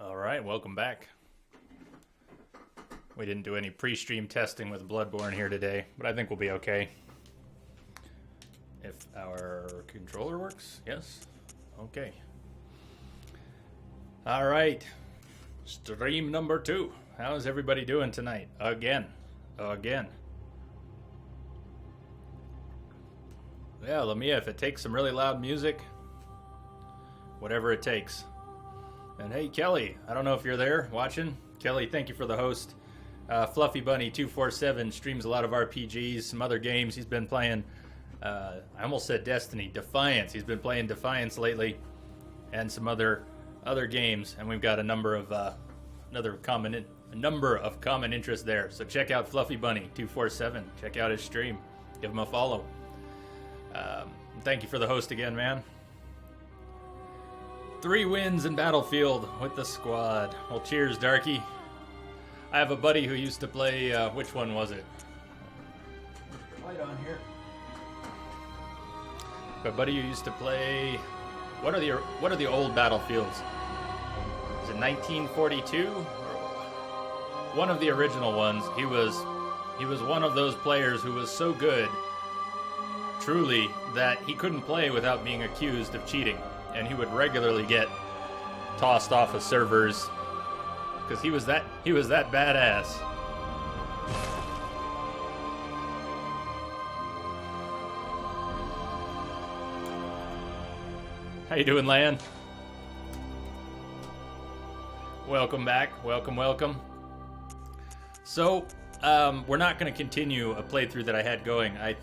All right, welcome back. We didn't do any pre-stream testing with Bloodborne here today, but I think we'll be okay. If our controller works, yes. Okay. All right. Stream number 2. How's everybody doing tonight? Again. Yeah, Lamia, if it takes some really loud music, whatever it takes. And hey, Kelly, I don't know if you're there watching. Kelly, thank you for the host. Fluffy Bunny 247 streams a lot of RPGs, some other games. He's been playing, I almost said Destiny, Defiance. He's been playing Defiance lately, and some other games. And we've got a number of common interests there. So check out Fluffy Bunny 247. Check out his stream. Give him a follow. Thank you for the host again, man. 3 wins in Battlefield with the squad. Well, cheers, Darky. I have a buddy who used to play, which one was it? Light on here. A buddy who used to play, what are the old Battlefields? Is it 1942? One of the original ones. He was one of those players who was so good, truly, that he couldn't play without being accused of cheating. And he would regularly get tossed off of servers because he was that badass. How you doing, Lan? Welcome back. Welcome. So, we're not going to continue a playthrough that I had going. I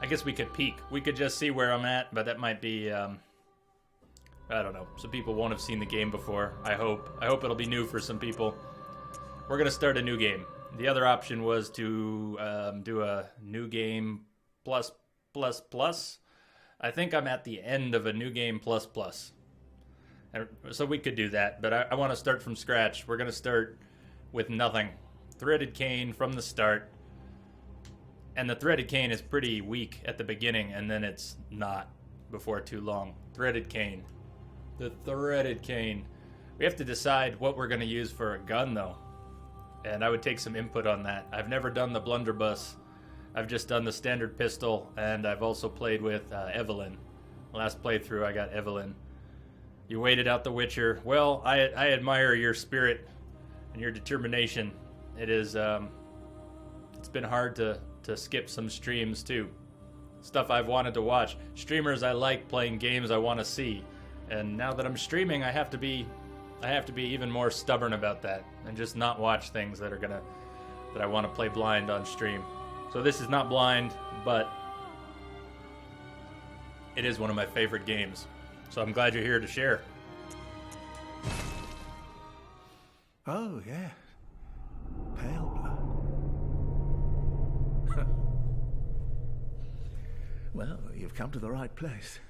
guess we could peek. We could just see where I'm at, but that might be, I don't know. Some people won't have seen the game before. I hope it'll be new for some people. We're going to start a new game. The other option was to do a new game plus. I think I'm at the end of a new game plus. So we could do that, but I want to start from scratch. We're going to start with nothing. Threaded cane from the start. And the threaded cane is pretty weak at the beginning, and then it's not before too long. Threaded cane. The threaded cane. We have to decide what we're going to use for a gun, though. And I would take some input on that. I've never done the blunderbuss. I've just done the standard pistol, and I've also played with Evelyn. Last playthrough, I got Evelyn. You waited out the Witcher. Well, I admire your spirit and your determination. It is, it's been hard to skip some streams, too. Stuff I've wanted to watch. Streamers I like, playing games I want to see. And now that I'm streaming, I have to be even more stubborn about that and just not watch things that I want to play blind on stream. So this is not blind, but it is one of my favorite games. So I'm glad you're here to share. Oh, yeah. Pale blood. Well, you've come to the right place.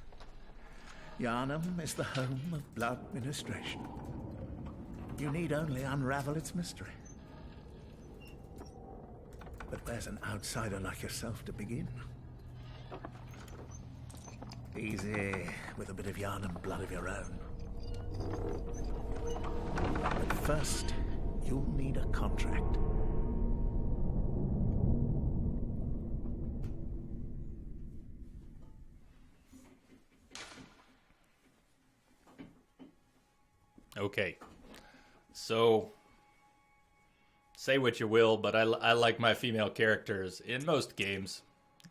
Yharnam is the home of blood ministration. You need only unravel its mystery. But where's an outsider like yourself to begin? Easy, with a bit of Yharnam blood of your own. But first, you'll need a contract. Okay, so say what you will, but I like my female characters in most games.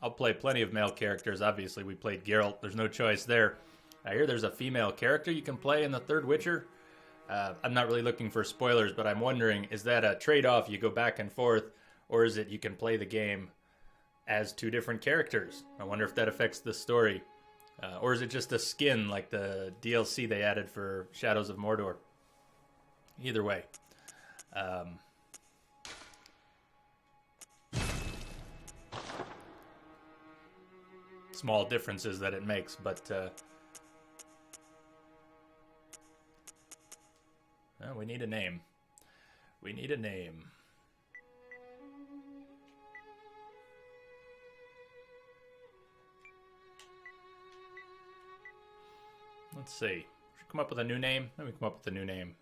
I'll play plenty of male characters. Obviously, we played Geralt. There's no choice there. I hear there's a female character you can play in the third Witcher. I'm not really looking for spoilers, but I'm wondering, is that a trade-off? You go back and forth, or is it you can play the game as 2 different characters? I wonder if that affects the story. Or is it just a skin like the DLC they added for Shadows of Mordor? Either way. Small differences that it makes, but we need a name. Let's see. Should we come up with a new name? Let me come up with a new name.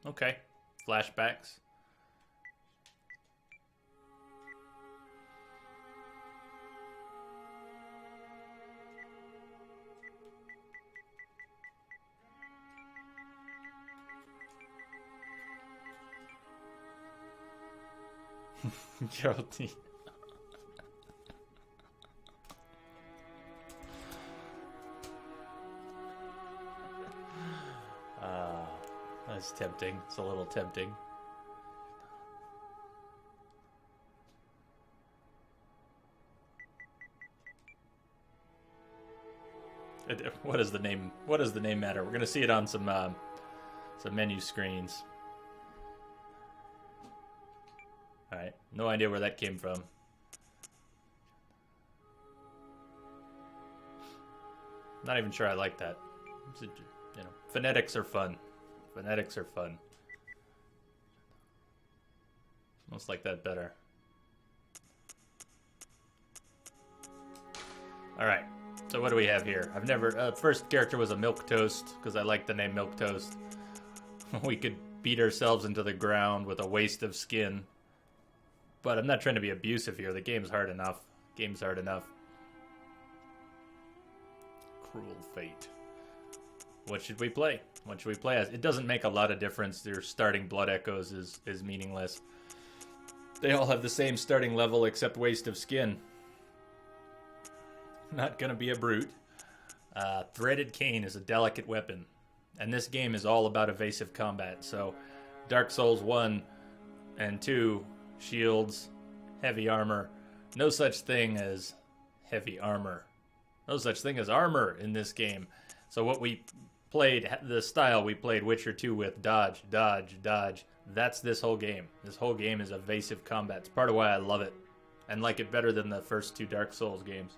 Okay. Flashbacks. Guilty. That's tempting. It's a little tempting. What does the name? What does the name matter? We're gonna see it on some menu screens. All right, no idea where that came from. Not even sure I like that. You know, phonetics are fun. Phonetics are fun. Most like that better. All right. So what do we have here? I've never. First character was a milk toast because I like the name milk toast. We could beat ourselves into the ground with a waste of skin. But I'm not trying to be abusive here. The game's hard enough. Game's hard enough. Cruel fate. What should we play? What should we play as? It doesn't make a lot of difference. Their starting blood echoes is meaningless. They all have the same starting level except waste of skin. Not gonna be a brute. Threaded cane is a delicate weapon. And this game is all about evasive combat. So Dark Souls 1 and 2, shields, heavy armor. No such thing as heavy armor. No such thing as armor in this game. So what we played, the style we played Witcher 2 with, dodge, dodge, dodge. That's this whole game. This whole game is evasive combat. It's part of why I love it. And like it better than the first 2 Dark Souls games.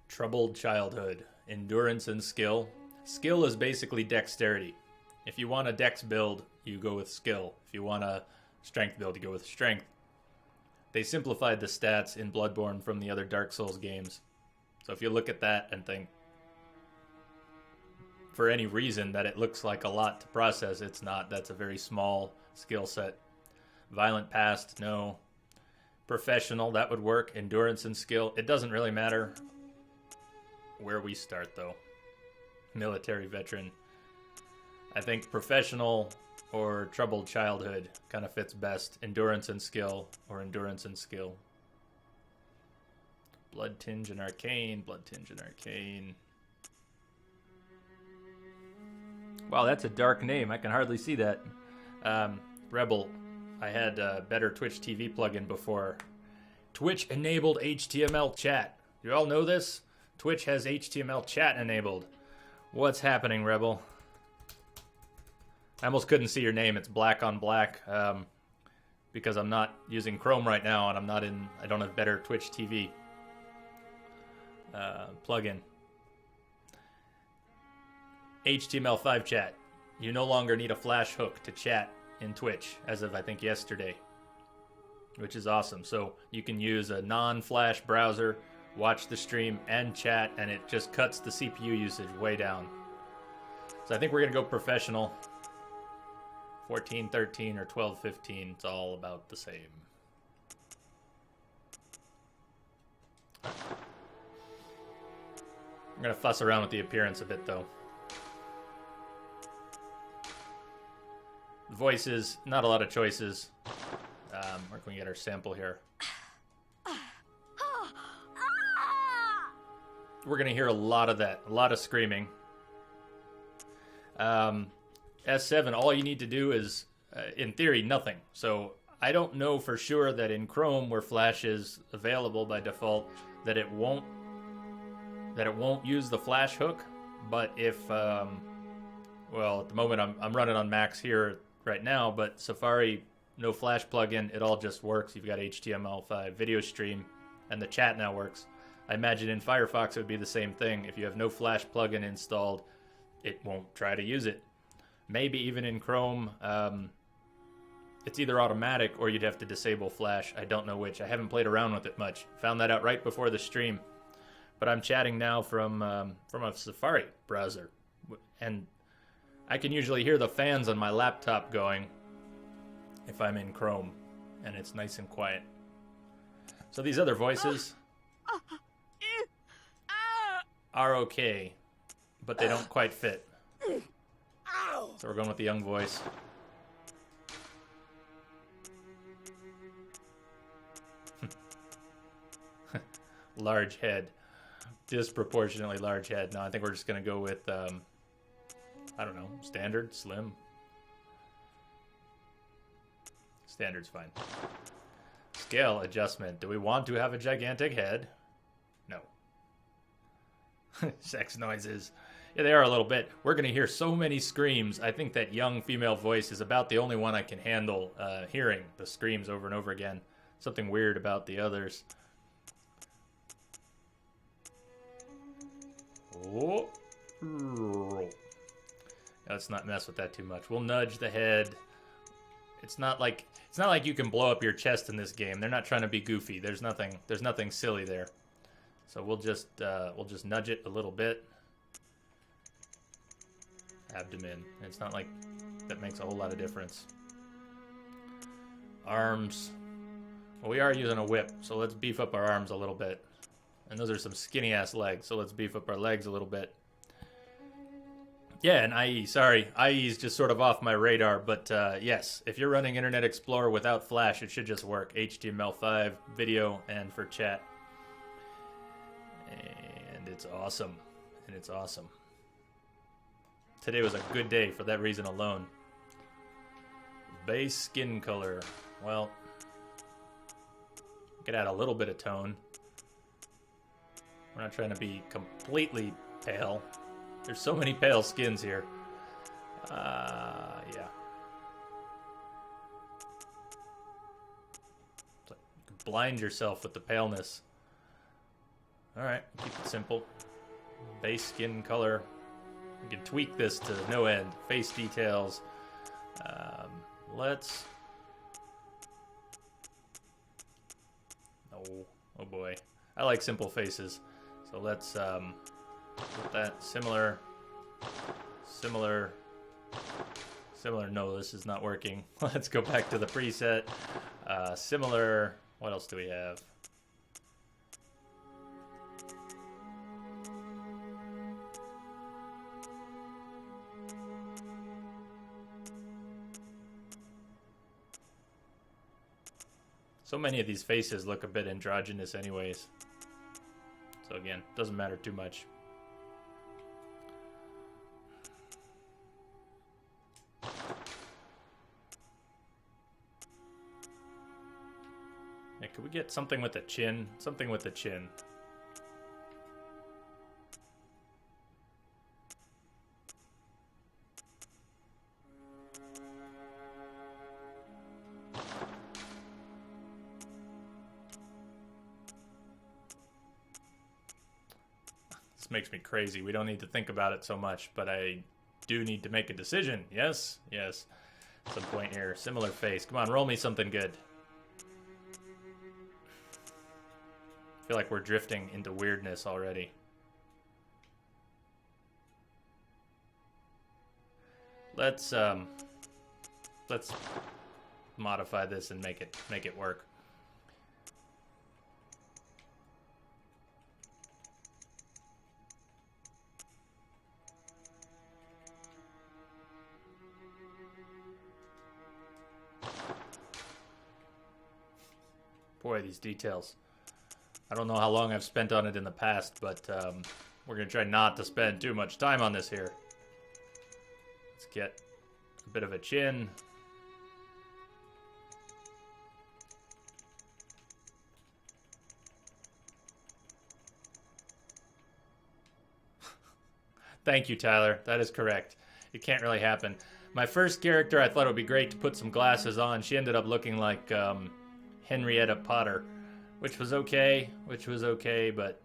Troubled childhood. Endurance and skill. Skill is basically dexterity. If you want a dex build, you go with skill. If you want a strength build, you go with strength. They simplified the stats in Bloodborne from the other Dark Souls games. So if you look at that and think, for any reason that it looks like a lot to process, it's not. That's a very small skill set. Violent past, no. Professional, that would work. Endurance and skill. It doesn't really matter where we start, though. Military veteran. I think professional or troubled childhood kind of fits best. Endurance and skill or endurance and skill. Blood tinge and arcane. Blood tinge and arcane. Wow, that's a dark name. I can hardly see that. Rebel. I had a better Twitch TV plugin before. Twitch enabled HTML chat. You all know this? Twitch has HTML chat enabled. What's happening, Rebel? I almost couldn't see your name. It's black on black because I'm not using Chrome right now, and I don't have better Twitch TV plugin. HTML5 chat. You no longer need a flash hook to chat in Twitch as of, I think, yesterday, which is awesome. So you can use a non-flash browser, watch the stream, and chat, and it just cuts the CPU usage way down. So I think we're going to go professional. 1413 or 1215, it's all about the same. I'm going to fuss around with the appearance a bit, though. The voices, not a lot of choices. Where can we get our sample here? We're going to hear a lot of that, a lot of screaming. S7, all you need to do is, in theory, nothing. So I don't know for sure that in Chrome, where Flash is available by default, that it won't use the Flash hook. But if, well, at the moment I'm running on Max here right now, but Safari, no Flash plugin, it all just works. You've got HTML5 video stream, and the chat now works. I imagine in Firefox it would be the same thing. If you have no Flash plugin installed, it won't try to use it. Maybe even in Chrome, it's either automatic or you'd have to disable Flash. I don't know which. I haven't played around with it much. Found that out right before the stream. But I'm chatting now from a Safari browser. And I can usually hear the fans on my laptop going if I'm in Chrome, and it's nice and quiet. So these other voices are okay, but they don't quite fit. So we're going with the young voice. Large head. Disproportionately large head. No, I think we're just going to go with, I don't know, standard, slim. Standard's fine. Scale adjustment. Do we want to have a gigantic head? No. Sex noises. Yeah, they are a little bit. We're going to hear so many screams. I think that young female voice is about the only one I can handle hearing the screams over and over again. Something weird about the others. Oh. Let's not mess with that too much. We'll nudge the head. It's not like you can blow up your chest in this game. They're not trying to be goofy. There's nothing silly there. So we'll just nudge it a little bit. Abdomen. It's not like that makes a whole lot of difference. Arms. Well, we are using a whip, so let's beef up our arms a little bit. And those are some skinny ass legs, so let's beef up our legs a little bit. Yeah, and IE, sorry. IE is just sort of off my radar, but yes, if you're running Internet Explorer without Flash, it should just work. HTML5, video, and for chat. And it's awesome. And it's awesome. Today was a good day for that reason alone. Base skin color. Well, we could add a little bit of tone. We're not trying to be completely pale. There's so many pale skins here. Yeah. You can blind yourself with the paleness. Alright, keep it simple. Base skin color. You can tweak this to no end. Face details. Let's... Oh boy. I like simple faces. So let's put that similar. No, this is not working. Let's go back to the preset. Similar. What else do we have? So many of these faces look a bit androgynous anyways. So again, doesn't matter too much. Yeah, could we get something with the chin? Something with the chin. Makes me crazy. We don't need to think about it so much, but I do need to make a decision. Yes, yes. Some point here. Similar face. Come on, roll me something good. I feel like we're drifting into weirdness already. Let's modify this and make it work. Boy, these details. I don't know how long I've spent on it in the past, but we're going to try not to spend too much time on this here. Let's get a bit of a chin. Thank you, Tyler. That is correct. It can't really happen. My first character, I thought it would be great to put some glasses on. She ended up looking like Henrietta Potter, which was okay, but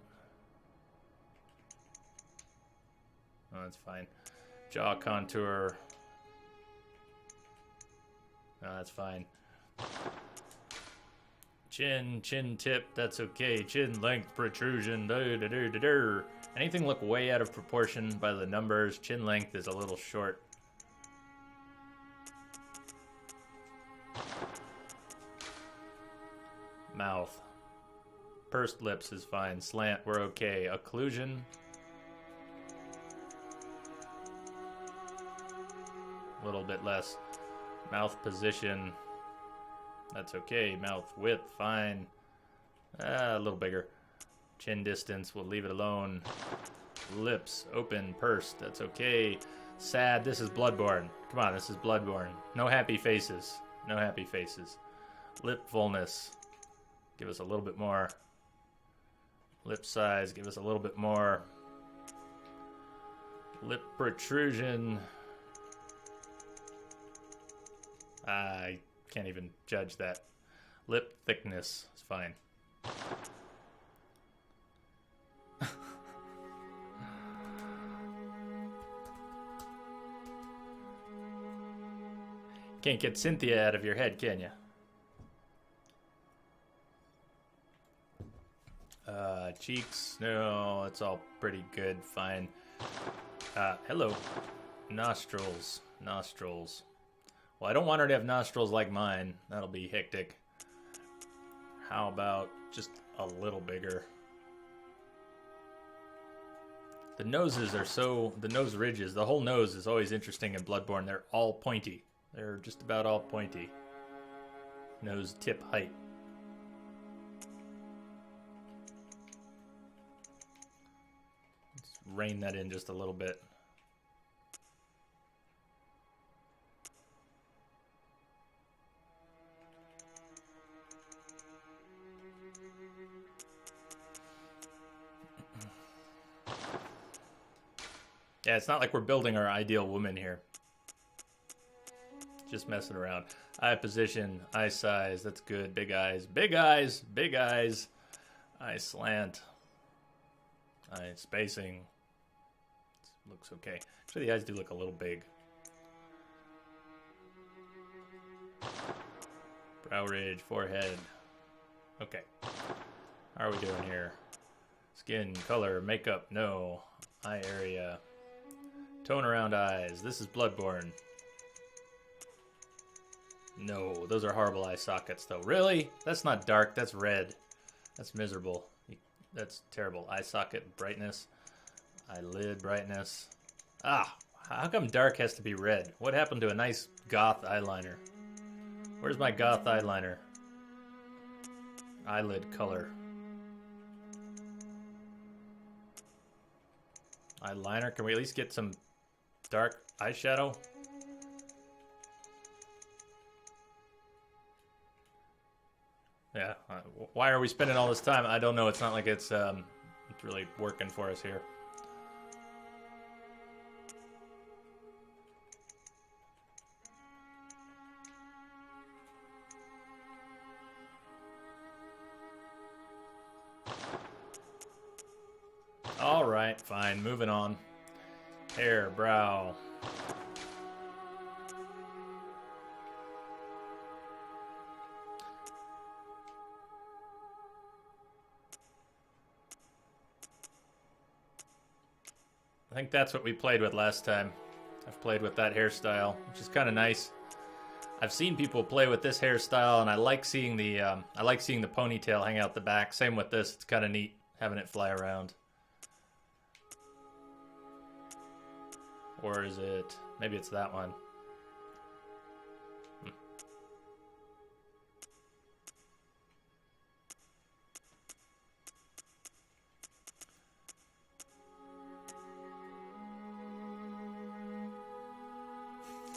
oh, that's fine. Jaw contour. No, that's fine. Chin tip, that's okay. Chin length protrusion. Anything look way out of proportion by the numbers. Chin length is a little short. Mouth. Pursed lips is fine. Slant, we're okay. Occlusion. A little bit less. Mouth position. That's okay. Mouth width, fine. A little bigger. Chin distance, we'll leave it alone. Lips, open, pursed, that's okay. Sad, this is Bloodborne. Come on, this is Bloodborne. No happy faces. No happy faces. Lip fullness. Give us a little bit more. Lip size, give us a little bit more. Lip protrusion. I can't even judge that. Lip thickness is fine. Can't get Cynthia out of your head, can you? Cheeks, no, it's all pretty good, fine. Hello. Nostrils. Nostrils. Well, I don't want her to have nostrils like mine. That'll be hectic. How about just a little bigger? The noses are so... The nose ridges, the whole nose is always interesting in Bloodborne. They're all pointy. They're just about all pointy. Nose tip height. Let's rein that in just a little bit. Yeah, it's not like we're building our ideal woman here. Just messing around. Eye position, eye size, that's good. Big eyes, big eyes, big eyes. Eye slant. Eye spacing. Looks okay. Actually, the eyes do look a little big. Brow ridge, forehead. Okay. How are we doing here? Skin, color, makeup, no. Eye area. Tone around eyes. This is Bloodborne. No, those are horrible eye sockets, though. Really? That's not dark. That's red. That's miserable. That's terrible. Eye socket brightness. Eyelid brightness. Ah, how come dark has to be red? What happened to a nice goth eyeliner? Where's my goth eyeliner? Eyelid color. Eyeliner? Can we at least get some dark eyeshadow? Yeah, why are we spending all this time? I don't know. It's not like it's really working for us here. All right, fine. Moving on. Hair, brow. I think that's what we played with last time. I've played with that hairstyle, which is kind of nice. I've seen people play with this hairstyle, and I like seeing the ponytail hang out the back. Same with this; it's kind of neat having it fly around. Or is it? Maybe it's that one.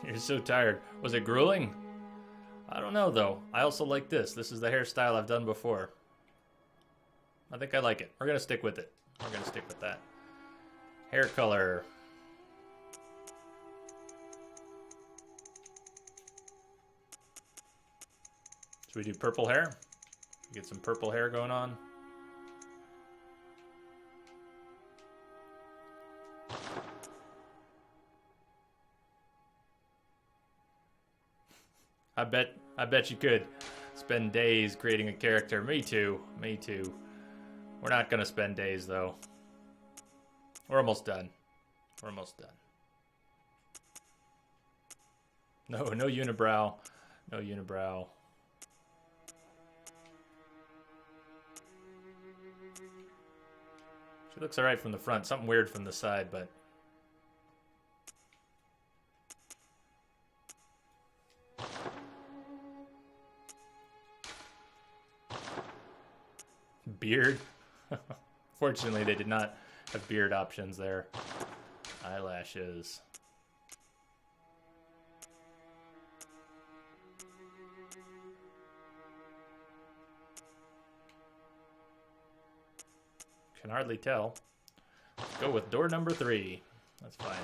You're so tired. Was it grueling? I don't know, though. I also like this. This is the hairstyle I've done before. I think I like it. We're going to stick with it. We're going to stick with that. Hair color. Should we do purple hair? Get some purple hair going on. I bet you could spend days creating a character. Me too. Me too. We're not gonna spend days though. We're almost done. We're almost done. No unibrow. No unibrow. She looks alright from the front. Something weird from the side, but... Beard? Fortunately, they did not have beard options there. Eyelashes. Can hardly tell. Let's go with door number 3. That's fine.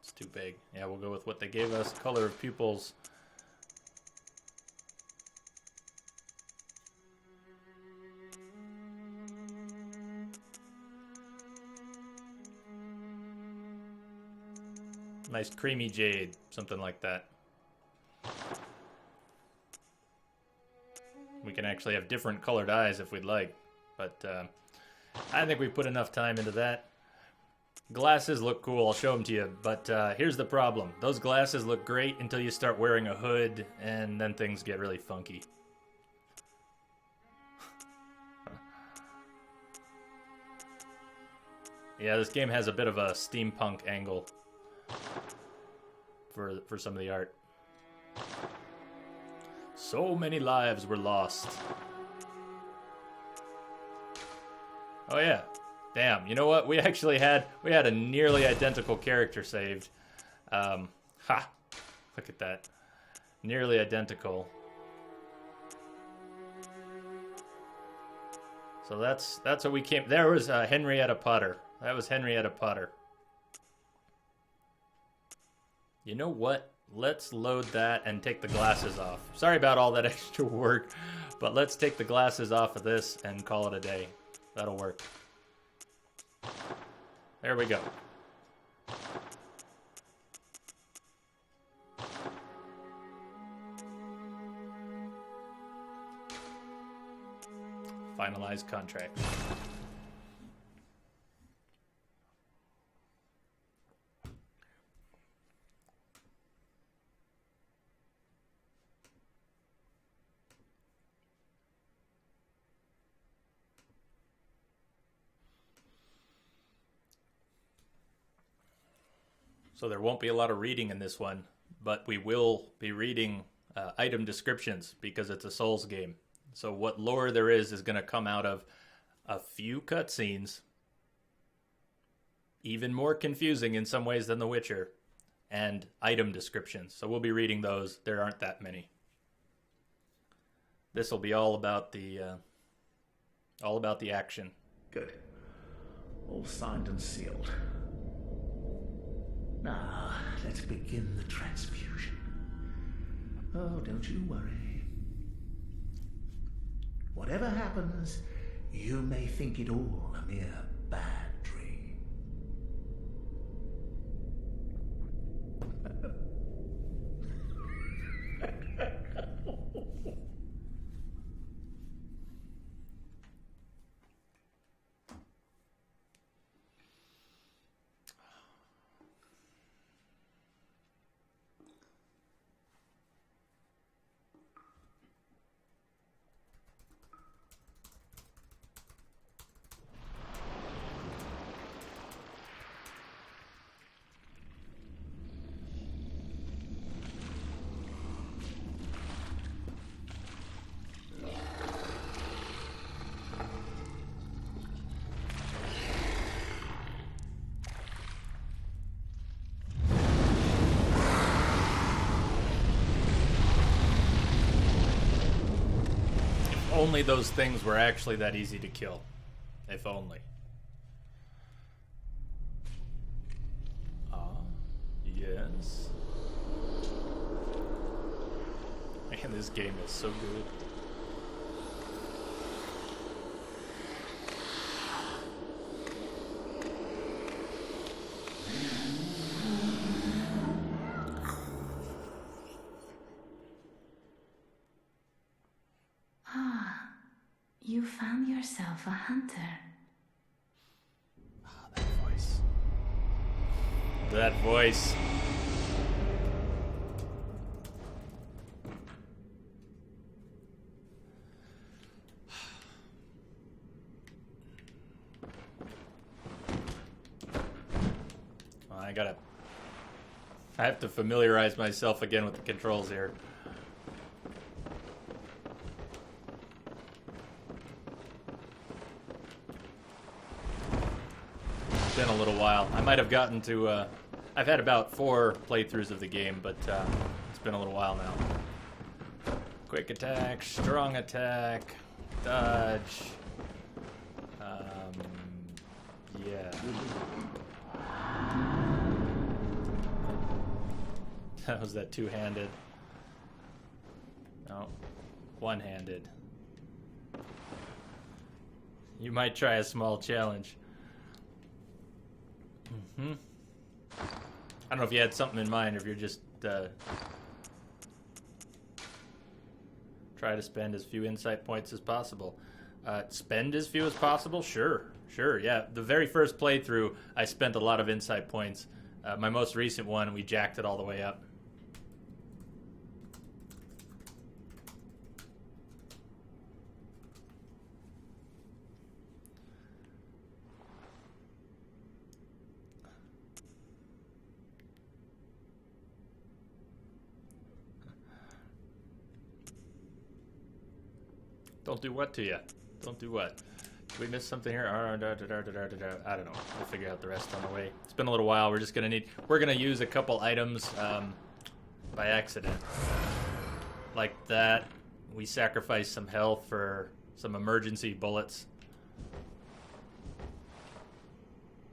It's too big. Yeah, we'll go with what they gave us. Color of pupils. Nice creamy jade, something like that. We can actually have different colored eyes if we'd like, but I think we put enough time into that. Glasses look cool, I'll show them to you, but here's the problem. Those glasses look great until you start wearing a hood, and then things get really funky. Yeah, this game has a bit of a steampunk angle for some of the art. So many lives were lost. Oh yeah. Damn, you know what? We actually had a nearly identical character saved. Ha. Look at that. Nearly identical. So that's what we came. There was Henrietta Potter. That was Henrietta Potter. You know what? Let's load that and take the glasses off. Sorry about all that extra work, but let's take the glasses off of this and call it a day. That'll work. There we go. Finalize contract. So there won't be a lot of reading in this one, but we will be reading item descriptions because it's a Souls game. So what lore there is going to come out of a few cutscenes, even more confusing in some ways than The Witcher, and item descriptions. So we'll be reading those. There aren't that many. This will be all about the action. Good. All signed and sealed. Now, let's begin the transfusion. Oh, don't you worry. Whatever happens, you may think it all a mere bad dream. Only those things were actually that easy to kill. If only. Yes. Man, this game is so good. You found yourself a hunter. That voice. That voice. I have to familiarize myself again with the controls here. It's been a little while. I might have gotten to, I've had about 4 playthroughs of the game, but it's been a little while now. Quick attack, strong attack, dodge. Yeah. That was that two-handed. No, one-handed. You might try a small challenge. I don't know if you had something in mind or if you're just try to spend as few insight points as possible. Spend as few as possible? Sure, yeah. The very first playthrough, I spent a lot of insight points. My most recent one, we jacked it all the way up. Don't do what to you? Don't do what? Did we miss something here? I don't know. We'll figure out the rest on the way. It's been a little while. We're gonna use a couple items by accident. Like that. We sacrificed some health for some emergency bullets.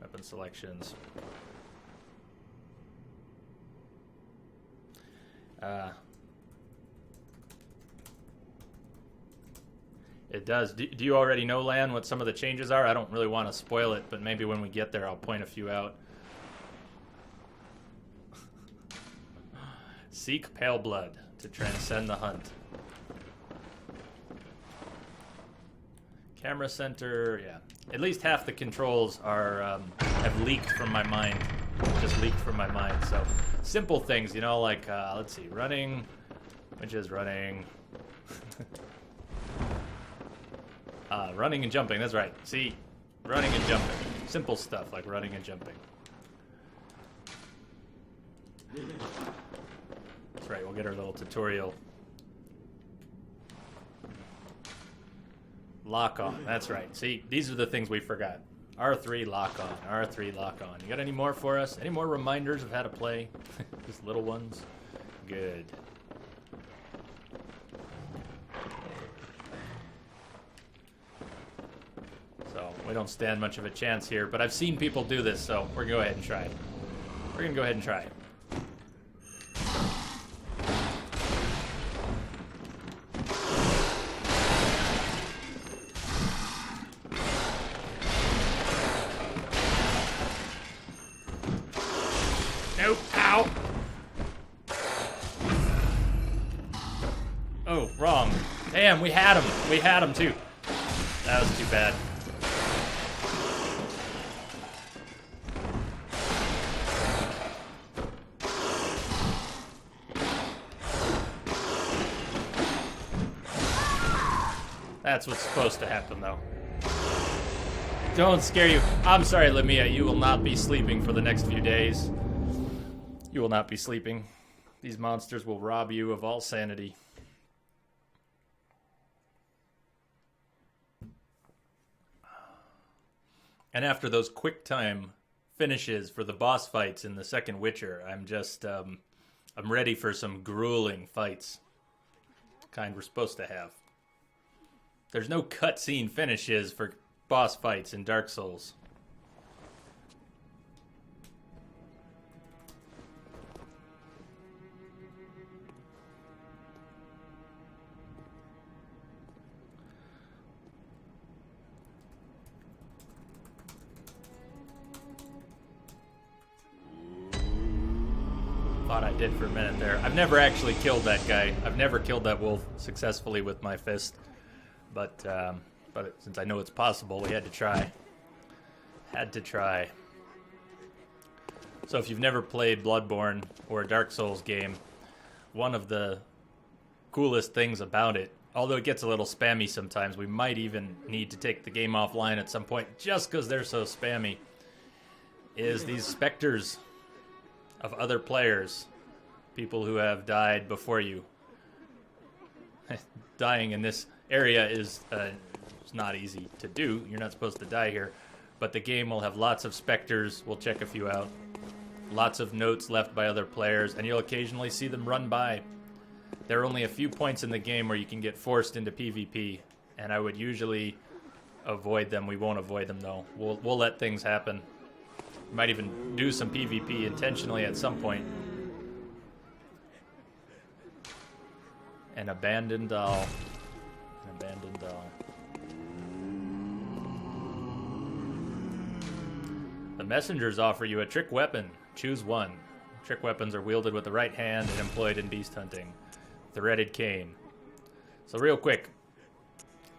Weapon selections. It does. Do you already know, Lan, what some of the changes are? I don't really want to spoil it, but maybe when we get there, I'll point a few out. Seek pale blood to transcend the hunt. Camera center, yeah. At least half the controls are have leaked from my mind. Just leaked from my mind. So simple things, you know, like let's see, running, which is running. Running and jumping, that's right. See, running and jumping. Simple stuff like running and jumping. That's right, we'll get our little tutorial. Lock on, that's right. See, these are the things we forgot. R3 lock on, R3 lock on. You got any more for us? Any more reminders of how to play? Just little ones? Good. So we don't stand much of a chance here, but I've seen people do this, so we're gonna go ahead and try it. We're gonna go ahead and try it. Nope, ow! Oh, wrong. Damn, we had him. We had him too. That was too bad. That's what's supposed to happen, though. Don't scare you. I'm sorry, Lamia. You will not be sleeping for the next few days. You will not be sleeping. These monsters will rob you of all sanity. And after those quick time finishes for the boss fights in the second Witcher, I'm just, I'm ready for some grueling fights. The kind we're supposed to have. There's no cutscene finishes for boss fights in Dark Souls. Thought I did for a minute there. I've never actually killed that guy. I've never killed that wolf successfully with my fist. But since I know it's possible, we had to try. Had to try. So if you've never played Bloodborne or a Dark Souls game, one of the coolest things about it, although it gets a little spammy sometimes, we might even need to take the game offline at some point just because they're so spammy, is these specters of other players, people who have died before you. Dying in this area is it's not easy to do. You're not supposed to die here. But the game will have lots of specters. We'll check a few out. Lots of notes left by other players, and you'll occasionally see them run by. There are only a few points in the game where you can get forced into PvP, and I would usually avoid them. We won't avoid them, though. We'll let things happen. We might even do some PvP intentionally at some point. An abandoned doll. An abandoned doll. The messengers offer you a trick weapon. Choose one. Trick weapons are wielded with the right hand and employed in beast hunting. Threaded cane. So real quick,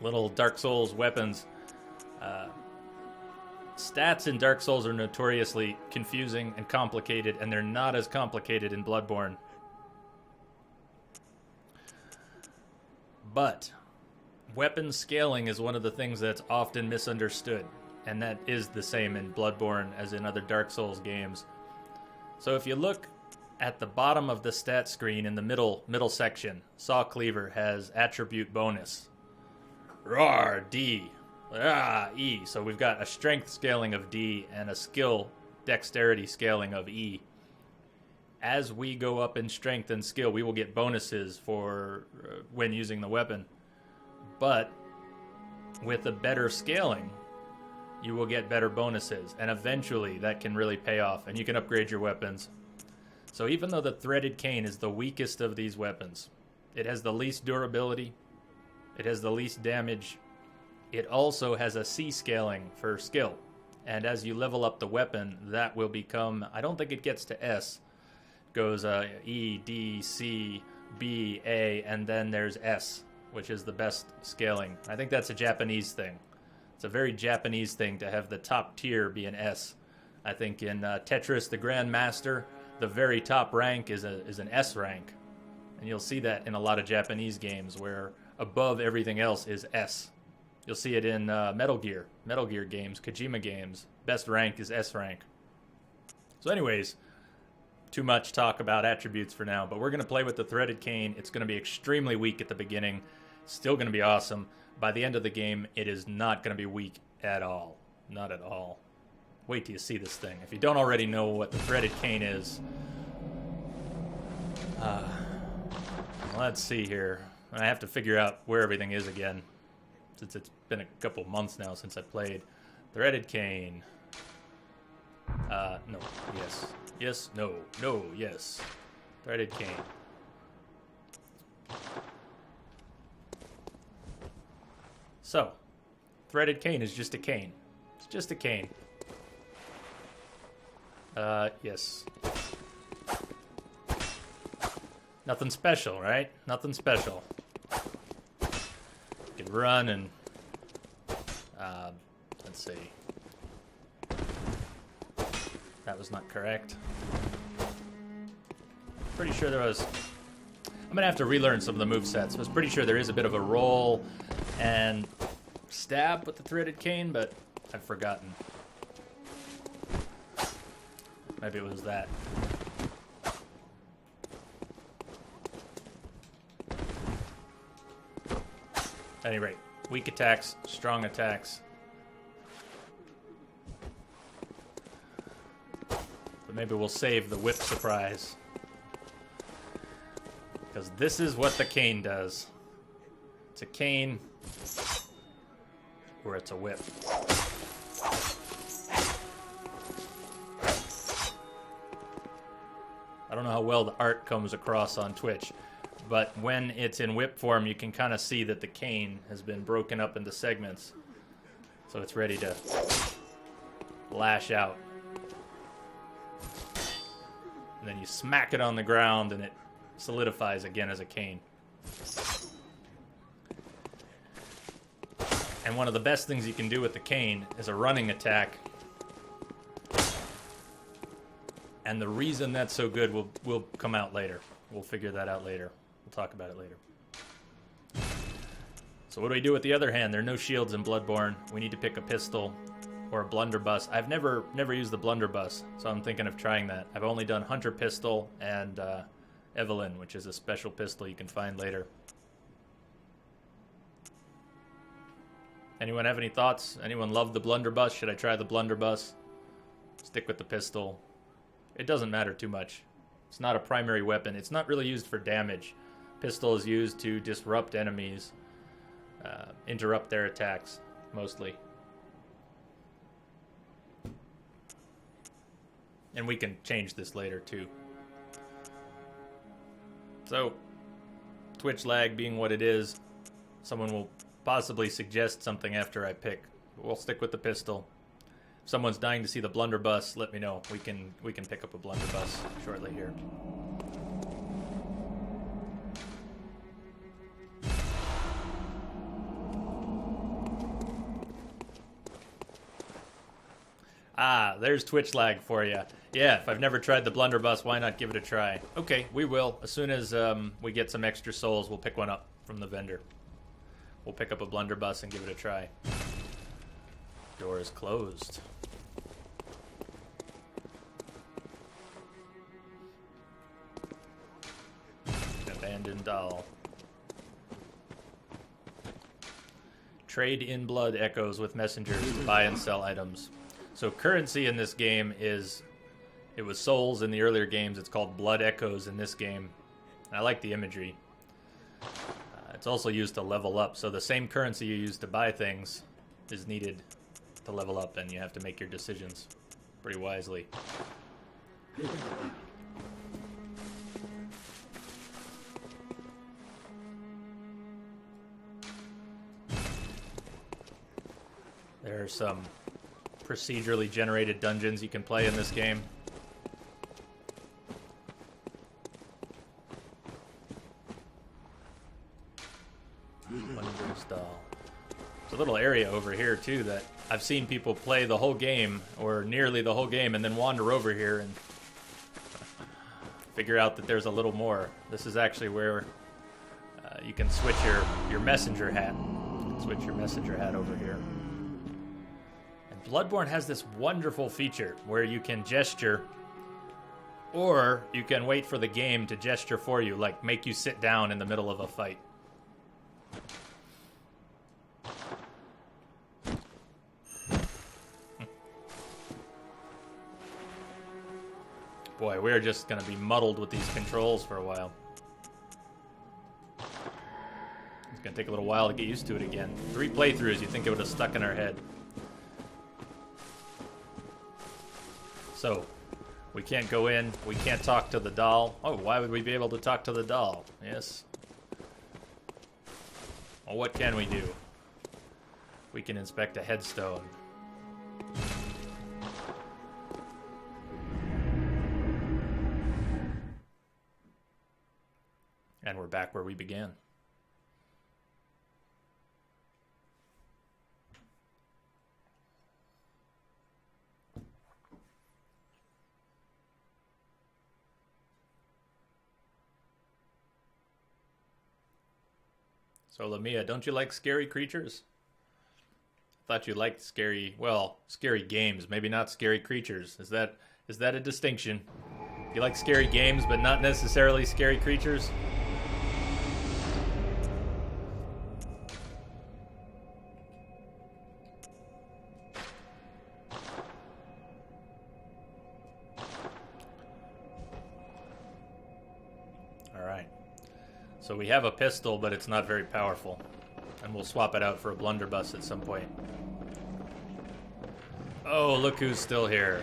little Dark Souls weapons. Stats in Dark Souls are notoriously confusing and complicated, and they're not as complicated in Bloodborne. But weapon scaling is one of the things that's often misunderstood, and that is the same in Bloodborne as in other Dark Souls games. So if you look at the bottom of the stat screen in the middle section, Saw Cleaver has attribute bonus. Roar, D. E. So we've got a strength scaling of D and a skill dexterity scaling of E. As we go up in strength and skill, we will get bonuses for when using the weapon. But with a better scaling, you will get better bonuses, and eventually that can really pay off, and you can upgrade your weapons. So even though the threaded cane is the weakest of these weapons, it has the least durability, it has the least damage, it also has a C scaling for skill. And as you level up the weapon, that will become, I don't think it gets to S, goes E, D, C, B, A, and then there's S, which is the best scaling. I think that's a Japanese thing. It's a very Japanese thing to have the top tier be an S. I think in Tetris, the Grandmaster, the very top rank is an S rank. And you'll see that in a lot of Japanese games where above everything else is S. You'll see it in Metal Gear games, Kojima games. Best rank is S rank. So anyways, too much talk about attributes for now, but we're going to play with the threaded cane. It's going to be extremely weak at the beginning. Still going to be awesome. By the end of the game, it is not going to be weak at all. Not at all. Wait till you see this thing. If you don't already know what the threaded cane is, let's see here. I have to figure out where everything is again, since it's been a couple months now since I played. Threaded cane. No. Yes. Yes. No. No. Yes. Threaded cane. So, threaded cane is just a cane. It's just a cane. Yes. Nothing special, right? Nothing special. You can run and, let's see. That was not correct. Pretty sure there was... I'm gonna have to relearn some of the movesets. I was pretty sure there is a bit of a roll and stab with the threaded cane, but I've forgotten. Maybe it was that. At any rate, weak attacks, strong attacks. But maybe we'll save the whip surprise. Because this is what the cane does. It's a cane, or it's a whip. I don't know how well the art comes across on Twitch, but when it's in whip form, you can kind of see that the cane has been broken up into segments. So it's ready to lash out. And then you smack it on the ground and it solidifies again as a cane. And one of the best things you can do with the cane is a running attack. And the reason that's so good will come out later. We'll figure that out later. We'll talk about it later. So what do we do with the other hand? There are no shields in Bloodborne. We need to pick a pistol or a blunderbuss. I've never used the blunderbuss, so I'm thinking of trying that. I've only done Hunter Pistol and Evelyn, which is a special pistol you can find later. Anyone have any thoughts? Anyone love the blunderbuss? Should I try the blunderbuss? Stick with the pistol. It doesn't matter too much. It's not a primary weapon. It's not really used for damage. Pistol is used to disrupt enemies, interrupt their attacks, mostly. And we can change this later, too. So, Twitch lag being what it is, someone will possibly suggest something after I pick. We'll stick with the pistol. If someone's dying to see the blunderbuss, let me know. We can pick up a blunderbuss shortly here. Ah, there's Twitch lag for you. Yeah, if I've never tried the blunderbuss, why not give it a try? Okay, we will. As soon as we get some extra souls, we'll pick one up from the vendor. We'll pick up a blunderbuss and give it a try. Door is closed. Abandoned doll. Trade in blood echoes with messengers to buy and sell items. So currency in this game is, it was souls in the earlier games. It's called blood echoes in this game. And I like the imagery. It's also used to level up. So the same currency you use to buy things is needed to level up, and you have to make your decisions pretty wisely. There are some procedurally generated dungeons you can play in this game. Wondrous doll. There's a little area over here too that I've seen people play the whole game, or nearly the whole game, and then wander over here and figure out that there's a little more. This is actually where you can switch your messenger hat. You can switch your messenger hat over here. Bloodborne has this wonderful feature where you can gesture, or you can wait for the game to gesture for you, like make you sit down in the middle of a fight. Boy, we're just going to be muddled with these controls for a while. It's going to take a little while to get used to it again. 3 playthroughs, you'd think it would have stuck in our head. So, we can't go in, we can't talk to the doll. Oh, why would we be able to talk to the doll? Yes. Well, what can we do? We can inspect a headstone. And we're back where we began. So, Lamia, don't you like scary creatures? I thought you liked scary games, maybe not scary creatures. Is that a distinction? You like scary games, but not necessarily scary creatures? So we have a pistol, but it's not very powerful. And we'll swap it out for a blunderbuss at some point. Oh, look who's still here.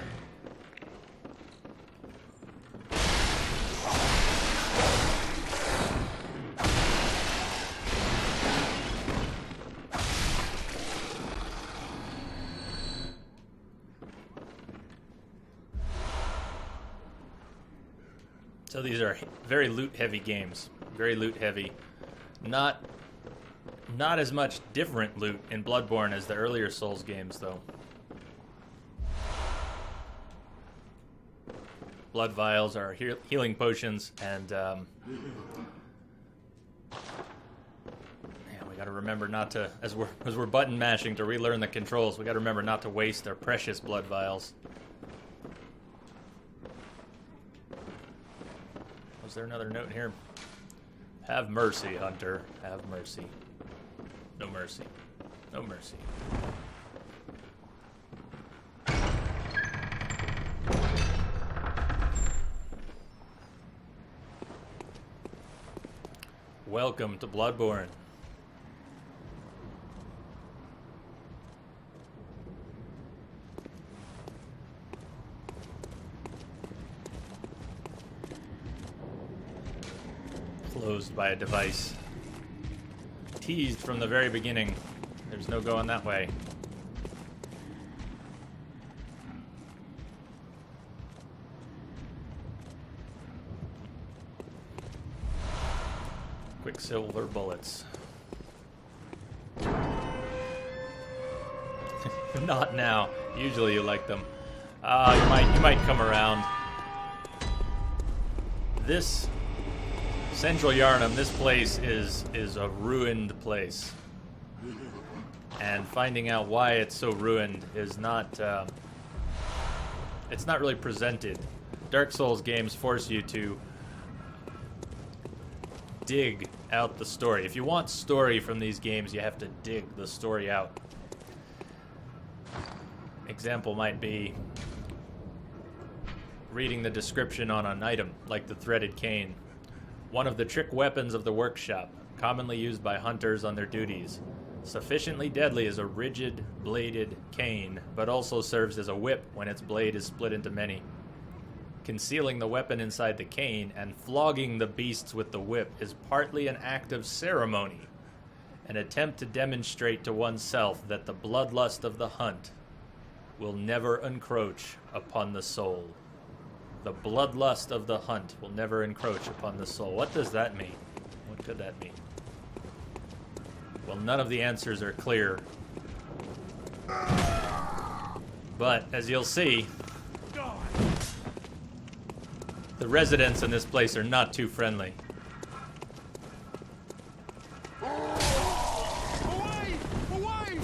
So these are very loot-heavy games. Very loot-heavy. Not as much different loot in Bloodborne as the earlier Souls games, though. blood vials, our healing potions, and we got to remember not to, as we're button mashing to relearn the controls, we got to remember not to waste our precious blood vials. Was there another note here? Have mercy, Hunter. Have mercy. No mercy. No mercy. Welcome to Bloodborne. Closed by a device. Teased from the very beginning. There's no going that way. Quicksilver bullets. Not now. Usually you like them. You might come around. This Central Yharnam, this place is a ruined place. And finding out why it's so ruined is not it's not really presented. Dark Souls games force you to dig out the story. If you want story from these games, you have to dig the story out. Example might be reading the description on an item, like the threaded cane. One of the trick weapons of the workshop, commonly used by hunters on their duties. Sufficiently deadly as a rigid, bladed cane, but also serves as a whip when its blade is split into many. Concealing the weapon inside the cane and flogging the beasts with the whip is partly an act of ceremony, an attempt to demonstrate to oneself that the bloodlust of the hunt will never encroach upon the soul. The bloodlust of the hunt will never encroach upon the soul. What does that mean? What could that mean? Well, none of the answers are clear. But, as you'll see, the residents in this place are not too friendly. Away! Away!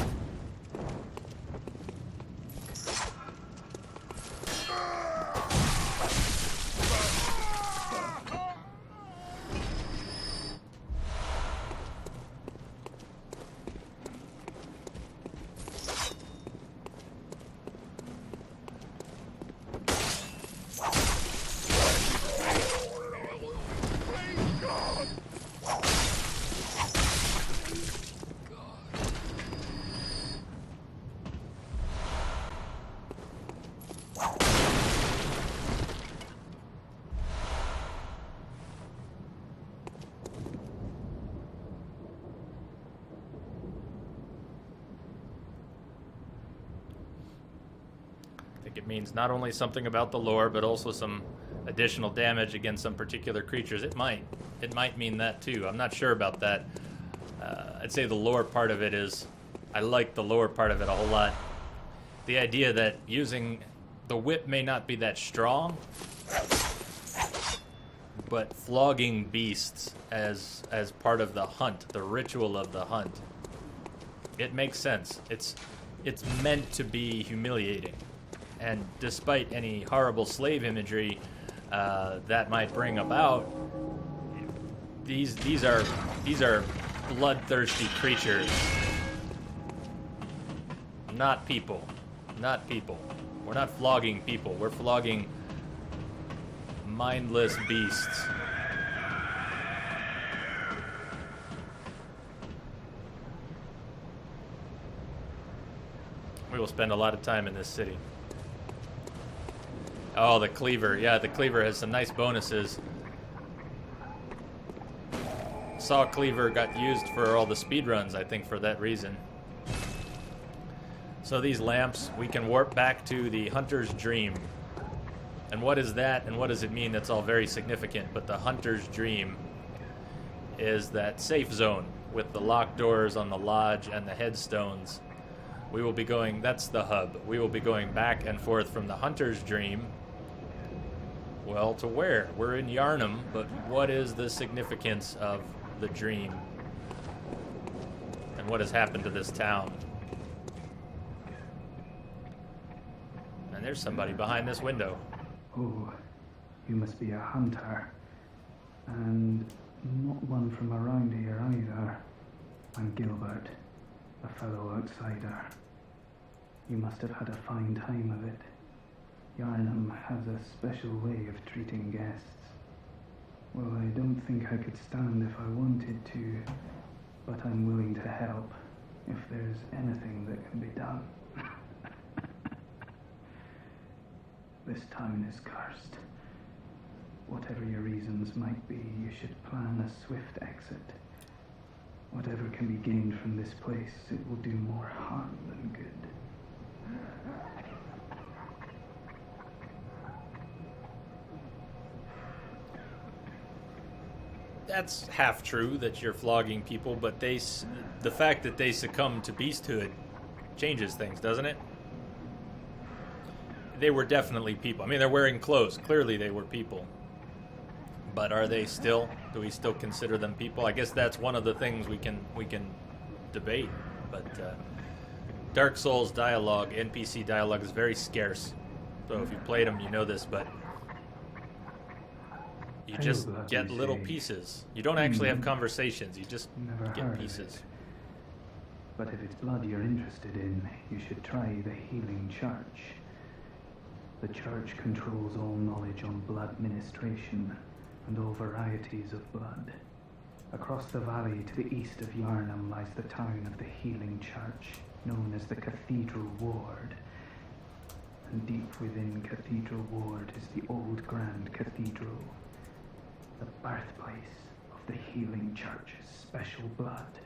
It means not only something about the lore, but also some additional damage against some particular creatures. It might mean that too. I'm not sure about that. I'd say the lore part of it is, I like the lore part of it a whole lot. The idea that using the whip may not be that strong, but flogging beasts as part of the hunt, the ritual of the hunt, it makes sense. It's meant to be humiliating. And despite any horrible slave imagery that might bring about, these are bloodthirsty creatures, not people. Not people. We're not flogging people. We're flogging mindless beasts. We will spend a lot of time in this city. Oh, the cleaver. Yeah, the cleaver has some nice bonuses. Saw cleaver got used for all the speedruns, I think, for that reason. So these lamps, we can warp back to the hunter's dream. And what is that, and what does it mean? That's all very significant. But the hunter's dream is that safe zone with the locked doors on the lodge and the headstones. We will be going, that's the hub. We will be going back and forth from the hunter's dream Well, to where? We're in Yarnum, but what is the significance of the dream? And what has happened to this town? And there's somebody behind this window. Oh, you must be a hunter. And not one from around here either. I'm Gilbert, a fellow outsider. You must have had a fine time of it. Yarnum has a special way of treating guests. Well, I don't think I could stand if I wanted to, but I'm willing to help if there's anything that can be done. This town is cursed. Whatever your reasons might be, you should plan a swift exit. Whatever can be gained from this place, it will do more harm than good. That's half true that you're flogging people, but the fact that they succumb to beasthood changes things, doesn't it? They were definitely people. I mean, they're wearing clothes. Clearly they were people. But are they still? Do we still consider them people? I guess that's one of the things we can debate. But Dark Souls dialogue, NPC dialogue, is very scarce. So if you played them, you know this, but you just get little pieces. You don't actually have conversations. You just get pieces. But if it's blood you're interested in, you should try the Healing Church. The church controls all knowledge on blood ministration and all varieties of blood. Across the valley to the east of Yarnum lies the town of the Healing Church, known as the Cathedral Ward. And deep within Cathedral Ward is the old Grand Cathedral, the birthplace of the Healing Church's special blood,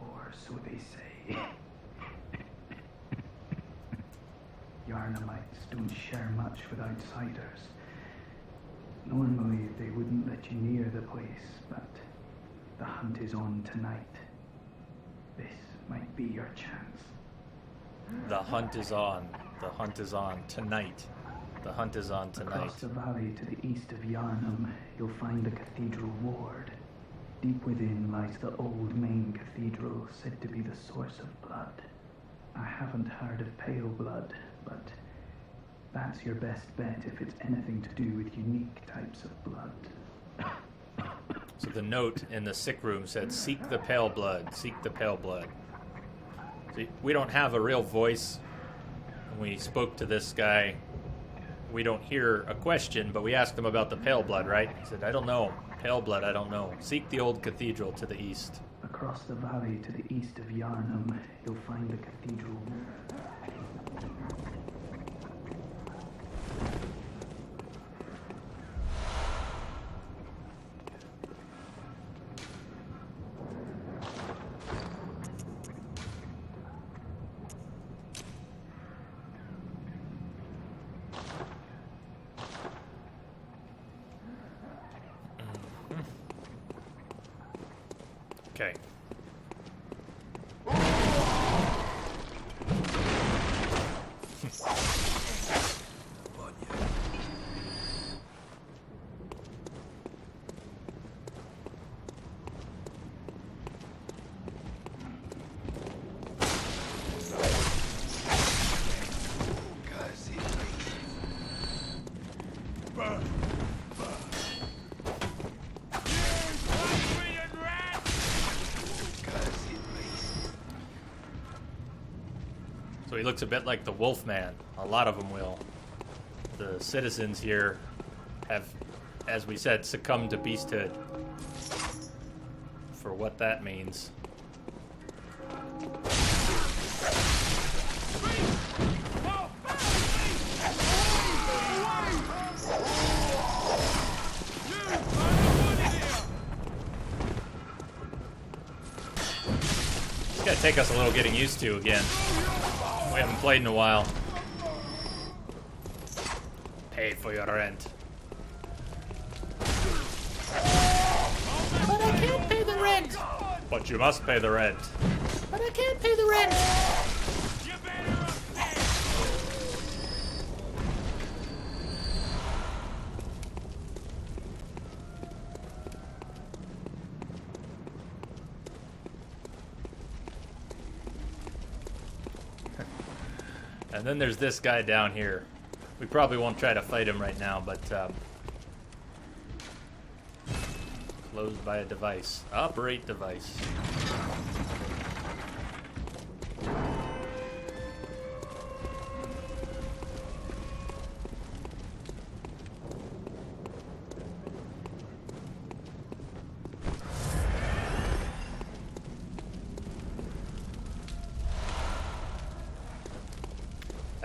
or so they say. Yarnumites don't share much with outsiders. Normally, they wouldn't let you near the place, but the hunt is on tonight. This might be your chance. The hunt is on. The hunt is on tonight. The hunt is on tonight. Across the valley to the east of Yarnum, you'll find the Cathedral Ward. Deep within lies the old main cathedral, said to be the source of blood. I haven't heard of pale blood, but that's your best bet if it's anything to do with unique types of blood. So the note in the sick room said, "Seek the pale blood, seek the pale blood." See, we don't have a real voice. When we spoke to this guy, we don't hear a question, but we asked him about the pale blood, right? He said, "I don't know. Pale blood, I don't know. Seek the old cathedral to the east." Across the valley to the east of Yarnum, you'll find the cathedral. Okay. So he looks a bit like the Wolfman. A lot of them will. The citizens here have, as we said, succumbed to beasthood. For what that means. It's gonna take us a little getting used to again. We haven't played in a while. Pay for your rent. But I can't pay the rent. But you must pay the rent. But I can't pay the rent. And then there's this guy down here. We probably won't try to fight him right now, but closed by a device. Operate device.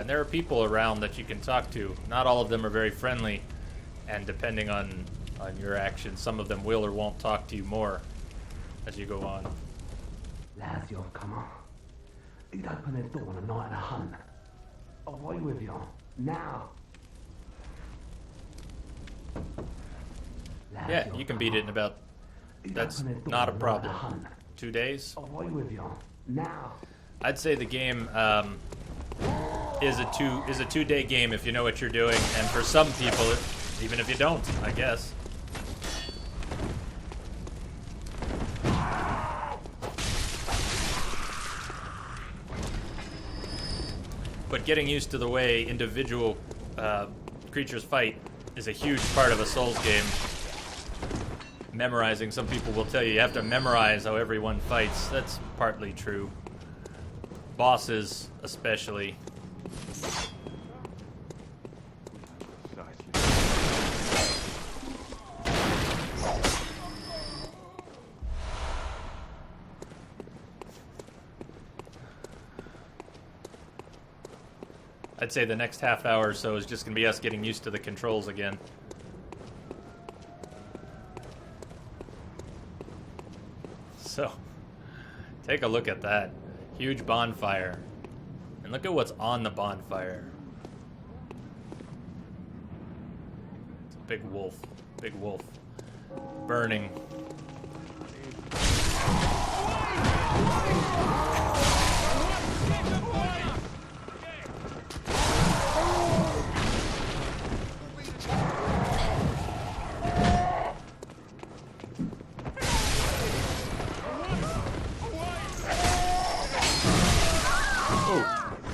And there are people around that you can talk to. Not all of them are very friendly, and depending on your actions, some of them will or won't talk to you more as you go on. Lads, you've come on. You'd open the door on a night and a hunt. Away with you. Now. Lads, Yeah, you've you can come beat it in on. about... You'd That's open the door not a on night and problem. hunt. 2 days? Away with you. Now. I'd say the game is a 2-day game if you know what you're doing, and for some people, even if you don't, I guess. But getting used to the way individual creatures fight is a huge part of a Souls game. Memorizing, some people will tell you have to memorize how everyone fights. That's partly true. Bosses, especially. I'd say the next half hour or so is just going to be us getting used to the controls again. So, take a look at that. Huge bonfire. And look at what's on the bonfire. It's a big wolf. Big wolf. Burning.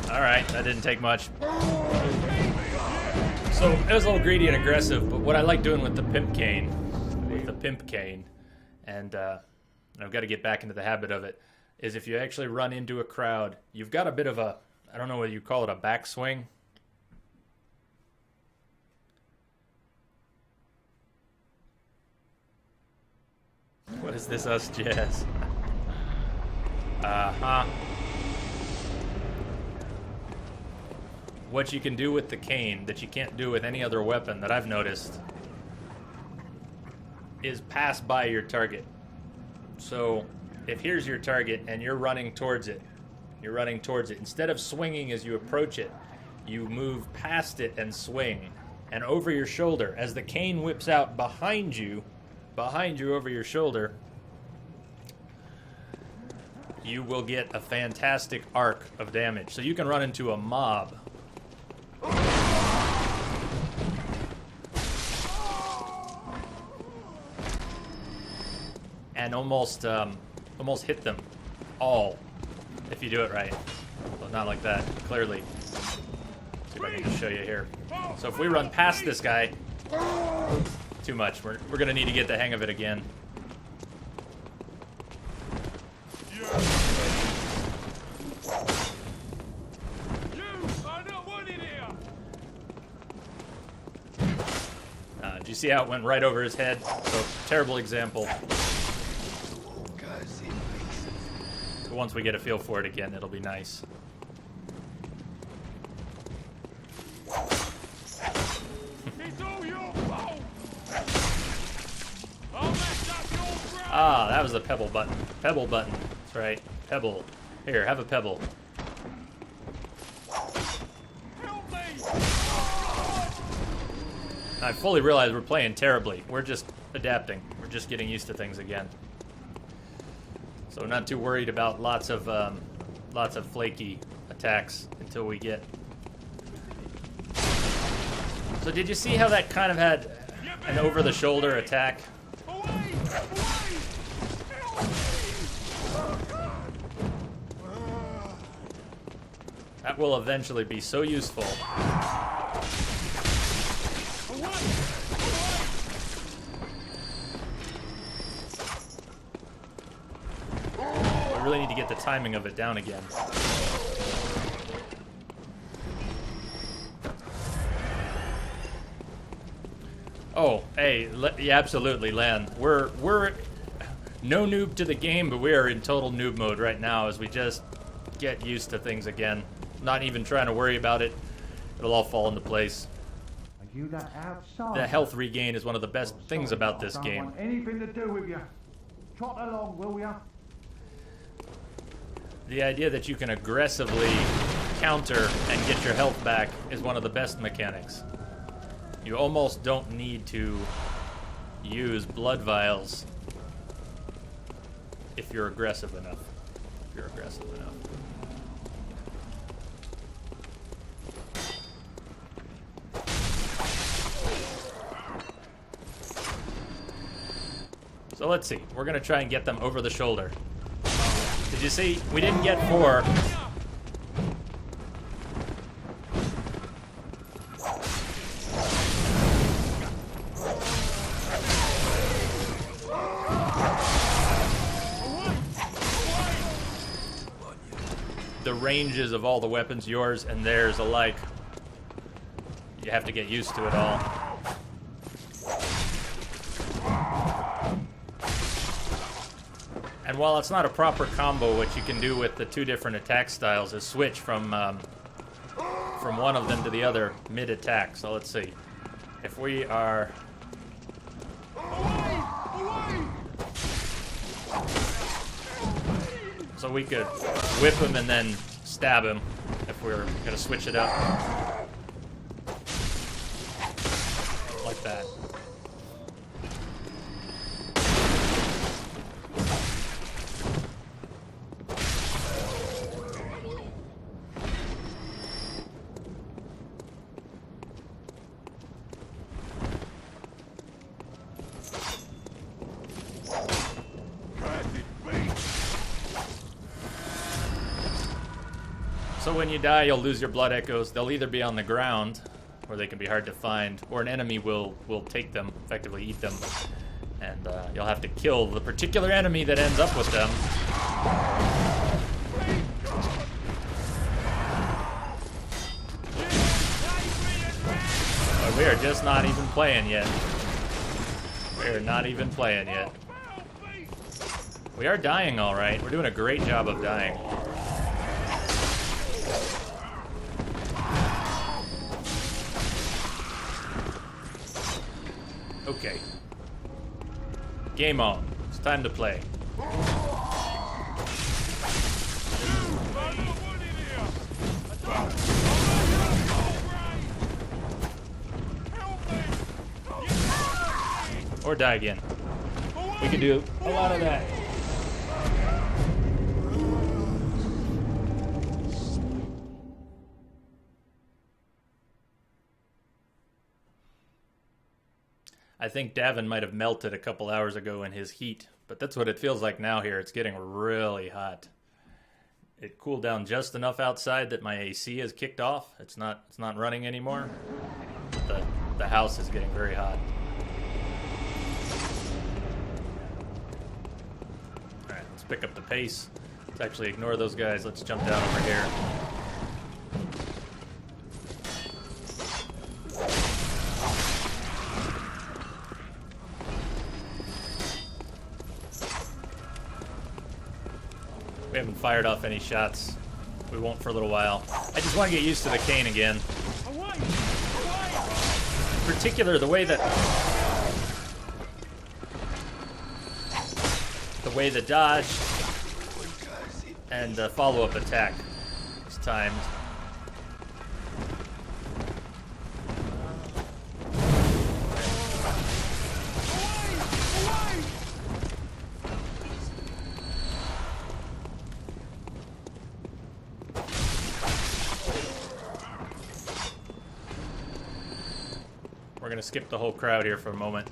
Alright, that didn't take much. So, it was a little greedy and aggressive, but what I like doing with the pimp cane, and I've got to get back into the habit of it, is if you actually run into a crowd, you've got a bit of a, I don't know what you call it, a backswing. What is this, us jazz? Uh-huh. What you can do with the cane that you can't do with any other weapon that I've noticed is pass by your target. So if here's your target and you're running towards it, instead of swinging as you approach it, you move past it and swing, and over your shoulder as the cane whips out behind you over your shoulder, you will get a fantastic arc of damage. So you can run into a mob and almost hit them all if you do it right. Well, not like that, clearly. Let's see if I can just show you here. So if we run past this guy, too much. We're going to need to get the hang of it again. Did you see how it went right over his head? So, terrible example. But once we get a feel for it again, it'll be nice. Ah, that was the pebble button. Pebble button. That's right. Pebble. Here, have a pebble. I fully realize we're playing terribly. We're just adapting. We're just getting used to things again. So not too worried about lots of flaky attacks until we get. So did you see how that kind of had an over-the-shoulder attack? That will eventually be so useful. We really need to get the timing of it down again. Oh, hey, yeah, absolutely, Len. We're no noob to the game, but we are in total noob mode right now as we just get used to things again. Not even trying to worry about it. It'll all fall into place. Are you that outside? The health regain is one of the best things about this I don't game. want anything to do with you. Trot along, will ya? The idea that you can aggressively counter and get your health back is one of the best mechanics. You almost don't need to use blood vials if you're aggressive enough. If you're aggressive enough. So let's see. We're gonna try and get them over the shoulder. Did you see? We didn't get 4. The ranges of all the weapons, yours and theirs alike. You have to get used to it all. And while it's not a proper combo, what you can do with the 2 different attack styles is switch from one of them to the other mid-attack. So let's see. If we are... So we could whip him and then stab him if we're gonna switch it up. Like that. So when you die, you'll lose your blood echoes. They'll either be on the ground, or they can be hard to find, or an enemy will take them, effectively eat them. And you'll have to kill the particular enemy that ends up with them. But we are just not even playing yet. We are not even playing yet. We are dying all right. We're doing a great job of dying. Okay. Game on. It's time to play. Or die again. We can do a lot of that. I think Davin might have melted a couple hours ago in his heat, but that's what it feels like now here. It's getting really hot. It cooled down just enough outside that my AC has kicked off. It's not running anymore. The house is getting very hot. All right, let's pick up the pace. Let's actually ignore those guys. Let's jump down over here. We haven't fired off any shots. We won't for a little while. I just want to get used to the cane again. In particular, the way the dodge and the follow-up attack is timed. We're gonna skip the whole crowd here for a moment.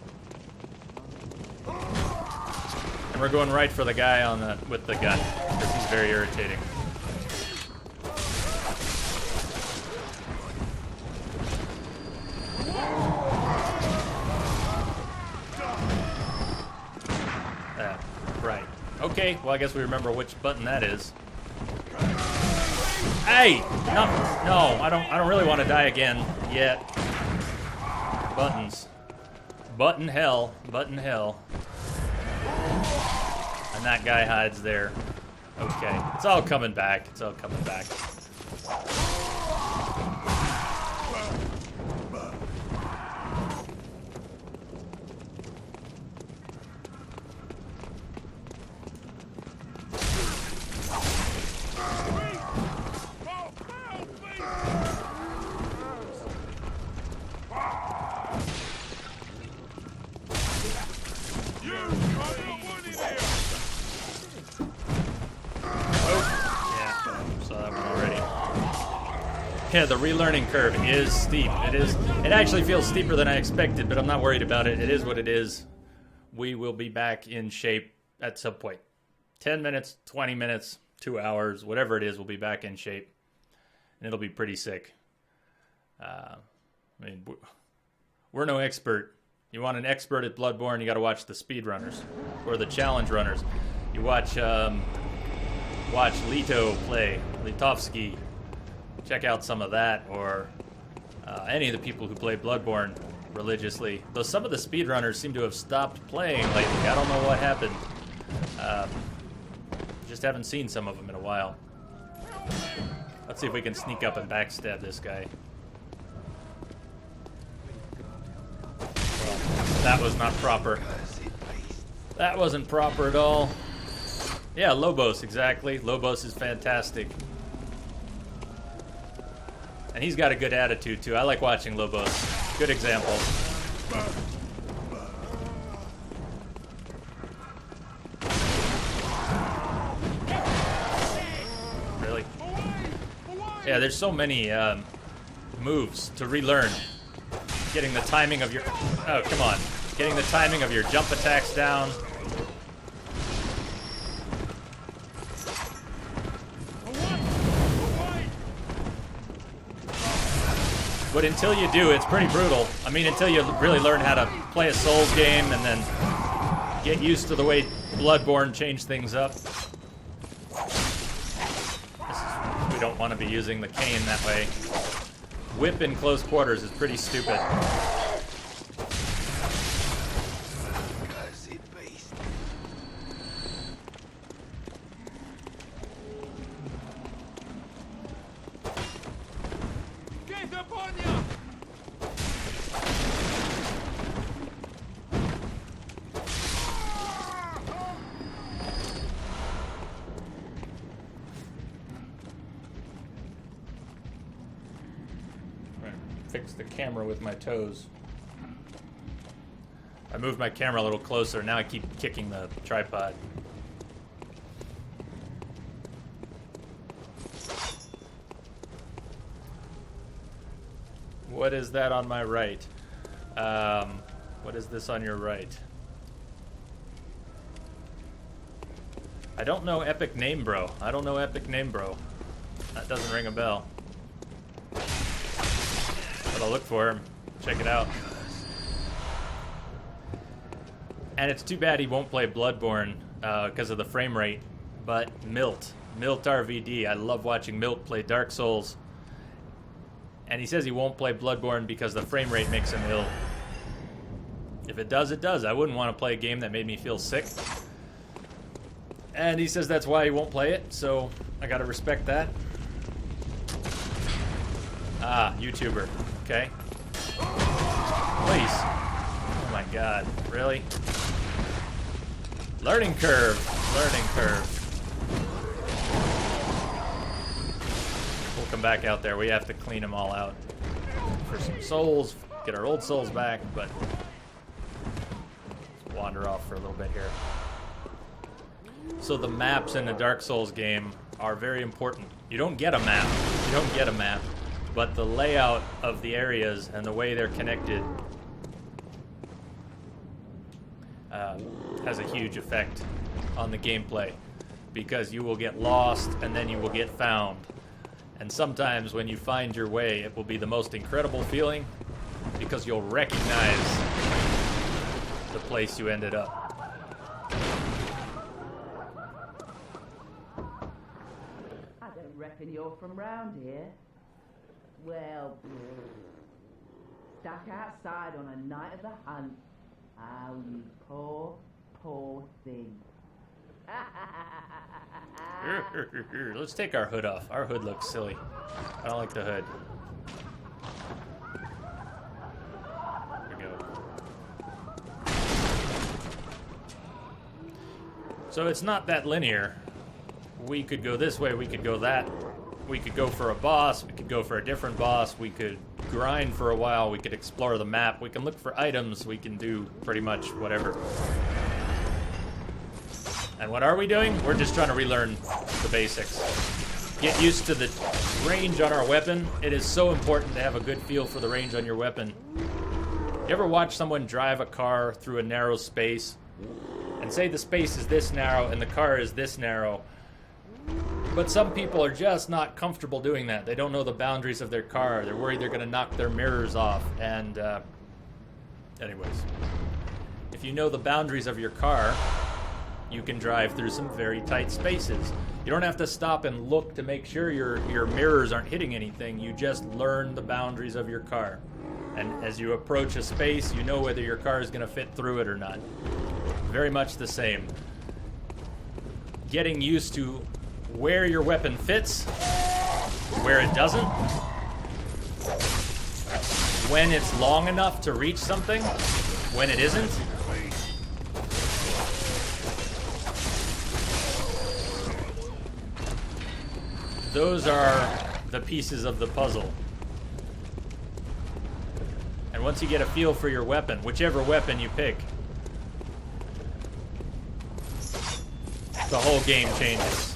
And we're going right for the guy with the gun, because he's very irritating. Okay, well I guess we remember which button that is. Hey! No, I don't really want to die again yet. Buttons. Button hell. Button hell. And that guy hides there. Okay. It's all coming back. It's all coming back. Yeah, the relearning curve is steep. It actually feels steeper than I expected, but I'm not worried about it. It is what it is. We will be back in shape at some point. 10 minutes, 20 minutes, 2 hours, whatever it is, we'll be back in shape. And it'll be pretty sick. I mean, we're no expert. You want an expert at Bloodborne, you got to watch the speedrunners or the challenge runners. You watch Lito play, Litovsky. Check out some of that, or any of the people who play Bloodborne religiously. Though some of the speedrunners seem to have stopped playing lately. I don't know what happened. Just haven't seen some of them in a while. Let's see if we can sneak up and backstab this guy. Well, that was not proper. That wasn't proper at all. Yeah, Lobos, exactly. Lobos is fantastic. And he's got a good attitude, too. I like watching Lobos. Good example. Really? Yeah, there's so many moves to relearn. Getting the timing of your... Oh, come on. Getting the timing of your jump attacks down. But until you do, it's pretty brutal. I mean, until you really learn how to play a Souls game and then get used to the way Bloodborne changed things up. We don't want to be using the cane that way. Whip in close quarters is pretty stupid. Fix the camera with my toes. I moved my camera a little closer. Now I keep kicking the tripod. What is that on my right? What is this on your right? I don't know Epic Name Bro. I don't know Epic Name Bro. That doesn't ring a bell. But I'll look for him. Check it out. And it's too bad he won't play Bloodborne because of the frame rate. But Milt RVD. I love watching Milt play Dark Souls. And he says he won't play Bloodborne because the frame rate makes him ill. If it does, it does. I wouldn't want to play a game that made me feel sick. And he says that's why he won't play it, so I gotta respect that. Ah, YouTuber. Okay. Please. Oh my god. Really? Learning curve. Learning curve. We'll come back out there. We have to clean them all out for some souls, get our old souls back, but let's wander off for a little bit here. So the maps in the Dark Souls game are very important. You don't get a map. You don't get a map. But the layout of the areas and the way they're connected has a huge effect on the gameplay. Because you will get lost and then you will get found. And sometimes when you find your way, it will be the most incredible feeling because you'll recognize the place you ended up. reckon you're from round here? Well, stuck outside on a night of the hunt. Oh, you poor, poor thing. Let's take our hood off. Our hood looks silly. I don't like the hood. There we go. So it's not that linear. We could go this way, we could go that. We could go for a boss, we could go for a different boss, we could grind for a while, we could explore the map, we can look for items, we can do pretty much whatever. And what are we doing? We're just trying to relearn the basics. Get used to the range on our weapon. It is so important to have a good feel for the range on your weapon. You ever watch someone drive a car through a narrow space? And say the space is this narrow and the car is this narrow. But some people are just not comfortable doing that. They don't know the boundaries of their car. They're worried they're going to knock their mirrors off. And anyways, if you know the boundaries of your car, you can drive through some very tight spaces. You don't have to stop and look to make sure your mirrors aren't hitting anything. You just learn the boundaries of your car. And as you approach a space, you know whether your car is going to fit through it or not. Very much the same. Getting used to where your weapon fits, where it doesn't, when it's long enough to reach something, when it isn't. Those are the pieces of the puzzle. And once you get a feel for your weapon, whichever weapon you pick, the whole game changes.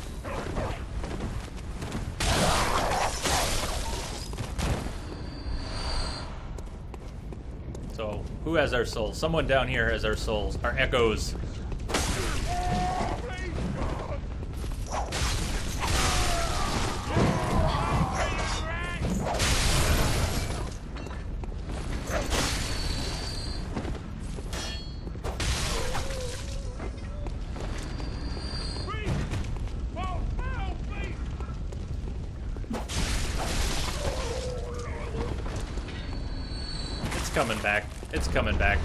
So, who has our souls? Someone down here has our souls, our echoes. Coming back. It's coming back.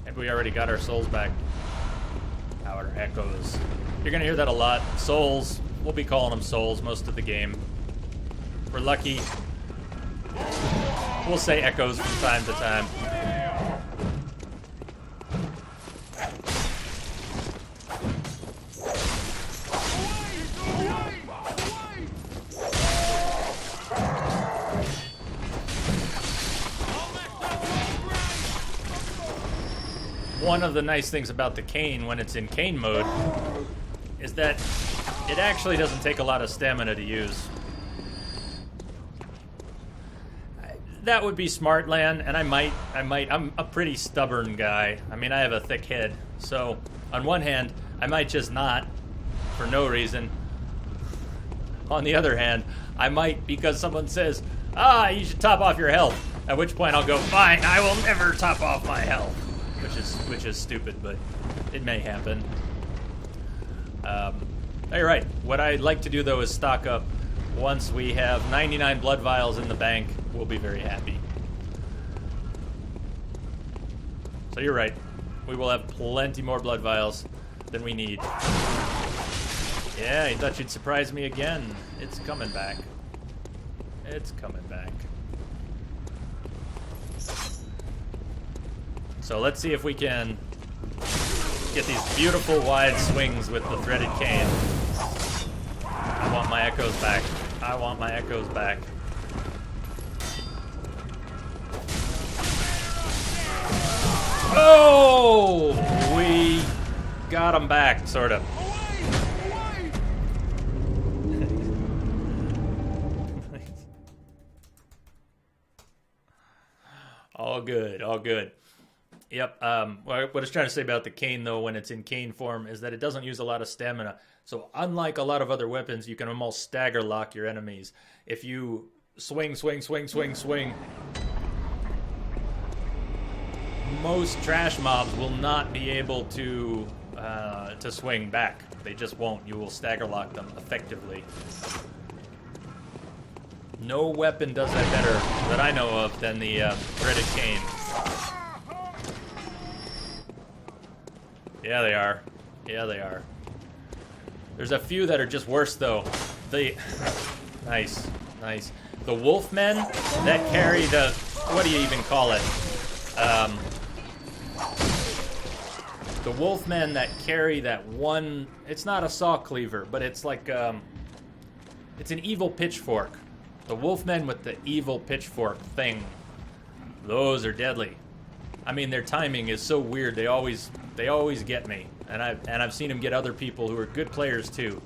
And we already got our souls back. Our echoes. You're gonna hear that a lot. Souls. We'll be calling them souls most of the game. We're lucky. We'll say echoes from time to time. One of the nice things about the cane when it's in cane mode is that it actually doesn't take a lot of stamina to use. That would be smart, Lan, and I'm a pretty stubborn guy. I mean, I have a thick head. So, on one hand, I might just not, for no reason. On the other hand, I might because someone says, you should top off your health. At which point I'll go, fine, I will never top off my health. Which is stupid, but it may happen. You're right. What I'd like to do, though, is stock up. Once we have 99 blood vials in the bank, we'll be very happy. So you're right. We will have plenty more blood vials than we need. Yeah, I thought you'd surprise me again. It's coming back. It's coming back. So let's see if we can get these beautiful wide swings with the threaded cane. I want my echoes back. I want my echoes back. Oh! We got them back, sort of. All good, all good. Yep. What I was trying to say about the cane, though, when it's in cane form, is that it doesn't use a lot of stamina. So unlike a lot of other weapons, you can almost stagger lock your enemies. If you swing, swing, swing, swing, swing, most trash mobs will not be able to swing back. They just won't. You will stagger lock them effectively. No weapon does that better that I know of than the dreaded cane. Yeah, they are. Yeah, they are. There's a few that are just worse, though. Nice. The wolfmen that carry the... What do you even call it? The wolfmen that carry that one... It's not a saw cleaver, but it's like... it's an evil pitchfork. The wolfmen with the evil pitchfork thing. Those are deadly. I mean, their timing is so weird. They always get me. And I've seen them get other people who are good players, too.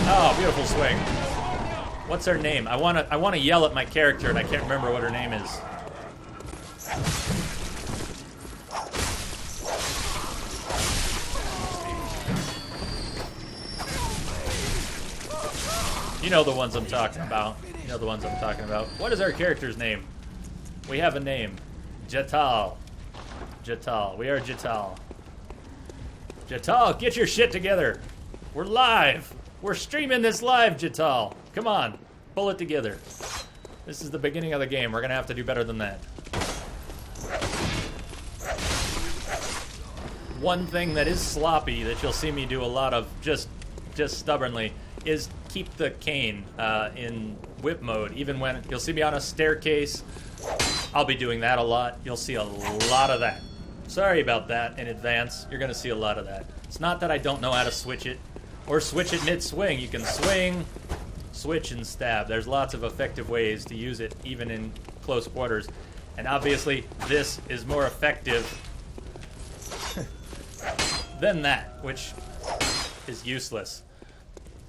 Oh, beautiful swing. What's her name? I wanna yell at my character, and I can't remember what her name is. You know the ones I'm talking about. What is our character's name? We have a name. Jetal. We are Jetal. Jetal, get your shit together. We're live. We're streaming this live, Jetal. Come on, pull it together. This is the beginning of the game. We're gonna have to do better than that. One thing that is sloppy that you'll see me do a lot of just stubbornly is keep the cane in whip mode. Even when you'll see me on a staircase, I'll be doing that a lot. You'll see a lot of that. Sorry about that in advance. You're gonna see a lot of that. It's not that I don't know how to switch it. Or switch it mid-swing. You can swing, switch, and stab. There's lots of effective ways to use it, even in close quarters. And obviously, this is more effective than that, which is useless.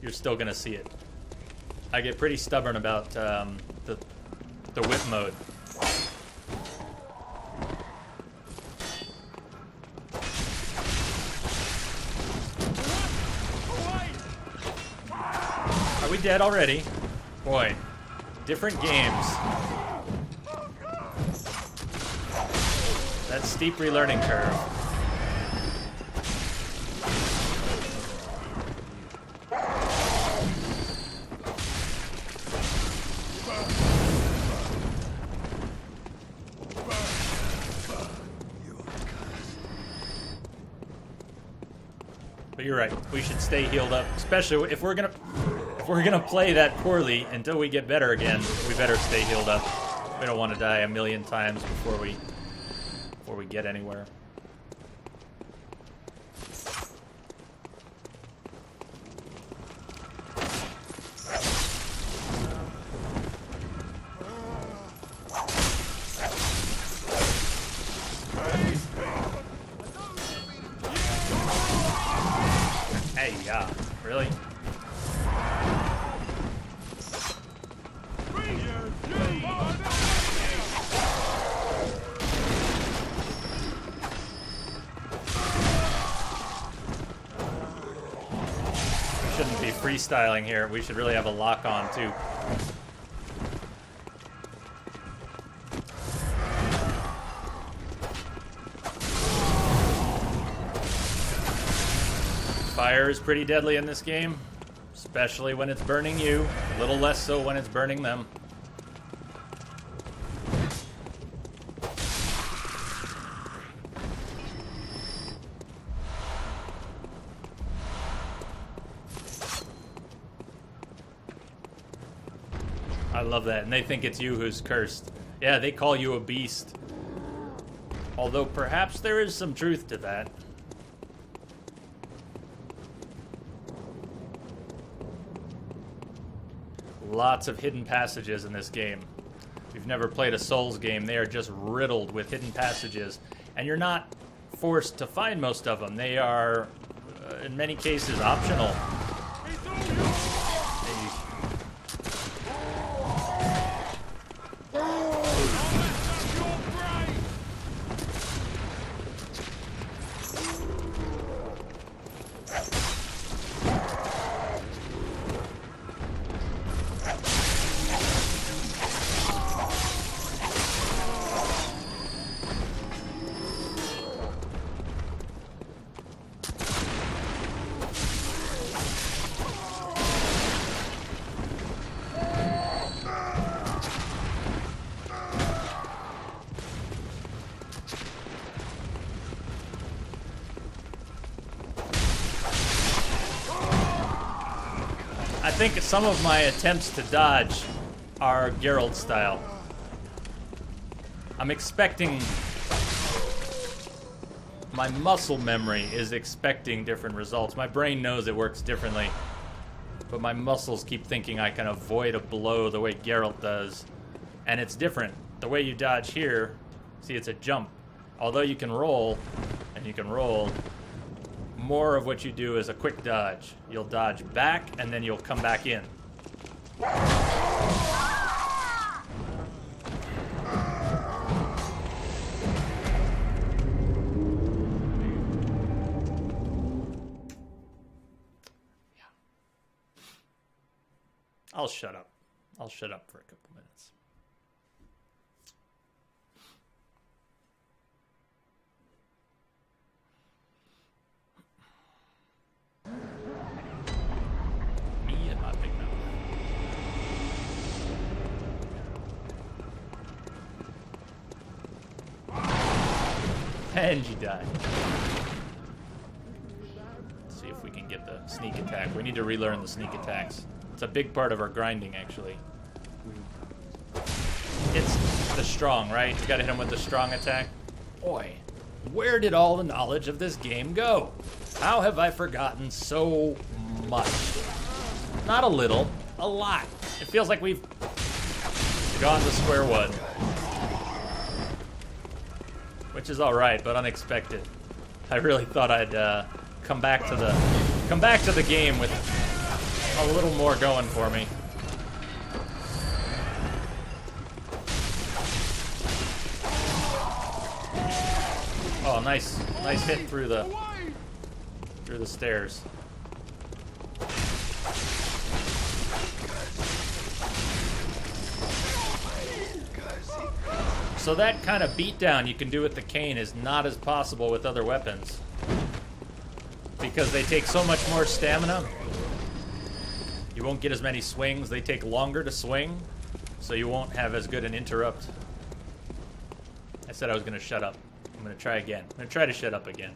You're still going to see it. I get pretty stubborn about the whip mode. Are we dead already? Boy, different games. That steep relearning curve. But you're right. We should stay healed up, especially if we're gonna play that poorly until we get better again. We better stay healed up. We don't want to die a million times before we get anywhere. Hey, yeah, really? Shouldn't be freestyling here. We should really have a lock on too. Fire is pretty deadly in this game, especially when it's burning you. A little less so when it's burning them. I love that, and they think it's you who's cursed. Yeah, they call you a beast. Although perhaps there is some truth to that. Lots of hidden passages in this game. If you've never played a Souls game, they are just riddled with hidden passages. And you're not forced to find most of them. They are, in many cases, optional. think some of my attempts to dodge are Geralt style. I'm expecting... My muscle memory is expecting different results. My brain knows it works differently. But my muscles keep thinking I can avoid a blow the way Geralt does. And it's different. The way you dodge here, see, it's a jump. Although you can roll, and you can roll, more of what you do is a quick dodge. You'll dodge back, and then you'll come back in. I'll shut up. I'll shut up for a couple minutes. Me and my big mouth. And you die. Let's see if we can get the sneak attack. We need to relearn the sneak attacks. It's a big part of our grinding, actually. It's the strong, right? You gotta hit him with the strong attack. Boy, where did all the knowledge of this game go? How have I forgotten so much? Not a little, a lot. It feels like we've gone to square one. Which is alright, but unexpected. I really thought I'd come back to the game with a little more going for me. Oh, nice hit through the stairs. So that kind of beatdown you can do with the cane is not as possible with other weapons. Because they take so much more stamina. You won't get as many swings. They take longer to swing, so you won't have as good an interrupt. I said I was going to shut up. I'm going to try again. I'm going to try to shut up again.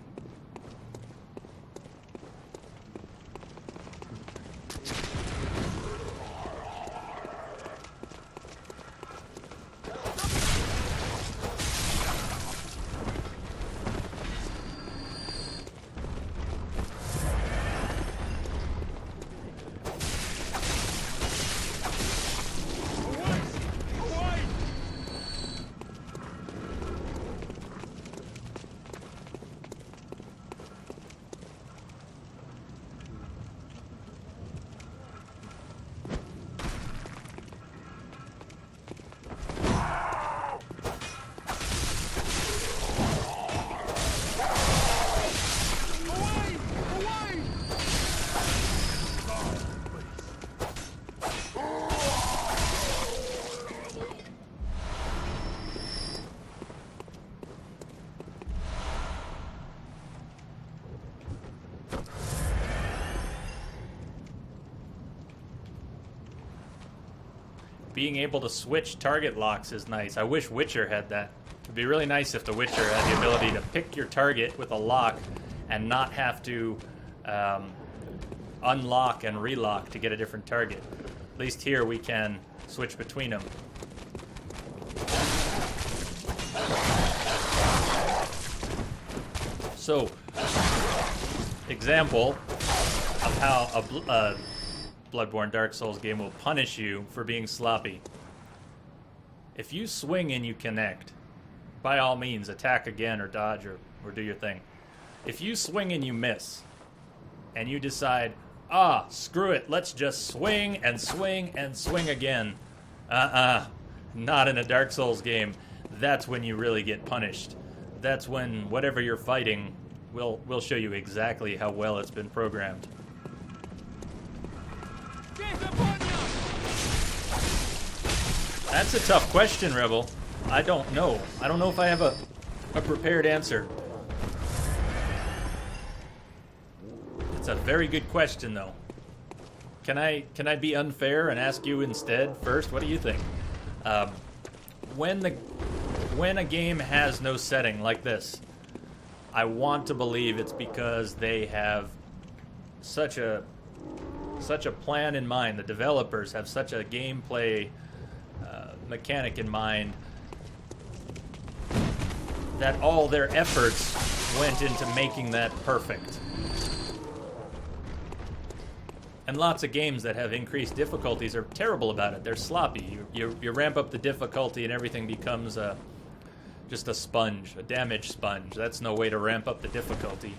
Being able to switch target locks is nice. I wish Witcher had that. It'd be really nice if the Witcher had the ability to pick your target with a lock and not have to unlock and relock to get a different target. At least here we can switch between them. So, example of how a Bloodborne Dark Souls game will punish you for being sloppy. If you swing and you connect, by all means attack again or dodge or do your thing. If you swing and you miss, and you decide, screw it, let's just swing and swing and swing again. Not in a Dark Souls game. That's when you really get punished. That's when whatever you're fighting will show you exactly how well it's been programmed. That's a tough question, Rebel. I don't know. I don't know if I have a prepared answer. It's a very good question, though. Can I be unfair and ask you instead first? What do you think? When a game has no setting like this, I want to believe it's because they have such a such a plan in mind. The developers have such a gameplay mechanic in mind that all their efforts went into making that perfect. And lots of games that have increased difficulties are terrible about it. They're sloppy. You ramp up the difficulty and everything becomes just a sponge, a damage sponge. That's no way to ramp up the difficulty.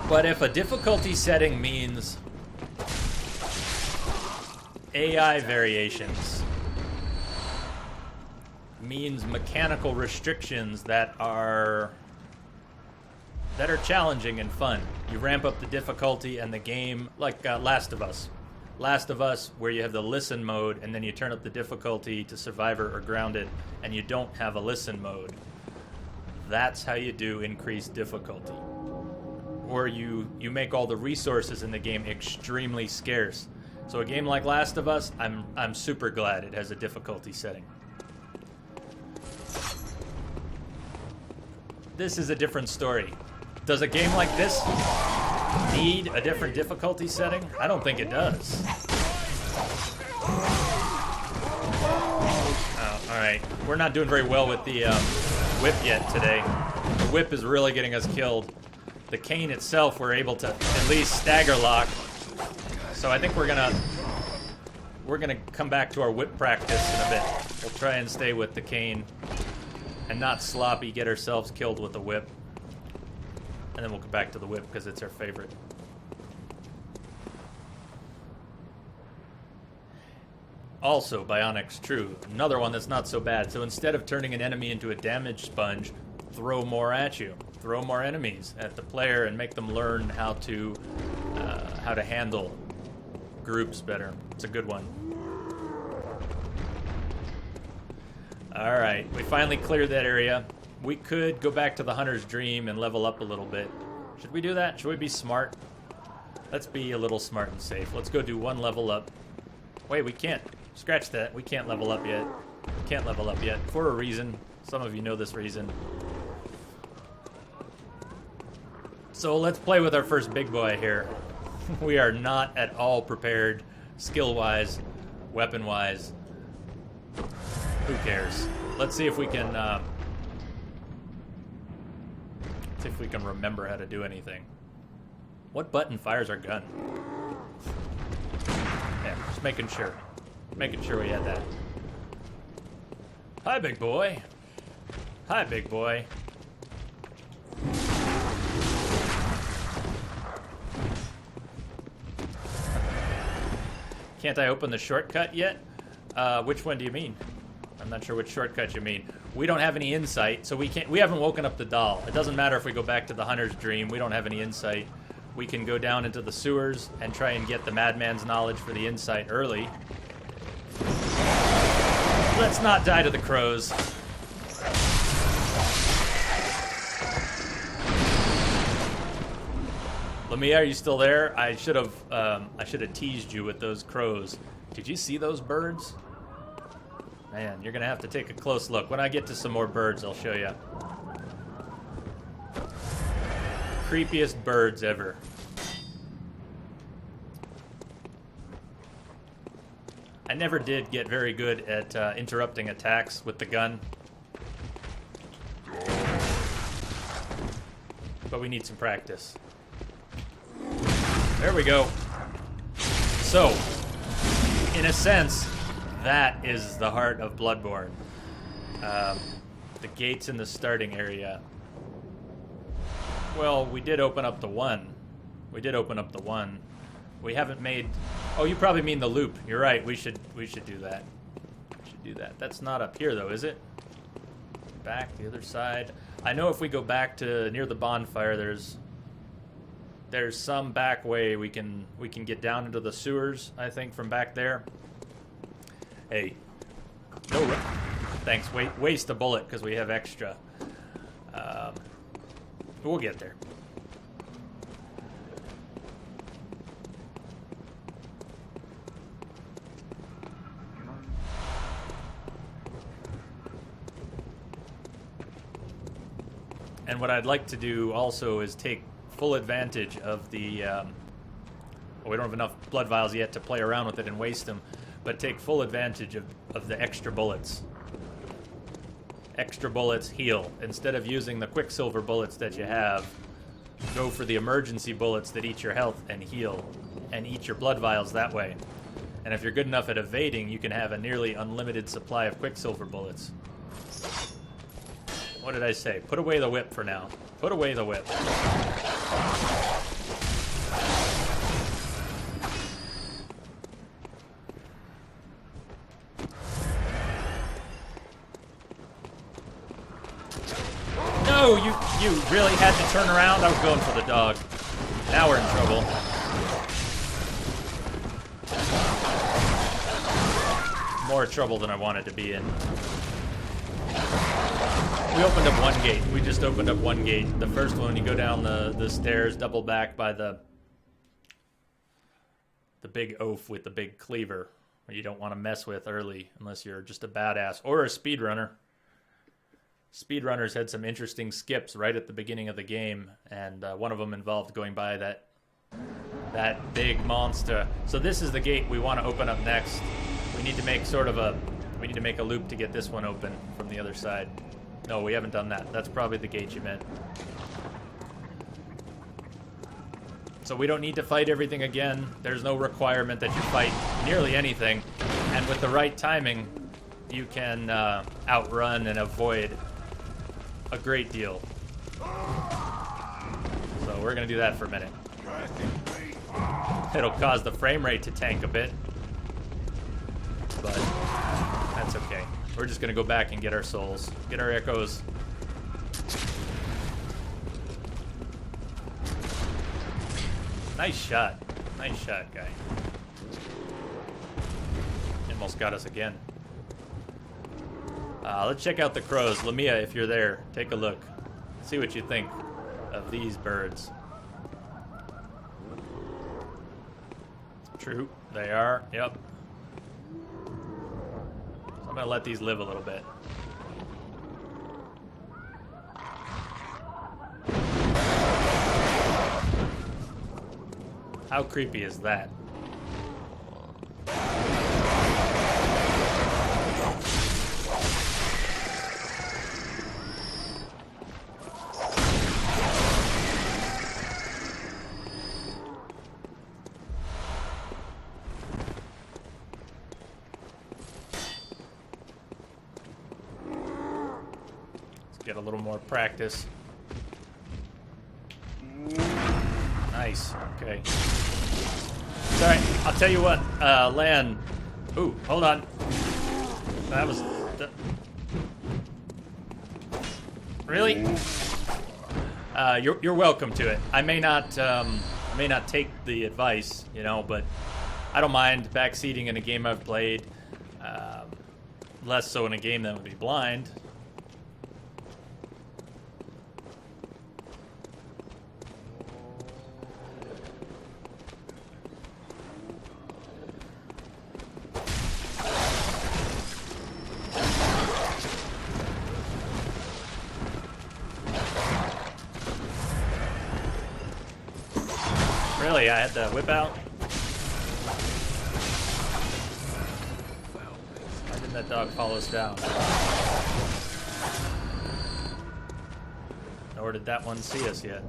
But if a difficulty setting means AI variations, means mechanical restrictions that are challenging and fun. You ramp up the difficulty and the game, like Last of Us. Last of Us, where you have the listen mode and then you turn up the difficulty to Survivor or Grounded and you don't have a listen mode. That's how you do increased difficulty. Or you make all the resources in the game extremely scarce. So a game like Last of Us, I'm super glad it has a difficulty setting. This is a different story. Does a game like this need a different difficulty setting? I don't think it does. Oh, alright. We're not doing very well with the whip yet today. The whip is really getting us killed. The cane itself, we're able to at least stagger lock. So I think we're gonna come back to our whip practice in a bit. We'll try and stay with the cane and not sloppy get ourselves killed with the whip. And then we'll go back to the whip because it's our favorite. Also, Bionic's true. Another one that's not so bad. So instead of turning an enemy into a damage sponge, throw more at you. Throw more enemies at the player and make them learn how to handle groups better. It's a good one. Alright, we finally cleared that area. We could go back to the Hunter's Dream and level up a little bit. Should we do that? Should we be smart? Let's be a little smart and safe. Let's go do one level up. Wait, we can't. Scratch that. We can't level up yet. Can't level up yet. For a reason. Some of you know this reason. So let's play with our first big boy here. We are not at all prepared, skill-wise, weapon-wise. Who cares? Let's see if we can remember how to do anything. What button fires our gun? Yeah, just making sure. Making sure we had that. Hi, big boy. Hi, big boy. Can't I open the shortcut yet? Which one do you mean? I'm not sure which shortcut you mean. We don't have any insight, so we haven't woken up the doll. It doesn't matter if we go back to the Hunter's Dream. We don't have any insight. We can go down into the sewers and try and get the madman's knowledge for the insight early. Let's not die to the crows. Lamia, are you still there? I should have teased you with those crows. Did you see those birds? Man, you're gonna have to take a close look. When I get to some more birds, I'll show you. Creepiest birds ever. I never did get very good at interrupting attacks with the gun. But we need some practice. There we go. So, in a sense, that is the heart of Bloodborne. The gates in the starting area. Well, we did open up the one. We haven't made... Oh, you probably mean the loop. You're right. We should do that. That's not up here, though, is it? Back, the other side. I know if we go back to near the bonfire, there's some back way we can get down into the sewers, I think, from back there. Hey. No, thanks. Waste a bullet because we have extra. We'll get there. And what I'd like to do also is take full advantage of the... well, we don't have enough blood vials yet to play around with it and waste them, but take full advantage of the extra bullets. Extra bullets heal. Instead of using the Quicksilver bullets that you have, go for the emergency bullets that eat your health and heal, and eat your blood vials that way. And if you're good enough at evading, you can have a nearly unlimited supply of Quicksilver bullets. What did I say? Put away the whip for now. Put away the whip. No, you really had to turn around? I was going for the dog. Now we're in trouble. More trouble than I wanted to be in. We opened up one gate. We just opened up one gate. The first one, you go down the stairs, double back by the big oaf with the big cleaver, where you don't want to mess with early unless you're just a badass or a speedrunner. Speedrunners had some interesting skips right at the beginning of the game, and one of them involved going by that big monster. So this is the gate we want to open up next. We need to make we need to make a loop to get this one open from the other side. No, we haven't done that. That's probably the gate you meant. So we don't need to fight everything again. There's no requirement that you fight nearly anything. And with the right timing, you can outrun and avoid a great deal. So we're going to do that for a minute. It'll cause the frame rate to tank a bit, but that's okay. We're just going to go back and get our souls, get our echoes. Nice shot. Nice shot, guy. Almost got us again. Let's check out the crows. Lamia, if you're there, take a look. See what you think of these birds. True, they are. Yep. So I'm gonna let these live a little bit. How creepy is that? Get a little more practice. Nice. Okay. Sorry, I'll tell you what. Lan. Ooh, hold on. That was. Really? You're welcome to it. I may not take the advice, you know, but I don't mind backseating in a game I've played. Less so in a game that would be blind. Really, I had to whip out? Why didn't that dog follow us down? Nor did that one see us yet.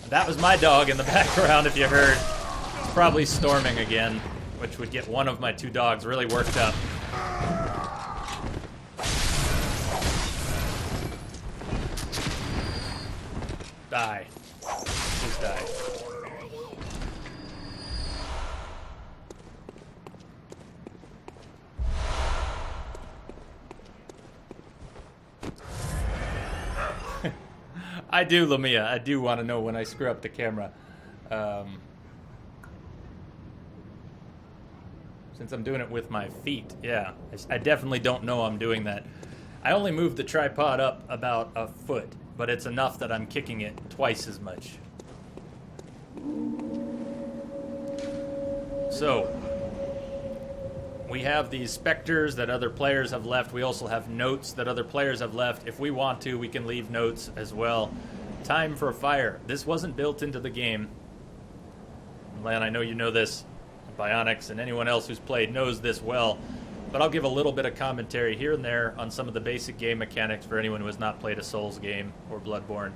That was my dog in the background, if you heard. It's probably storming again, which would get one of my two dogs really worked up. Die. Just die. I do, Lamia. I do want to know when I screw up the camera. Since I'm doing it with my feet, yeah. I definitely don't know I'm doing that. I only moved the tripod up about a foot, but it's enough that I'm kicking it twice as much. So, We have these specters that other players have left. We also have notes that other players have left. If we want to, we can leave notes as well. Time for fire. This wasn't built into the game. Lan, I know you know this. Bionics and anyone else who's played knows this well. But I'll give a little bit of commentary here and there on some of the basic game mechanics for anyone who has not played a Souls game or Bloodborne.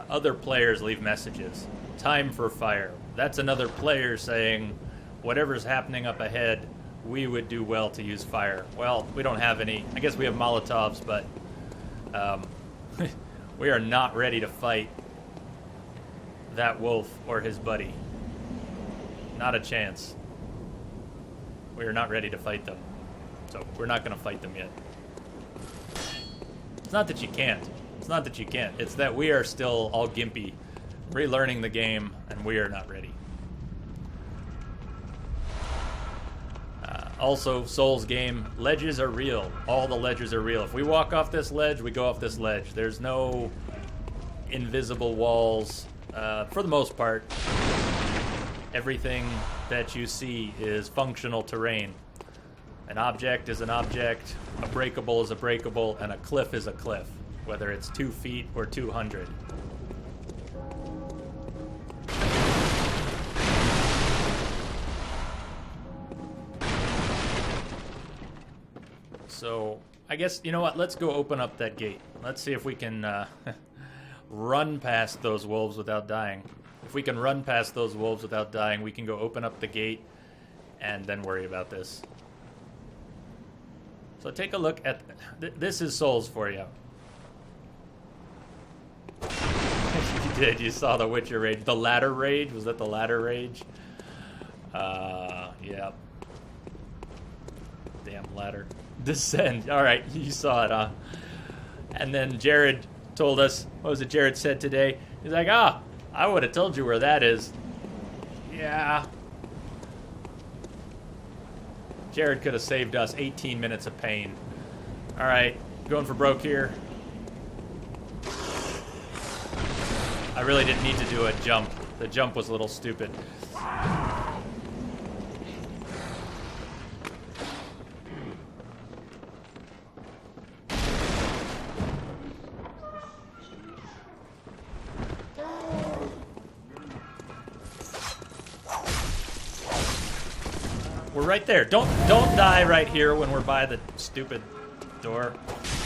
Other players leave messages. Time for fire. That's another player saying, whatever's happening up ahead, we would do well to use fire. Well, we don't have any. I guess we have Molotovs, but we are not ready to fight that wolf or his buddy. Not a chance. We are not ready to fight them. So we're not going to fight them yet. It's not that you can't. It's not that you can't. It's that we are still all gimpy, relearning the game, and we are not ready. Also, Souls game, ledges are real. All the ledges are real. If we walk off this ledge, we go off this ledge. There's no invisible walls. For the most part, everything that you see is functional terrain. An object is an object, a breakable is a breakable, and a cliff is a cliff, whether it's 2 feet or 200. So, I guess, you know what, let's go open up that gate. Let's see if we can run past those wolves without dying. If we can run past those wolves without dying, we can go open up the gate and then worry about this. So take a look at... this is Souls for you. You did, you saw the Witcher rage. The ladder rage? Was that the ladder rage? Yeah. Damn ladder. Descend. Alright, you saw it, huh? And then Jared told us, what was it Jared said today? He's like, I would have told you where that is. Yeah. Jared could have saved us 18 minutes of pain. Alright, going for broke here. I really didn't need to do a jump. The jump was a little stupid. We're right there. Don't die right here when we're by the stupid door.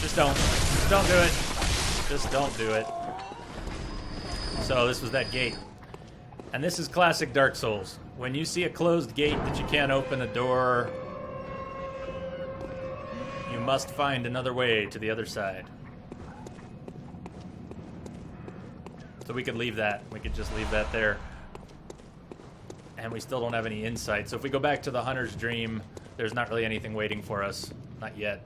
Just don't. Just don't do it. Just don't do it. So this was that gate. And this is classic Dark Souls. When you see a closed gate that you can't open a door, you must find another way to the other side. So we could leave that. We could just leave that there. And we still don't have any insight. So if we go back to the Hunter's Dream, there's not really anything waiting for us. Not yet.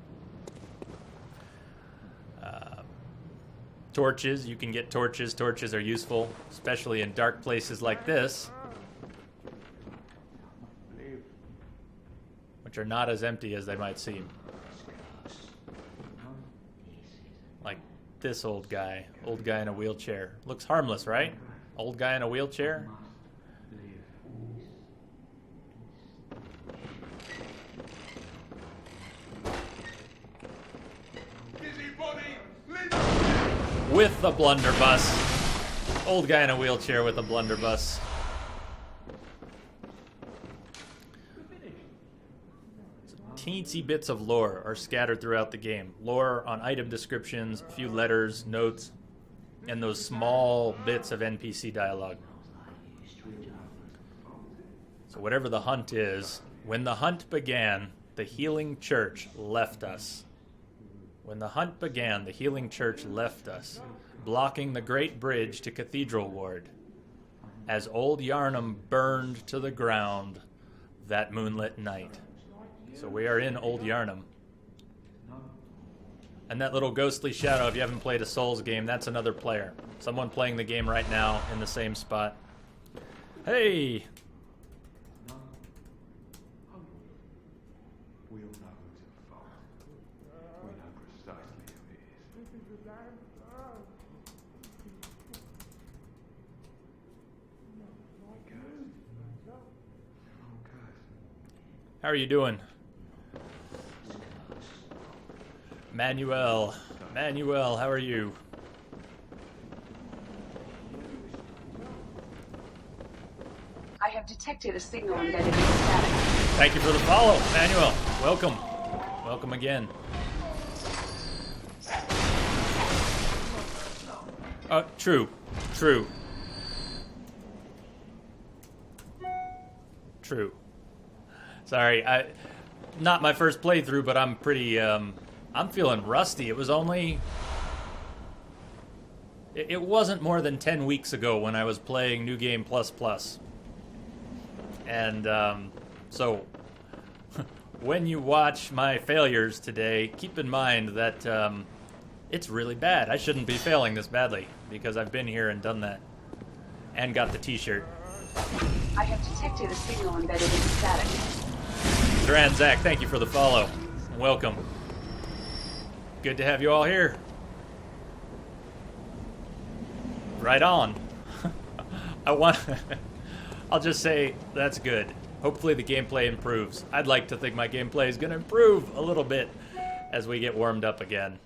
Torches. You can get torches. Torches are useful, especially in dark places like this, which are not as empty as they might seem. Like this old guy. Old guy in a wheelchair. Looks harmless, right? Old guy in a wheelchair? With the blunderbuss. Old guy in a wheelchair with a blunderbuss. So, teensy bits of lore are scattered throughout the game. Lore on item descriptions, a few letters, notes, and those small bits of NPC dialogue. So whatever the hunt is, when the hunt began, the healing church left us. When the hunt began, the healing church left us, blocking the great bridge to Cathedral Ward, as old Yarnum burned to the ground that moonlit night. So we are in old Yarnum. And that little ghostly shadow, if you haven't played a Souls game, that's another player. Someone playing the game right now in the same spot. Hey! How are you doing? Manuel. Manuel, how are you? I have detected a signal embedded in static. Thank you for the follow, Manuel. Welcome. Welcome again. True. True. True. Sorry, not my first playthrough, but I'm pretty, I'm feeling rusty. It was only... It wasn't more than 10 weeks ago when I was playing New Game Plus Plus. And, so, when you watch my failures today, keep in mind that, it's really bad. I shouldn't be failing this badly, because I've been here and done that. And got the t-shirt. I have detected a signal embedded in static. Transac, thank you for the follow. Welcome. Good to have you all here. Right on. I'll just say that's good. Hopefully the gameplay improves. I'd like to think my gameplay is going to improve a little bit as we get warmed up again.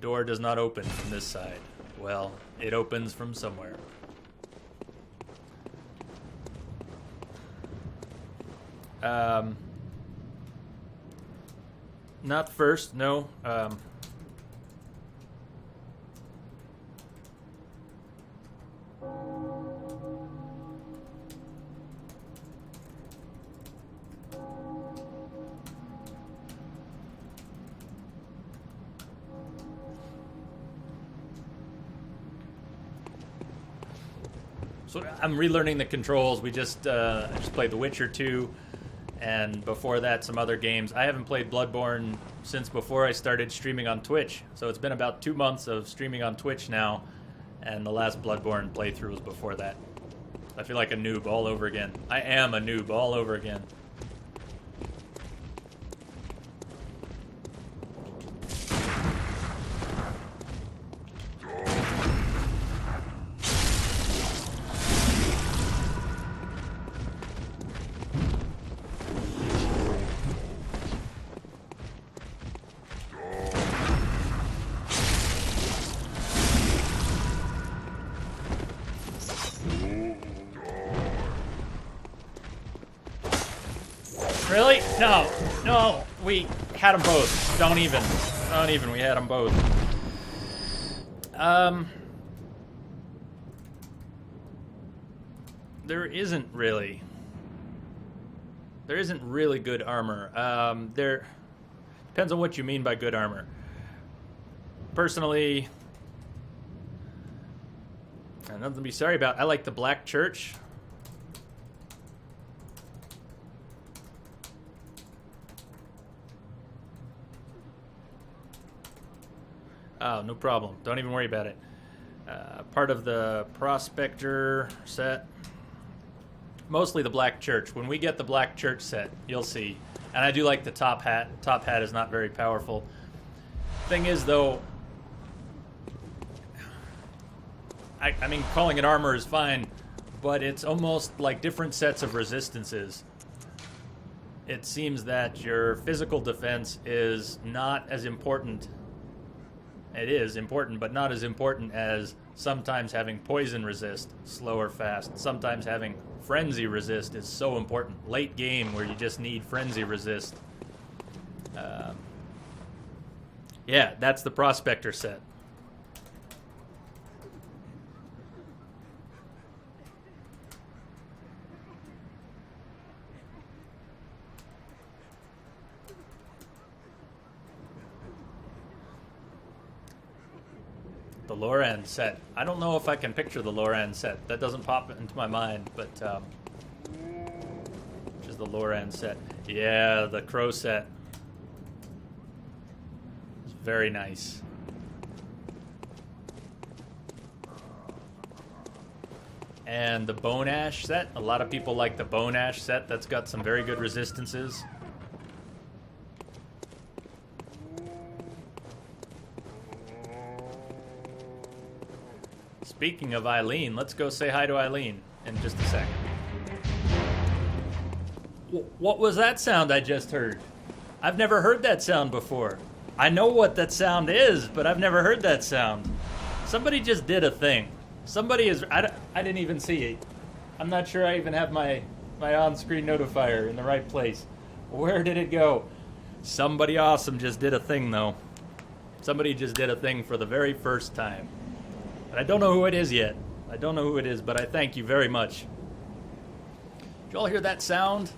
Door does not open from this side. Well, it opens from somewhere. Not first, no. So I'm relearning the controls. We just played The Witcher 2, and before that some other games. I haven't played Bloodborne since before I started streaming on Twitch. So it's been about 2 months of streaming on Twitch now, and the last Bloodborne playthrough was before that. I feel like a noob all over again. I am a noob all over again. Really? No. No. We had them both. Don't even. We had them both. There isn't really good armor. There depends on what you mean by good armor. Personally, nothing to be sorry about. I like the Black Church. Oh, no problem. Don't even worry about it. Part of the Prospector set. Mostly the Black Church. When we get the Black Church set, you'll see. And I do like the top hat. Top hat is not very powerful. Thing is, though, I mean, calling it armor is fine, but it's almost like different sets of resistances. It seems that your physical defense is not as important. It is important, but not as important as sometimes having poison resist, slow or fast. Sometimes having frenzy resist is so important. Late game where you just need frenzy resist. Yeah, that's the Prospector set. The Loran set. I don't know if I can picture the Loran set. That doesn't pop into my mind, but which is the Loran set. Yeah, the Crow set. It's very nice. And the Bone Ash set. A lot of people like the Bone Ash set. That's got some very good resistances. Speaking of Eileen, let's go say hi to Eileen in just a second. What was that sound I just heard? I've never heard that sound before. I know what that sound is, but I've never heard that sound. Somebody just did a thing. Somebody is... I didn't even see it. I'm not sure I even have my on-screen notifier in the right place. Where did it go? Somebody awesome just did a thing, though. Somebody just did a thing for the very first time. And I don't know who it is yet. I don't know who it is, but I thank you very much. Did you all hear that sound?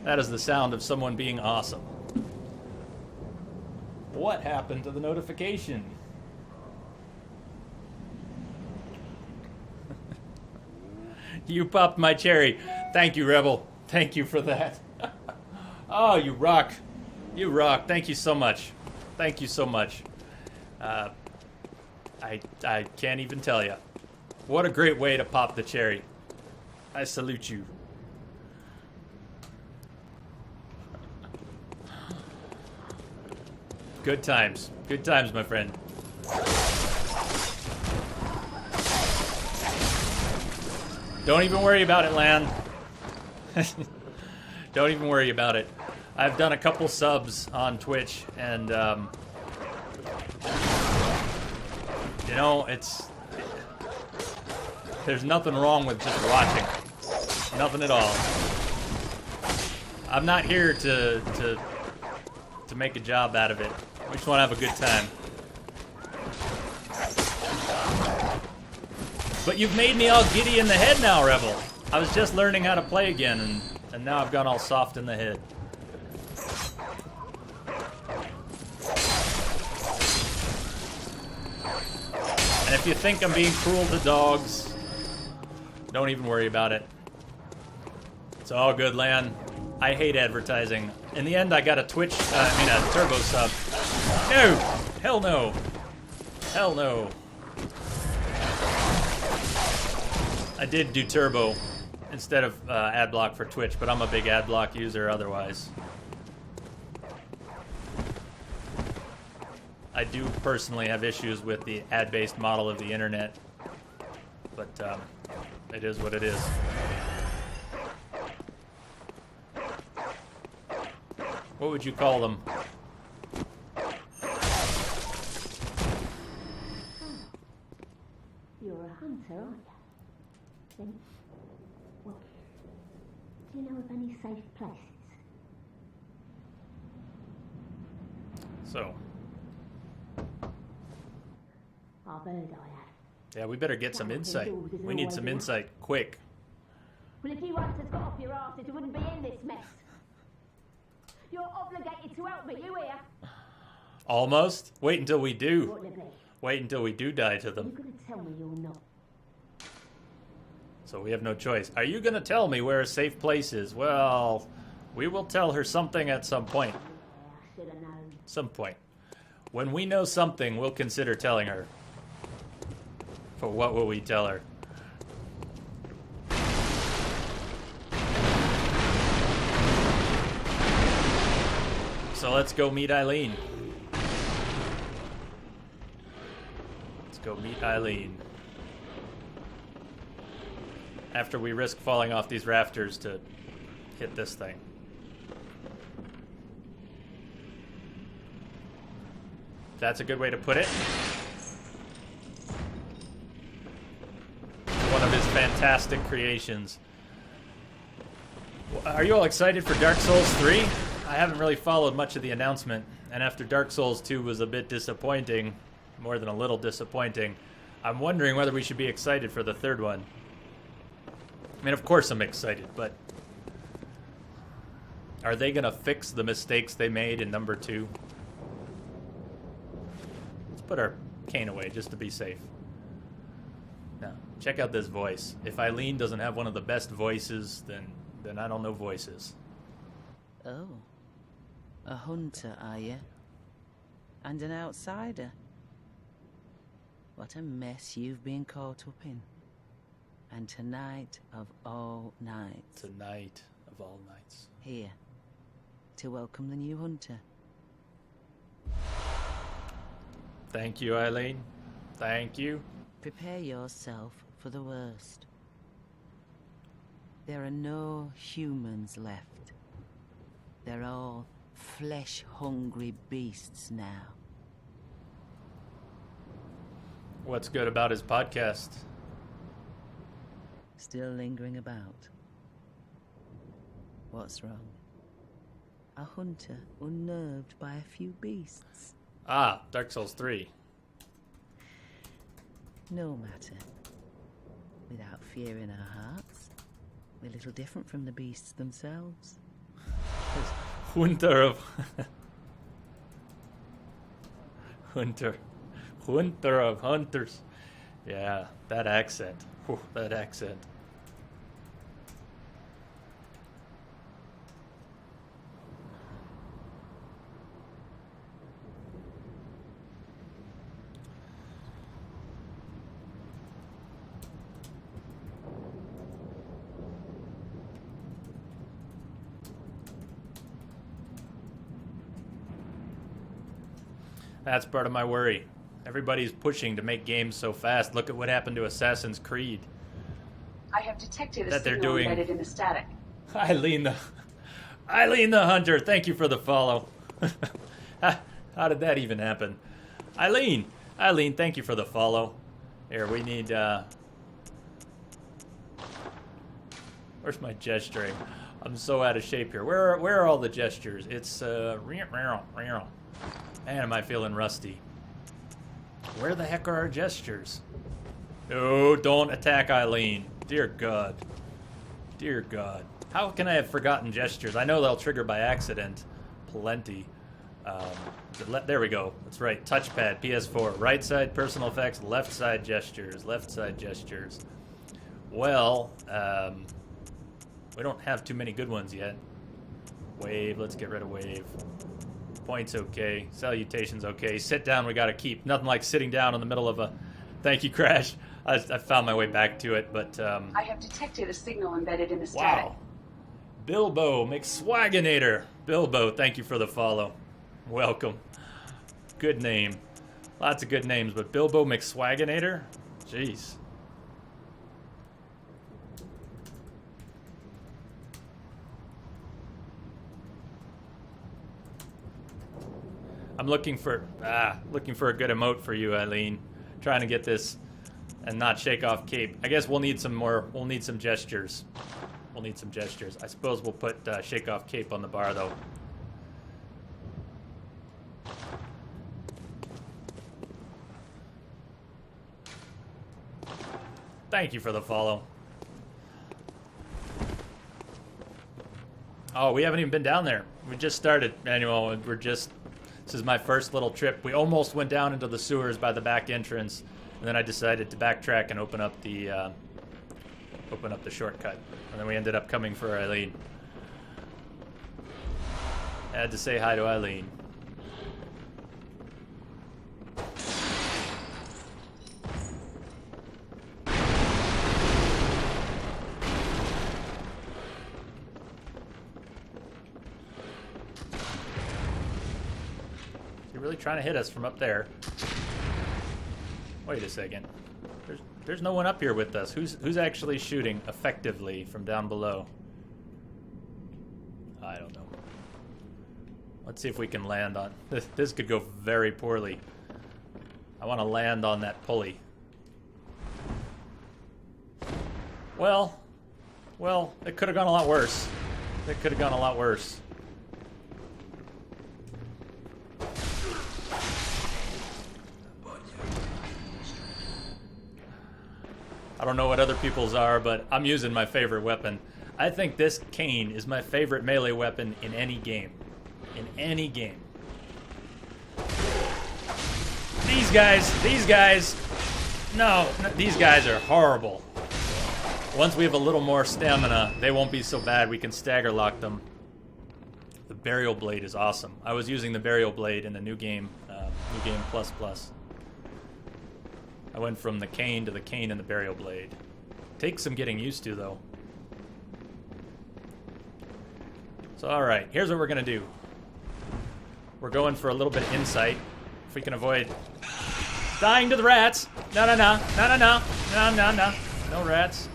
That is the sound of someone being awesome. What happened to the notification? You popped my cherry. Thank you, Rebel. Thank you for that. Oh, you rock. You rock. Thank you so much. Thank you so much. I can't even tell you. What a great way to pop the cherry. I salute you. Good times. Good times, my friend. Don't even worry about it, Lan. Don't even worry about it. I've done a couple subs on Twitch, and, you know, there's nothing wrong with just watching. Nothing at all. I'm not here to make a job out of it. I just want to have a good time. But you've made me all giddy in the head now, Rebel. I was just learning how to play again, and now I've gone all soft in the head. And if you think I'm being cruel to dogs, don't even worry about it. It's all good, Lan. I hate advertising. In the end, I got a a Turbo sub. No! Hell no. Hell no. I did do Turbo instead of ad block for Twitch, but I'm a big ad block user otherwise. I do personally have issues with the ad-based model of the internet, but it is what it is. What would you call them? You're a hunter, aren't you? Then, well, do you know of any safe places? So. I've heard I have. Yeah, we better get some insight. We need some insight quick. Well, if you hunters got off your asses, you wouldn't be in this mess. You're obligated to help me, you hear? Almost? Wait until we do. What will it be? Wait until we do die to them. You're going to tell me you're not. So we have no choice. Are you going to tell me where a safe place is? Well, we will tell her something at some point. Yeah, I should have known. Some point. When we know something, we'll consider telling her. But what will we tell her? So let's go meet Eileen. Let's go meet Eileen. After we risk falling off these rafters to hit this thing. That's a good way to put it. One of his fantastic creations. Are you all excited for Dark Souls 3? I haven't really followed much of the announcement, and after Dark Souls 2 was a bit disappointing, more than a little disappointing, I'm wondering whether we should be excited for the third one. I mean, of course I'm excited, but are they gonna fix the mistakes they made in number 2? Let's put our cane away just to be safe. Now, check out this voice. If Eileen doesn't have one of the best voices, then I don't know voices. Oh, a hunter, are you? And an outsider? What a mess you've been caught up in. And tonight of all nights. Tonight of all nights. Here, to welcome the new hunter. Thank you, Eileen. Thank you. Prepare yourself for the worst. There are no humans left. They're all flesh-hungry beasts now. What's good about his podcast? Still lingering about. What's wrong? A hunter unnerved by a few beasts. Ah, Dark Souls 3. No matter. Without fear in our hearts, we're little different from the beasts themselves. Hunter of... Hunter of hunters. Yeah, that accent. Whew, that accent. That's part of my worry. Everybody's pushing to make games so fast. Look at what happened to Assassin's Creed. I have detected a That they're signal doing- embedded in the static. Eileen the Hunter, thank you for the follow. How did that even happen? Eileen, thank you for the follow. Here, we need, where's my gesturing? I'm so out of shape here. Where are all the gestures? It's, man, am I feeling rusty. Where the heck are our gestures? No, don't attack Eileen. Dear God. Dear God. How can I have forgotten gestures? I know they'll trigger by accident. Plenty. There we go. That's right. Touchpad, PS4. Right side personal effects, left side gestures. Left side gestures. Well, we don't have too many good ones yet. Wave. Let's get rid of wave. Points okay. Salutations okay. Sit down we gotta keep. Nothing like sitting down in the middle of a... Thank you, Crash. I found my way back to it, but... I have detected a signal embedded in the static. Wow. Bilbo McSwaginator. Bilbo, thank you for the follow. Welcome. Good name. Lots of good names, but Bilbo McSwaginator? Jeez. I'm looking for a good emote for you, Eileen. Trying to get this and not shake off cape. I guess we'll need some gestures. We'll need some gestures. I suppose we'll put shake off cape on the bar though. Thank you for the follow. Oh, we haven't even been down there. We just started, Manuel. This is my first little trip. We almost went down into the sewers by the back entrance, and then I decided to backtrack and open up the shortcut. And then we ended up coming for Eileen. I had to say hi to Eileen. Really trying to hit us from up there. Wait a second. There's no one up here with us. Who's actually shooting effectively from down below? I don't know. Let's see if we can land on this. This could go very poorly. I want to land on that pulley. Well, it could have gone a lot worse. It could have gone a lot worse. I don't know what other people's are, but I'm using my favorite weapon. I think this cane is my favorite melee weapon in any game. In any game. These guys, no, these guys are horrible. Once we have a little more stamina, they won't be so bad. We can stagger lock them. The Burial Blade is awesome. I was using the Burial Blade in the new game plus. I went from the cane to the cane and the Burial Blade. Takes some getting used to, though. So, alright, here's what we're going to do. We're going for a little bit of insight. If we can avoid dying to the rats. No. No rats.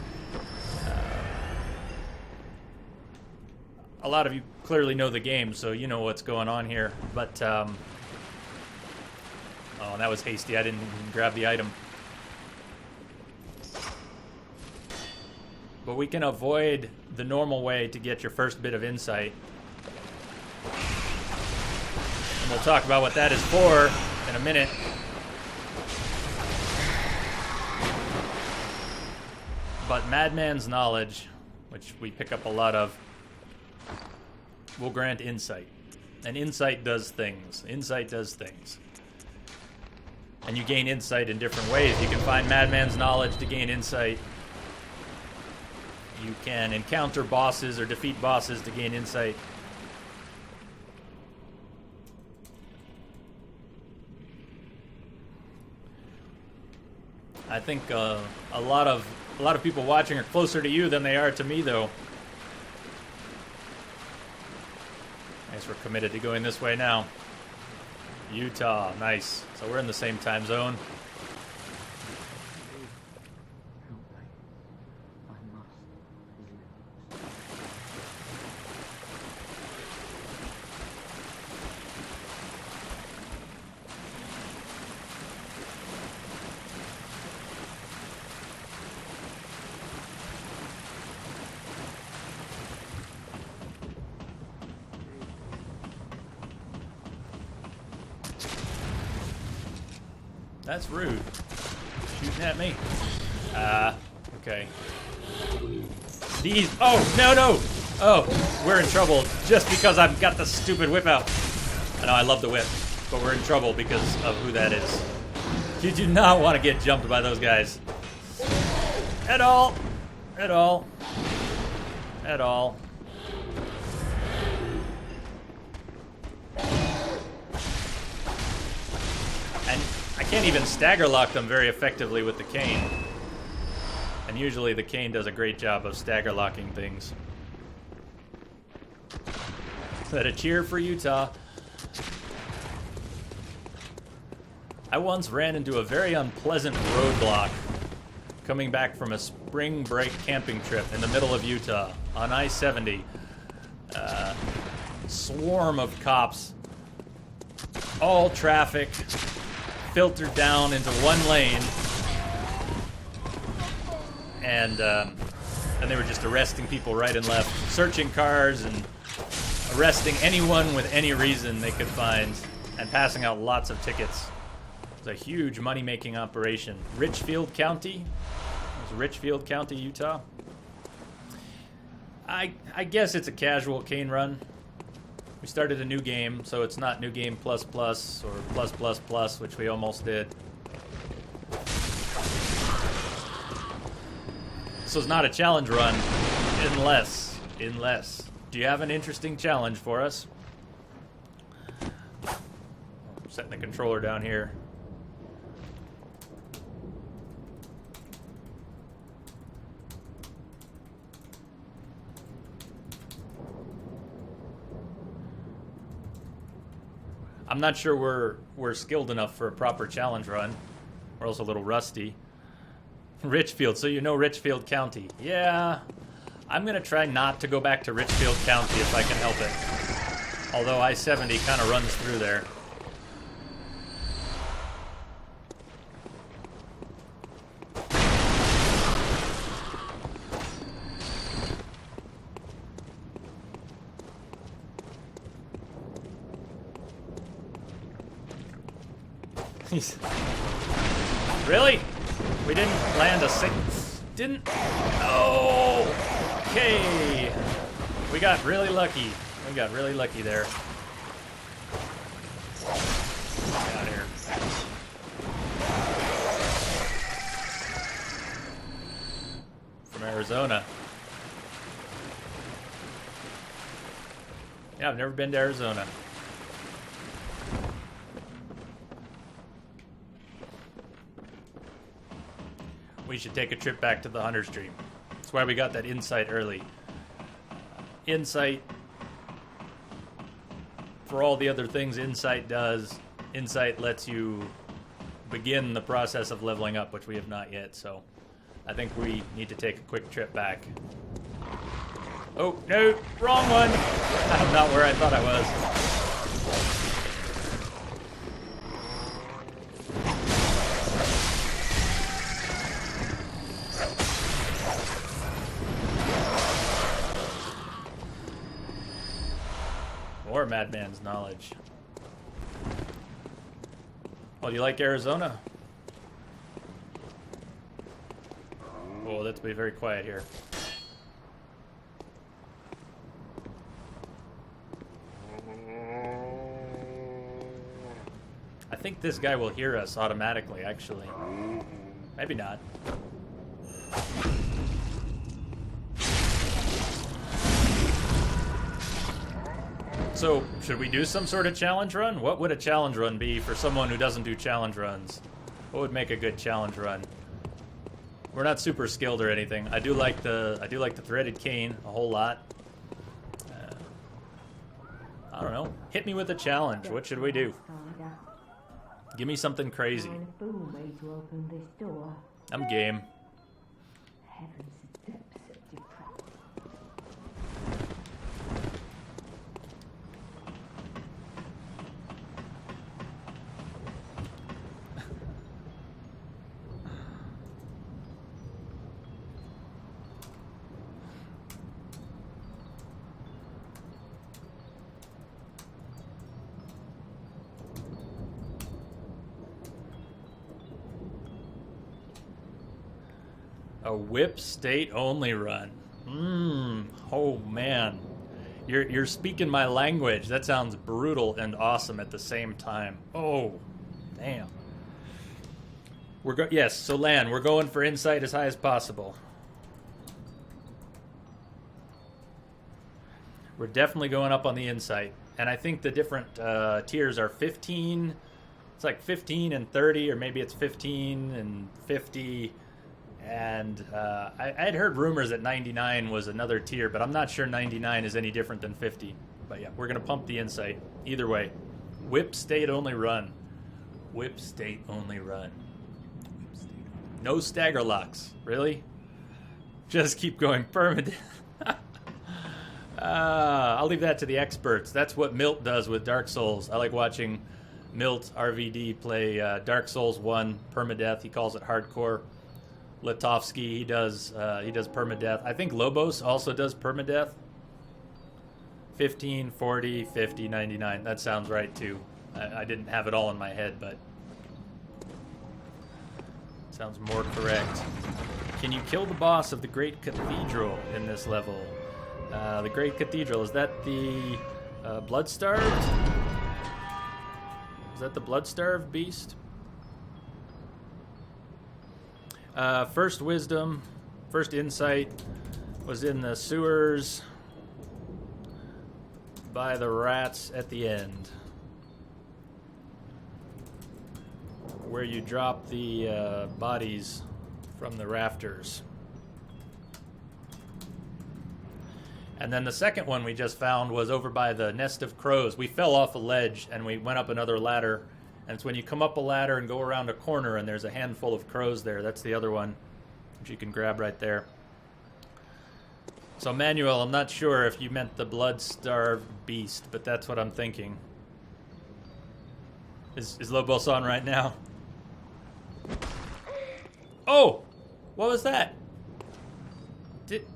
a lot of you clearly know the game, so you know what's going on here. But, oh, that was hasty. I didn't even grab the item. But we can avoid the normal way to get your first bit of insight. And we'll talk about what that is for in a minute. But Madman's Knowledge, which we pick up a lot of, will grant insight. And insight does things. Insight does things. And you gain insight in different ways. You can find Madman's Knowledge to gain insight. You can encounter bosses or defeat bosses to gain insight. I think a lot of people watching are closer to you than they are to me, though. I guess we're committed to going this way now. Utah, nice. So we're in the same time zone. That's rude. Shooting at me. Okay. These. Oh, no. Oh, we're in trouble just because I've got the stupid whip out. I know I love the whip, but we're in trouble because of who that is. You do not want to get jumped by those guys. At all. At all. At all. And I can't even stagger lock them very effectively with the cane. And usually the cane does a great job of stagger locking things. Is that a cheer for Utah? I once ran into a very unpleasant roadblock coming back from a spring break camping trip in the middle of Utah on I-70. Swarm of cops, all traffic filtered down into one lane, and they were just arresting people right and left, searching cars and arresting anyone with any reason they could find, and passing out lots of tickets. It was a huge money-making operation. Richfield County. It was Richfield County, Utah. I guess it's a casual cane run. We started a new game, so it's not New Game Plus Plus or Plus Plus Plus, which we almost did. So it's not a challenge run, unless. Do you have an interesting challenge for us? Setting the controller down here. I'm not sure we're skilled enough for a proper challenge run. We're also a little rusty. Richfield, so you know Richfield County. Yeah, I'm going to try not to go back to Richfield County if I can help it. Although I-70 kind of runs through there. Really? We didn't land a didn't? Oh! Okay! We got really lucky. We got really lucky there. Get out of here. From Arizona. Yeah, I've never been to Arizona. We should take a trip back to the Hunter's Dream. That's why we got that insight early. Insight, for all the other things insight does, insight lets you begin the process of leveling up, which we have not yet, so I think we need to take a quick trip back. Oh, no, wrong one. I'm not where I thought I was. More Madman's knowledge. Well, do you like Arizona? Oh, let's be very quiet here. I think this guy will hear us automatically, actually. Maybe not. So, should we do some sort of challenge run? What would a challenge run be for someone who doesn't do challenge runs? What would make a good challenge run? We're not super skilled or anything. I do like the threaded cane a whole lot. I don't know. Hit me with a challenge. What should we do? Give me something crazy. I'm game. A whip state only run. Oh man. You're speaking my language. That sounds brutal and awesome at the same time. Oh, damn. Yes, so Lan, we're going for insight as high as possible. We're definitely going up on the insight. And I think the different tiers are 15. It's like 15 and 30, or maybe it's 15 and 50. And I'd heard rumors that 99 was another tier, but I'm not sure 99 is any different than 50. But yeah, we're going to pump the insight. Either way. Whip state only run. Whip state only run. No stagger locks. Really? Just keep going permanent. I'll leave that to the experts. That's what Milt does with Dark Souls. I like watching Milt RVD play Dark Souls 1 permadeath. He calls it hardcore. Litovsky, he does permadeath. I think Lobos also does permadeath. 15, 40, 50, 99. That sounds right too. I didn't have it all in my head, but sounds more correct. Can you kill the boss of the Great Cathedral in this level? The Great Cathedral, is that the Bloodstarved? Is that the Bloodstarved beast? First wisdom, first insight was in the sewers by the rats at the end, where you drop the bodies from the rafters. And then the second one we just found was over by the nest of crows. We fell off a ledge and we went up another ladder. And it's when you come up a ladder and go around a corner and there's a handful of crows there. That's the other one, which you can grab right there. So, Manuel, I'm not sure if you meant the blood-starved beast, but that's what I'm thinking. Is Lobos on right now? Oh! What was that? Did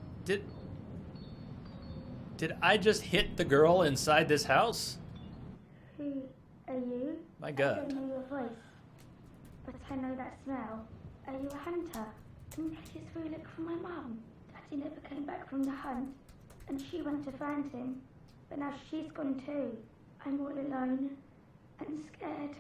I just hit the girl inside this house? Who are you? My God. I don't know your voice, but I know that smell. Are you a hunter? I just really look for my mum. Daddy never came back from the hunt, and she went to find him, but now she's gone too. I'm all alone and scared.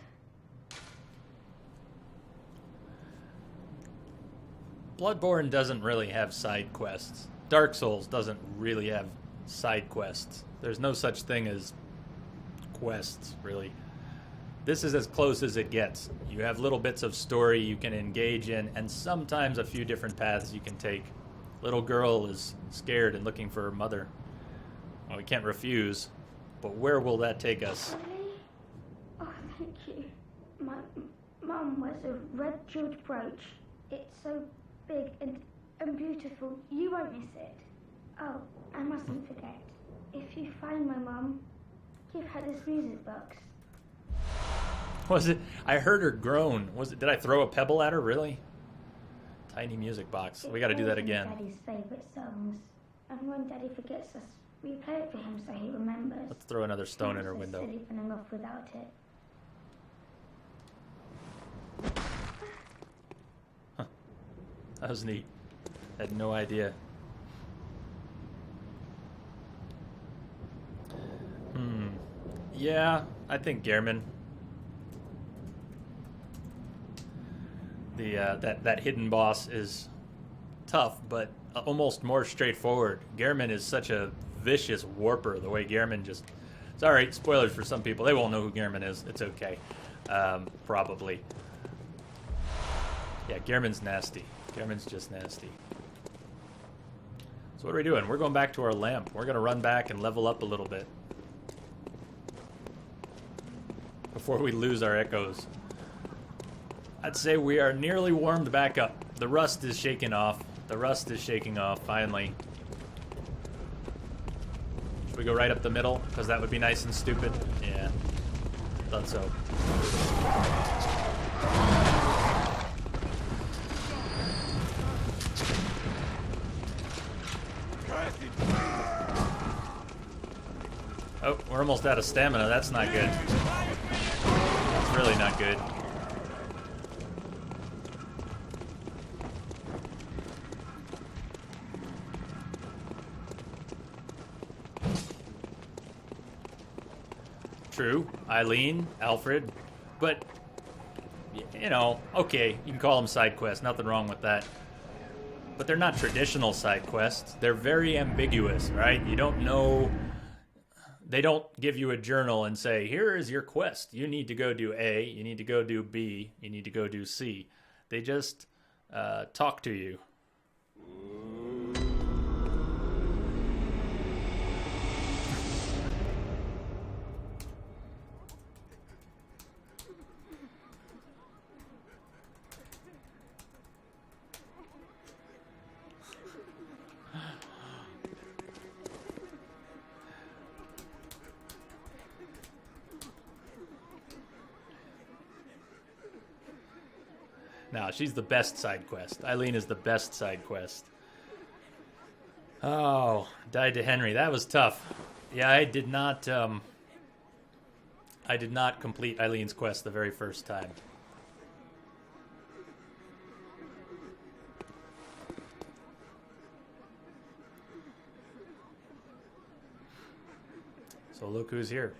Bloodborne doesn't really have side quests. Dark Souls doesn't really have side quests. There's no such thing as quests, really. This is as close as it gets. You have little bits of story you can engage in, and sometimes a few different paths you can take. Little girl is scared and looking for her mother. Well, we can't refuse, but where will that take us? Really? Oh, thank you. My mum wears a red jeweled brooch. It's so big and beautiful. You won't miss it. Oh, I mustn't forget. If you find my mum, give her this music box. Was it? I heard her groan. Was it? Did I throw a pebble at her? Really? Tiny music box. We got to do that again. Daddy's favourite songs. And when Daddy forgets us, we play it for him so he remembers. Let's throw another stone in her window. Silly running off without it. Huh. That was neat. Had no idea. Yeah, I think Gehrman. That hidden boss is tough, but almost more straightforward. Gehrman is such a vicious warper. The way Gehrman just... Sorry, spoilers for some people. They won't know who Gehrman is. It's okay. Probably. Yeah, Gehrman's nasty. Gehrman's just nasty. So what are we doing? We're going back to our lamp. We're going to run back and level up a little bit before we lose our echoes. I'd say we are nearly warmed back up. The rust is shaking off. The rust is shaking off, finally. Should we go right up the middle? Because that would be nice and stupid. Yeah, thought so. Oh, we're almost out of stamina. That's not good. That's really not good. True. Eileen, Alfred. But, you know, okay, you can call them side quests. Nothing wrong with that. But they're not traditional side quests. They're very ambiguous, right? You don't know... They don't give you a journal and say, here is your quest. You need to go do A, you need to go do B, you need to go do C. They just talk to you. No, she's the best side quest. Eileen is the best side quest. Oh, died to Henry. That was tough. Yeah, I did not complete Eileen's quest the very first time. So look who's here.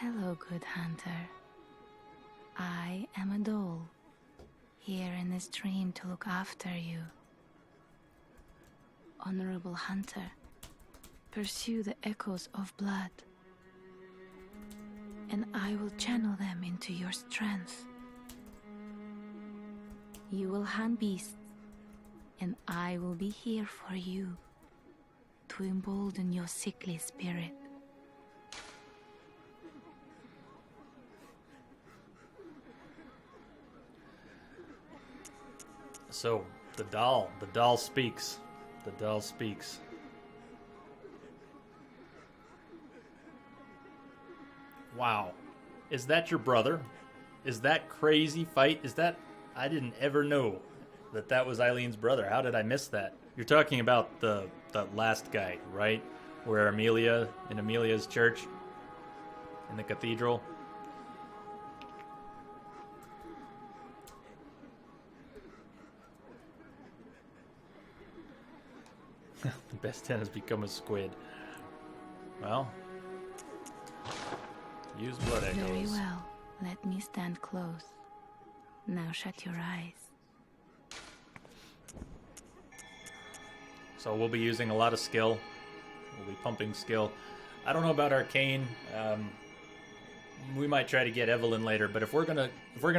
Hello, good hunter. I am a doll, here in this dream to look after you. Honorable hunter, pursue the echoes of blood, and I will channel them into your strength. You will hunt beasts, and I will be here for you, to embolden your sickly spirit. So, the doll speaks. The doll speaks. Wow. Is that your brother? Is that crazy fight? Is that... I didn't ever know that was Eileen's brother. How did I miss that? You're talking about the last guy, right? Where in Amelia's church, in the cathedral. The best 10 has become a squid. Well, use blood echoes. Very well. Let me stand close. Now shut your eyes. So we'll be using a lot of skill. We'll be pumping skill. I don't know about arcane. We might try to get Evelyn later, but if we're gonna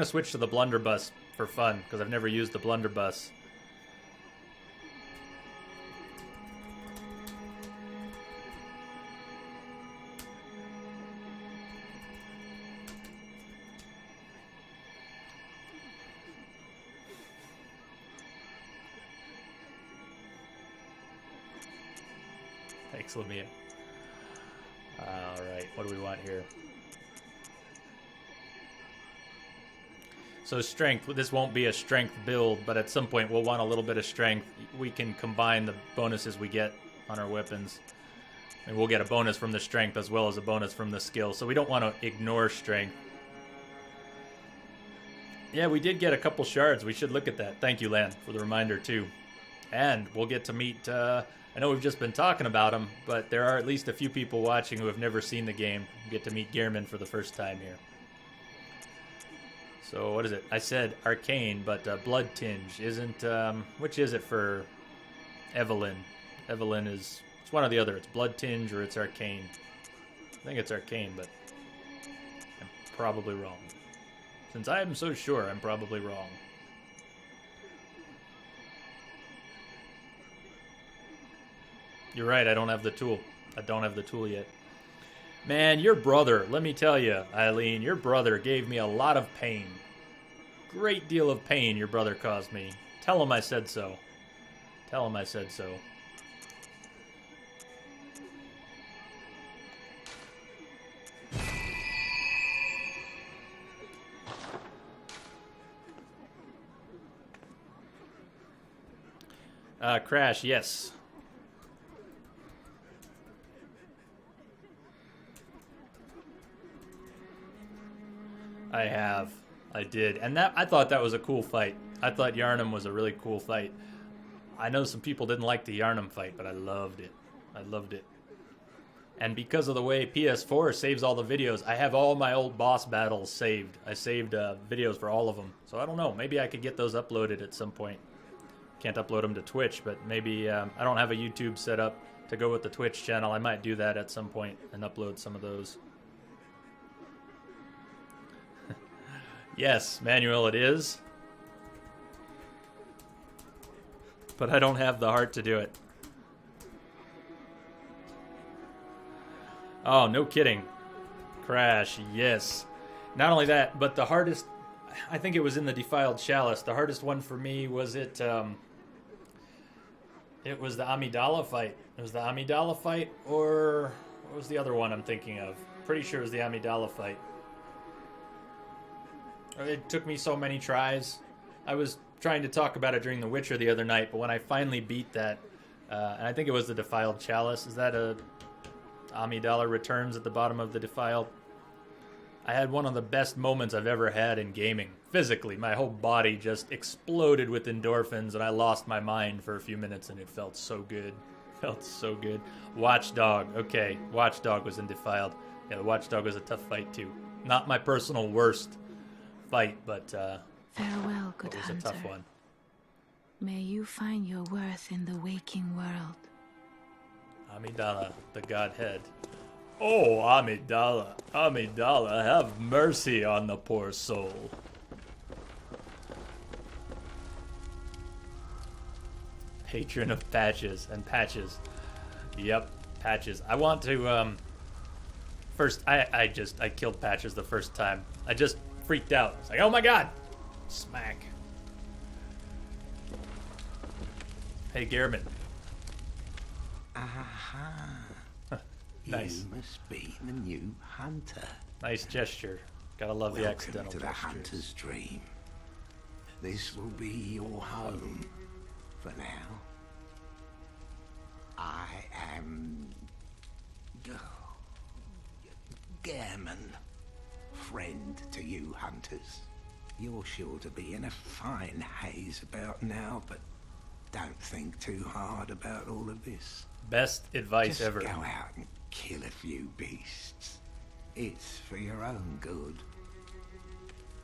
switch to the blunderbuss for fun, because I've never used the blunderbuss. Thanks, Lamia. Alright, what do we want here? So strength, this won't be a strength build, but at some point we'll want a little bit of strength. We can combine the bonuses we get on our weapons. And we'll get a bonus from the strength as well as a bonus from the skill. So we don't want to ignore strength. Yeah, we did get a couple shards. We should look at that. Thank you, Lan, for the reminder, too. And we'll get to meet... I know we've just been talking about him, but there are at least a few people watching who have never seen the game. We get to meet Gehrman for the first time here. So, what is it? I said Arcane, but Blood Tinge isn't... which is it for Evelyn? Evelyn is... It's one or the other. It's Blood Tinge or it's Arcane. I think it's Arcane, but I'm probably wrong. Since I am so sure, I'm probably wrong. You're right, I don't have the tool. I don't have the tool yet. Man, your brother, let me tell you, Eileen, your brother gave me a lot of pain. Great deal of pain your brother caused me. Tell him I said so. Tell him I said so. Crash, yes. I have. I did. And that I thought that was a cool fight. I thought Yharnam was a really cool fight. I know some people didn't like the Yharnam fight, but I loved it. I loved it. And because of the way PS4 saves all the videos, I have all my old boss battles saved. I saved videos for all of them. So I don't know. Maybe I could get those uploaded at some point. Can't upload them to Twitch, but maybe I don't have a YouTube set up to go with the Twitch channel. I might do that at some point and upload some of those. Yes, Manuel, it is. But I don't have the heart to do it. Oh, no kidding. Crash, yes. Not only that, but the hardest... I think it was in the Defiled Chalice. The hardest one for me was it was the Amidala fight. It was the Amidala fight, or what was the other one I'm thinking of? Pretty sure it was the Amidala fight. It took me so many tries. I was trying to talk about it during The Witcher the other night, but when I finally beat that, and I think it was the Defiled Chalice. Is that a Amidala Returns at the bottom of the Defiled? I had one of the best moments I've ever had in gaming. Physically, my whole body just exploded with endorphins, and I lost my mind for a few minutes, and it felt so good. Felt so good. Watchdog. Okay, Watchdog was in Defiled. Yeah, the Watchdog was a tough fight, too. Not my personal worst fight, but farewell, good it was hunter. a tough one. May you find your worth in the waking world. Amidala, the Godhead. Oh, Amidala, Amidala, have mercy on the poor soul. Patron of patches and patches. Yep, patches. I want to, first, I killed patches the first time. I just freaked out. It's like, oh my god! Smack. Hey, Gehrman. Aha. Nice. You must be the new hunter. Nice gesture. Gotta love the accidental Welcome to the gestures. hunter's dream. This will be your home for now. I am Gehrman, friend to you hunters. You're sure to be in a fine haze about now, but don't think too hard about all of this. Best advice Just ever. go out and kill a few beasts. It's for your own good.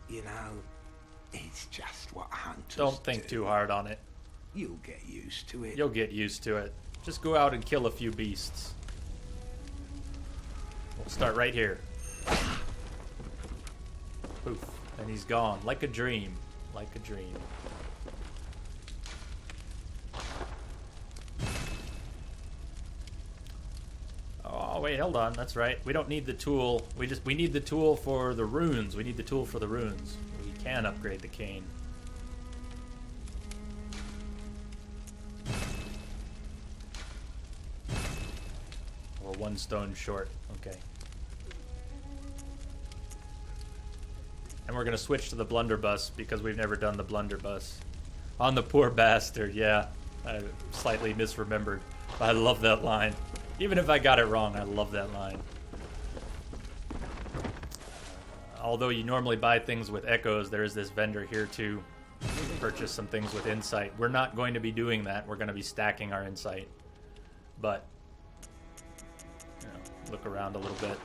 You know, it's just what hunters Don't think do. too hard on it. You'll get used to it. You'll get used to it. Just go out and kill a few beasts. We'll start right here. Poof. And he's gone. Like a dream. Like a dream. Oh, wait, hold on. That's right. We don't need the tool. We need the tool for the runes. We need the tool for the runes. We can upgrade the cane. We're 1 stone short. Okay. And we're going to switch to the blunderbuss because we've never done the blunderbuss. On the poor bastard, yeah. I slightly misremembered. I love that line. Even if I got it wrong, I love that line. Although you normally buy things with echoes, there is this vendor here to purchase some things with insight. We're not going to be doing that. We're going to be stacking our insight. But, you know, look around a little bit.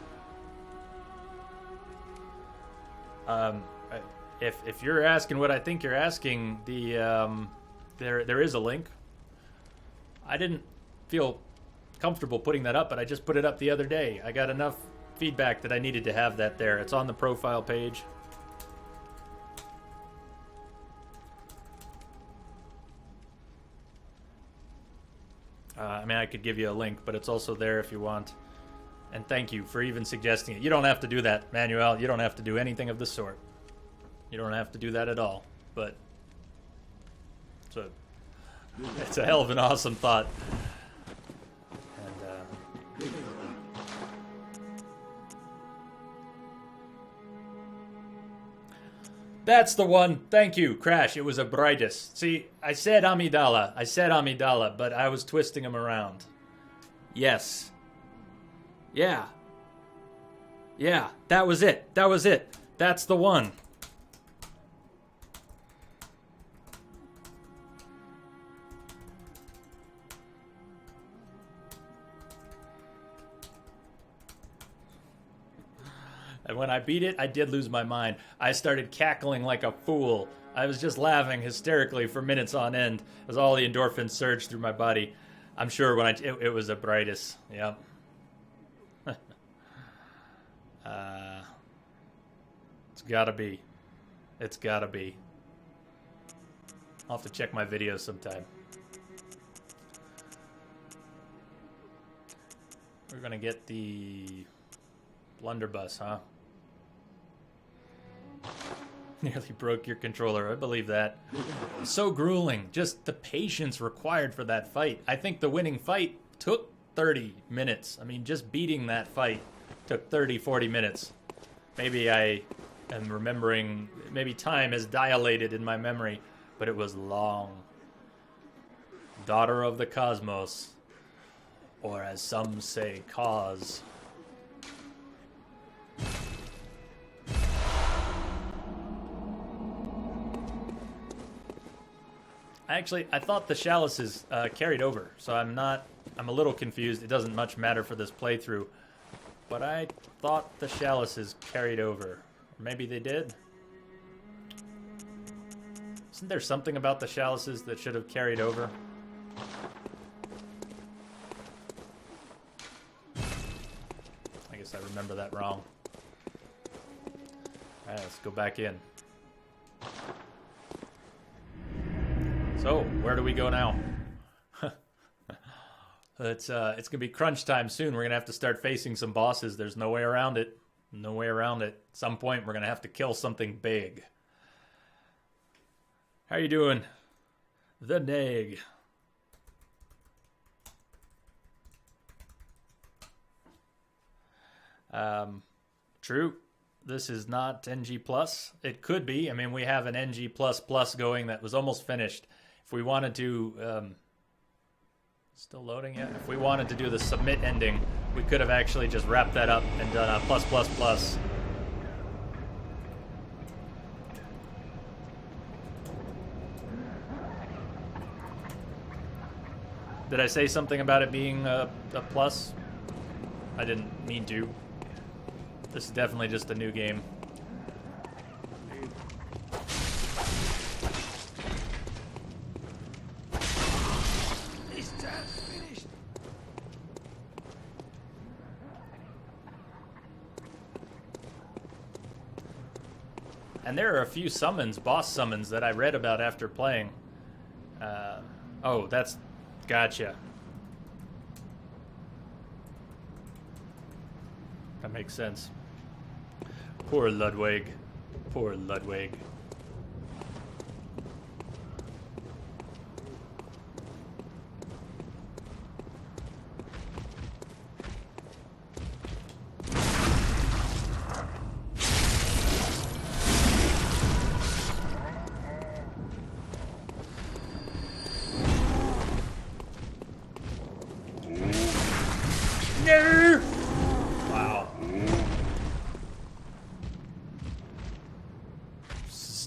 If you're asking what I think you're asking, there is a link. I didn't feel comfortable putting that up, but I just put it up the other day. I got enough feedback that I needed to have that there. It's on the profile page. I mean, I could give you a link, but it's also there if you want. And thank you for even suggesting it. You don't have to do that, Manuel. You don't have to do anything of the sort. You don't have to do that at all. But it's a hell of an awesome thought. And that's the one. Thank you, Crash. It was a brightest. See, I said Amidala, but I was twisting him around. Yes. Yeah. Yeah, that was it. That's the one. And when I beat it, I did lose my mind. I started cackling like a fool. I was just laughing hysterically for minutes on end as all the endorphins surged through my body. I'm sure when it was the brightest. Yep. It's gotta be. It's gotta be. I'll have to check my videos sometime. We're gonna get the blunderbuss, huh? Nearly broke your controller. I believe that. So grueling. Just the patience required for that fight. I think the winning fight took 30 minutes. I mean, just beating that fight took 30, 40 minutes. Maybe I am remembering, maybe time has dilated in my memory, but it was long. Daughter of the Cosmos, or as some say, Cause. Actually, I thought the chalices carried over, so I'm a little confused. It doesn't much matter for this playthrough, but I thought the chalices carried over. Maybe they did? Isn't there something about the chalices that should have carried over? I guess I remember that wrong. Alright, let's go back in. So, where do we go now? It's gonna be crunch time soon. We're gonna have to start facing some bosses. There's no way around it. No way around it. At some point, we're gonna have to kill something big. How you doing? The Neg. True. This is not NG+. It could be. I mean, we have an NG++ going that was almost finished. If we wanted to... still loading yet? If we wanted to do the submit ending, we could have actually just wrapped that up and done a +++. Did I say something about it being a plus? I didn't mean to. This is definitely just a new game. And there are a few summons, boss summons, that I read about after playing. Oh, that's... Gotcha. That makes sense. Poor Ludwig. Poor Ludwig.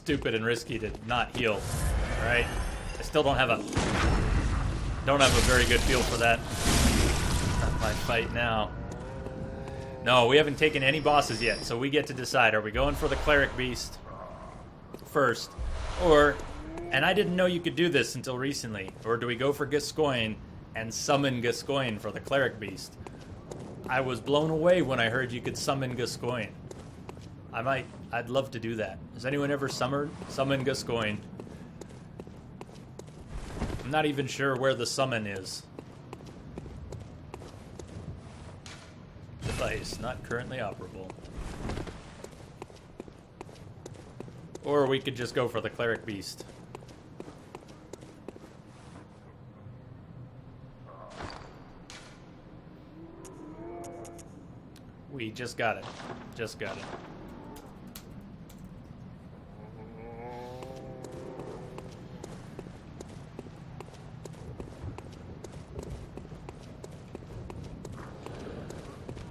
stupid and risky to not heal. All right, I still don't have a very good feel for that. Not my fight now. No, we haven't taken any bosses yet, so we get to decide: are we going for the Cleric Beast first, or, and I didn't know you could do this until recently, or do we go for Gascoigne and summon Gascoigne for the Cleric Beast? I was blown away when I heard you could summon Gascoigne. I'd love to do that. Has anyone ever summoned Gascoigne? I'm not even sure where the summon is. Device not currently operable. Or we could just go for the Cleric Beast. We just got it. Just got it.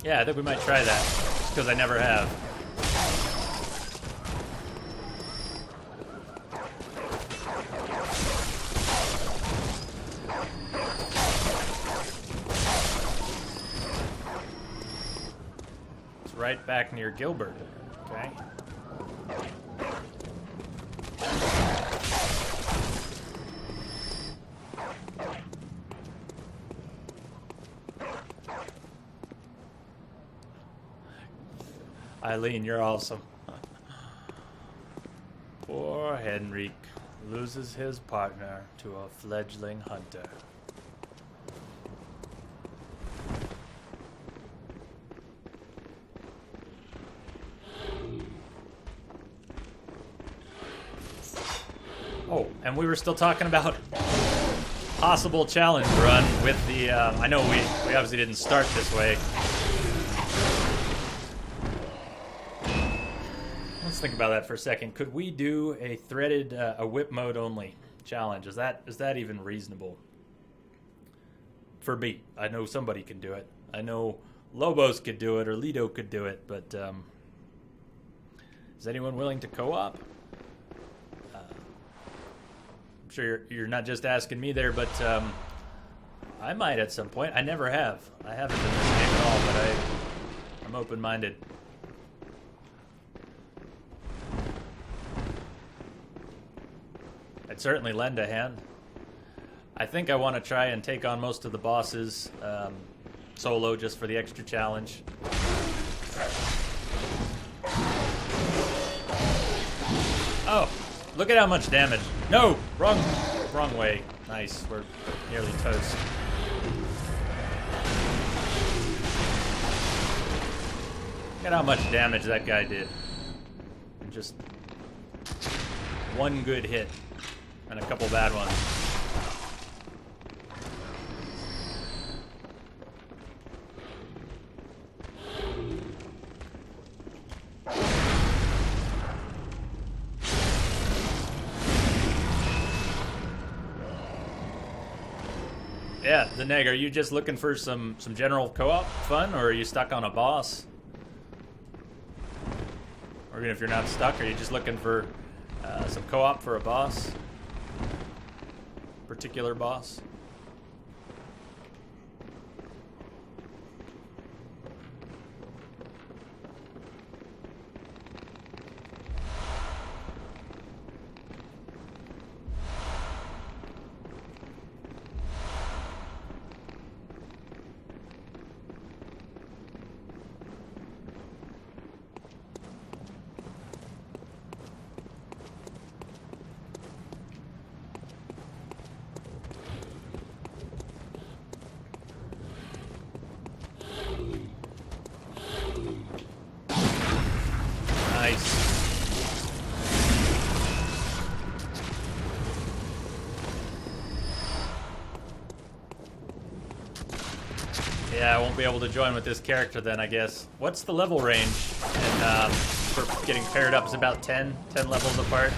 Yeah, I think we might try that, just because I never have. It's right back near Gilbert, okay? Eileen, you're awesome. Poor Henrik loses his partner to a fledgling hunter. Oh, and we were still talking about possible challenge run with the, I know we obviously didn't start this way. Let's think about that for a second. Could we do a threaded, a whip mode only challenge? Is that even reasonable? For me, I know somebody can do it. I know Lobos could do it, or Lido could do it, but is anyone willing to co-op? I'm sure you're not just asking me there, but I might at some point. I never have. I haven't in this game at all, but I'm open-minded. I'd certainly lend a hand. I think I want to try and take on most of the bosses solo, just for the extra challenge. Oh, look at how much damage. No, wrong way. Nice, we're nearly toast. Look at how much damage that guy did. Just one good hit. And a couple bad ones. Yeah, the Neg, are you just looking for some general co-op fun, or are you stuck on a boss? Or even if you're not stuck, are you just looking for some co-op for a boss? Particular boss? Yeah, I won't be able to join with this character then, I guess. What's the level range for getting paired up? Is it about 10 levels apart?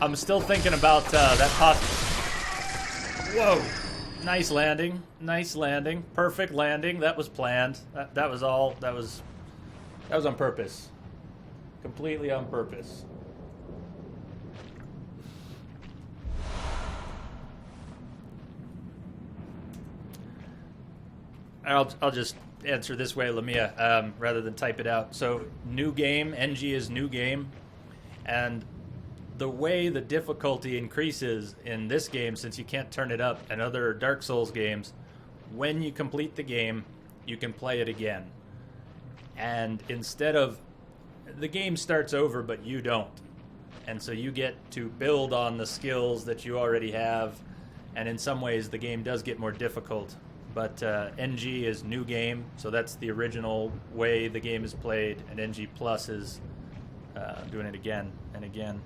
I'm still thinking about that Whoa! Nice landing. Nice landing. Perfect landing. That was planned. That was all. That was on purpose. Completely on purpose. I'll just answer this way, Lamia, rather than type it out. So, new game. NG is new game. And the way the difficulty increases in this game, since you can't turn it up, and other Dark Souls games, when you complete the game, you can play it again. And instead of... the game starts over, but you don't. And so you get to build on the skills that you already have. And in some ways, the game does get more difficult. But NG is new game, so that's the original way the game is played. And NG Plus is doing it again and again.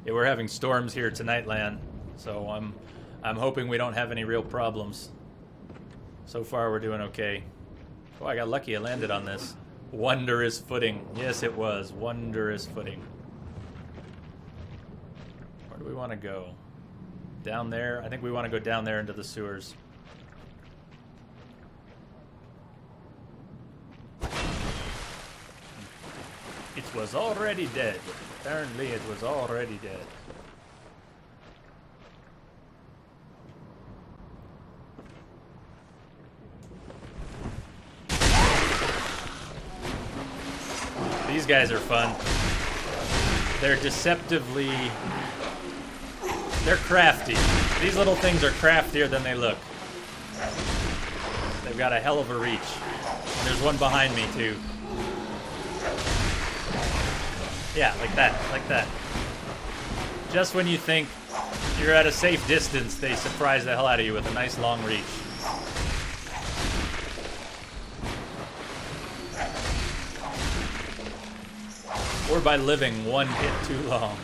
Yeah, we're having storms here tonight, Lan. So I'm hoping we don't have any real problems. So far, we're doing okay. Oh, I got lucky. I landed on this. Wondrous footing. Yes, it was. Wondrous footing. Where do we want to go? Down there? I think we want to go down there into the sewers. It was already dead. Apparently it was already dead. These guys are fun. They're deceptively... they're crafty. These little things are craftier than they look. They've got a hell of a reach. And there's one behind me, too. Yeah, like that, like that. Just when you think you're at a safe distance, they surprise the hell out of you with a nice long reach. Or by living one hit too long.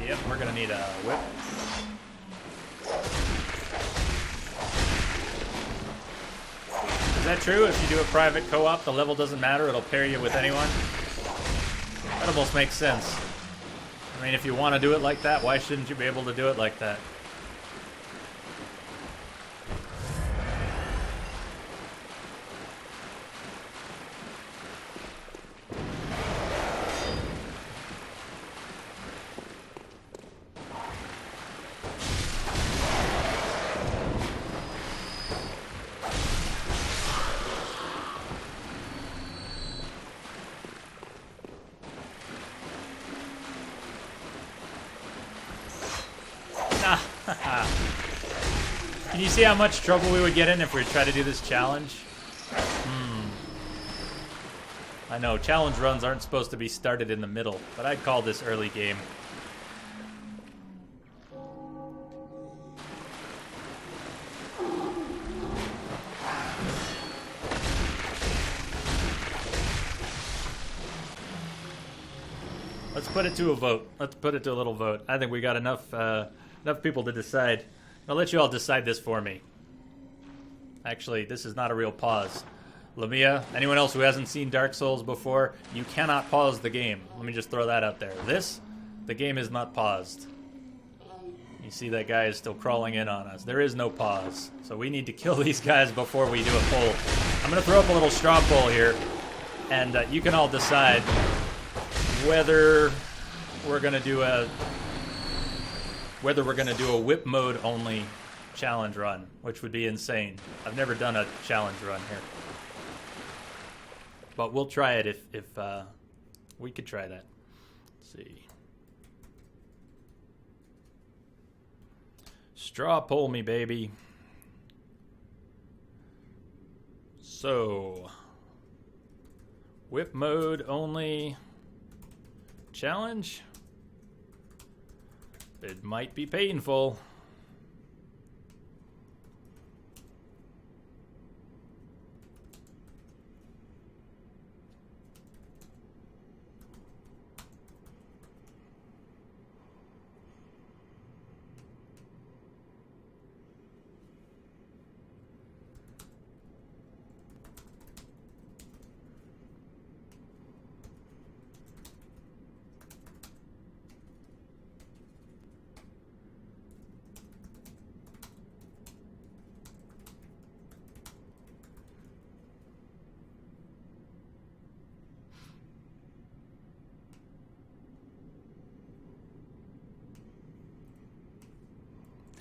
Yep, we're gonna need a whip. Is that true? If you do a private co-op, the level doesn't matter, it'll pair you with anyone? That almost makes sense. I mean, if you want to do it like that, why shouldn't you be able to do it like that? Can you see how much trouble we would get in if we tried to do this challenge? I know, challenge runs aren't supposed to be started in the middle, but I'd call this early game. Let's put it to a vote. Let's put it to a little vote. I think we got enough people to decide. I'll let you all decide this for me. Actually, this is not a real pause. Lamia, anyone else who hasn't seen Dark Souls before, you cannot pause the game. Let me just throw that out there. The game is not paused. You see that guy is still crawling in on us. There is no pause. So we need to kill these guys before we do a poll. I'm going to throw up a little straw poll here, and you can all decide whether we're going to do a whip mode only challenge run, which would be insane. I've never done a challenge run here. But we'll try it if we could try that. Let's see. Straw poll me, baby. So, Whip mode only. Challenge. It might be painful.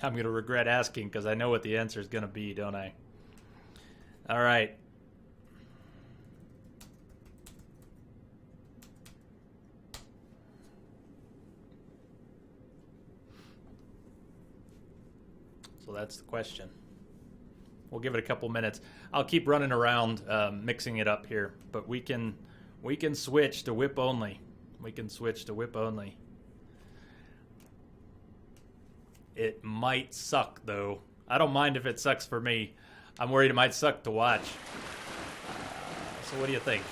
I'm going to regret asking because I know what the answer is going to be, don't I? All right. So that's the question. We'll give it a couple minutes. I'll keep running around mixing it up here, but we can switch to whip only. We can switch to whip only. It might suck, though. I don't mind if it sucks for me. I'm worried it might suck to watch. So what do you think?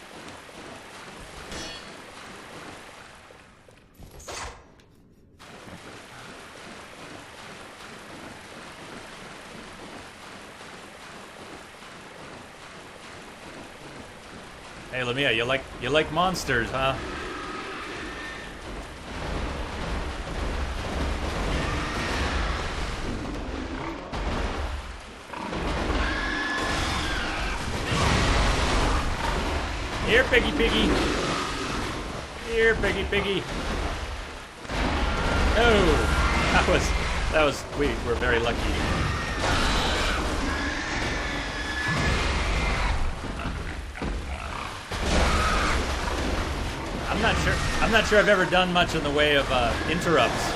Hey, Lamia, you like monsters, huh? Here, piggy, piggy. Here, piggy, piggy. Oh, that was. We were very lucky. I'm not sure I've ever done much in the way of interrupts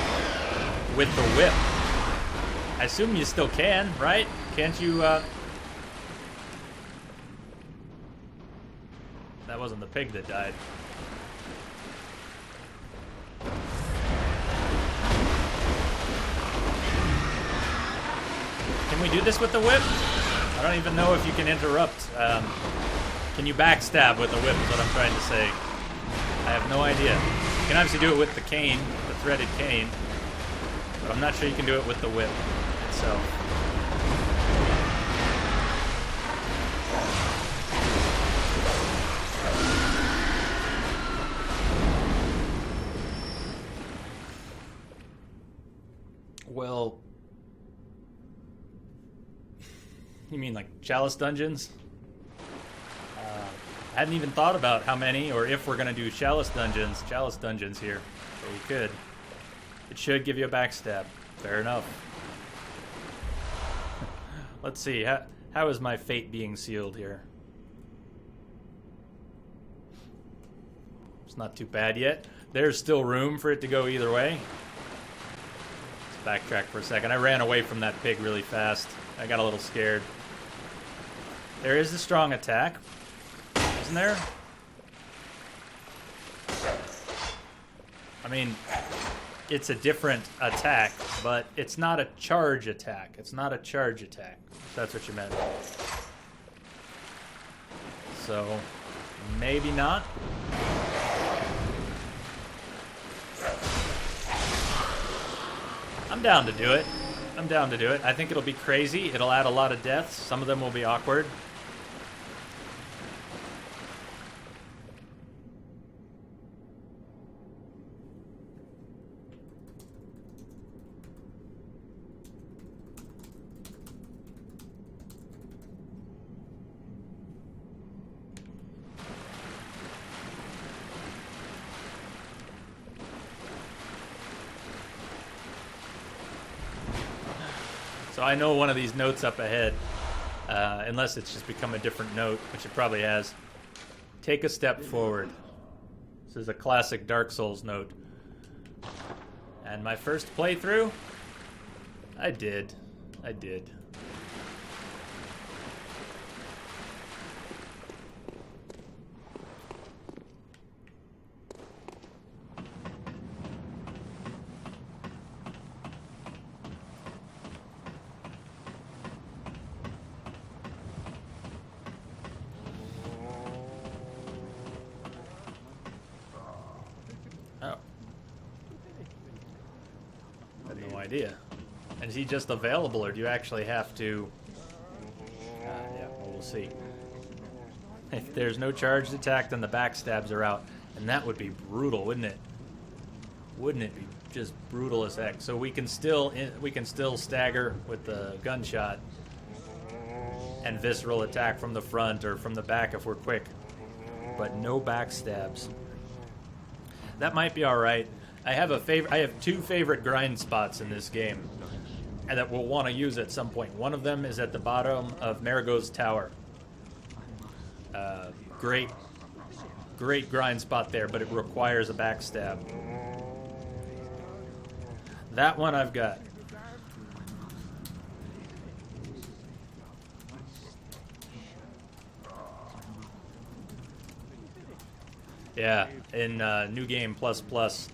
with the whip. I assume you still can, right? Can't you? That wasn't the pig that died. Can we do this with the whip? I don't even know if you can interrupt. Can you backstab with the whip is what I'm trying to say. I have no idea. You can obviously do it with the cane, the threaded cane, but I'm not sure you can do it with the whip itself. Well, you mean like Chalice Dungeons? I hadn't even thought about how many or if we're going to do Chalice Dungeons here, but we could. It should give you a backstab. Fair enough. Let's see, how is my fate being sealed here? It's not too bad yet. There's still room for it to go either way. Backtrack for a second. I ran away from that pig really fast. I got a little scared. There is a strong attack, isn't there? I mean, it's a different attack, but it's not a charge attack. It's not a charge attack, if that's what you meant. So, maybe not. I'm down to do it. I'm down to do it. I think it'll be crazy. It'll add a lot of deaths. Some of them will be awkward. So I know one of these notes up ahead, unless it's just become a different note, which it probably has. Take a step forward. This is a classic Dark Souls note. And my first playthrough, I did. idea. And is he just available, or do you actually have to... yeah, well, we'll see. If there's no charged attack, then the backstabs are out. And that would be brutal, wouldn't it? Wouldn't it be just brutal as heck? So we can still stagger with the gunshot and visceral attack from the front or from the back if we're quick. But no backstabs. That might be all right. I have two favorite grind spots in this game, and that we'll want to use at some point. One of them is at the bottom of Marigo's Tower. Great grind spot there, but it requires a backstab. That one I've got. Yeah, in New Game Plus Plus,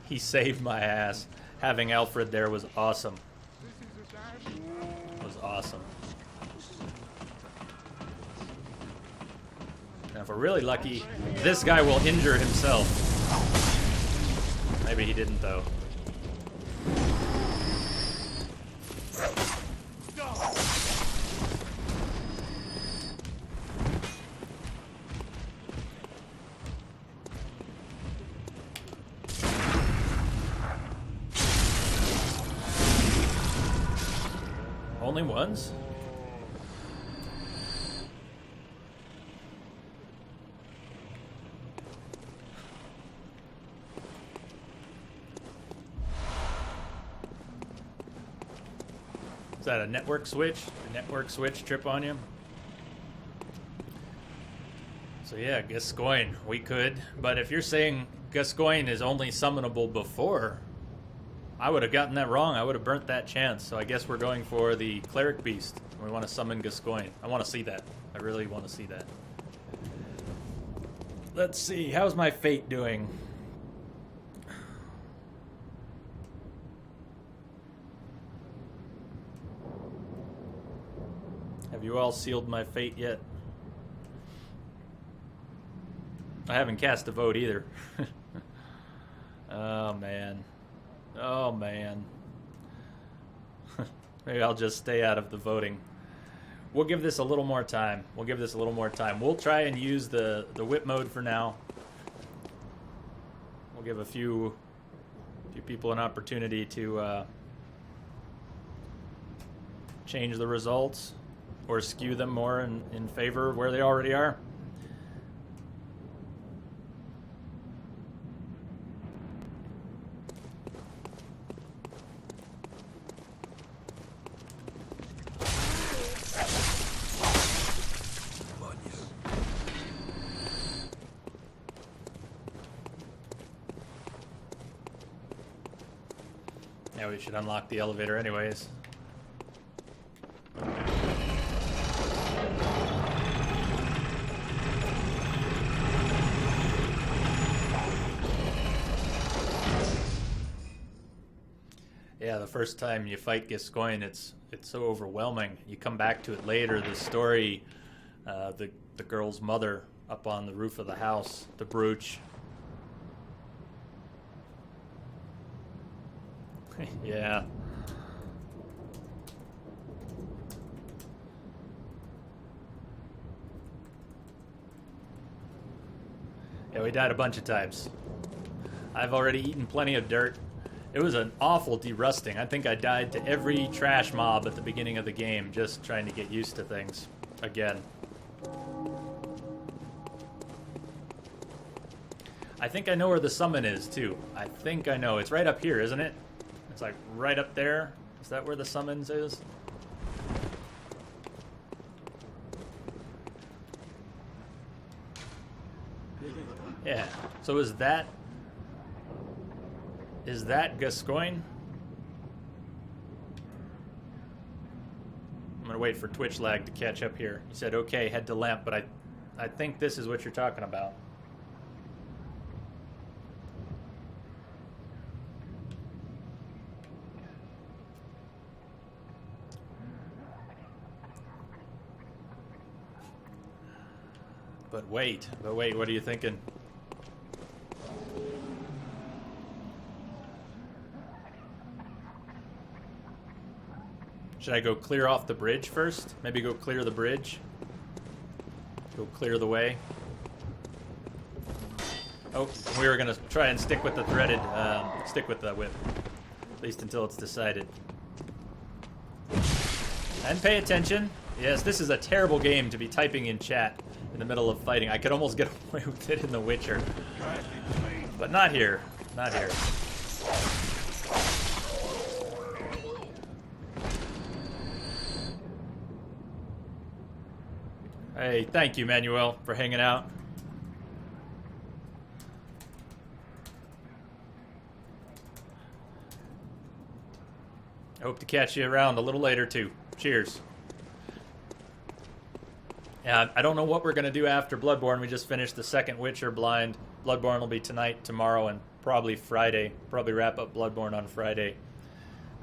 he saved my ass. Having Alfred there was awesome. It was awesome. Now, if we're really lucky, this guy will injure himself. Maybe he didn't, though. Only ones? Is that a network switch? A network switch trip on you? So yeah, Gascoigne, we could. But if you're saying Gascoigne is only summonable before, I would have gotten that wrong. I would have burnt that chance. So I guess we're going for the Cleric Beast. We want to summon Gascoigne. I want to see that. I really want to see that. Let's see. How's my fate doing? Have you all sealed my fate yet? I haven't cast a vote either. Oh, man. Oh, man. Maybe I'll just stay out of the voting. We'll give this a little more time. We'll try and use the whip mode for now. We'll give a few people an opportunity to change the results or skew them more in favor of where they already are. Yeah, we should unlock the elevator anyways. Yeah, the first time you fight Gascoigne, it's so overwhelming. You come back to it later. The story, the girl's mother up on the roof of the house, the brooch. Yeah. Yeah, we died a bunch of times. I've already eaten plenty of dirt. It was an awful derusting. I think I died to every trash mob at the beginning of the game, just trying to get used to things again. I think I know where the summon is, too. I think I know. It's right up here, isn't it? It's like right up there. Is that where the summons is? Yeah. So is that Gascoigne? I'm gonna wait for Twitch lag to catch up here. You said okay, head to lamp, but I think this is what you're talking about. But wait, what are you thinking? Should I go clear off the bridge first? Maybe go clear the bridge. Go clear the way. Oh, we were gonna try and stick with the threaded, stick with the whip. At least until it's decided. And pay attention. Yes, this is a terrible game to be typing in chat in the middle of fighting. I could almost get away with it in The Witcher. But not here. Not here. Hey, thank you, Manuel, for hanging out. I hope to catch you around a little later, too. Cheers. Yeah, I don't know what we're going to do after Bloodborne. We just finished the second Witcher blind. Bloodborne will be tonight, tomorrow, and probably Friday. Probably wrap up Bloodborne on Friday.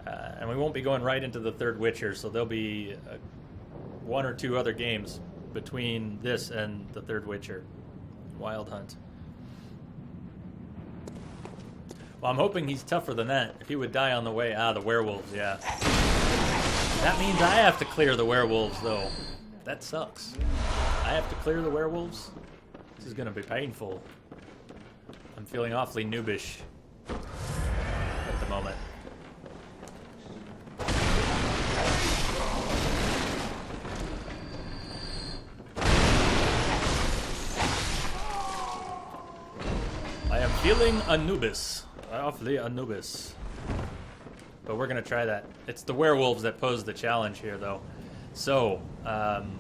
And we won't be going right into the third Witcher, so there'll be one or two other games between this and the third Witcher. Wild Hunt. Well, I'm hoping he's tougher than that. If he would die on the way... Ah, the werewolves, yeah. That means I have to clear the werewolves, though. That sucks. I have to clear the werewolves? This is gonna be painful. I'm feeling awfully noobish at the moment. I am feeling Anubis. Awfully Anubis. But we're gonna try that. It's the werewolves that pose the challenge here, though. So,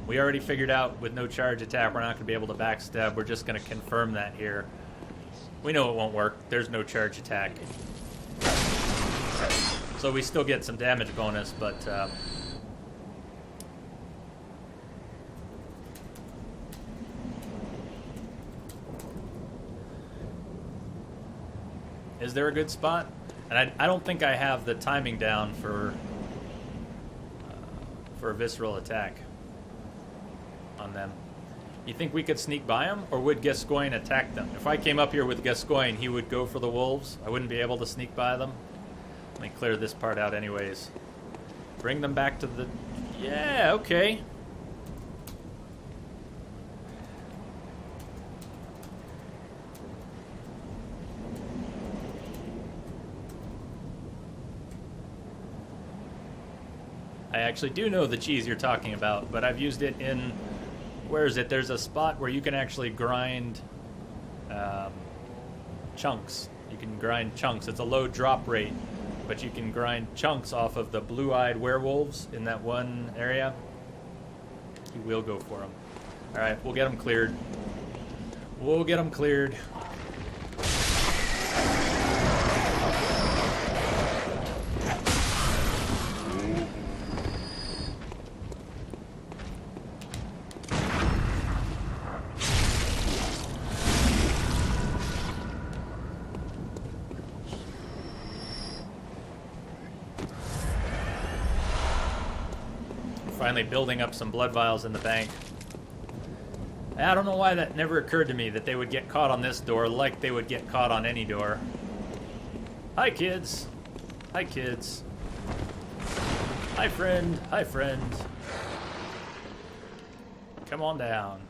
we already figured out with no charge attack, we're not gonna be able to backstab. We're just gonna confirm that here. We know it won't work. There's no charge attack. So we still get some damage bonus, but... Is there a good spot? And I don't think I have the timing down for a visceral attack on them. You think we could sneak by them, or would Gascoigne attack them? If I came up here with Gascoigne, he would go for the wolves. I wouldn't be able to sneak by them. Let me clear this part out anyways. Bring them back to the... Yeah, okay. I actually do know the cheese you're talking about, but I've used it in... Where is it? There's a spot where you can actually grind chunks. You can grind chunks. It's a low drop rate, but you can grind chunks off of the blue-eyed werewolves in that one area. You will go for them. Alright, we'll get them cleared. We'll get them cleared. Finally building up some blood vials in the bank. I don't know why that never occurred to me that they would get caught on this door like they would get caught on any door. Hi, kids. Hi, kids. Hi, friend. Hi, friend. Come on down.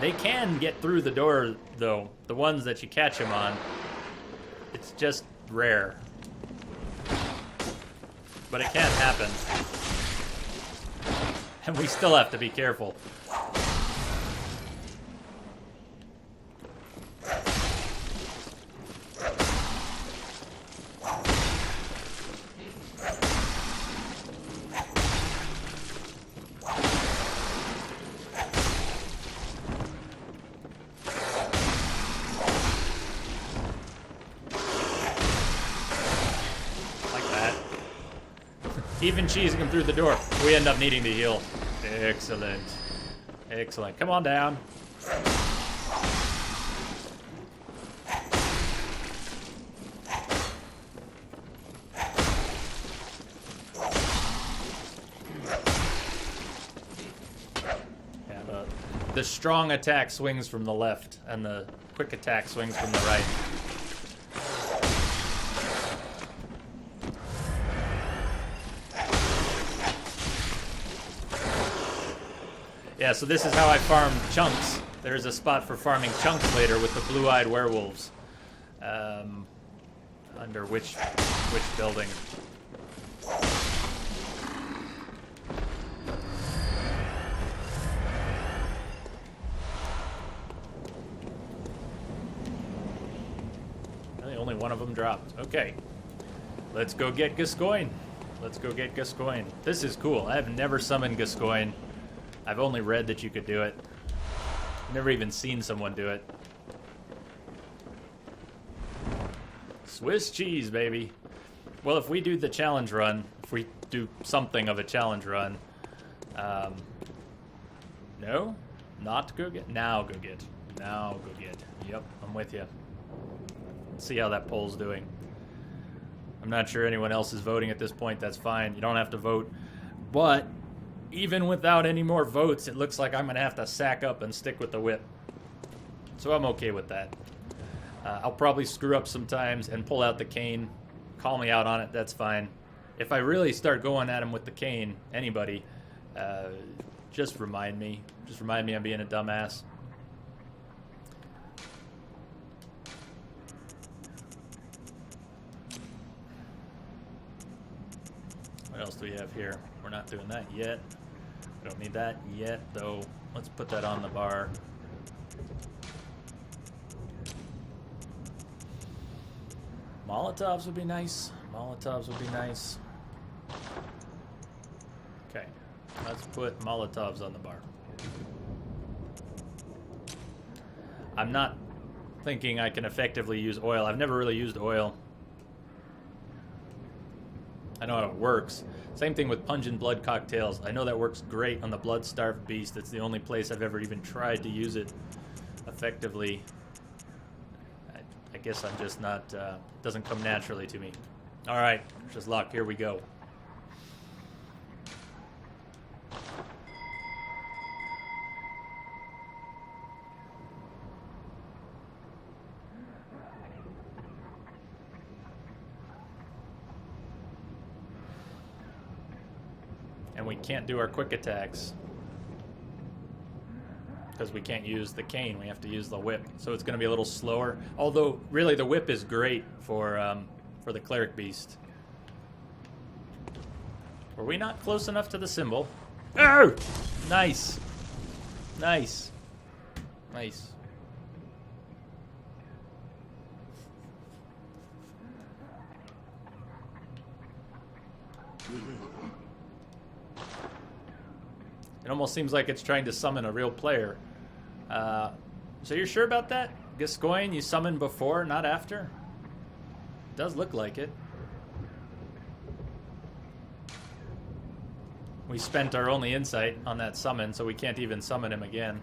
They can get through the door, though. The ones that you catch them on. It's just rare. But it can happen. And we still have to be careful. Even cheesing him through the door. We end up needing to heal. Excellent. Excellent. Come on down. Yeah, the strong attack swings from the left, and the quick attack swings from the right. Yeah, so this is how I farm chunks. There's a spot for farming chunks later with the blue-eyed werewolves. Under which building? Really, only one of them dropped. Okay. Let's go get Gascoigne. Let's go get Gascoigne. This is cool. I have never summoned Gascoigne. I've only read that you could do it. Never even seen someone do it. Swiss cheese, baby. Well, if we do the challenge run, if we do something of a challenge run, no? Not go get? Now go get. Now go get. Yep, I'm with you. Let's see how that poll's doing. I'm not sure anyone else is voting at this point. That's fine. You don't have to vote. But even without any more votes, it looks like I'm going to have to sack up and stick with the whip. So I'm okay with that. I'll probably screw up sometimes and pull out the cane. Call me out on it. That's fine. If I really start going at him with the cane, anybody, just remind me. Just remind me I'm being a dumbass. What else do we have here? We're not doing that yet. We don't need that yet, though. Let's put that on the bar. Molotovs would be nice. Molotovs would be nice. Okay. Let's put Molotovs on the bar. I'm not thinking I can effectively use oil. I've never really used oil. I know how it works. Same thing with pungent blood cocktails. I know that works great on the blood-starved beast. It's the only place I've ever even tried to use it effectively. I guess I'm just not, doesn't come naturally to me. All right, just luck. Here we go. And we can't do our quick attacks because we can't use the cane. We have to use the whip, so it's going to be a little slower. Although, really, the whip is great for the cleric beast. Were we not close enough to the symbol? Oh, nice, nice, nice. It almost seems like it's trying to summon a real player. So you're sure about that? Gascoigne, you summoned before, not after? It does look like it. We spent our only insight on that summon, so we can't even summon him again.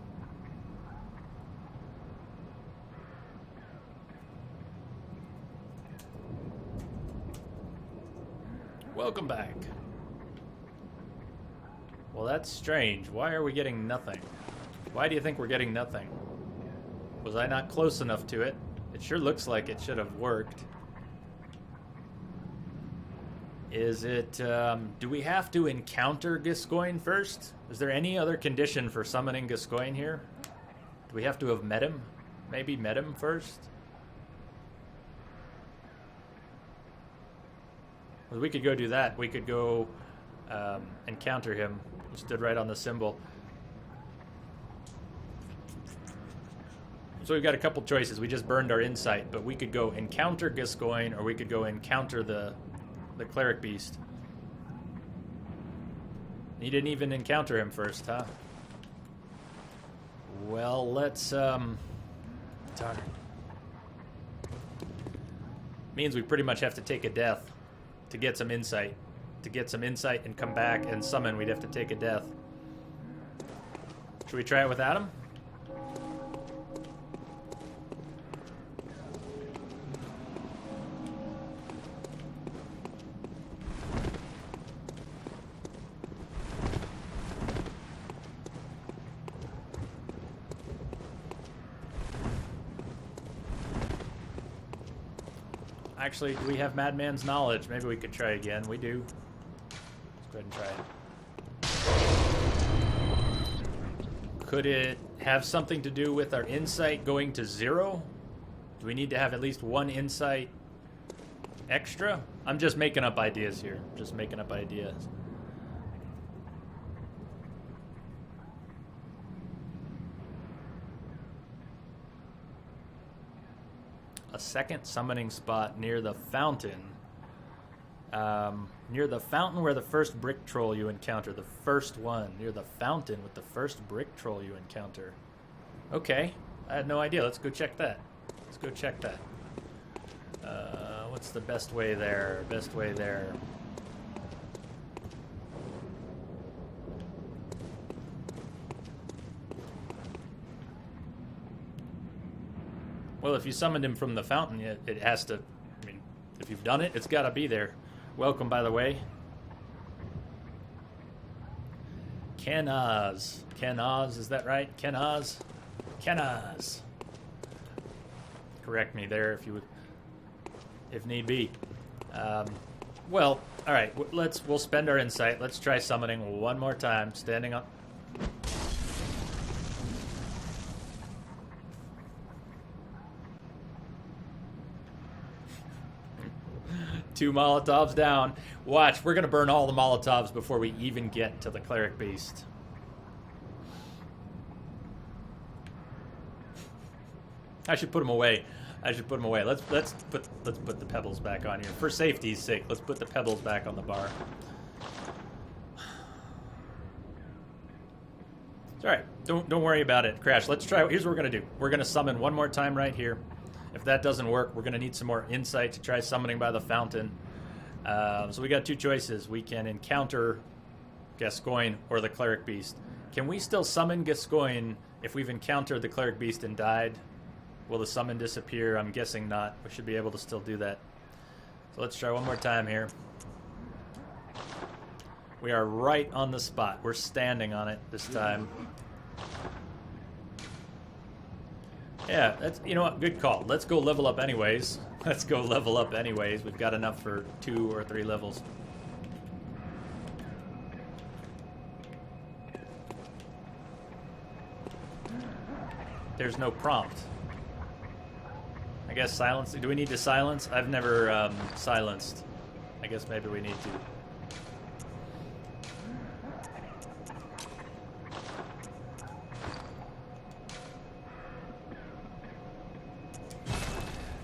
Welcome back. Well, that's strange. Why are we getting nothing? Why do you think we're getting nothing? Was I not close enough to it? It sure looks like it should have worked. Is it, do we have to encounter Gascoigne first? Is there any other condition for summoning Gascoigne here? Do we have to have met him? Maybe met him first? Well, we could go do that. We could go encounter him. He stood right on the symbol. So we've got a couple choices. We just burned our insight, but we could go encounter Gascoigne, or we could go encounter the cleric beast. You didn't even encounter him first, huh? Well, let's darn. Means we pretty much have to take a death to get some insight. To get some insight and come back and summon, we'd have to take a death. Should we try it without him? Actually, do we have Madman's knowledge? Maybe we could try again. We do. Let's go ahead and try it. Could it have something to do with our insight going to 0? Do we need to have at least 1 insight extra? I'm just making up ideas here. Just making up ideas. A second summoning spot near the fountain. Near the fountain where the first brick troll you encounter. The first one. Near the fountain with the first brick troll you encounter. Okay. I had no idea. Let's go check that. Let's go check that. What's the best way there? Best way there. Well, if you summoned him from the fountain, it has to... I mean, if you've done it, it's got to be there. Welcome, by the way. Kenaz. Kenaz, is that right? Kenaz? Kenaz. Correct me there if you would... if need be. Well, all right. We'll spend our insight. Let's try summoning one more time. Standing up. Two Molotovs down. Watch, we're gonna burn all the Molotovs before we even get to the Cleric Beast. I should put them away. I should put them away. Let's put the pebbles back on here for safety's sake. Let's put the pebbles back on the bar. It's all right. Don't worry about it, Crash. Let's try. Here's what we're gonna do. We're gonna summon one more time right here. If that doesn't work, we're gonna need some more insight to try summoning by the fountain. So we got two choices. We can encounter Gascoigne or the Cleric Beast. Can we still summon Gascoigne if we've encountered the Cleric Beast and died? Will the summon disappear? I'm guessing not. We should be able to still do that. So let's try one more time here. We are right on the spot. We're standing on it this time. Yeah, that's, you know what? Good call. Let's go level up anyways. Let's go level up anyways. We've got enough for 2 or 3 levels. There's no prompt. I guess silence. Do we need to silence? I've never silenced. I guess maybe we need to.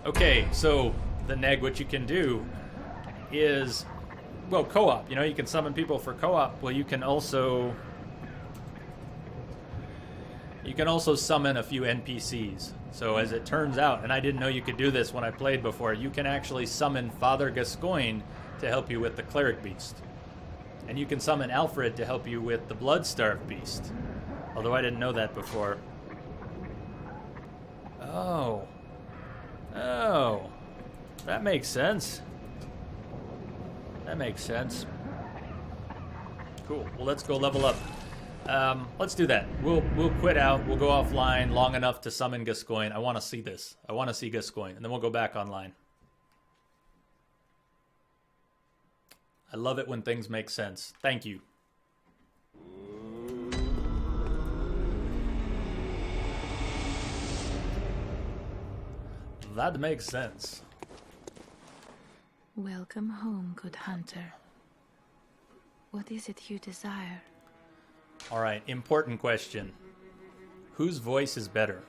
Okay, so the neg, what you can do is, well, co-op. You know, you can summon people for co-op. Well, you can also summon a few NPCs. So as it turns out, and I didn't know you could do this when I played before, you can actually summon Father Gascoigne to help you with the Cleric Beast. And you can summon Alfred to help you with the Blood-Starved Beast. Although I didn't know that before. Oh. Oh. That makes sense. That makes sense. Cool. Well, let's go level up. Let's do that. We'll quit out. We'll go offline long enough to summon Gascoigne. I want to see this. I want to see Gascoigne, and then we'll go back online. I love it when things make sense. Thank you. That makes sense. Welcome home, good hunter. What is it you desire? All right, important question. Whose voice is better?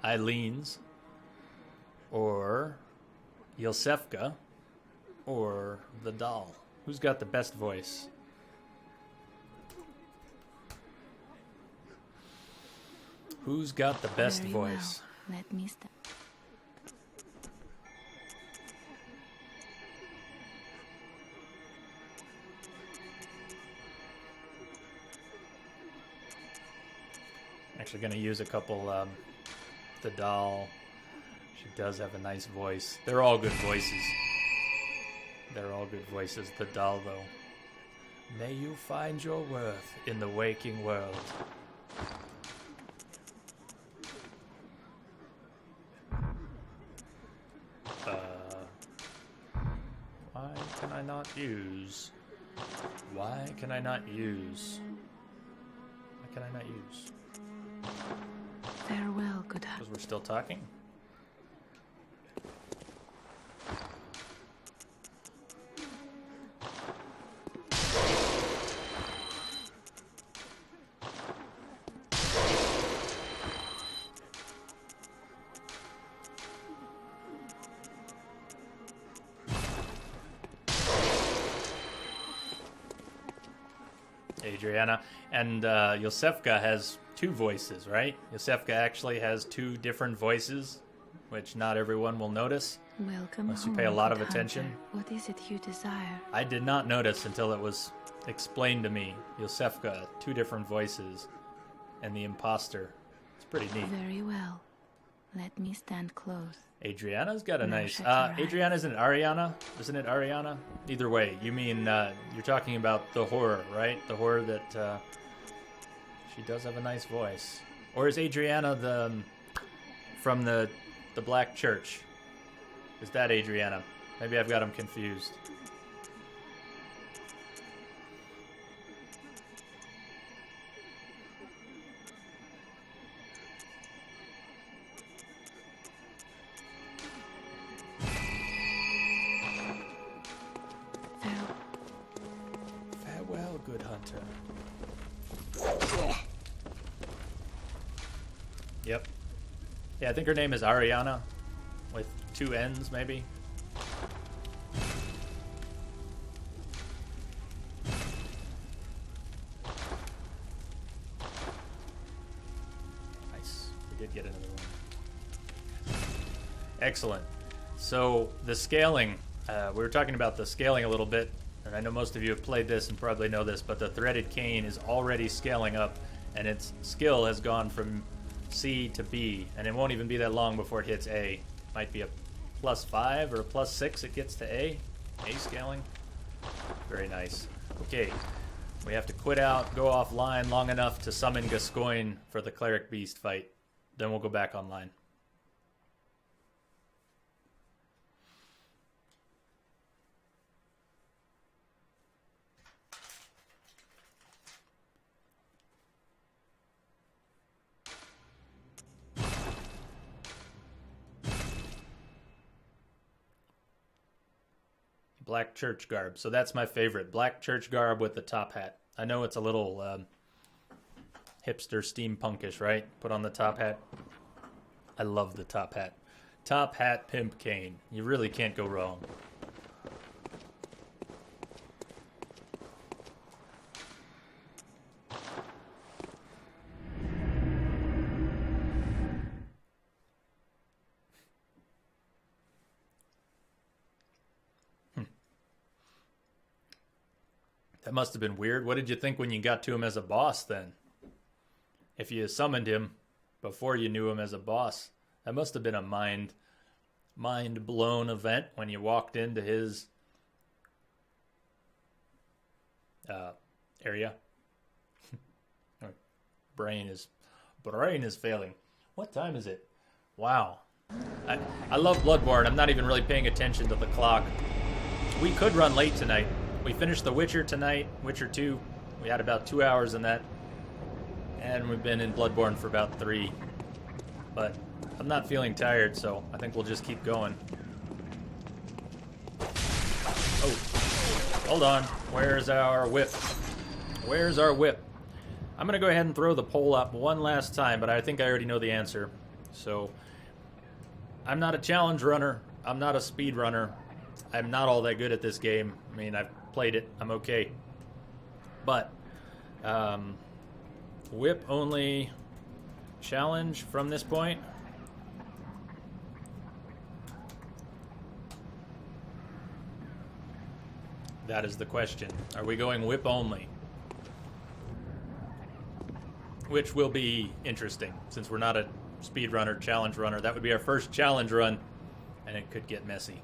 Eileen's, or Yosefka, or the doll? Who's got the best voice? Who's got the best Very voice? Well. Let me start. Actually going to use a couple, the doll. She does have a nice voice. They're all good voices. They're all good voices. The doll, though. May you find your worth in the waking world. Why can I not use? Why can I not use? Why can I not use? Farewell, good hunter. Because we're still talking. Adriana. And Yosefka has two voices, right? Yosefka actually has two different voices, which not everyone will notice. Welcome unless you home, pay a lot good of attention. hunter. What is it you desire? I did not notice until it was explained to me. Yosefka, two different voices, and the imposter. It's pretty neat. Very well. Let me stand close. Adriana's got a Now nice... shut your eyes. Adriana, isn't it Ariana? Isn't it Ariana? Either way, you mean, you're talking about the horror, right? The horror that, she does have a nice voice. Or is Adriana the... from the Black Church? Is that Adriana? Maybe I've got them confused. Farewell, good hunter. Yep. Yeah, I think her name is Ariana, with two N's, maybe. Nice. We did get another one. Excellent. So, the scaling. We were talking about the scaling a little bit, and I know most of you have played this and probably know this, but the Threaded Cane is already scaling up, and its skill has gone from C to B, and it won't even be that long before it hits A. Might be a +5 or a +6 it gets to A. A scaling. Very nice. Okay, we have to quit out, go offline long enough to summon Gascoigne for the Cleric Beast fight. Then we'll go back online. Black church garb. So that's my favorite. Black church garb with the top hat. I know it's a little hipster steampunkish, right? Put on the top hat. I love the top hat. Top hat pimp cane. You really can't go wrong. That must have been weird. What did you think when you got to him as a boss then? If you summoned him before you knew him as a boss, that must have been a mind blown event when you walked into his area. brain is failing. What time is it? Wow. I love Bloodborne. I'm not even really paying attention to the clock. We could run late tonight. We finished The Witcher tonight, Witcher 2. We had about 2 hours in that. And we've been in Bloodborne for about 3. But I'm not feeling tired, so I think we'll just keep going. Oh, hold on. Where's our whip? Where's our whip? I'm going to go ahead and throw the poll up one last time, but I think I already know the answer. So, I'm not a challenge runner. I'm not a speed runner. I'm not all that good at this game. I mean, I've played it. I'm okay. But, whip only challenge from this point. That is the question. Are we going whip only? Which will be interesting, since we're not a speedrunner, challenge runner. That would be our first challenge run, and it could get messy.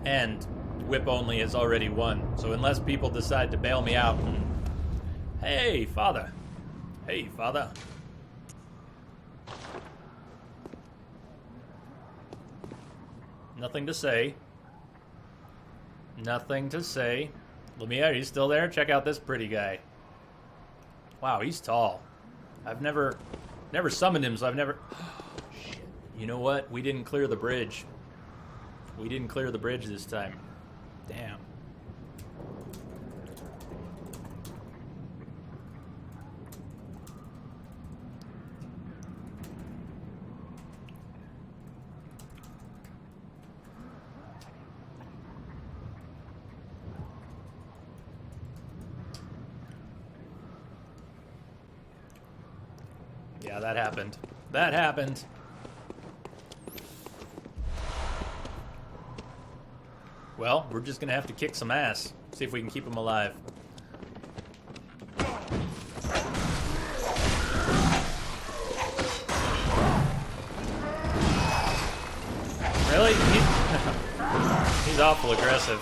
And whip only has already won, so unless people decide to bail me out and... Hey, father. Hey, father. Nothing to say. Nothing to say. Lamia, are you still there? Check out this pretty guy. Wow, he's tall. I've never summoned him, so I've never... Shit. You know what? We didn't clear the bridge. We didn't clear the bridge this time. Damn. Yeah, that happened. That happened. Well, we're just gonna have to kick some ass. See if we can keep him alive. Really? He's awful aggressive.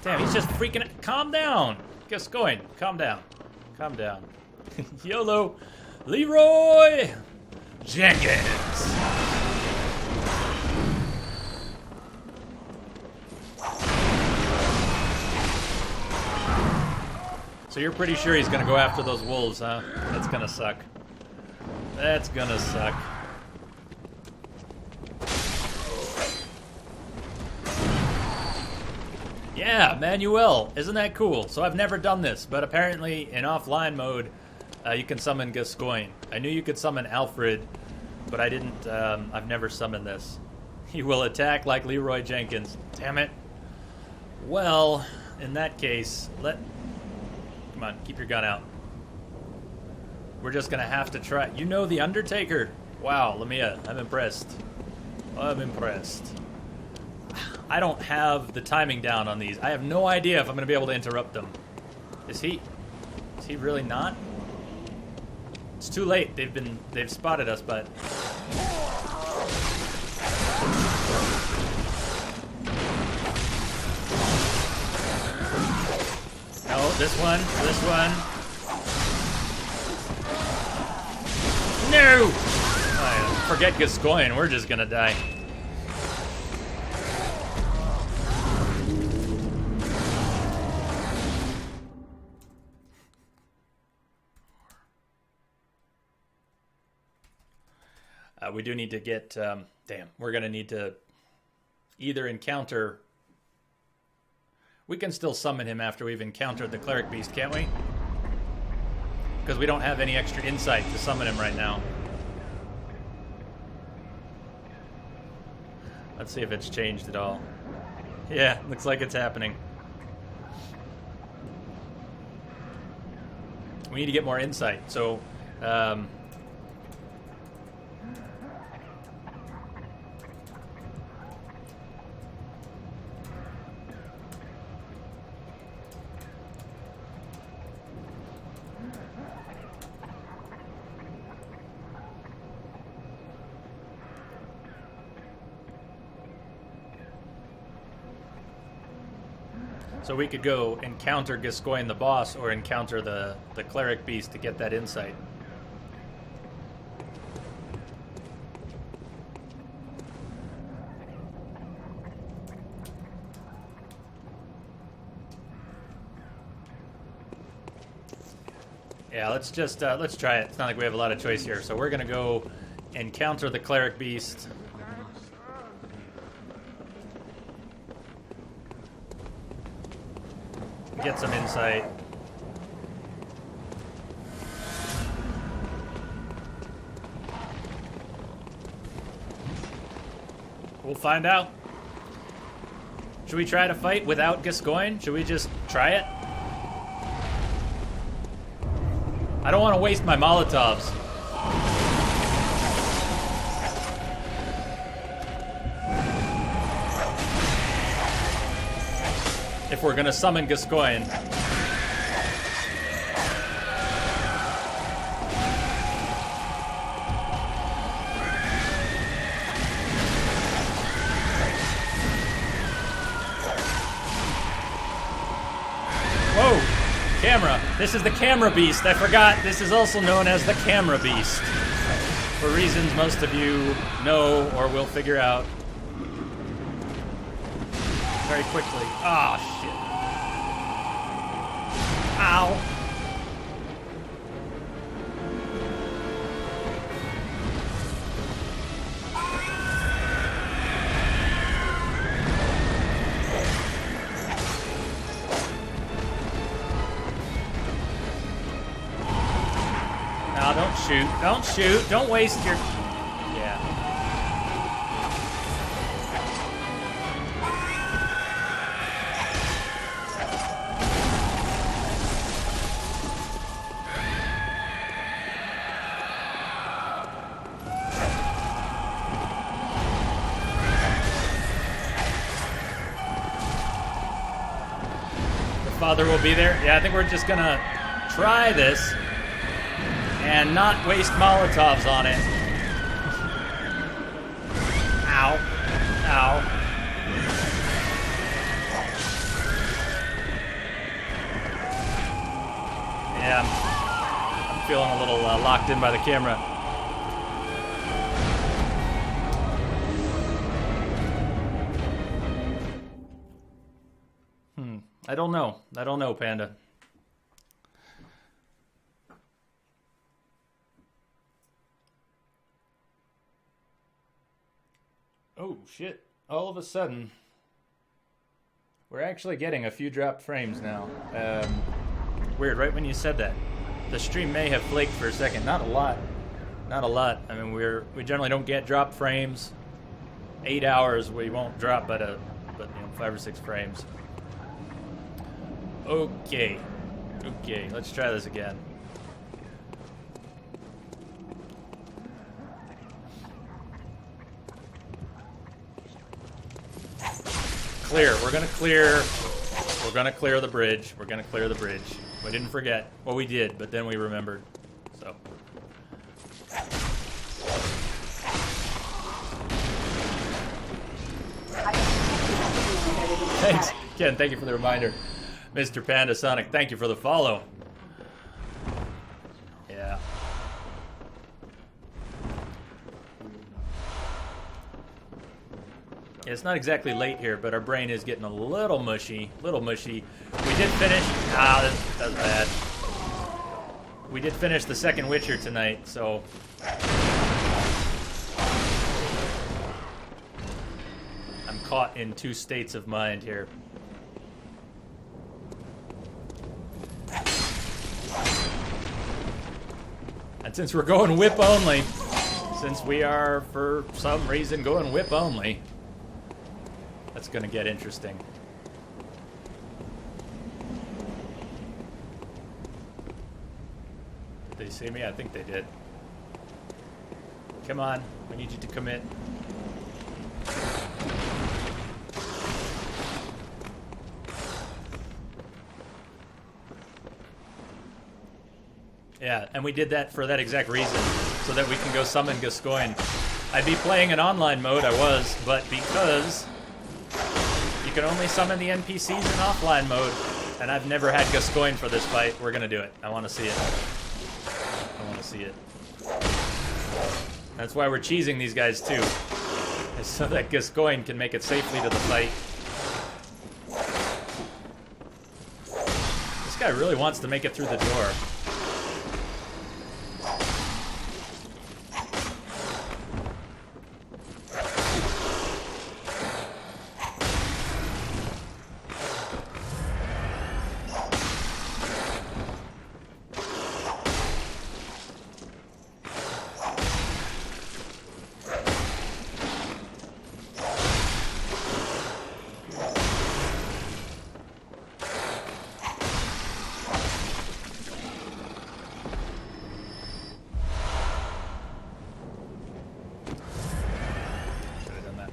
Damn, he's just freaking... Calm down! Gascoigne, calm down. Calm down. YOLO! Leroy Jenkins! So you're pretty sure he's gonna go after those wolves, huh? That's gonna suck. That's gonna suck. Yeah, Manuel, isn't that cool? So I've never done this, but apparently in offline mode, you can summon Gascoigne. I knew you could summon Alfred, but I didn't, I've never summoned this. He will attack like Leroy Jenkins. Damn it. Well, in that case, come on, keep your gun out. We're just gonna have to try. You know the Undertaker? Wow, Lamia, I'm impressed. I'm impressed. I don't have the timing down on these. I have no idea if I'm gonna be able to interrupt them. Is he really not? It's too late. They've spotted us, but no, this one. No! Forget Gascoigne, we're just gonna die. We do need to get, damn, we're gonna need to either encounter... We can still summon him after we've encountered the Cleric Beast, can't we? Because we don't have any extra insight to summon him right now. Let's see if it's changed at all. Yeah, looks like it's happening. We need to get more insight, so... So we could go encounter Gascoigne the boss or encounter the Cleric Beast to get that insight. Yeah, let's try it. It's not like we have a lot of choice here. So we're gonna go encounter the Cleric Beast. Get some insight. We'll find out. Should we try to fight without Gascoigne? Should we just try it? I don't want to waste my Molotovs. If we're gonna summon Gascoigne. Whoa! Camera. This is the Camera Beast. I forgot. This is also known as the Camera Beast. For reasons most of you know or will figure out very quickly. Ah, shit. Ow. No, don't shoot. Don't shoot. Don't waste your... Yeah. The father will be there. Yeah, I think we're just gonna try this and not waste Molotovs on it. Ow. Ow. Yeah, I'm feeling a little locked in by the camera. I don't know. I don't know, Panda. Oh, shit. All of a sudden, we're actually getting a few dropped frames now. Weird, right when you said that. The stream may have flaked for a second. Not a lot. Not a lot. I mean, we generally don't get dropped frames. 8 hours we won't drop, but 5 or 6 frames. Okay. Okay, let's try this again. Clear. We're gonna clear. We're gonna clear the bridge. We're gonna clear the bridge. We didn't forget. Well, we did, but then we remembered. So. Thanks, Ken. Thank you for the reminder, Mr. Panda Sonic. Thank you for the follow. Yeah. It's not exactly late here, but our brain is getting a little mushy. We did finish... that's bad. We did finish the second Witcher tonight, so... I'm caught in 2 states of mind here. And since we're going whip only, since we are, for some reason, going whip only, that's gonna get interesting. Did they see me? I think they did. Come on, we need you to commit. Yeah, and we did that for that exact reason, so that we can go summon Gascoigne. I'd be playing in online mode, I was, but because you can only summon the NPCs in offline mode, and I've never had Gascoigne for this fight, we're gonna do it. I want to see it. I want to see it. That's why we're cheesing these guys too, is so that Gascoigne can make it safely to the fight. This guy really wants to make it through the door.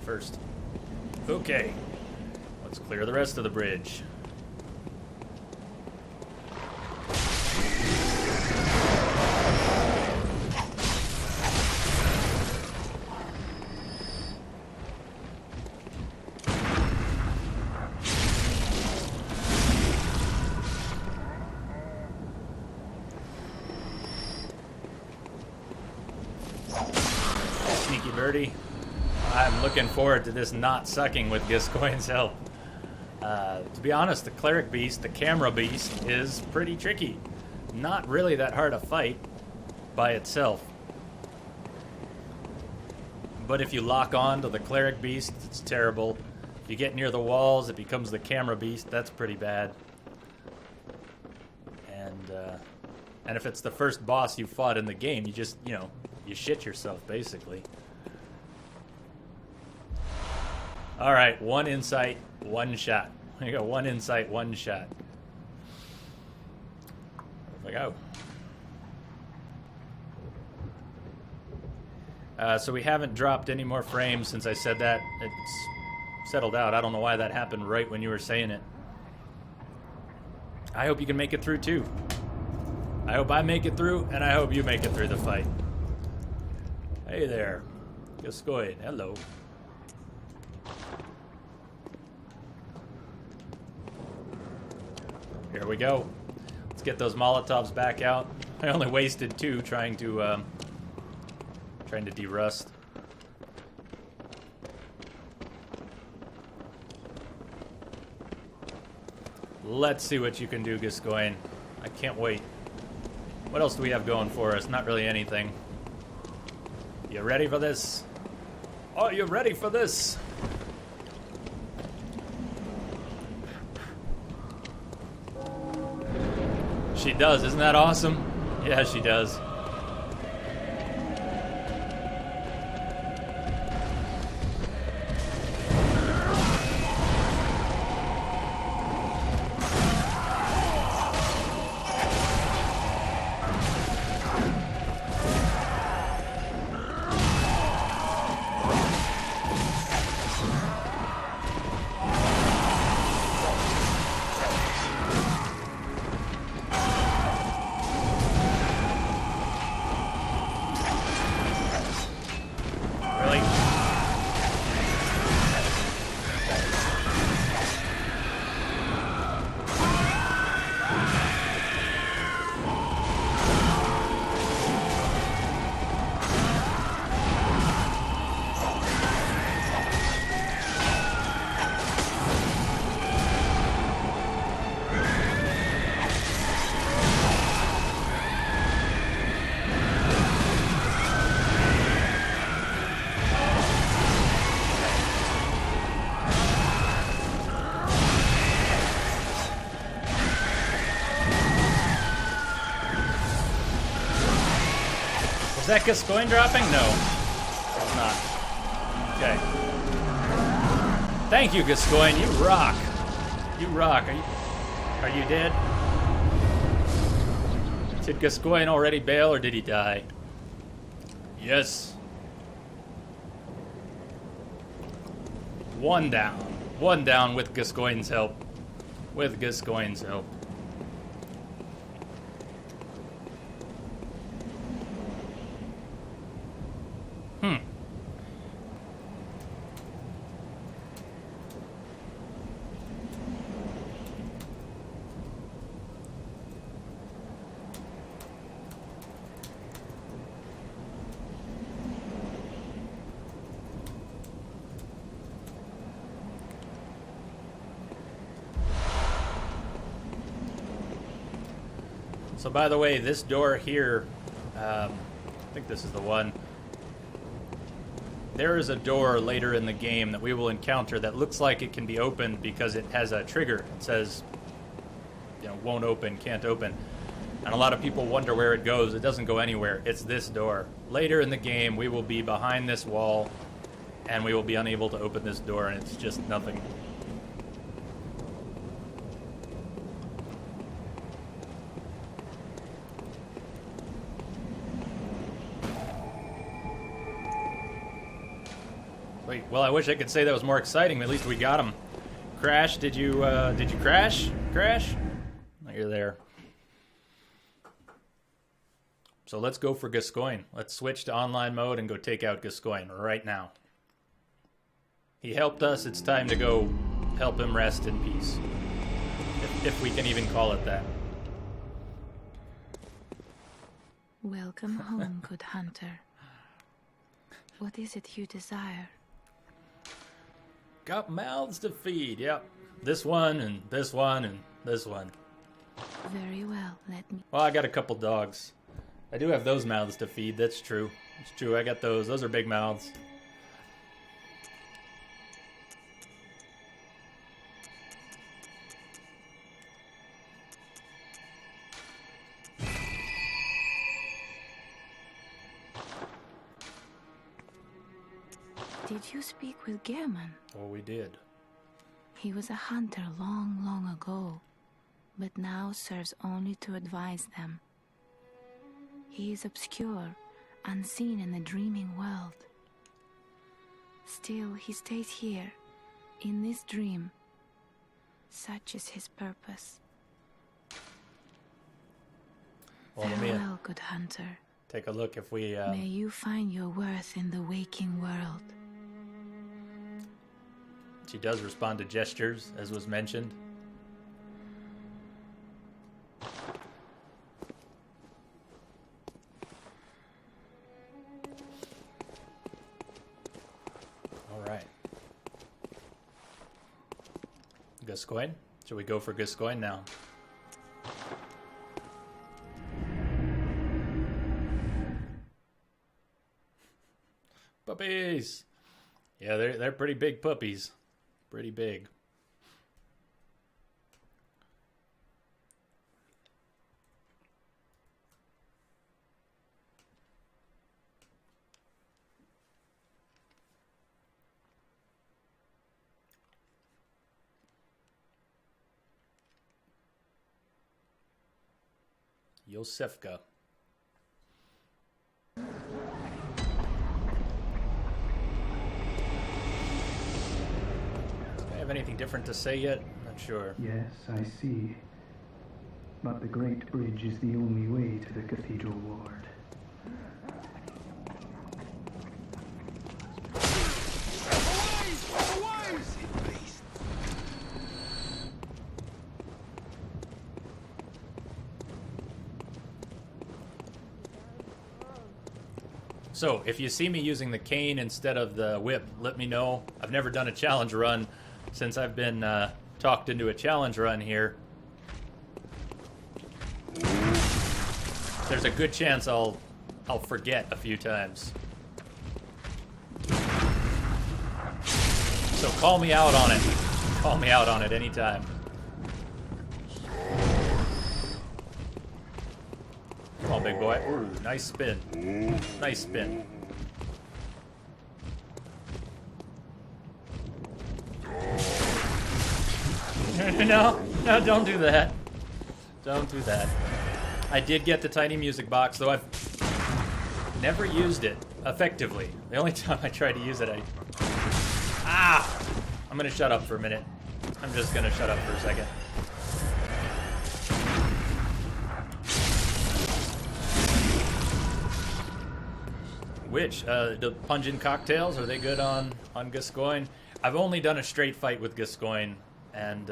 First. Okay, let's clear the rest of the bridge. 30. I'm looking forward to this not sucking with Gascoigne's help. To be honest, the Cleric Beast, the Camera Beast, is pretty tricky. Not really that hard to fight by itself. But if you lock on to the Cleric Beast, it's terrible. If you get near the walls, it becomes the Camera Beast. That's pretty bad. And if it's the first boss you fought in the game, you just, you know, you shit yourself, basically. Alright, 1 insight, 1 shot. We got 1 insight, 1 shot. There we go. So we haven't dropped any more frames since I said that. It's settled out. I don't know why that happened right when you were saying it. I hope you can make it through too. I hope I make it through, and I hope you make it through the fight. Hey there, Gascoigne. Hello. Here we go. Let's get those Molotovs back out. I only wasted 2 trying to derust. Let's see what you can do, Gascoigne. I can't wait. What else do we have going for us? Not really anything. You ready for this? Are you ready for this? She does. Isn't that awesome? Yeah, she does. Is that Gascoigne dropping? No. It's not. Okay. Thank you, Gascoigne. You rock. You rock. Are you dead? Did Gascoigne already bail or did he die? Yes. 1 down. 1 down with Gascoigne's help. With Gascoigne's help. So by the way, this door here, I think this is the one. There is a door later in the game that we will encounter that looks like it can be opened because it has a trigger. It says, you know, won't open, can't open. And a lot of people wonder where it goes. It doesn't go anywhere. It's this door. Later in the game, we will be behind this wall, and we will be unable to open this door, and it's just nothing. Wait, well, I wish I could say that was more exciting, but at least we got him. Crash, did you crash? Crash? Oh, you're there. So let's go for Gascoigne. Let's switch to online mode and go take out Gascoigne right now. He helped us, it's time to go help him rest in peace. If we can even call it that. Welcome home, good hunter. What is it you desire? Got mouths to feed, yep. This one, and this one, and this one. Very well, let me... Well, I got a couple dogs. I do have those mouths to feed, that's true. It's true, I got those. Those are big mouths. Did you speak with Gehrman? Oh, we did. He was a hunter long, long ago, but now serves only to advise them. He is obscure, unseen in the dreaming world. Still, he stays here, in this dream. Such is his purpose. Well, Farewell, good hunter. Take a look if we... May you find your worth in the waking world. She does respond to gestures, as was mentioned. All right. Gascoigne? Should we go for Gascoigne now? Puppies! Yeah, they're pretty big puppies. Pretty big. Yosefka. Anything different to say yet? Not sure. Yes, I see. But the Great Bridge is the only way to the Cathedral Ward. So, if you see me using the cane instead of the whip, let me know. I've never done a challenge run since I've been talked into a challenge run here. There's a good chance I'll forget a few times. So call me out on it. Call me out on it anytime. Come on, big boy. Ooh, nice spin. Nice spin. No, don't do that. Don't do that. I did get the tiny music box, though I've never used it effectively. The only time I tried to use it, I'm gonna shut up for a minute. I'm just gonna shut up for a second. Which, the pungent cocktails, are they good on Gascoigne? I've only done a straight fight with Gascoigne, and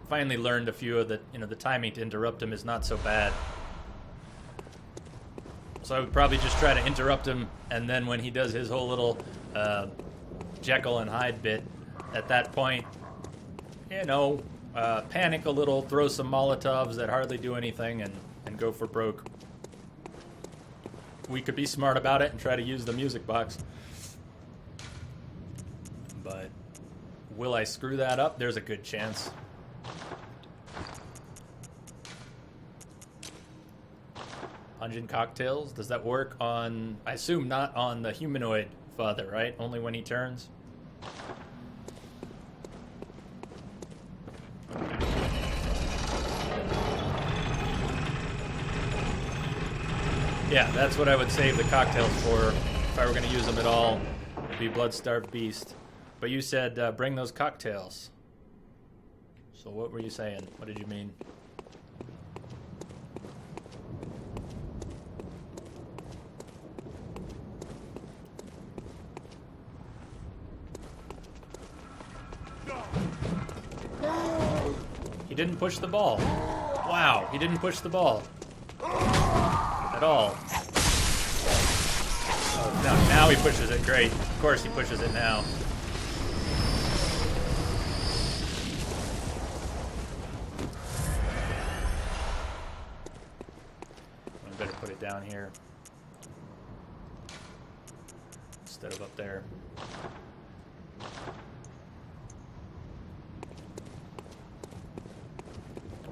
finally learned a few of the, the timing to interrupt him is not so bad. So I would probably just try to interrupt him, and then when he does his whole little Jekyll and Hyde bit, at that point, panic a little, throw some Molotovs that hardly do anything, and go for broke. We could be smart about it and try to use the music box. But will I screw that up? There's a good chance. Pungent cocktails, does that work on, I assume not on the humanoid father, right? Only when he turns? Yeah, that's what I would save the cocktails for if I were going to use them at all. It'd be Blood-Starved Beast. But you said bring those cocktails. So what were you saying? What did you mean? He didn't push the ball. Wow, he didn't push the ball. At all. Oh, Now he pushes it. Great. Of course he pushes it now. I better put it down here instead of up there.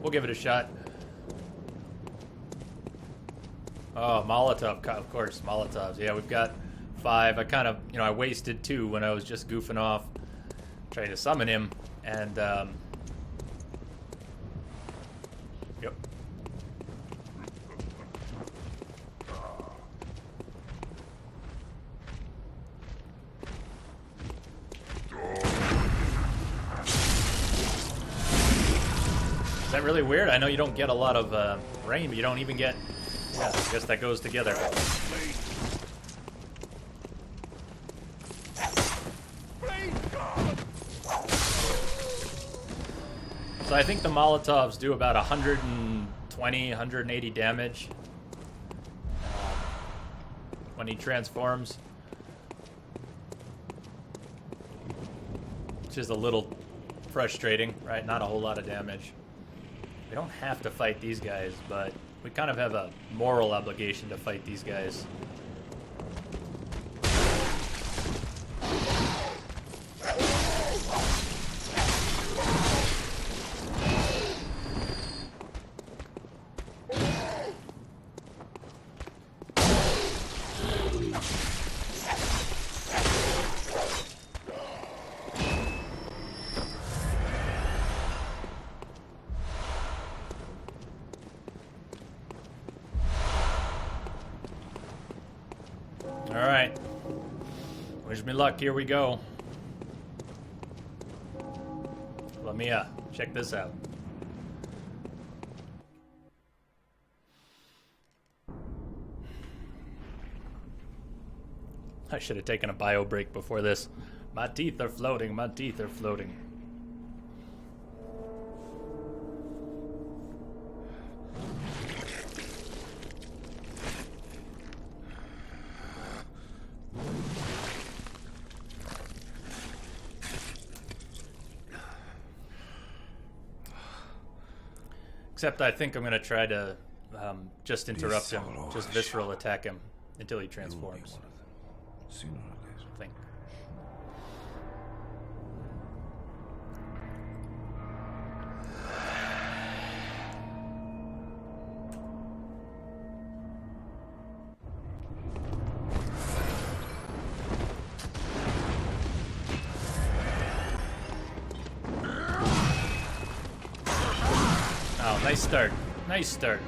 We'll give it a shot. Oh, Molotov, of course, Molotovs. Yeah, we've got 5. I kind of, I wasted 2 when I was just goofing off trying to summon him, and, yep. Is that really weird? I know you don't get a lot of rain, but you don't even get... Yeah, I guess that goes together. So I think the Molotovs do about 120, 180 damage when he transforms. Which is a little frustrating, right? Not a whole lot of damage. We don't have to fight these guys, but we kind of have a moral obligation to fight these guys. Alright. Wish me luck, here we go. Let me check this out. I should have taken a bio break before this. My teeth are floating, my teeth are floating. Except I think I'm going to try to just interrupt him, just visceral attack him until he transforms. Sooner or later. I think. Oh, nice start. Nice start.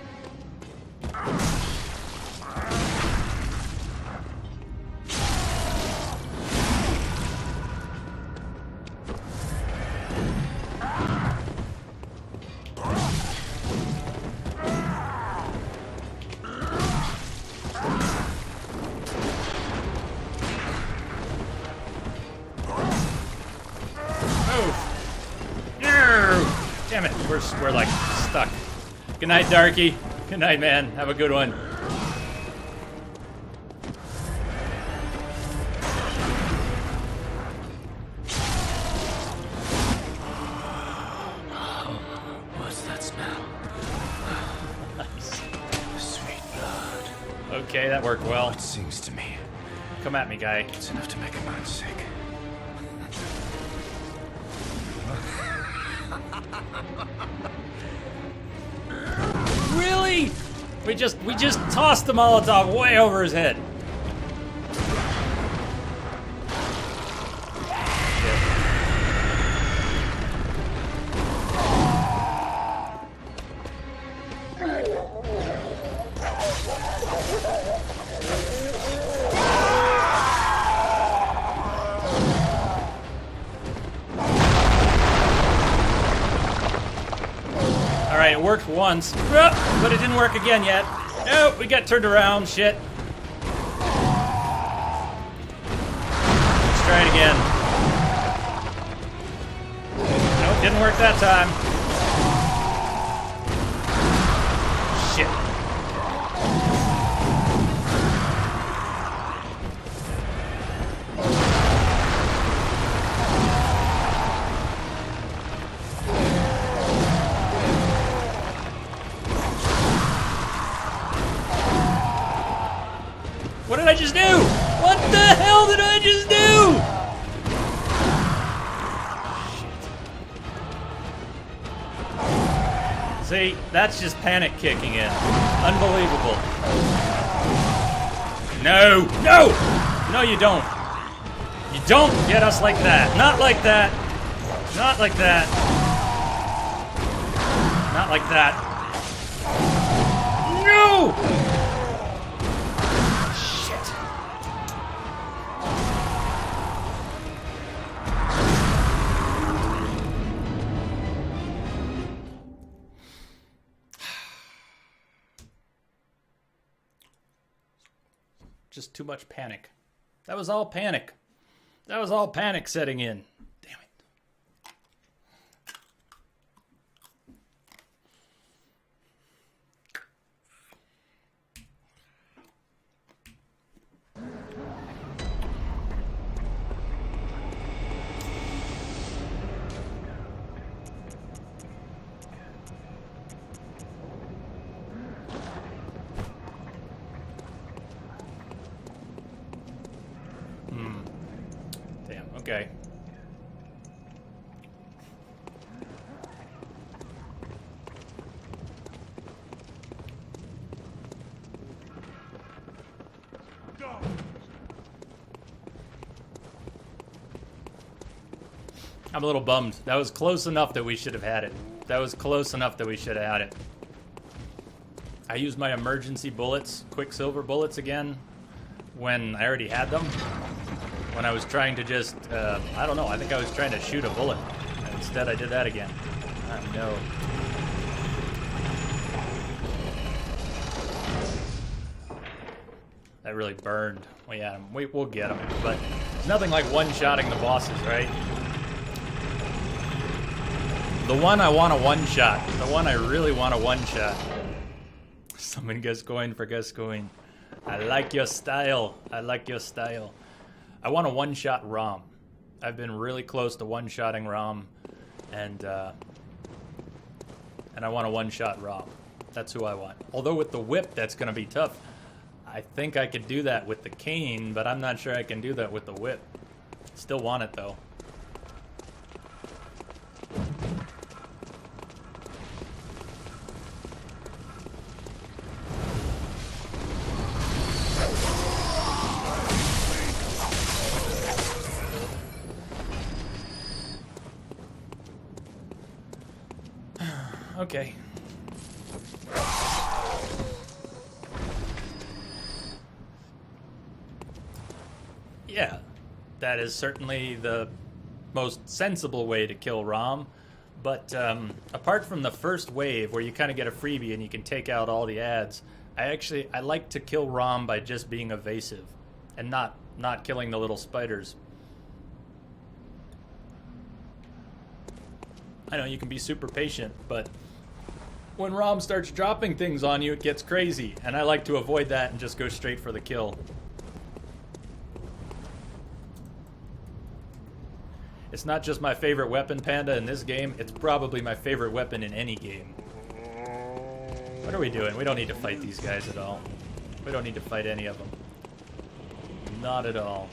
Damn it, we're like stuck. Good night, Darky. Good night, man. Have a good one. What's that smell? Nice. Sweet blood. Okay, that worked well. It sings to me. Come at me, guy. It's enough to make a man sick. Really? We just tossed the Molotov way over his head. Alright, it worked once, but it didn't work again yet. Nope, we got turned around, shit. Let's try it again. Nope, didn't work that time. Shit. See, that's just panic kicking in. Unbelievable. No! No! No, you don't. You don't get us like that. Not like that. Not like that. Not like that. No! Shit. Just too much panic. That was all panic. That was all panic setting in. Damn it. Damn, okay. I'm a little bummed. That was close enough that we should have had it. That was close enough that we should have had it. I used my emergency bullets, Quicksilver bullets again, when I already had them. When I was trying to just, I don't know, I think I was trying to shoot a bullet. And instead I did that again. Oh no. That really burned. Well, yeah, we'll get them. But it's nothing like one-shotting the bosses, right? The one I want a one-shot. The one I really want a one-shot. Summon Gascoigne for Gascoigne. I like your style. I like your style. I want a one-shot Rom. I've been really close to one-shotting Rom, and I want a one-shot Rom. That's who I want. Although with the whip, that's going to be tough. I think I could do that with the cane, but I'm not sure I can do that with the whip. Still want it, though. Okay. Yeah, that is certainly the most sensible way to kill Rom. But apart from the first wave where you kind of get a freebie and you can take out all the ads, I like to kill Rom by just being evasive and not killing the little spiders. I know you can be super patient, but when Rom starts dropping things on you, it gets crazy, and I like to avoid that and just go straight for the kill. It's not just my favorite weapon, Panda, in this game, it's probably my favorite weapon in any game. What are we doing? We don't need to fight these guys at all. We don't need to fight any of them. Not at all.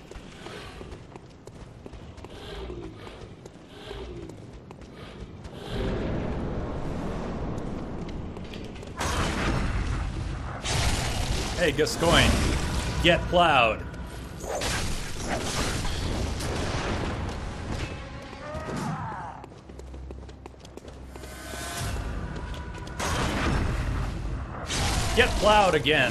Hey, Gascoigne, get plowed. Get plowed again.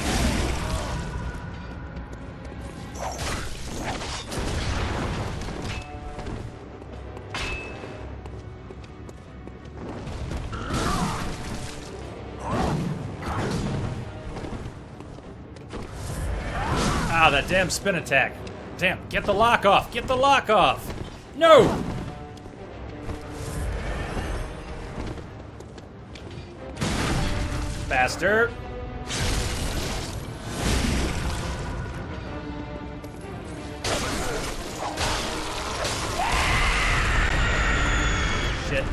Ah, that damn spin attack. Damn, get the lock off. Get the lock off. No! Faster. Shit.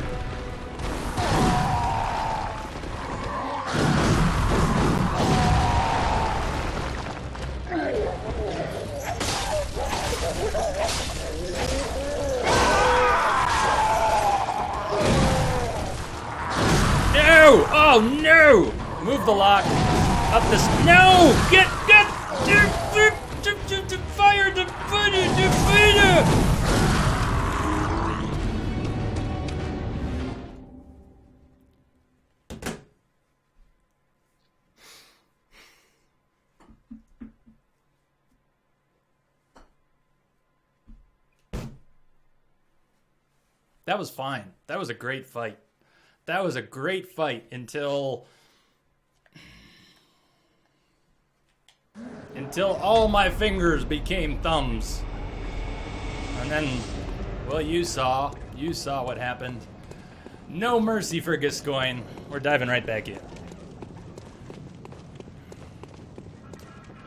No! No! Oh no! Move the lock. Up this. No! Get! Fire the fire! That was fine. That was a great fight. That was a great fight until all my fingers became thumbs. And then, well, you saw what happened. No mercy for Gascoigne. We're diving right back in.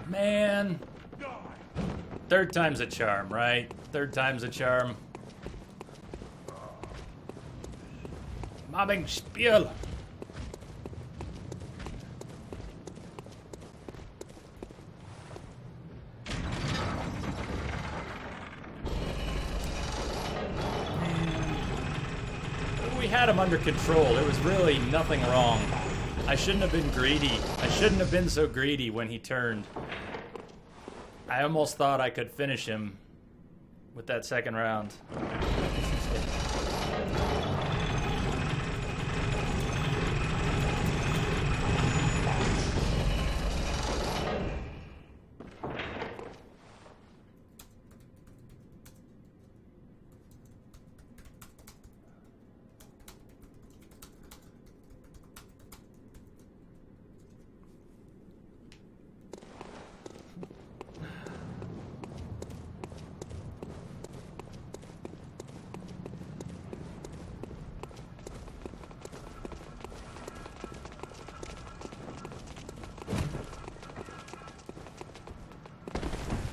Man. Third time's a charm, right? Third time's a charm. Mobbing Spiel. We had him under control. There was really nothing wrong. I shouldn't have been greedy. I shouldn't have been so greedy when he turned. I almost thought I could finish him with that second round.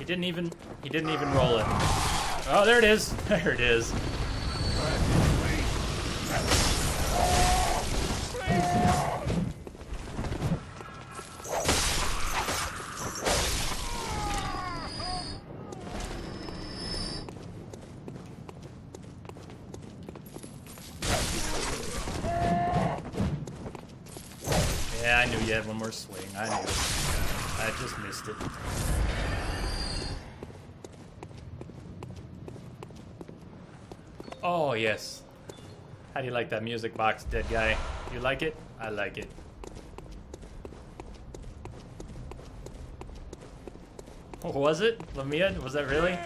He didn't even roll it. Oh, there it is. There it is. Yeah, I knew you had one more swing. I knew. I just missed it. Oh, yes. How do you like that music box, dead guy? You like it? I like it. Oh, was it? Lamia? Was that really?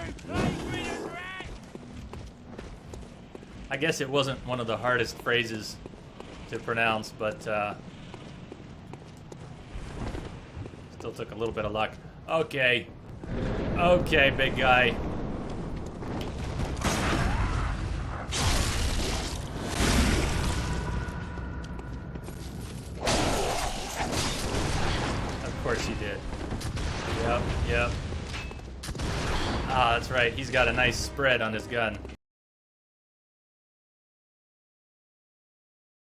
I guess it wasn't one of the hardest phrases to pronounce, but still took a little bit of luck. Okay. Okay, big guy. Of course he did. Yep. Ah, that's right. He's got a nice spread on his gun.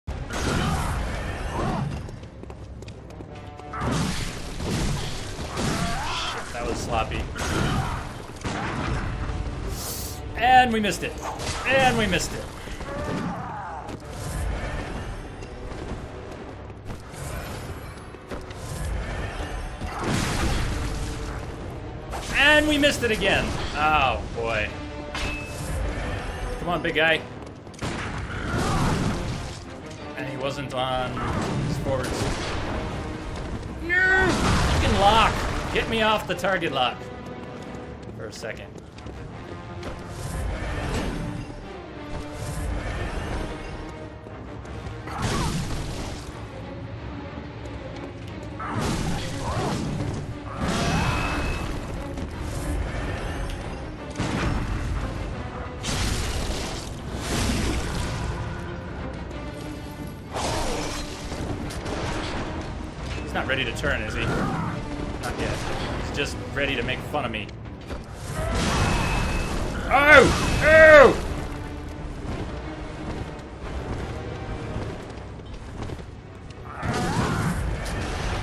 Shit, that was sloppy. And we missed it. And we missed it. And we missed it again. Oh, boy. Come on, big guy. And he wasn't on his forwards. No! Fucking lock. Get me off the target lock. For a second. Not ready to turn, is he? Not yet. He's just ready to make fun of me. Oh! Oh!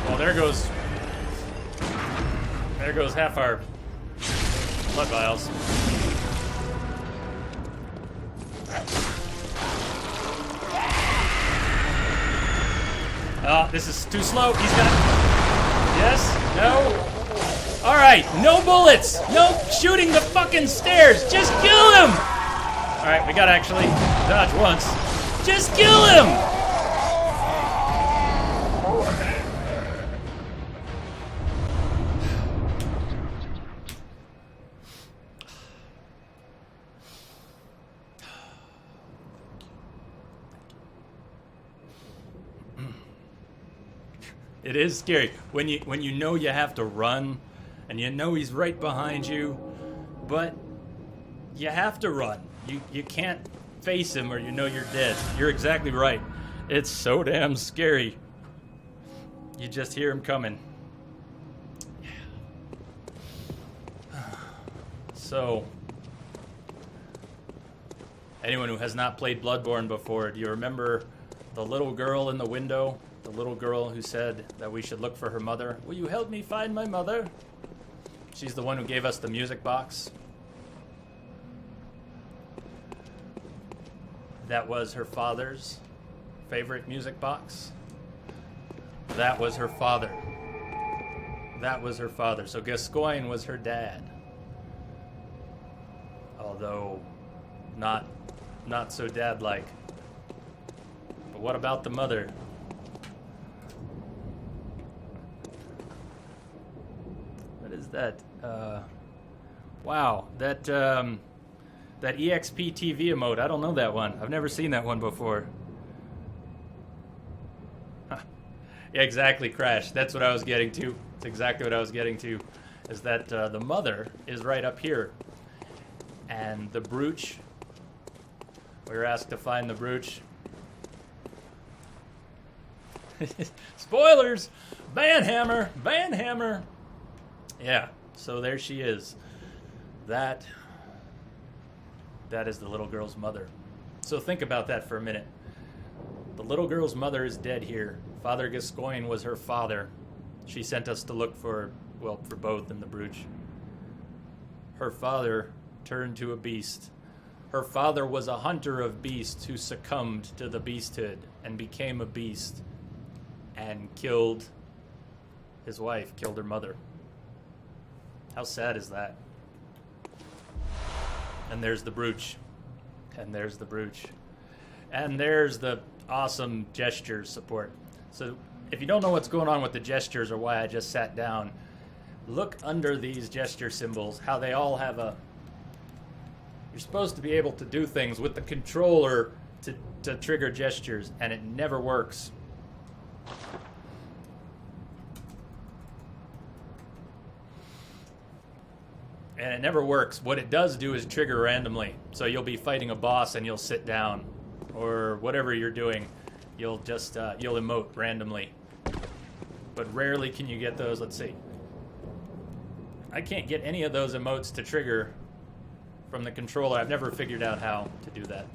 Well, there goes half our blood vials. Oh, this is too slow. He's got... Yes? No? Alright, no bullets! No shooting the fucking stairs! Just kill him! Alright, we gotta actually dodge once. Just kill him! It is scary when you know you have to run, and you know he's right behind you, but you have to run. You can't face him or you know you're dead. You're exactly right. It's so damn scary. You just hear him coming. So, anyone who has not played Bloodborne before, do you remember the little girl in the window? The little girl who said that we should look for her mother. Will you help me find my mother? She's the one who gave us the music box. That was her father's favorite music box. That was her father. That was her father. So Gascoigne was her dad. Although not so dad-like. But what about the mother? Is that wow, that EXP TV emote, I don't know that one. I've never seen that one before. Huh. Yeah, exactly, Crash. That's what I was getting to. It's exactly what I was getting to, is that the mother is right up here. And the brooch, we were asked to find the brooch. Spoilers! Banhammer! Banhammer! Yeah, so there she is. That is the little girl's mother. So think about that for a minute. The little girl's mother is dead here. Father Gascoigne was her father. She sent us to look for, well, for both in the brooch. Her father turned to a beast. Her father was a hunter of beasts who succumbed to the beasthood and became a beast and killed his wife, killed her mother. How sad is that? And there's the brooch. And there's the brooch. And there's the awesome gestures support. So if you don't know what's going on with the gestures or why I just sat down, look under these gesture symbols, how they all have a... You're supposed to be able to do things with the controller to trigger gestures, and it never works. And it never works. What it does do is trigger randomly. So you'll be fighting a boss and you'll sit down. Or whatever you're doing, you'll just, you'll emote randomly. But rarely can you get those. Let's see. I can't get any of those emotes to trigger from the controller. I've never figured out how to do that.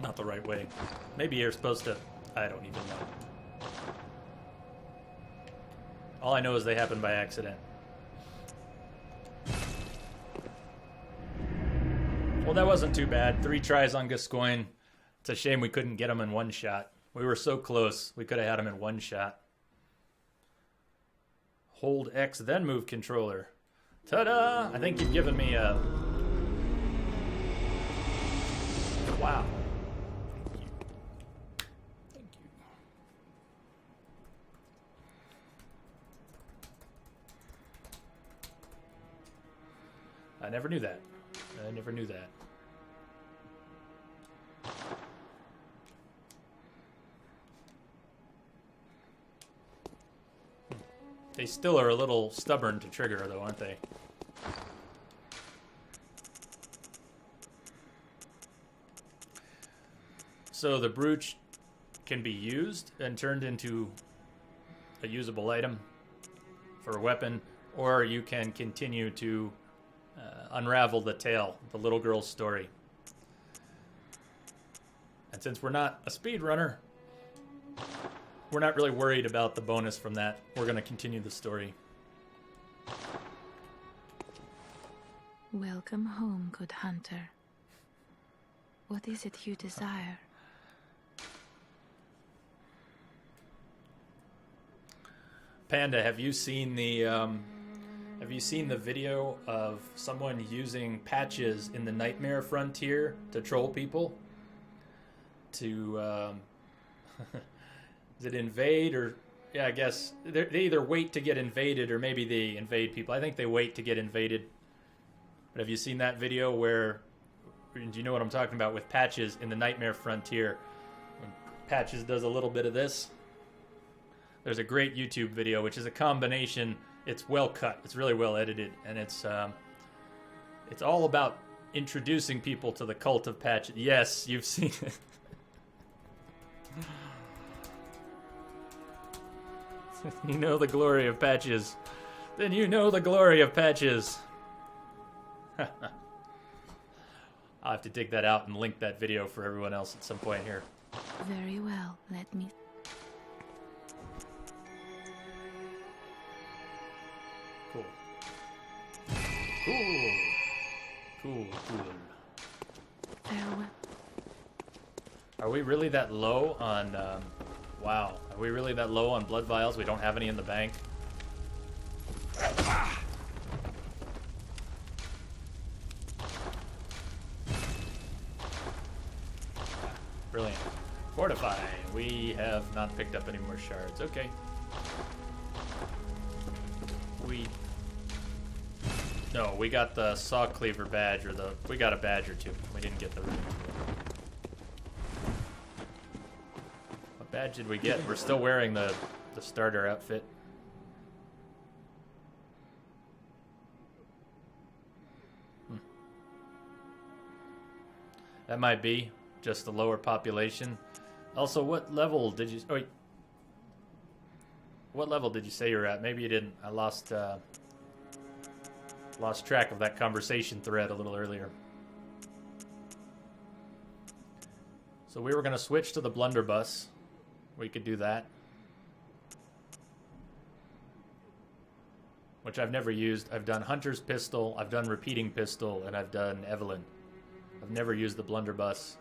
Not the right way. Maybe you're supposed to... I don't even know. All I know is they happen by accident. Well, that wasn't too bad. 3 tries on Gascoigne. It's a shame we couldn't get him in one shot. We were so close. We could have had him in one shot. Hold X, then move controller. Ta-da! I think you've given me a... Wow. Thank you. Thank you. I never knew that. I never knew that. They still are a little stubborn to trigger, though, aren't they? So the brooch can be used and turned into a usable item for a weapon, or you can continue to unravel the tale, the little girl's story. And since we're not a speedrunner, we're not really worried about the bonus from that. We're going to continue the story. Welcome home, good hunter. What is it you desire? Panda, have you seen the video of someone using patches in the Nightmare Frontier to troll people? To is it invade or yeah? I guess they either wait to get invaded or maybe they invade people. I think they wait to get invaded. But have you seen that video where? Do you know what I'm talking about with patches in the Nightmare Frontier? When Patches does a little bit of this. There's a great YouTube video, which is a combination. It's well cut. It's really well edited, and it's all about introducing people to the cult of Patches. Yes, you've seen it. You know the glory of Patches. Then you know the glory of Patches. I'll have to dig that out and link that video for everyone else at some point here. Very well, let me... Cool. Cool. Cool, cool. Farewell. Are we really that low on, wow. Are we really that low on blood vials? We don't have any in the bank? Brilliant. Fortify. We have not picked up any more shards. Okay. No, we got the saw cleaver badge, or we got a badge or two. We didn't get the rune. What badge did we get? We're still wearing the starter outfit. That might be just the lower population. Also, what level did you... Oh, wait. What level did you say you're at? Maybe you didn't. I lost track of that conversation thread a little earlier. So we were going to switch to the blunderbuss. We could do that. Which I've never used. I've done Hunter's Pistol, I've done Repeating Pistol, and I've done Evelyn. I've never used the blunderbuss.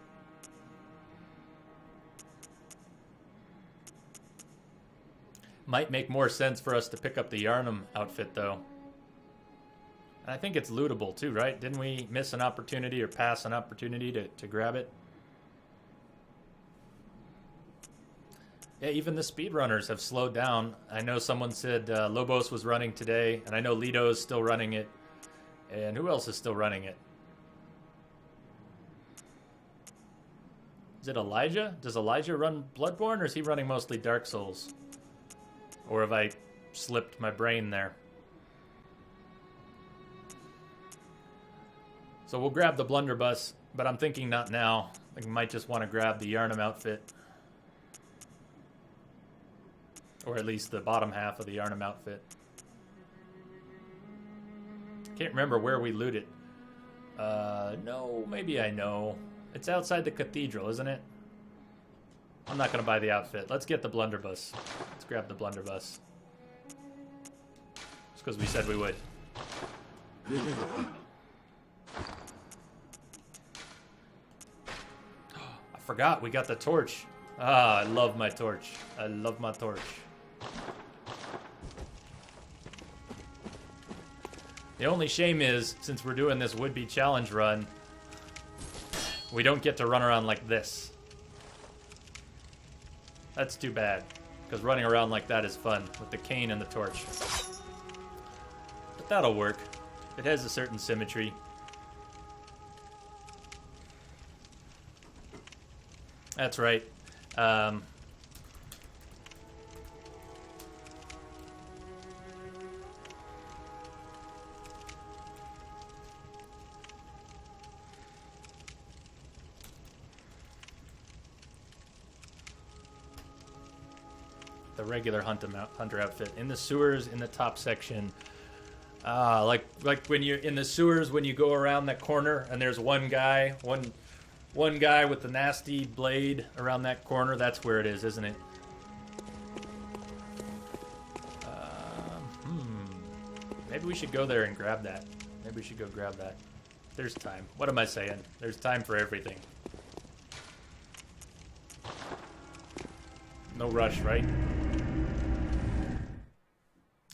Might make more sense for us to pick up the Yharnam outfit, though. And I think it's lootable, too, right? Didn't we miss an opportunity or pass an opportunity to grab it? Yeah, even the speedrunners have slowed down. I know someone said Lobos was running today, and I know Lito's still running it. And who else is still running it? Is it Elijah? Does Elijah run Bloodborne, or is he running mostly Dark Souls? Or have I slipped my brain there? So we'll grab the blunderbuss, but I'm thinking not now. I might just want to grab the Yharnam outfit. Or at least the bottom half of the Yharnam outfit. Can't remember where we looted. No, maybe I know. It's outside the cathedral, isn't it? I'm not going to buy the outfit. Let's get the blunderbuss. Let's grab the blunderbuss. Just because we said we would. I forgot, we got the torch. Ah, I love my torch. I love my torch. The only shame is, since we're doing this would-be challenge run, we don't get to run around like this. That's too bad, because running around like that is fun, with the cane and the torch. But that'll work. It has a certain symmetry. That's right. The regular hunter outfit in the sewers in the top section. Like when you're in the sewers, when you go around that corner and there's one guy with the nasty blade around that corner. That's where it is, isn't it? Maybe we should go there and grab that. Maybe we should go grab that. There's time. What am I saying? There's time for everything. No rush, right?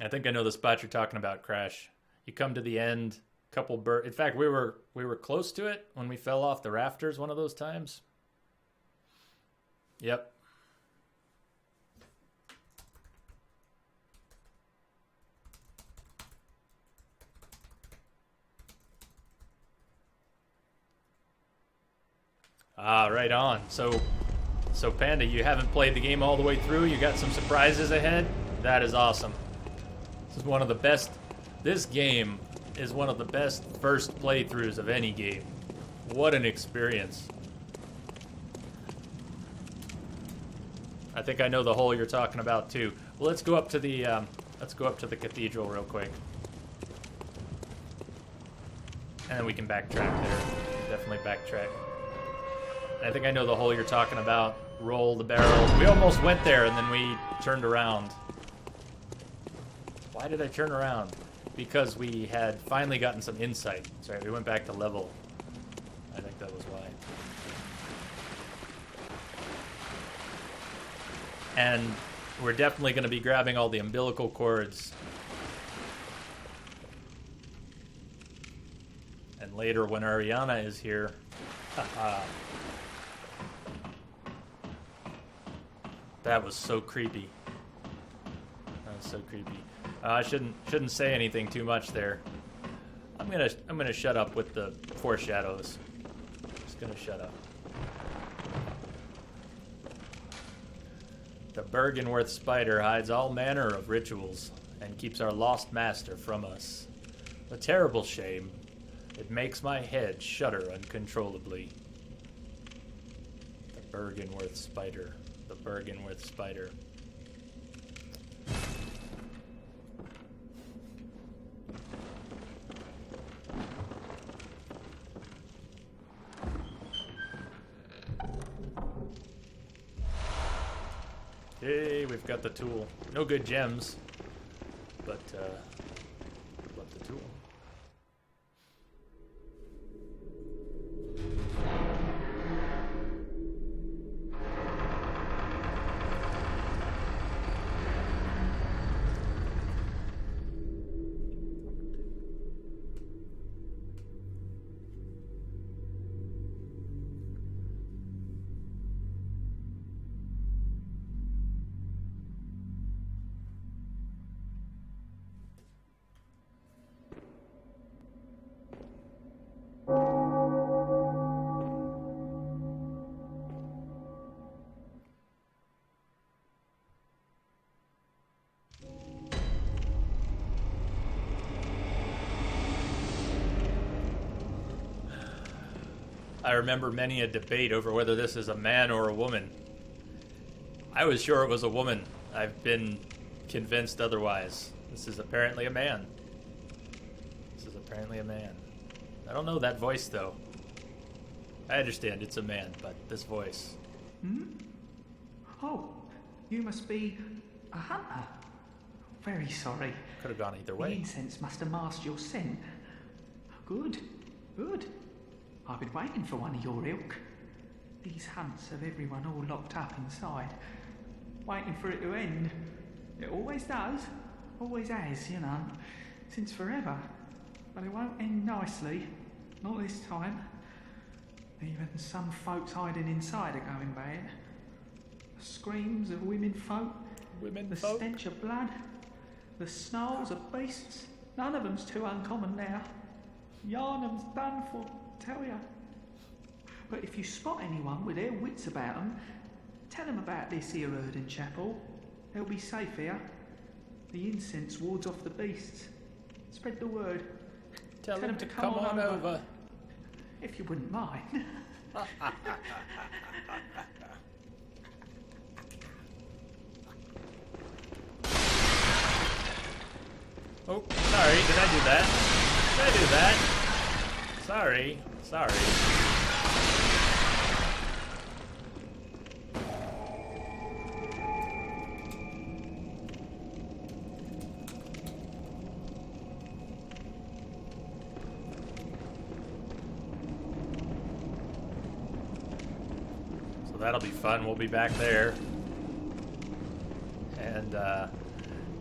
I think I know the spot you're talking about, Crash. You come to the end, couple in fact, we were close to it when we fell off the rafters one of those times. Yep. Ah, right on. So Panda, you haven't played the game all the way through. You got some surprises ahead. That is awesome. This is one of the best. This game is one of the best first playthroughs of any game. What an experience. I think I know the hole you're talking about too. Well, let's go up to the cathedral real quick. And then we can backtrack there. Definitely backtrack. I think I know the hole you're talking about. Roll the barrel. We almost went there and then we turned around. Why did I turn around? Because we had finally gotten some insight. Sorry, we went back to level. I think that was why. And we're definitely going to be grabbing all the umbilical cords. And later when Ariana is here, that was so creepy. That was so creepy. I shouldn't say anything too much there. I'm gonna shut up with the foreshadows. Just gonna shut up. The Bergenworth spider hides all manner of rituals and keeps our lost master from us. A terrible shame. It makes my head shudder uncontrollably. The Bergenworth spider. The Bergenworth spider. Hey, we've got the tool. No good gems, but the tool. I remember many a debate over whether this is a man or a woman. I was sure it was a woman. I've been convinced otherwise. This is apparently a man. This is apparently a man. I don't know that voice, though. I understand it's a man, but this voice. Hmm? Oh, you must be a hunter. Very sorry. Could have gone either way. The incense must have masked your scent. Good, good. I've been waiting for one of your ilk. These hunts have everyone all locked up inside, waiting for it to end. It always does, always has, you know, since forever. But it won't end nicely, not this time. Even some folks hiding inside are going bad. The screams of women folk, the stench of blood, the snarls of beasts. None of them's too uncommon now. Yarnum's done for, tell ya. But if you spot anyone with their wits about them, tell them about this here Erden Chapel. They'll be safe here. The incense wards off the beasts. Spread the word. Tell them to come on over. If you wouldn't mind. Oh, sorry, did I do that? Did I do that? Sorry. So that'll be fun. We'll be back there. And,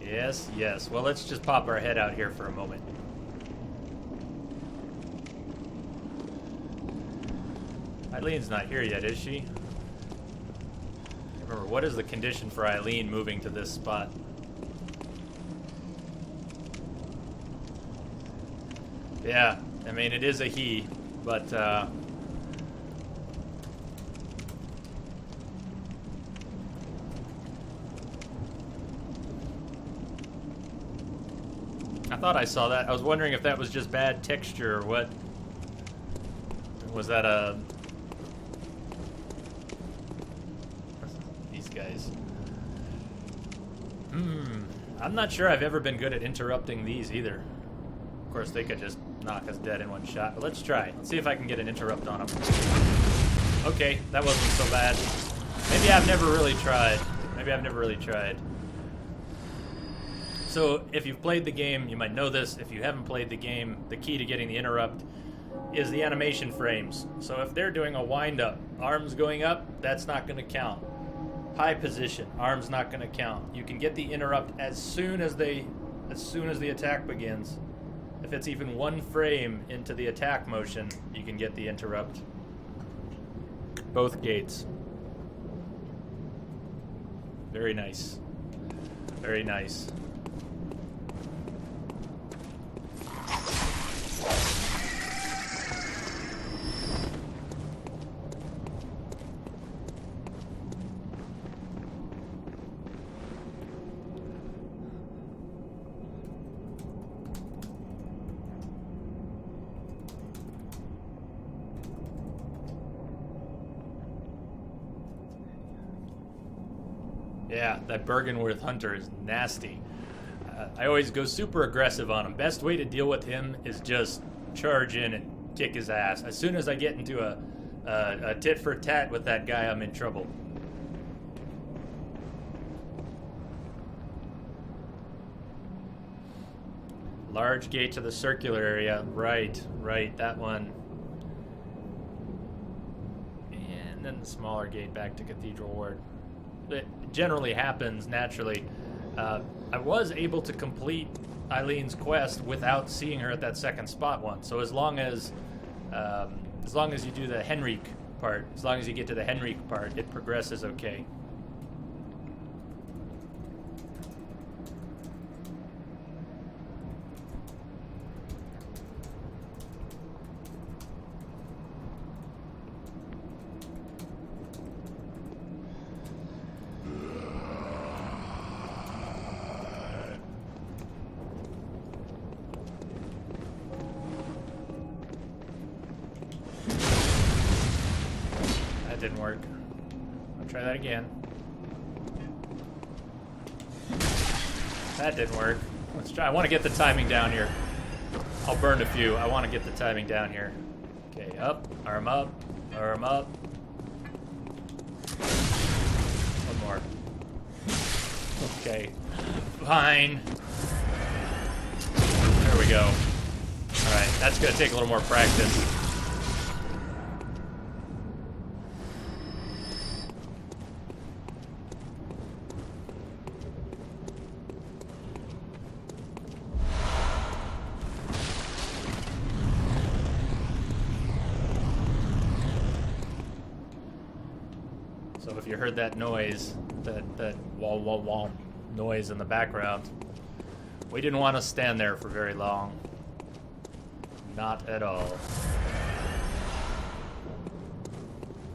Yes, yes. Well, let's just pop our head out here for a moment. Eileen's not here yet, is she? Remember, what is the condition for Eileen moving to this spot? Yeah, I mean, it is a he, but, I thought I saw that. I was wondering if that was just bad texture or what. Was that a... These guys. I'm not sure I've ever been good at interrupting these either. Of course, they could just knock us dead in one shot, but let's try. Let's see if I can get an interrupt on them. Okay, that wasn't so bad. Maybe I've never really tried. Maybe I've never really tried. So, if you've played the game, you might know this. If you haven't played the game, the key to getting the interrupt is the animation frames. So if they're doing a wind-up, arms going up, that's not going to count. High position, arms not going to count. You can get the interrupt as soon as the attack begins. If it's even one frame into the attack motion, you can get the interrupt. Both gates. Very nice. Very nice. Yeah, that Bergenworth Hunter is nasty. I always go super aggressive on him. Best way to deal with him is just charge in and kick his ass. As soon as I get into a tit for tat with that guy, I'm in trouble. Large gate to the circular area. Right, that one. And then the smaller gate back to Cathedral Ward. It generally happens naturally. I was able to complete Eileen's quest without seeing her at that second spot one. So as long as you do the Henrique part, as long as you get to the Henrique part, it progresses okay. Didn't work. I'll try that again. That didn't work. Let's try. I want to get the timing down here. I'll burn a few. I want to get the timing down here. Okay, up, arm up, arm up. One more. Okay. Fine. There we go. Alright, that's gonna take a little more practice. So if you heard that noise, that wall wall wall noise in the background, we didn't want to stand there for very long. Not at all.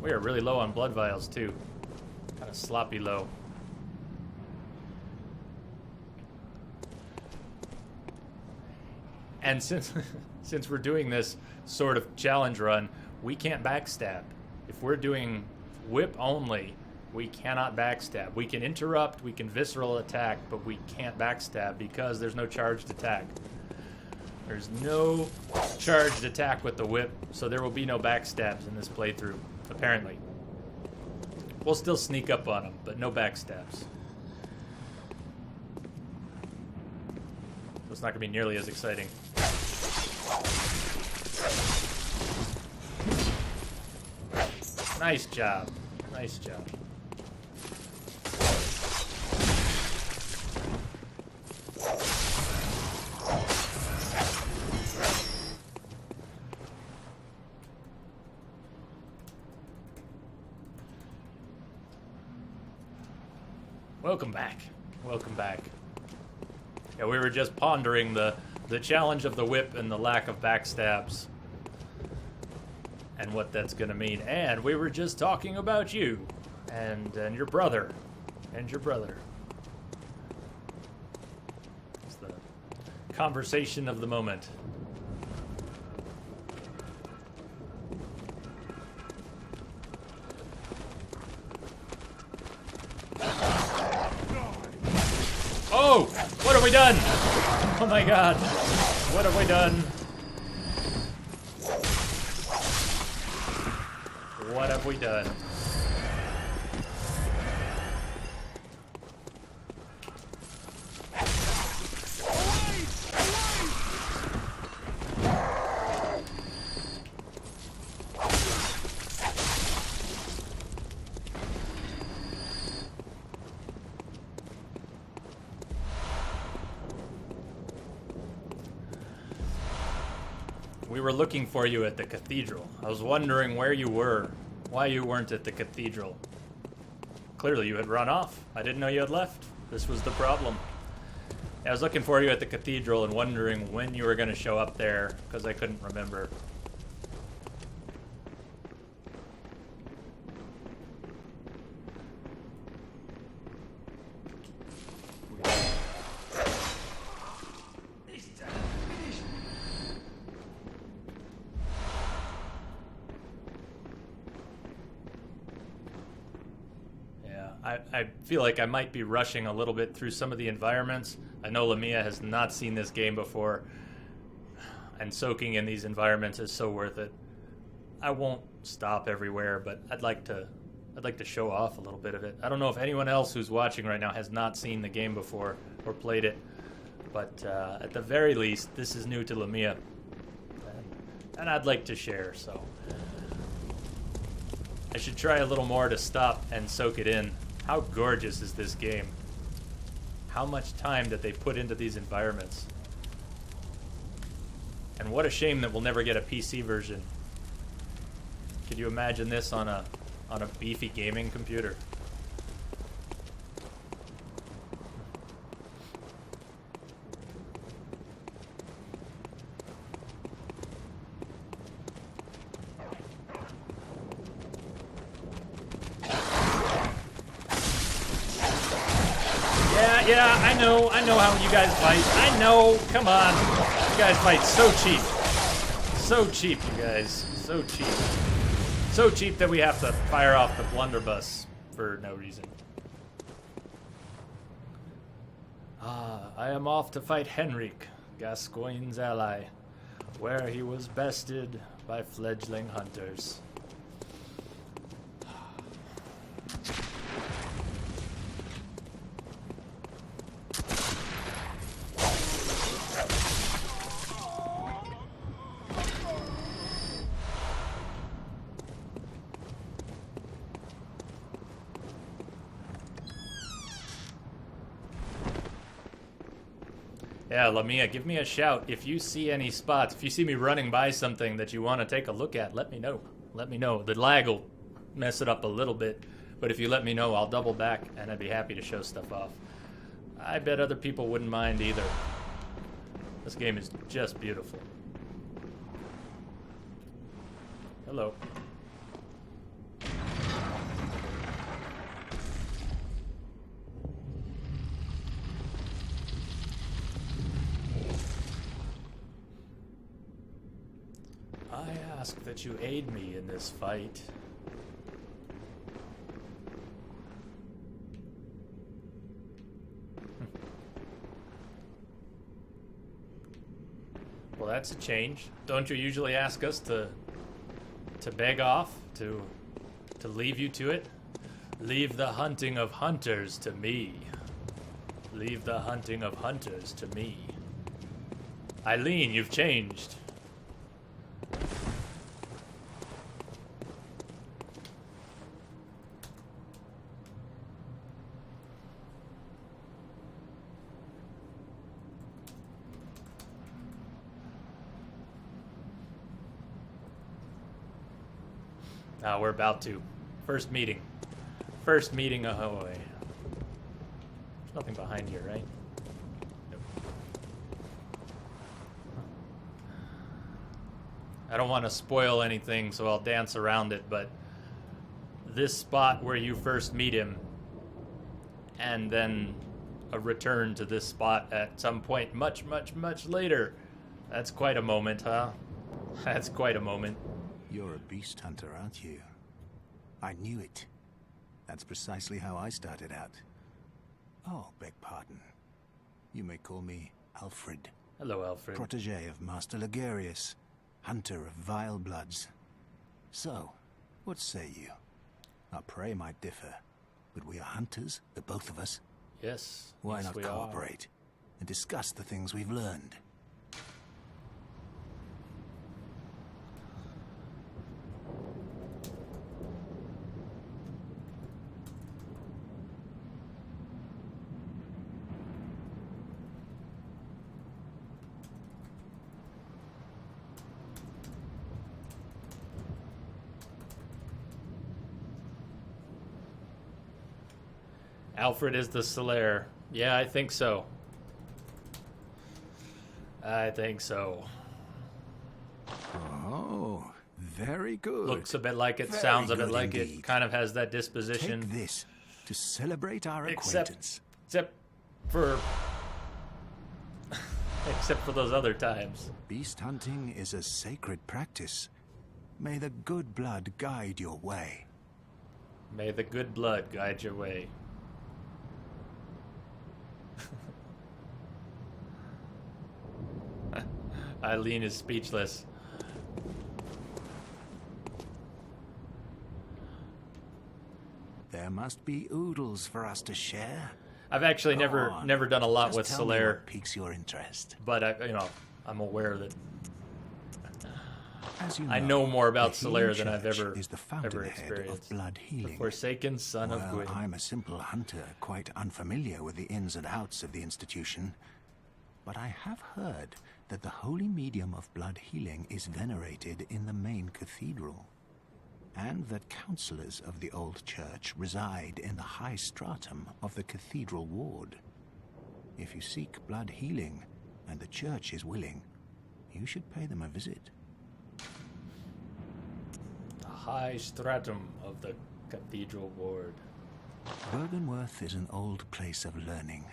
We are really low on blood vials too. Kind of sloppy low. And since we're doing this sort of challenge run, we can't backstab. If we're doing whip only, we cannot backstab. We can interrupt, we can visceral attack, but we can't backstab because there's no charged attack. There's no charged attack with the whip, so there will be no backstabs in this playthrough, apparently. We'll still sneak up on them, but no backstabs. So it's not going to be nearly as exciting. Nice job. Nice job. Welcome back. Welcome back. Yeah, we were just pondering the challenge of the whip and the lack of backstabs. And what that's gonna mean. And we were just talking about you. And your brother. And your brother. It's the conversation of the moment. Oh! What have we done? Oh my god. What have we done? What have we done? We were looking for you at the cathedral. I was wondering where you were, why you weren't at the cathedral. Clearly you had run off. I didn't know you had left. This was the problem. I was looking for you at the cathedral and wondering when you were going to show up there, because I couldn't remember. I feel like I might be rushing a little bit through some of the environments. I know Lamia has not seen this game before, and soaking in these environments is so worth it. I won't stop everywhere, but I'd like to show off a little bit of it. I don't know if anyone else who's watching right now has not seen the game before or played it, but at the very least, this is new to Lamia, and I'd like to share, so I should try a little more to stop and soak it in. How gorgeous is this game? How much time did they put into these environments? And what a shame that we'll never get a PC version. Could you imagine this on a beefy gaming computer? Yeah, I know how you guys fight. I know, come on. You guys fight so cheap. So cheap, you guys. So cheap. So cheap that we have to fire off the blunderbuss for no reason. I am off to fight Henrik, Gascoigne's ally, where he was bested by fledgling hunters. Yeah, Lamia, give me a shout. If you see any spots, if you see me running by something that you want to take a look at, let me know. Let me know. The lag will mess it up a little bit, but if you let me know, I'll double back, and I'd be happy to show stuff off. I bet other people wouldn't mind either. This game is just beautiful. Hello. I ask that you aid me in this fight. Well, that's a change. Don't you usually ask us to beg off, to leave you to it? Leave the hunting of hunters to me. Leave the hunting of hunters to me. Eileen, you've changed. We're about to. First meeting. First meeting ahoy. There's nothing behind here, right? Nope. I don't want to spoil anything, so I'll dance around it, but this spot where you first meet him, and then a return to this spot at some point much, much, much later. That's quite a moment, huh? That's quite a moment. You're a beast hunter, aren't you? I knew it. That's precisely how I started out. Oh, beg pardon. You may call me Alfred. Hello, Alfred. Protege of Master Ligarius, hunter of vile bloods. So, what say you? Our prey might differ, but we are hunters, the both of us. Yes. Why yes, not we cooperate and discuss the things we've learned? Alfred is the Slayer. Yeah, I think so. I think so. Oh, very good. Looks a bit like it, Very sounds a bit good like indeed. it, kind of has that disposition. Take this to celebrate our acquaintance. Except for except for those other times. Beast hunting is a sacred practice. May the good blood guide your way. May the good blood guide your way. Eileen is speechless. There must be oodles for us to share. I've actually Go never on. done a lot Just with tell me Solaire, what piques your interest. but I'm aware that As you I know more about the Healing Solaire than I've Church ever is the fountainhead experienced. of blood healing. The Forsaken Son of Well, Gwyn. I'm a simple hunter, quite unfamiliar with the ins and outs of the institution. But I have heard that the holy medium of blood healing is venerated in the main cathedral, and that counselors of the old church reside in the high stratum of the cathedral ward. If you seek blood healing, and the church is willing, you should pay them a visit. The high stratum of the cathedral ward. Byrgenwerth is an old place of learning,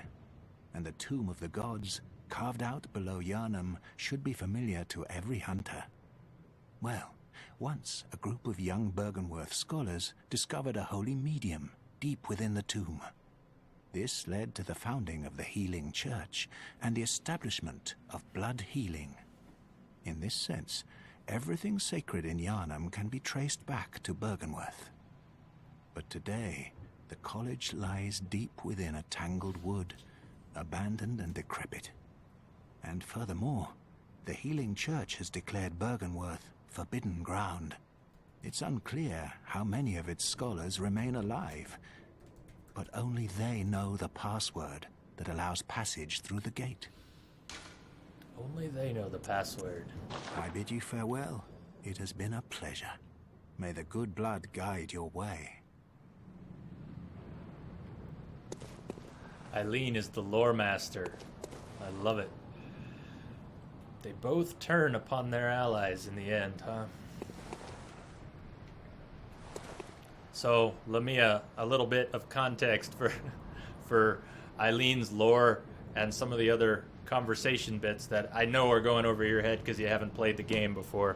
and the tomb of the gods, carved out below Yharnam, should be familiar to every hunter. Well, once a group of young Byrgenwerth scholars discovered a holy medium deep within the tomb. This led to the founding of the Healing Church and the establishment of blood healing. In this sense, everything sacred in Yharnam can be traced back to Byrgenwerth. But today, the college lies deep within a tangled wood, abandoned and decrepit. And furthermore, the Healing Church has declared Byrgenwerth forbidden ground. It's unclear how many of its scholars remain alive, but only they know the password that allows passage through the gate. Only they know the password. I bid you farewell. It has been a pleasure. May the good blood guide your way. Eileen is the lore master. I love it. They both turn upon their allies in the end, huh? So, let me a little bit of context for Eileen's lore and some of the other conversation bits that I know are going over your head because you haven't played the game before.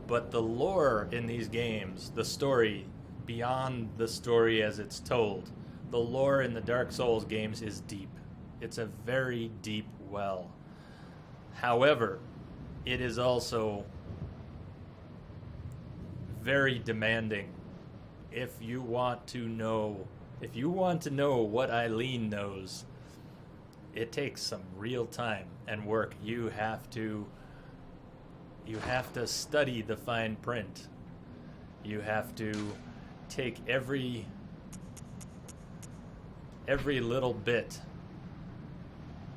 But the lore in these games, the story, beyond the story as it's told, the lore in the Dark Souls games is deep. It's a very deep well. However, it is also very demanding. If you want to know what Eileen knows, it takes some real time and work. You have to study the fine print. You have to take every little bit,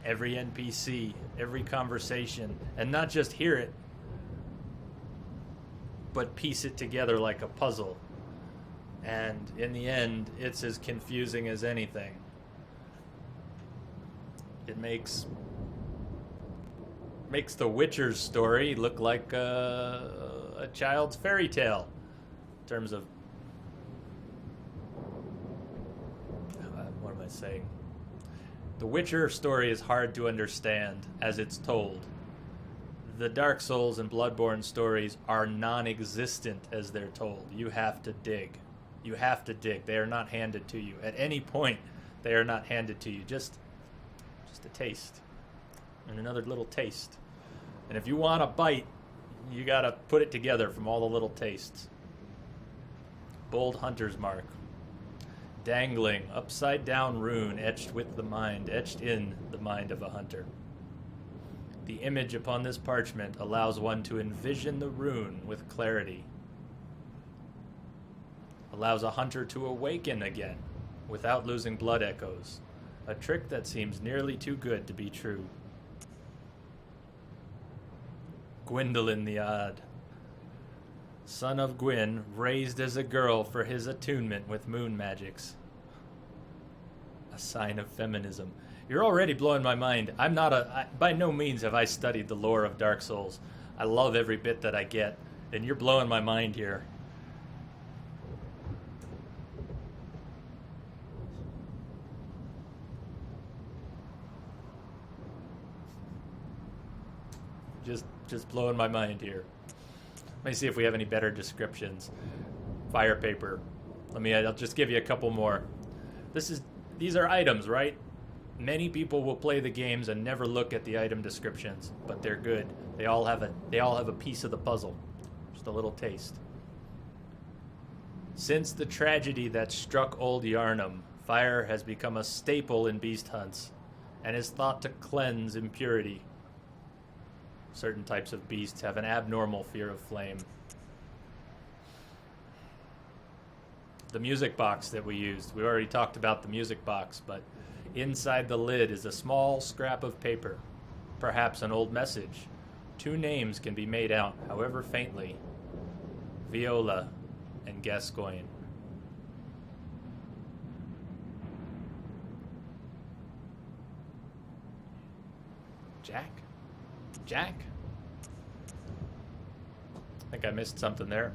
every NPC, every conversation, and not just hear it, but piece it together like a puzzle. And in the end, it's as confusing as anything. It makes the Witcher's story look like a child's fairy tale in terms of what am I saying? The Witcher story is hard to understand as it's told. The Dark Souls and Bloodborne stories are non-existent as they're told. You have to dig. You have to dig. They are not handed to you. At any point, they are not handed to you. Just a taste. And another little taste. And if you want a bite, you gotta put it together from all the little tastes. Bold hunter's mark. Dangling, upside down rune etched with the mind, etched in the mind of a hunter. The image upon this parchment allows one to envision the rune with clarity. Allows a hunter to awaken again without losing blood echoes. A trick that seems nearly too good to be true. Gwyndolin the Odd. Son of Gwyn, raised as a girl for his attunement with moon magics. A sign of feminism. You're already blowing my mind. By no means have I studied the lore of Dark Souls. I love every bit that I get, and you're blowing my mind here. Just blowing my mind here. Let me see if we have any better descriptions. Fire paper. I'll just give you a couple more. These are items, right? Many people will play the games and never look at the item descriptions, but they're good. They all have a piece of the puzzle. Just a little taste. Since the tragedy that struck Old Yarnum, fire has become a staple in beast hunts and is thought to cleanse impurity. Certain types of beasts have an abnormal fear of flame. The music box that we used. We already talked about the music box, but inside the lid is a small scrap of paper, perhaps an old message. 2 names can be made out, however faintly. Viola and Gascoigne. Jack? I think I missed something there.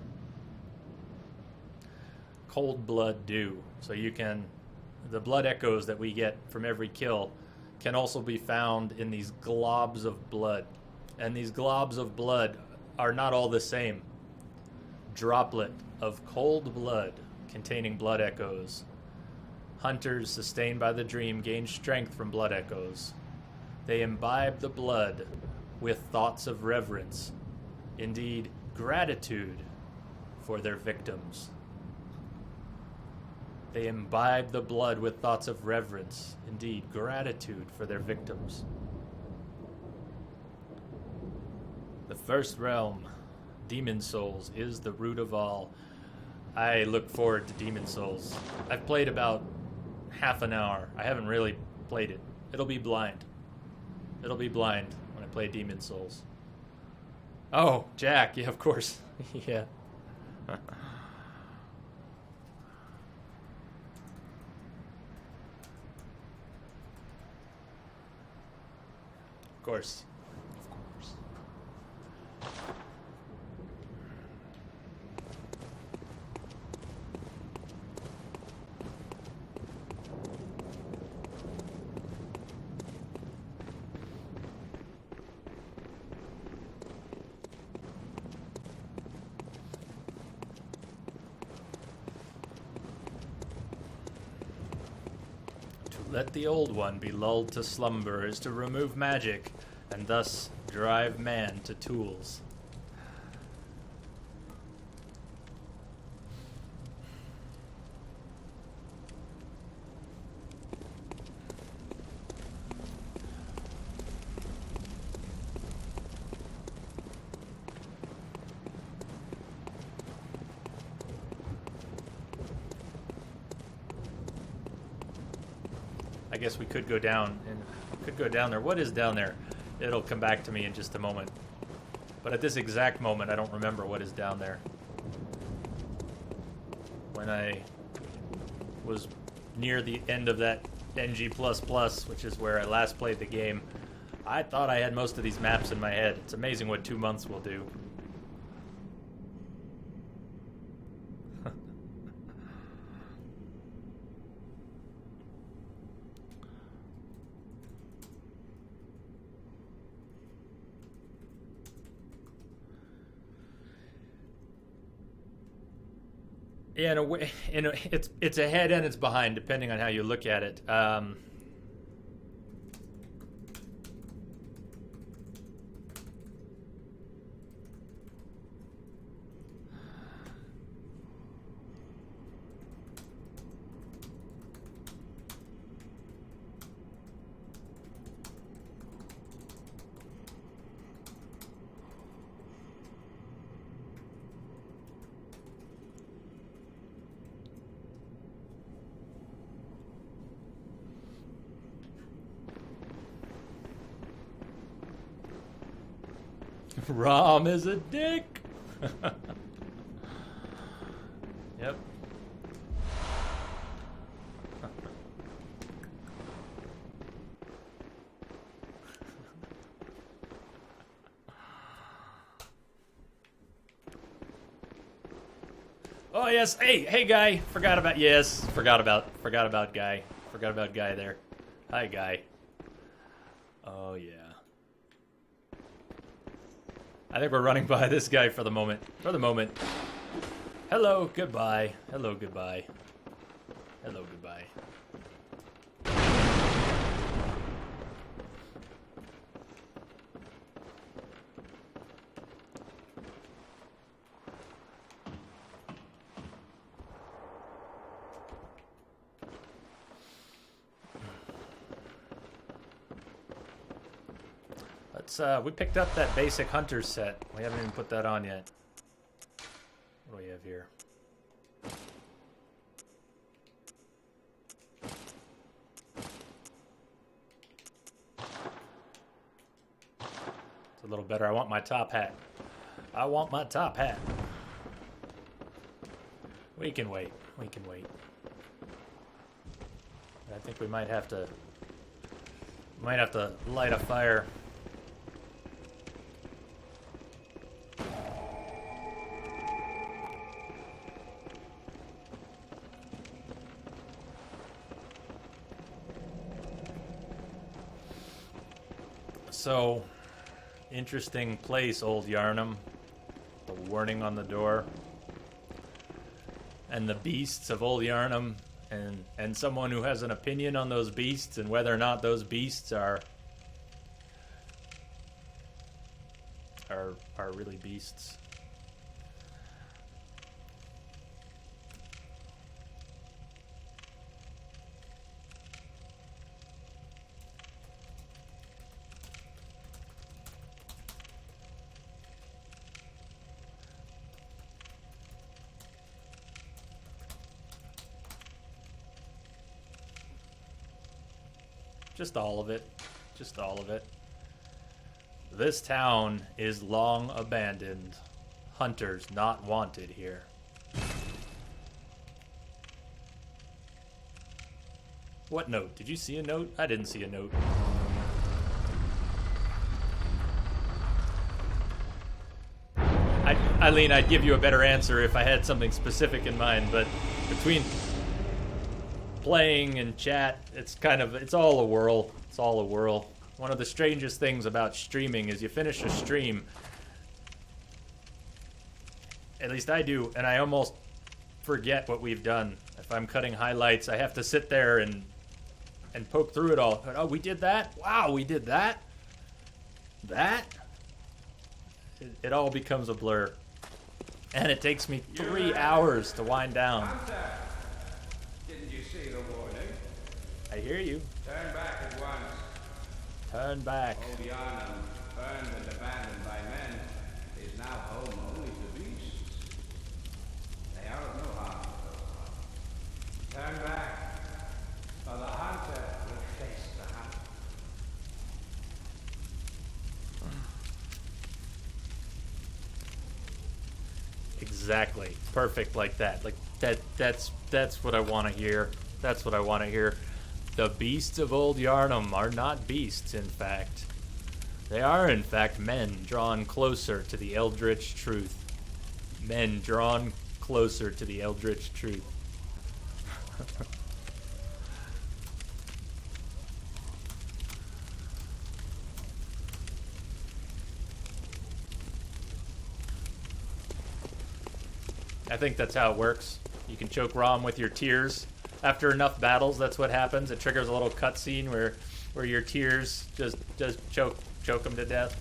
Cold blood dew. So the blood echoes that we get from every kill can also be found in these globs of blood. And these globs of blood are not all the same. Droplet of cold blood containing blood echoes. Hunters sustained by the dream gain strength from blood echoes. They imbibe the blood with thoughts of reverence, indeed gratitude for their victims. They imbibe the blood with thoughts of reverence, indeed gratitude for their victims. The first realm, Demon Souls, is the root of all. I look forward to Demon Souls. I've played about half an hour. I haven't really played it. It'll be blind when I play Demon Souls. Oh, Jack. Yeah, of course. Yeah. Of course. Let the old one be lulled to slumber is to remove magic, and thus drive man to tools. I guess we could go down there. What is down there? It'll come back to me in just a moment. But at this exact moment, I don't remember what is down there. When I was near the end of that NG++, which is where I last played the game, I thought I had most of these maps in my head. It's amazing what 2 months will do. Yeah, in a way, it's ahead and it's behind, depending on how you look at it. Rom is a dick. Yep. Oh yes, hey guy. Forgot about guy. Forgot about guy there. Hi guy. Oh yeah. I think we're running by this guy for the moment. Hello, goodbye. Hello, goodbye. Hello, goodbye. We picked up that basic hunter set. We haven't even put that on yet. What do we have here? It's a little better. I want my top hat. I want my top hat. We can wait. We can wait. I think we might have to light a fire. So, interesting place, Old Yarnum. The warning on the door. And the beasts of Old Yarnum. And someone who has an opinion on those beasts and whether or not those beasts are really beasts. Just all of it. Just all of it. This town is long abandoned. Hunters not wanted here. What note? Did you see a note? I didn't see a note. Eileen, I'd give you a better answer if I had something specific in mind, but between playing and chat, it's all a whirl. It's all a whirl. One of the strangest things about streaming is you finish a stream, at least I do, and I almost forget what we've done. If I'm cutting highlights, I have to sit there and poke through it all. Oh, we did that? Wow, we did that? That? It all becomes a blur. And it takes me 3 hours to wind down. Didn't you see the warning? I hear you. Turn back at once. Turn back. Old Yarnum, burned and abandoned by men, is now home only to beasts. They are of no harm. Turn back, or the hunter will face the hunt. Exactly. Perfect like that. Like that's what I want to hear. That's what I want to hear. The beasts of Old Yarnum are not beasts, in fact. They are, in fact, men drawn closer to the eldritch truth. Men drawn closer to the eldritch truth. I think that's how it works. You can choke Rom with your tears. After enough battles, that's what happens. It triggers a little cutscene where your tears just choke him to death.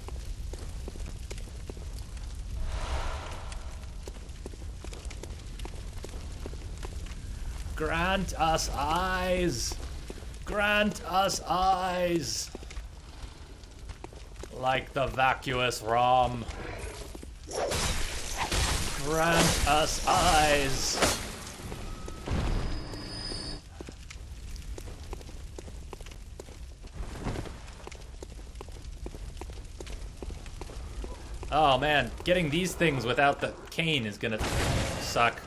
Grant us eyes! Grant us eyes! Like the vacuous Rom. Grant us eyes! Oh man, getting these things without the cane is gonna suck.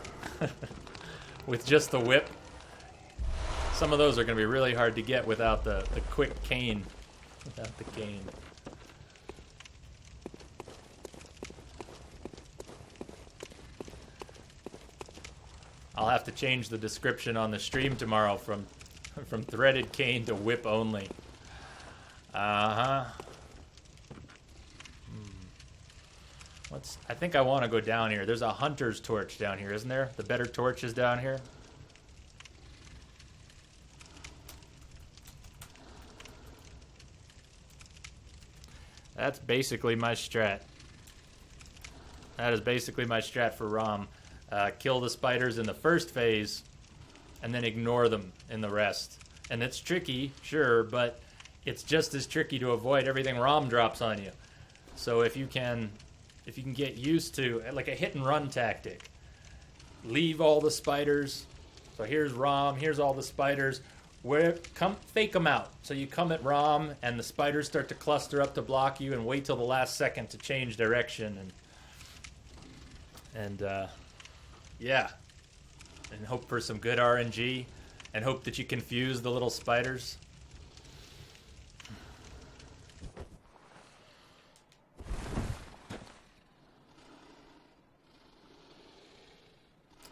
With just the whip. Some of those are gonna be really hard to get without the quick cane. Without the cane. I'll have to change the description on the stream tomorrow from threaded cane to whip only. Uh-huh. I think I want to go down here. There's a hunter's torch down here, isn't there? The better torch is down here. That's basically my strat. That is basically my strat for Rom. Kill the spiders in the first phase, and then ignore them in the rest. And it's tricky, sure, but it's just as tricky to avoid everything Rom drops on you. So if you can get used to, like a hit and run tactic, leave all the spiders. So here's Rom, here's all the spiders. Fake them out. So you come at Rom, and the spiders start to cluster up to block you, and wait till the last second to change direction, and yeah, and hope for some good RNG, and hope that you confuse the little spiders.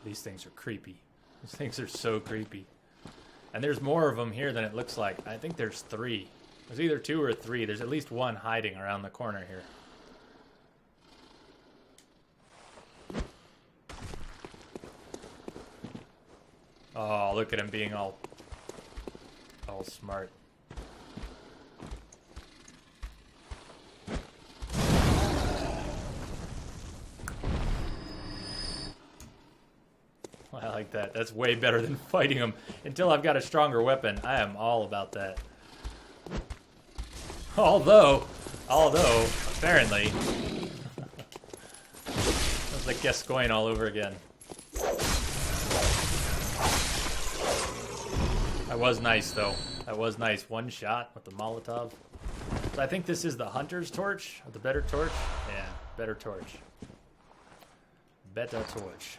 These things are creepy. These things are so creepy. And there's more of them here than it looks like. I think there's 3. There's either 2 or 3. There's at least one hiding around the corner here. Oh, look at him being all smart. I like that. That's way better than fighting them. Until I've got a stronger weapon, I am all about that. Although, apparently, it's like Gascoigne all over again. That was nice, though. That was nice. One shot with the Molotov. So I think this is the hunter's torch, or the better torch. Yeah, better torch. Better torch.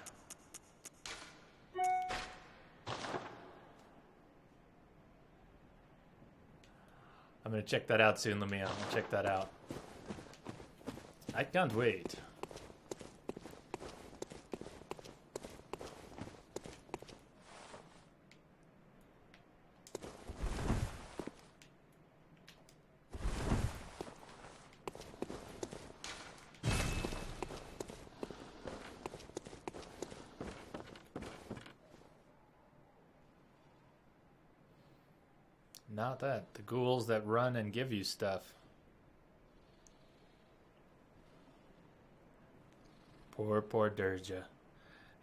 I'm gonna check that out soon, Lamia. I'm gonna check that out. I can't wait. Not that. The ghouls that run and give you stuff. Poor Dirja.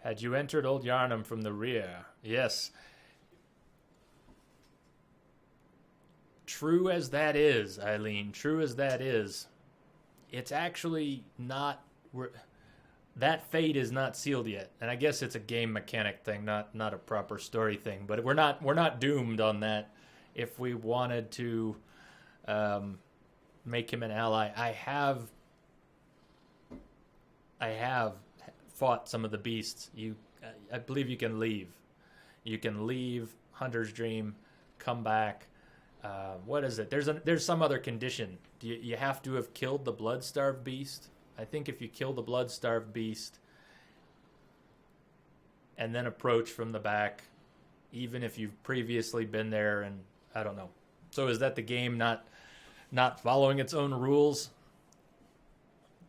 Had you entered Old Yarnum from the rear? Yes. True as that is, Eileen, true as that is, it's actually not... That fate is not sealed yet. And I guess it's a game mechanic thing, not a proper story thing. But we're not doomed on that. If we wanted to make him an ally, I have fought some of the beasts. I believe you can leave. You can leave Hunter's Dream, come back. What is it? There's some other condition. You have to have killed the blood-starved beast. I think if you kill the blood-starved beast and then approach from the back, even if you've previously been there, and I don't know. So is that the game not following its own rules?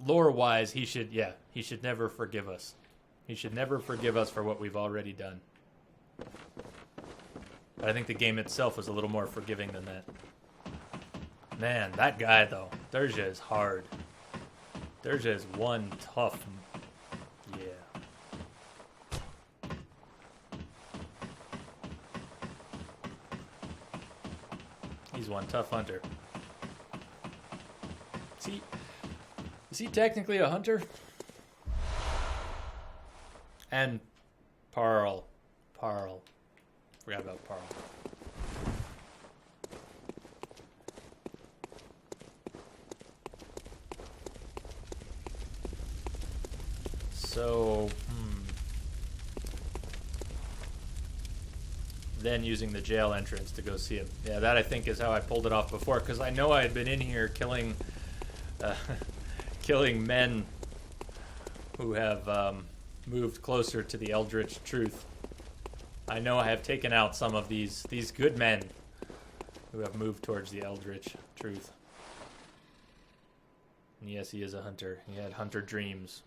Lore-wise, he should never forgive us. He should never forgive us for what we've already done. But I think the game itself is a little more forgiving than that. Man, that guy, though, Durja is hard. Durja is one tough... Yeah. He's one tough hunter. Is he technically a hunter? And Parl. Forgot about Parl. So, then using the jail entrance to go see him. Yeah, that I think is how I pulled it off before, because I know I had been in here killing men who have moved closer to the Eldritch truth. I know I have taken out some of these good men who have moved towards the Eldritch truth. And yes, he is a hunter. He had hunter dreams.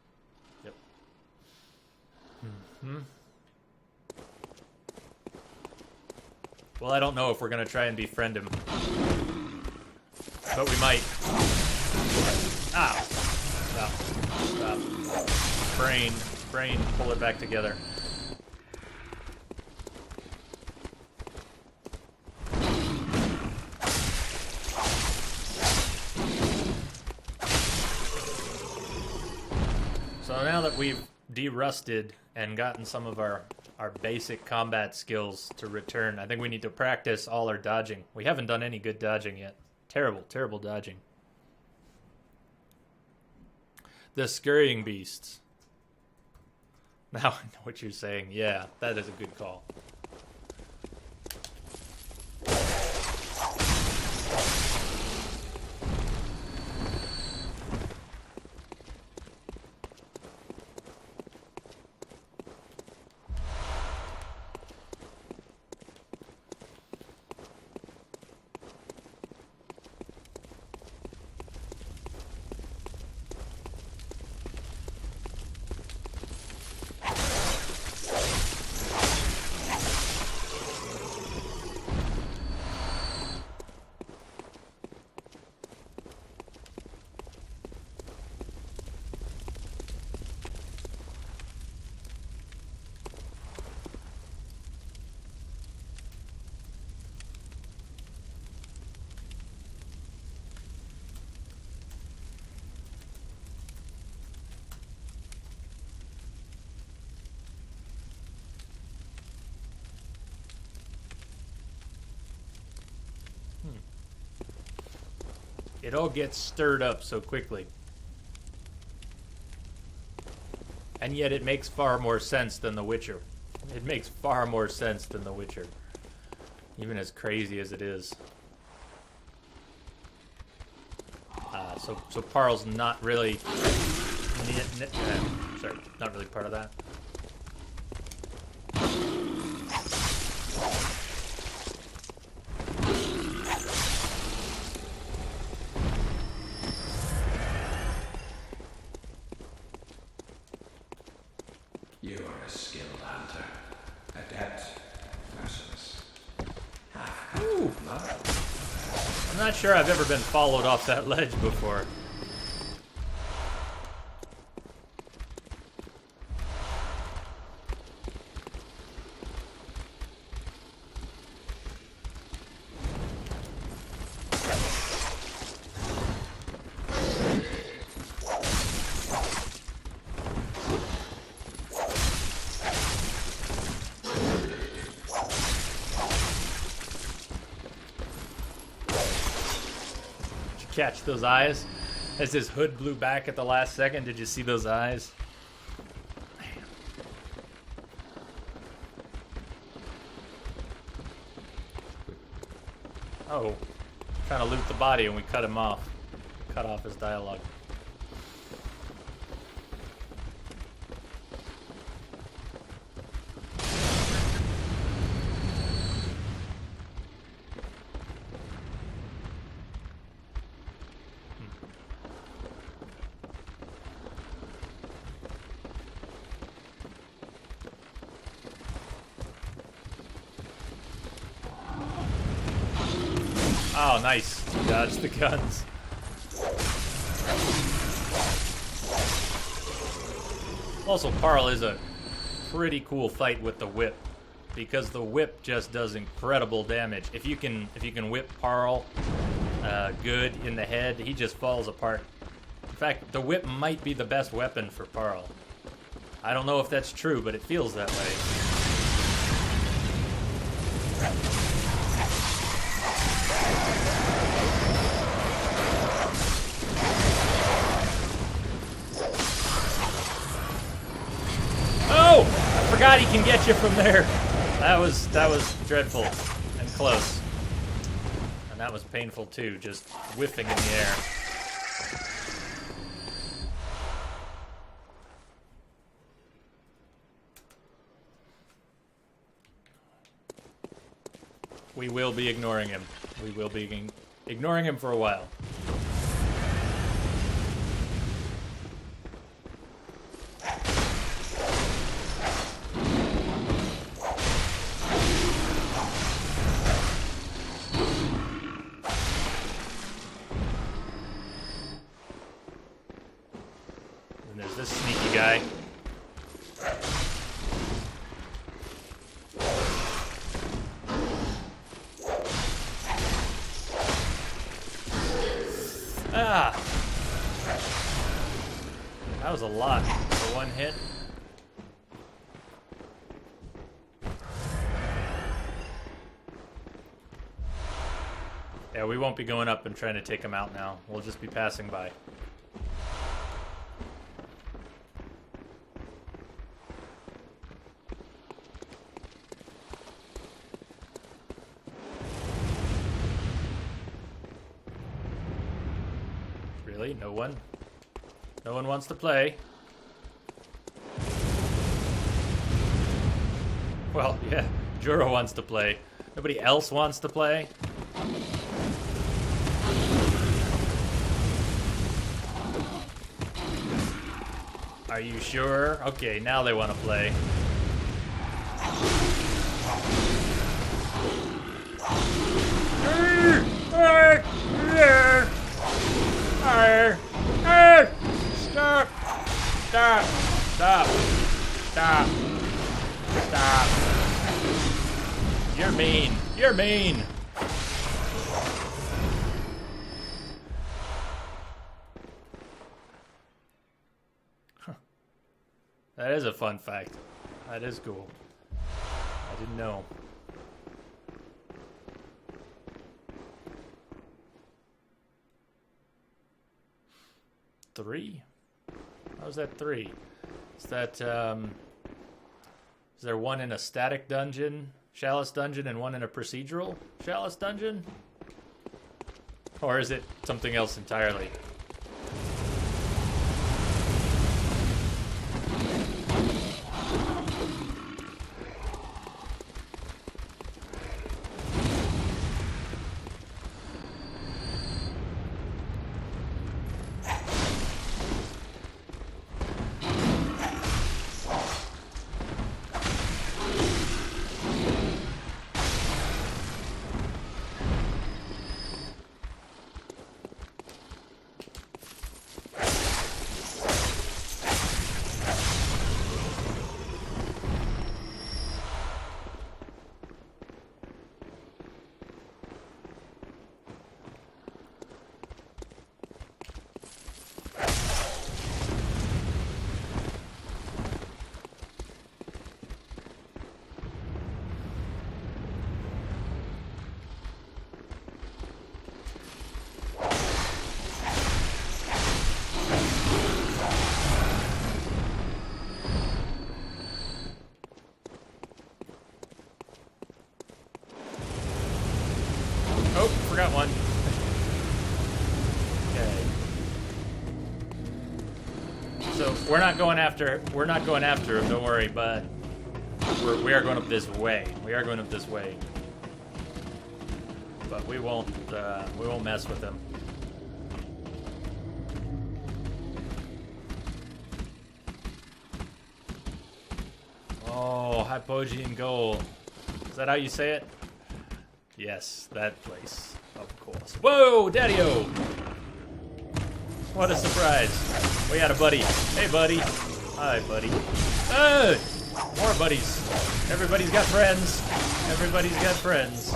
Yep. Well, I don't know if we're going to try and befriend him. But we might. Ow. Stop. Brain, pull it back together. So now that we've de-rusted and gotten some of our basic combat skills to return, I think we need to practice all our dodging. We haven't done any good dodging yet. Terrible dodging. The scurrying beasts. Now I know what you're saying. Yeah, that is a good call. It all gets stirred up so quickly. And yet it makes far more sense than The Witcher. It makes far more sense than The Witcher. Even as crazy as it is. So Parl's not really... sorry, not really part of that. You are a skilled hunter, adept, merciless. Ooh. I'm not sure I've ever been followed off that ledge before. Catch those eyes as his hood blew back at the last second. Did you see those eyes? Oh, trying to loot the body and we cut him off. Cut off his dialogue. Oh, nice. Dodge the guns. Also, Parl is a pretty cool fight with the whip, because the whip just does incredible damage. If you can whip Parl good in the head, he just falls apart. In fact, the whip might be the best weapon for Parl. I don't know if that's true, but it feels that way. Oh! I forgot he can get you from there. That was dreadful and close. And that was painful too, just whiffing in the air. We will be ignoring him. We will be ignoring him for a while. And there's this sneaky guy. Ah! That was a lot for one hit. Yeah, we won't be going up and trying to take him out now. We'll just be passing by. Really? No one? No one wants to play? Well, yeah, Juro wants to play. Nobody else wants to play? Are you sure? Okay, now they want to play. Stop! Stop! Stop! Stop! Stop! You're mean! You're mean! That is a fun fact. That is cool. I didn't know. Three? How's that three? Is that, is there one in a static dungeon, Chalice dungeon, and one in a procedural Chalice dungeon? Or is it something else entirely? forgot one. Okay. So we're not going after him, don't worry, but we are going up this way. We are going up this way. But we won't mess with him. Oh, Hypogean Goal. Is that how you say it? Yes, that place, of course. Whoa, Daddy-O! What a surprise. We had a buddy. Hey, buddy. Hi, buddy. Hey! More buddies. Everybody's got friends. Everybody's got friends.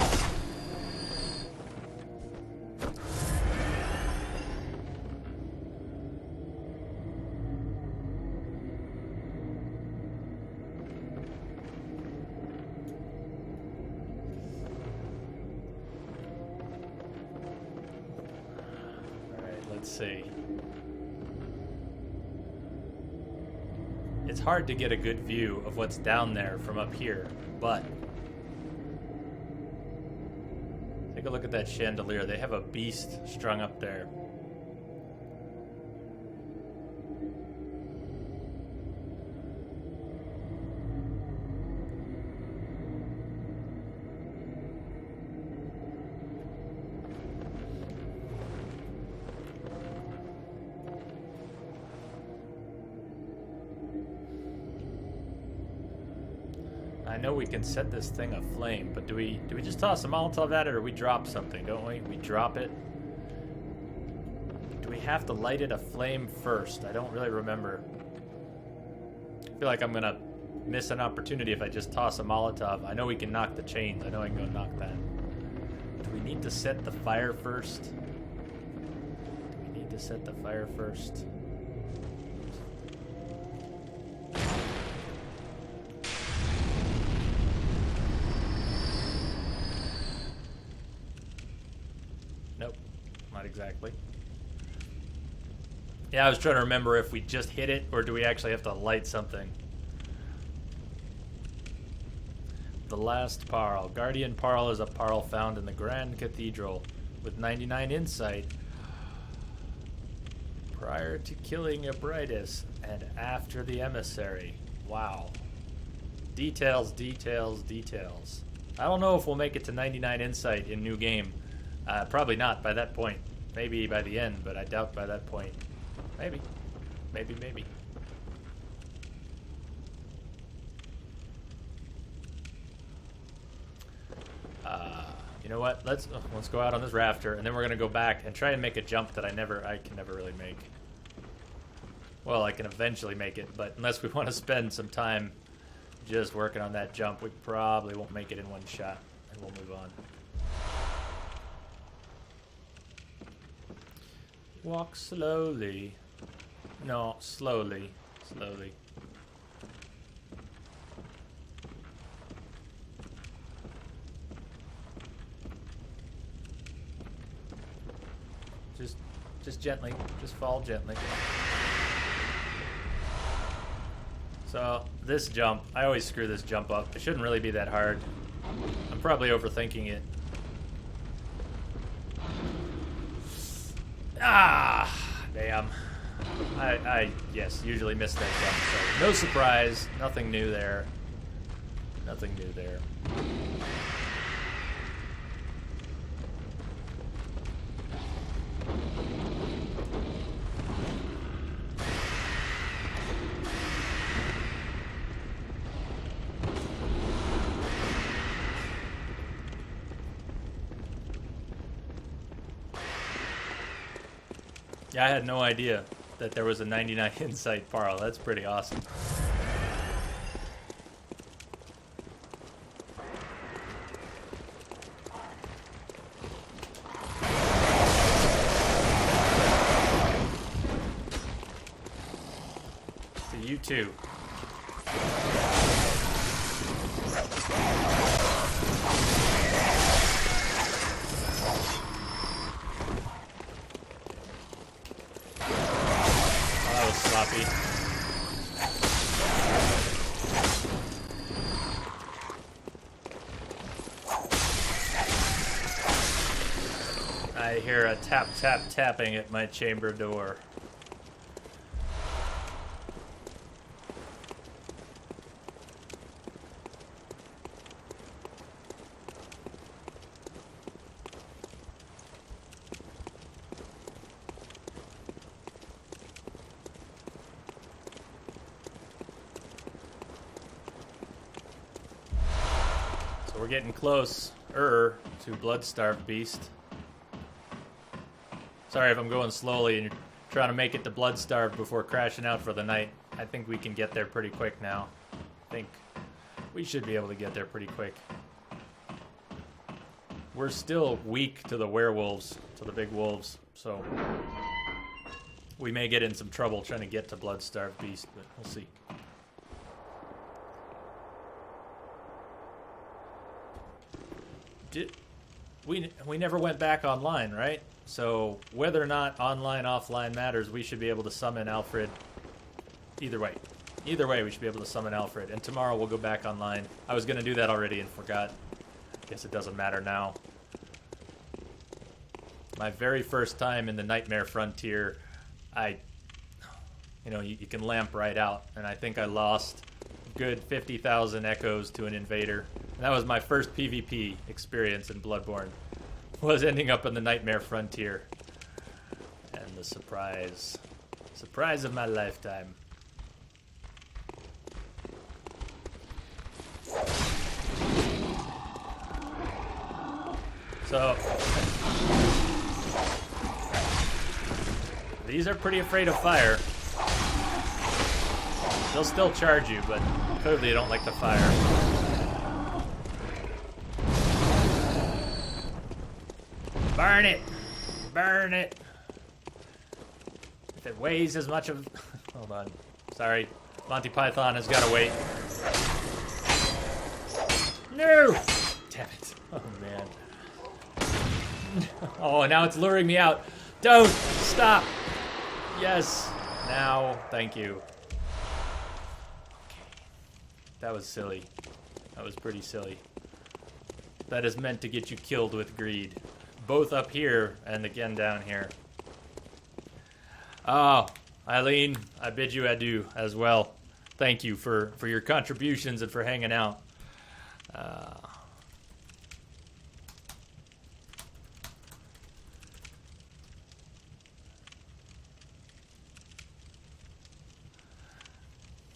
Let's see. It's hard to get a good view of what's down there from up here, but take a look at that chandelier. They have a beast strung up there. I know we can set this thing aflame, but do we just toss a Molotov at it, or we drop something, don't we? We drop it. Do we have to light it aflame first? I don't really remember. I feel like I'm gonna miss an opportunity if I just toss a Molotov. I know we can knock the chains. I know I can go knock that. Do we need to set the fire first? Do we need to set the fire first? Nope, not exactly. Yeah, I was trying to remember if we just hit it or do we actually have to light something. The last Parl. Guardian Parl is a Parl found in the Grand Cathedral with 99 insight. Prior to killing Abritus and after the emissary. Wow. Details, details, details. I don't know if we'll make it to 99 insight in new game. Probably not by that point. Maybe by the end, but I doubt by that point. Maybe. Maybe, maybe. You know what? Let's go out on this rafter, and then we're gonna go back and try and make a jump that I can never really make. Well, I can eventually make it, but unless we want to spend some time just working on that jump, we probably won't make it in one shot, and we'll move on. Walk slowly. No, slowly. Slowly. Just gently. Just fall gently. So, this jump, I always screw this jump up. It shouldn't really be that hard. I'm probably overthinking it. Ah, damn. I usually miss that jump, so no surprise, nothing new there. Nothing new there. Yeah, I had no idea that there was a 99 insight Parl. That's pretty awesome. To you too. Sloppy. I hear a tap, tap, tapping at my chamber door. So we're getting close to Bloodstarved Beast. Sorry if I'm going slowly and you're trying to make it to Bloodstarved before crashing out for the night. I think we can get there pretty quick now. I think we should be able to get there pretty quick. We're still weak to the werewolves, to the big wolves, so we may get in some trouble trying to get to Bloodstarved Beast, but we'll see. We never went back online, right? So whether or not online, offline matters, we should be able to summon Alfred either way. Either way, we should be able to summon Alfred. And tomorrow we'll go back online. I was going to do that already and forgot. Guess it doesn't matter now. My very first time in the Nightmare Frontier, you can lamp right out. And I think I lost a good 50,000 echoes to an invader. And that was my first PvP experience in Bloodborne. Was ending up in the Nightmare Frontier. And the surprise of my lifetime. So, these are pretty afraid of fire. They'll still charge you, but clearly they don't like the fire. Burn it! Burn it! If it weighs as much of... Hold on. Sorry. Monty Python has got to wait. No! Damn it. Oh, man. Oh, now it's luring me out. Don't! Stop! Yes! Now. Thank you. Okay. That was silly. That was pretty silly. That is meant to get you killed with greed. Both up here and again down here. Oh, Eileen, I bid you adieu as well. Thank you for your contributions and for hanging out.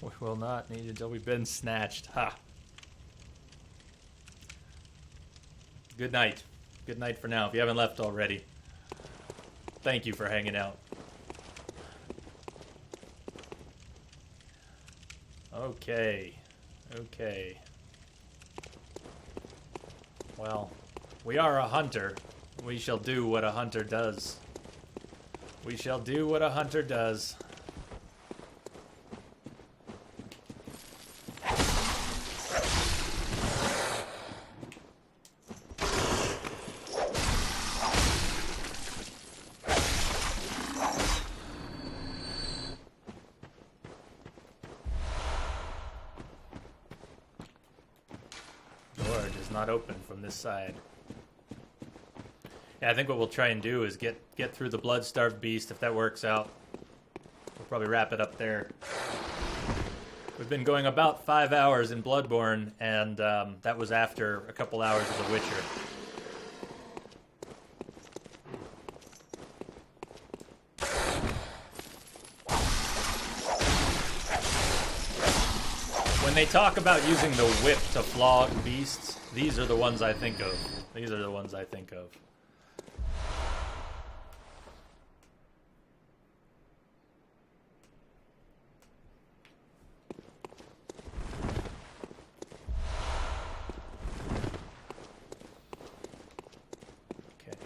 We will not need until we've been snatched. Ha. Good night. Good night for now, if you haven't left already. Thank you for hanging out. Okay. Okay. Well, we are a hunter. We shall do what a hunter does. We shall do what a hunter does. Open from this side. Yeah, I think what we'll try and do is get through the Bloodstarved Beast. If that works out, we'll probably wrap it up there. We've been going about 5 hours in Bloodborne, and that was after a couple hours of The Witcher. When they talk about using the whip to flog beasts, these are the ones I think of. These are the ones I think of. Okay.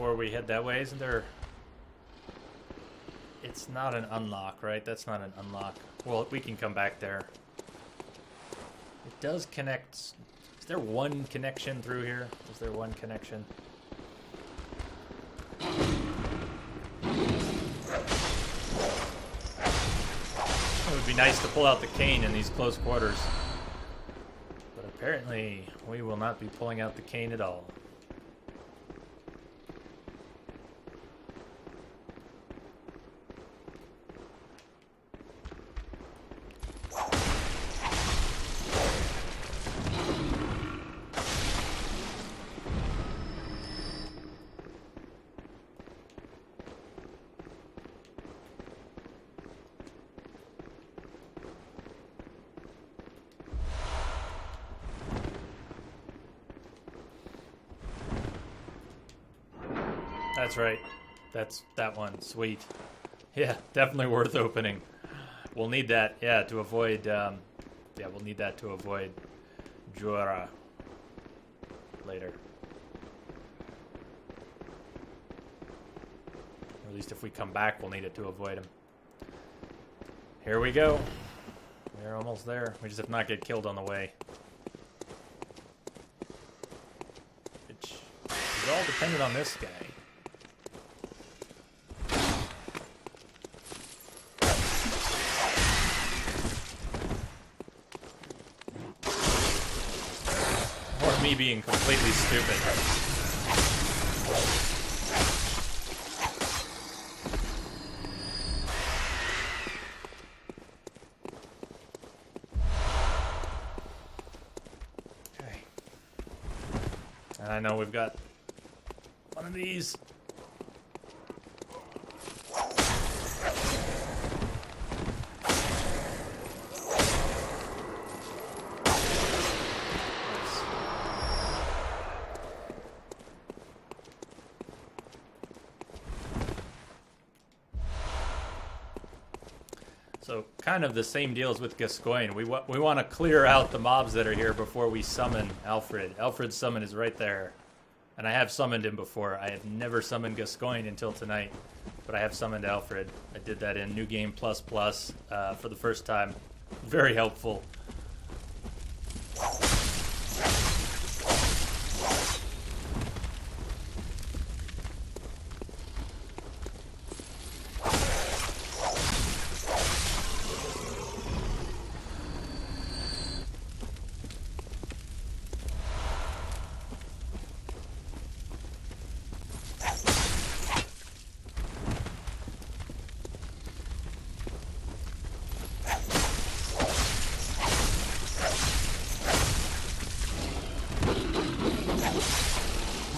before we head that way? Isn't there... It's not an unlock, right? That's not an unlock. Well, we can come back there. It does connect... Is there one connection through here? Is there one connection? It would be nice to pull out the cane in these close quarters. But apparently, we will not be pulling out the cane at all. That's right. That's that one. Sweet. Yeah, definitely worth opening. We'll need that, yeah, to avoid, yeah, we'll need that to avoid Jorah later. Or at least if we come back, we'll need it to avoid him. Here we go. We're almost there. We just have to not get killed on the way. Which is all dependent on this guy. Me being completely stupid. Okay. And I know we've got one of these. So kind of the same deal as with Gascoigne. We want to clear out the mobs that are here before we summon Alfred. Alfred's summon is right there. And I have summoned him before. I have never summoned Gascoigne until tonight. But I have summoned Alfred. I did that in New Game Plus Plus for the first time. Very helpful.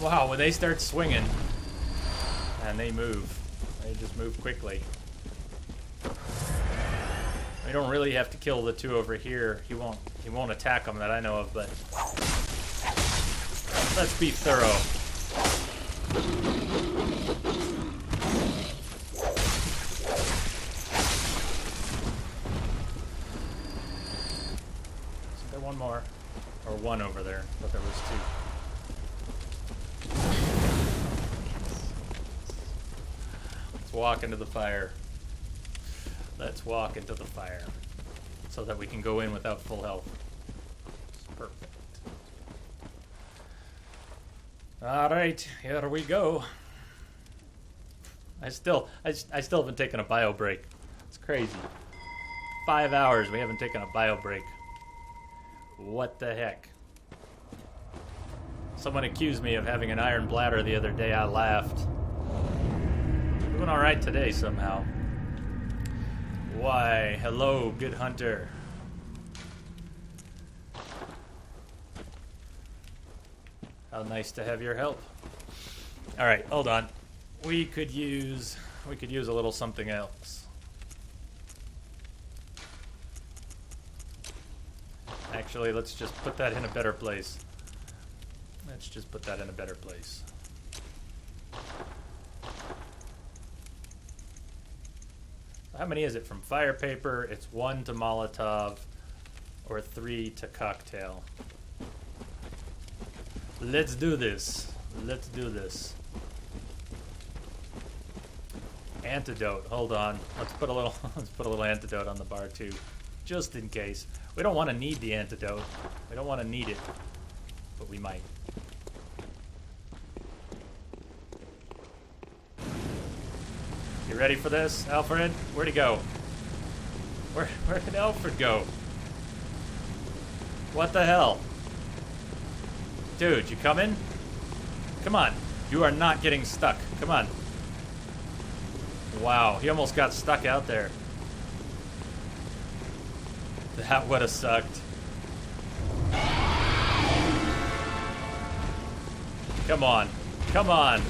Wow, when they start swinging, and they move. They just move quickly. We don't really have to kill the two over here. He won't attack them that I know of, but let's be thorough. Isn't there one more? Or one over there, but there was two. Walk into the fire. Let's walk into the fire so that we can go in without full health. Perfect. All right, here we go. I still haven't taken a bio break. It's crazy. 5 hours we haven't taken a bio break. What the heck? Someone accused me of having an iron bladder the other day. I laughed. Doing all right today somehow. Why, hello, good hunter. How nice to have your help. All right, hold on. We could use a little something else. Actually, let's just put that in a better place. Let's just put that in a better place. How many is it from fire paper? It's 1 to Molotov or 3 to cocktail. Let's do this. Let's do this. Antidote. Hold on. Let's put a little antidote on the bar too, just in case. We don't want to need the antidote. We don't want to need it, but we might. You ready for this, Alfred? Where'd he go? Where did Alfred go? What the hell? Dude, you coming? Come on. You are not getting stuck. Come on. Wow, he almost got stuck out there. That would have sucked. Come on. Come on.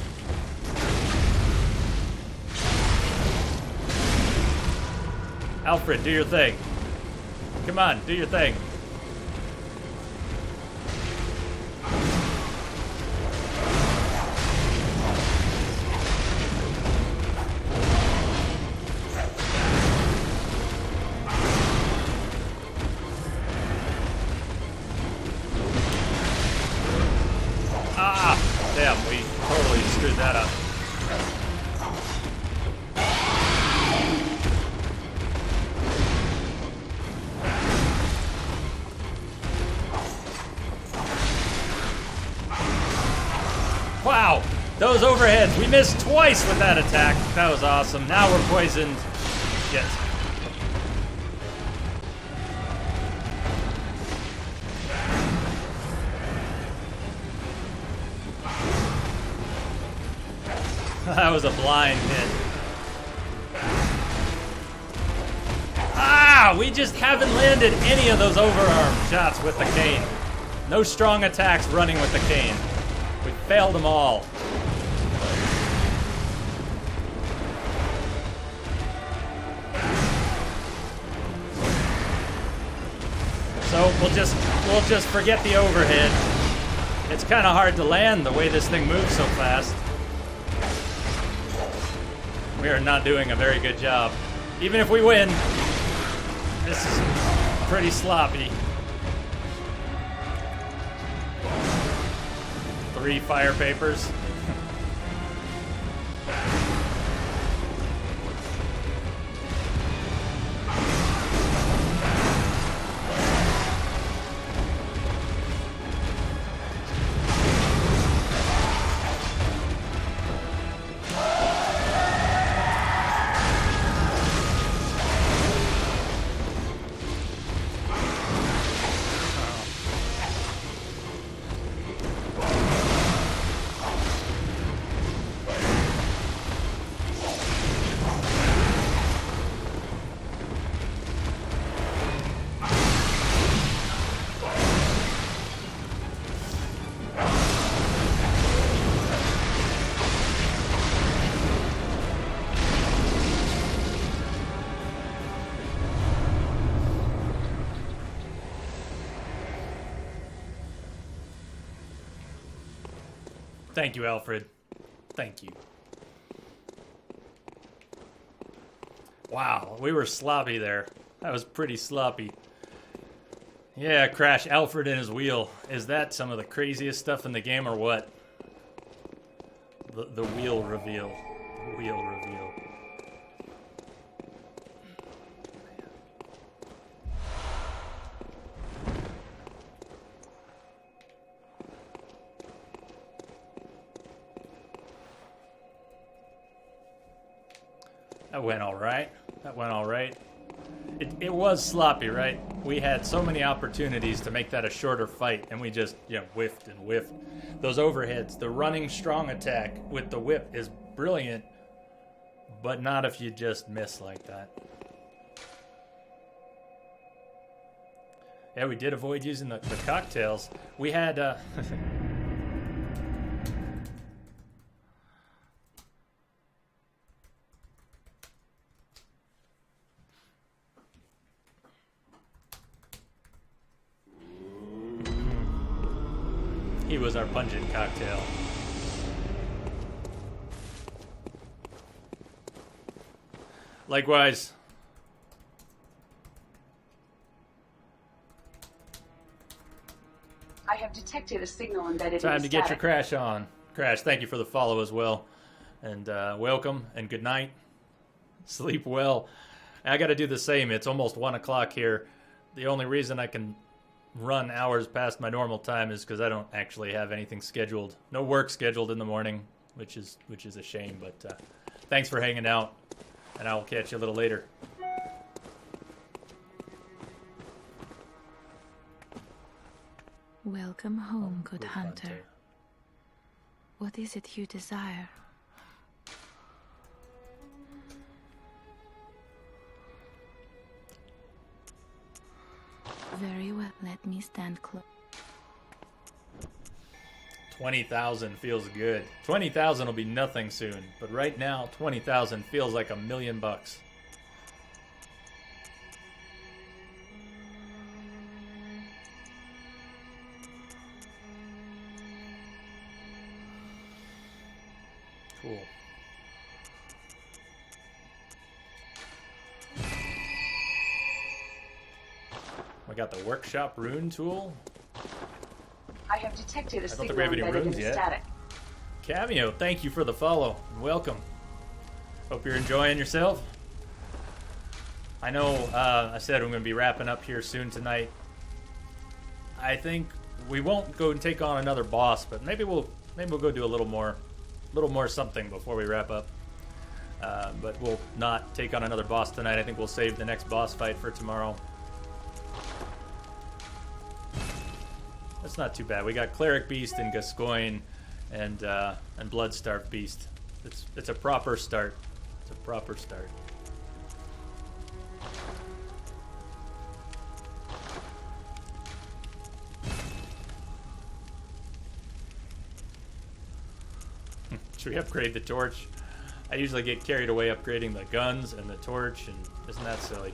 Alfred, do your thing. Come on, do your thing. Damn, we totally screwed that up. Wow, those overheads. We missed twice with that attack. That was awesome. Now we're poisoned. Shit. That was a blind hit. Ah! We just haven't landed any of those overarm shots with the cane. No strong attacks running with the cane. We failed them all. So we'll just forget the overhead. It's kind of hard to land the way this thing moves so fast. We are not doing a very good job. Even if we win, this is pretty sloppy. 3 fire papers. Thank you, Alfred. Thank you. Wow, we were sloppy there. That was pretty sloppy. Yeah, Crash, Alfred and his wheel. Is that some of the craziest stuff in the game or what? The wheel reveal. The wheel reveal. That went all right. That went all right. It was sloppy, right? We had so many opportunities to make that a shorter fight, and we just, whiffed and whiffed. Those overheads, the running strong attack with the whip is brilliant, but not if you just miss like that. Yeah, we did avoid using the cocktails. We had... He was our pungent cocktail. Likewise. I have detected a signal embedded Time in to the get static. your Crash on. Crash, thank you for the follow as well. And welcome and good night. Sleep well. I got to do the same. It's almost 1 o'clock here. The only reason I can run hours past my normal time is because I don't actually have anything scheduled. No work scheduled in the morning, which is a shame. But thanks for hanging out, and I will catch you a little later. Welcome home, good hunter. What is it you desire? Very well, let me stand close. 20,000 feels good. 20,000 will be nothing soon, but right now 20,000 feels like $1 million. Cool. We got the workshop rune tool. I have detected a I don't think signal we have any embedded in runes the yet. static. Cameo, thank you for the follow and welcome. Hope you're enjoying yourself. I know I said I'm going to be wrapping up here soon tonight. I think we won't go and take on another boss, but maybe we'll go do a little more something before we wrap up. But we'll not take on another boss tonight. I think we'll save the next boss fight for tomorrow. That's not too bad. We got Cleric Beast and Gascoigne and Bloodstarved Beast. It's a proper start. It's a proper start. Should we upgrade the torch? I usually get carried away upgrading the guns and the torch, and isn't that silly?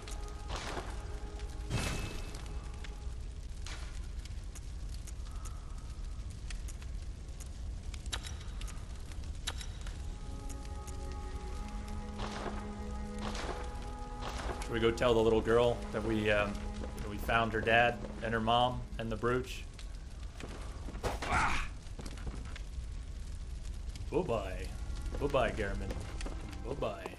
Should we go tell the little girl that we found her dad and her mom and the brooch? Bye-bye. Bye-bye, Garmin. Bye-bye.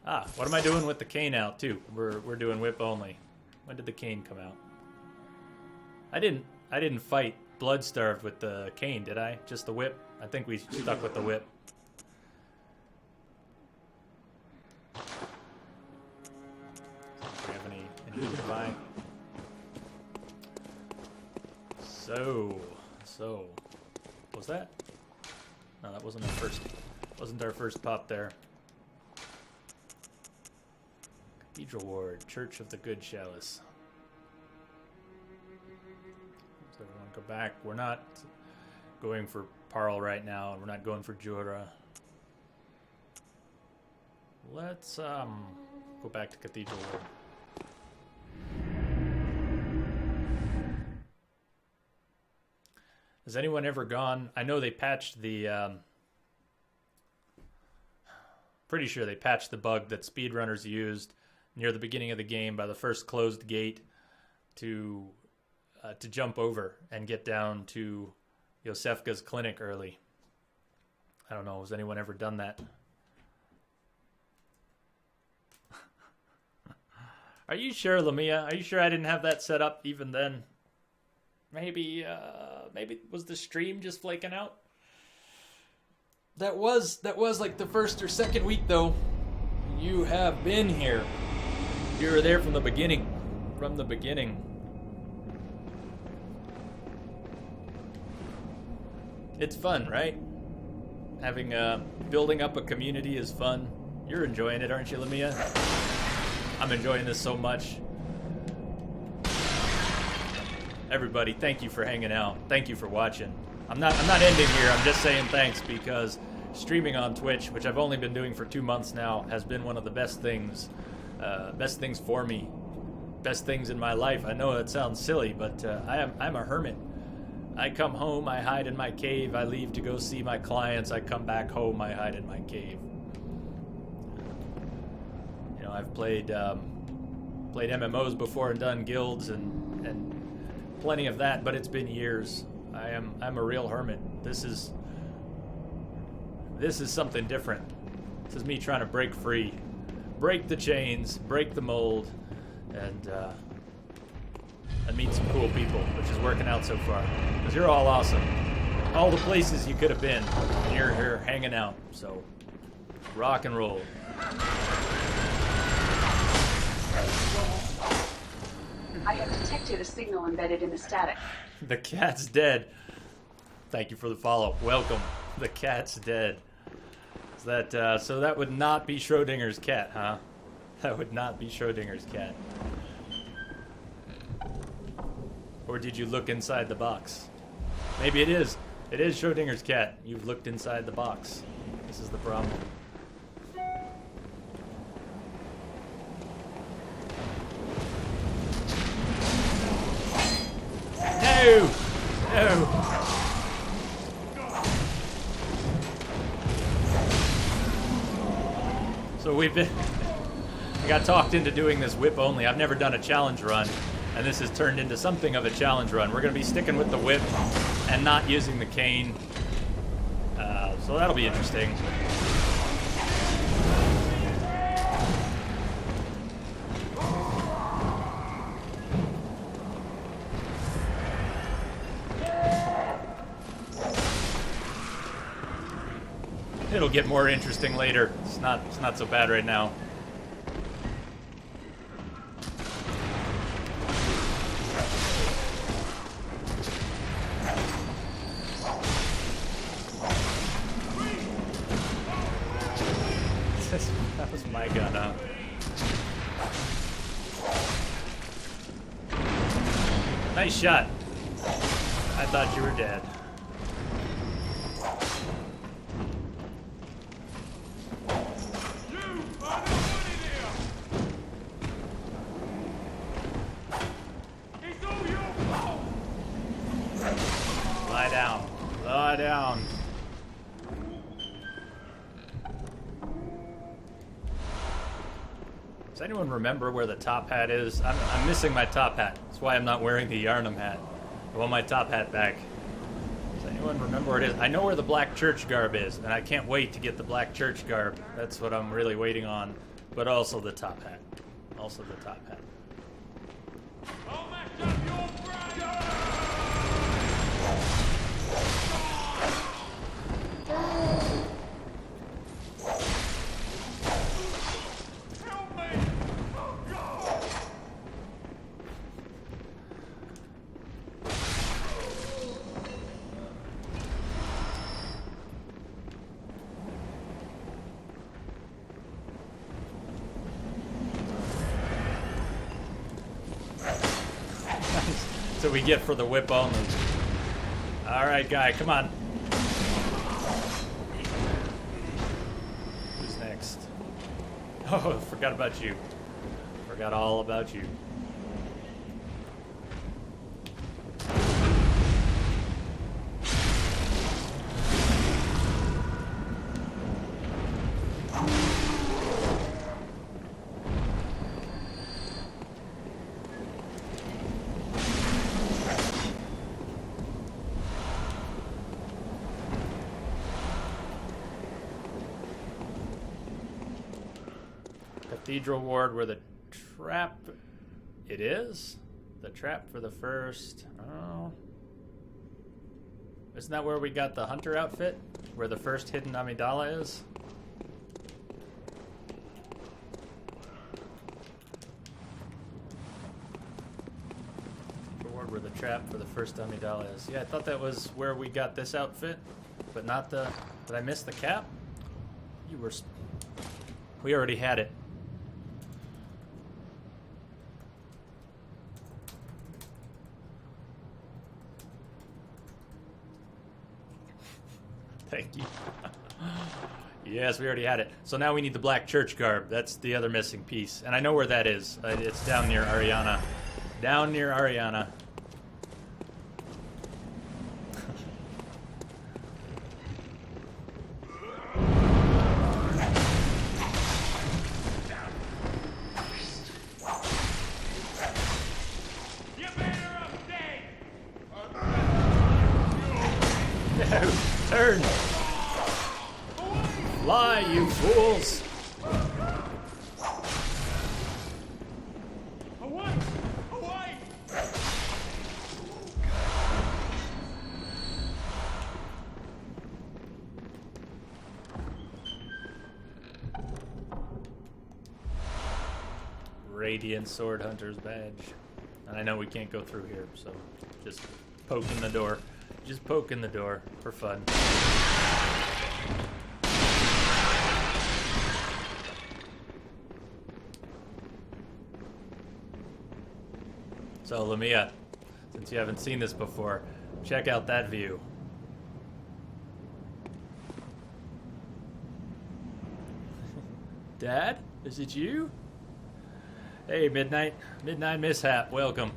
Ah, what am I doing with the cane out, too? We're doing whip only. When did the cane come out? I didn't fight Bloodstarved with the cane, did I? Just the whip? I think we stuck with the whip. Do we have anything to buy? So, was that? No, that wasn't our first pop there. Cathedral Ward, Church of the Good Chalice. Does everyone go back? We're not going for Parl right now, and we're not going for Jura. Let's go back to Cathedral Ward. Has anyone ever gone? I know they patched the. Pretty sure they patched the bug that speedrunners used near the beginning of the game by the first closed gate to jump over and get down to Yosefka's clinic early. I don't know. Has anyone ever done that? Are you sure, Lamia? Are you sure I didn't have that set up even then? Maybe was the stream just flaking out? That was like the first or second week though. You have been here. You were there from the beginning. From the beginning. It's fun, right? Having building up a community is fun. You're enjoying it, aren't you, Lamia? I'm enjoying this so much. Everybody, thank you for hanging out. Thank you for watching. I'm not ending here. I'm just saying thanks because streaming on Twitch, which I've only been doing for 2 months now, has been one of the best things for me, best things in my life. I know it sounds silly, but I'm a hermit. I come home, I hide in my cave. I leave to go see my clients. I come back home, I hide in my cave. You know, I've played MMOs before and done guilds and plenty of that, but it's been years. I'm a real hermit. This is This is something different. This is me trying to break free. Break the chains, break the mold, and meet some cool people, which is working out so far. Because you're all awesome. All the places you could have been, and you're here hanging out. So, rock and roll. I have detected a signal embedded in the static. The cat's dead. Thank you for the follow. Welcome. The cat's dead. Is that, so that would not be Schrodinger's cat, huh? That would not be Schrodinger's cat. Or did you look inside the box? Maybe it is. It is Schrodinger's cat. You've looked inside the box. This is the problem. No! No! So I got talked into doing this whip only. I've never done a challenge run, and this has turned into something of a challenge run. We're going to be sticking with the whip and not using the cane. So that'll be interesting. It'll get more interesting later. It's not so bad right now. That was my gun, huh? Nice shot. I thought you were dead. Lie down. Lie down. Does anyone remember where the top hat is? I'm missing my top hat. That's why I'm not wearing the Yarnum hat. I want my top hat back. Does anyone remember where it is? I know where the black church garb is, and I can't wait to get the black church garb. That's what I'm really waiting on. But also the top hat. Also the top hat. That's what we get for the whip only. Alright, guy, come on. Who's next? Oh, forgot about you. Forgot all about you. Cathedral Ward where the trap... It is? The trap for the first... Oh... Isn't that where we got the hunter outfit? Where the first hidden Amidala is? Ward where the trap for the first Amidala is. Yeah, I thought that was where we got this outfit, but not the... Did I miss the cap? You were... We already had it. Thank you. Yes, we already had it. So now we need the black church garb. That's the other missing piece. And I know where that is. It's down near Ariana. Down near Ariana. No, turn. Radiant Sword Hunter's badge. And I know we can't go through here, so just poking the door. Just poking the door for fun. So, Lamia, since you haven't seen this before, check out that view. Dad? Is it you? Hey, Midnight Mishap, welcome.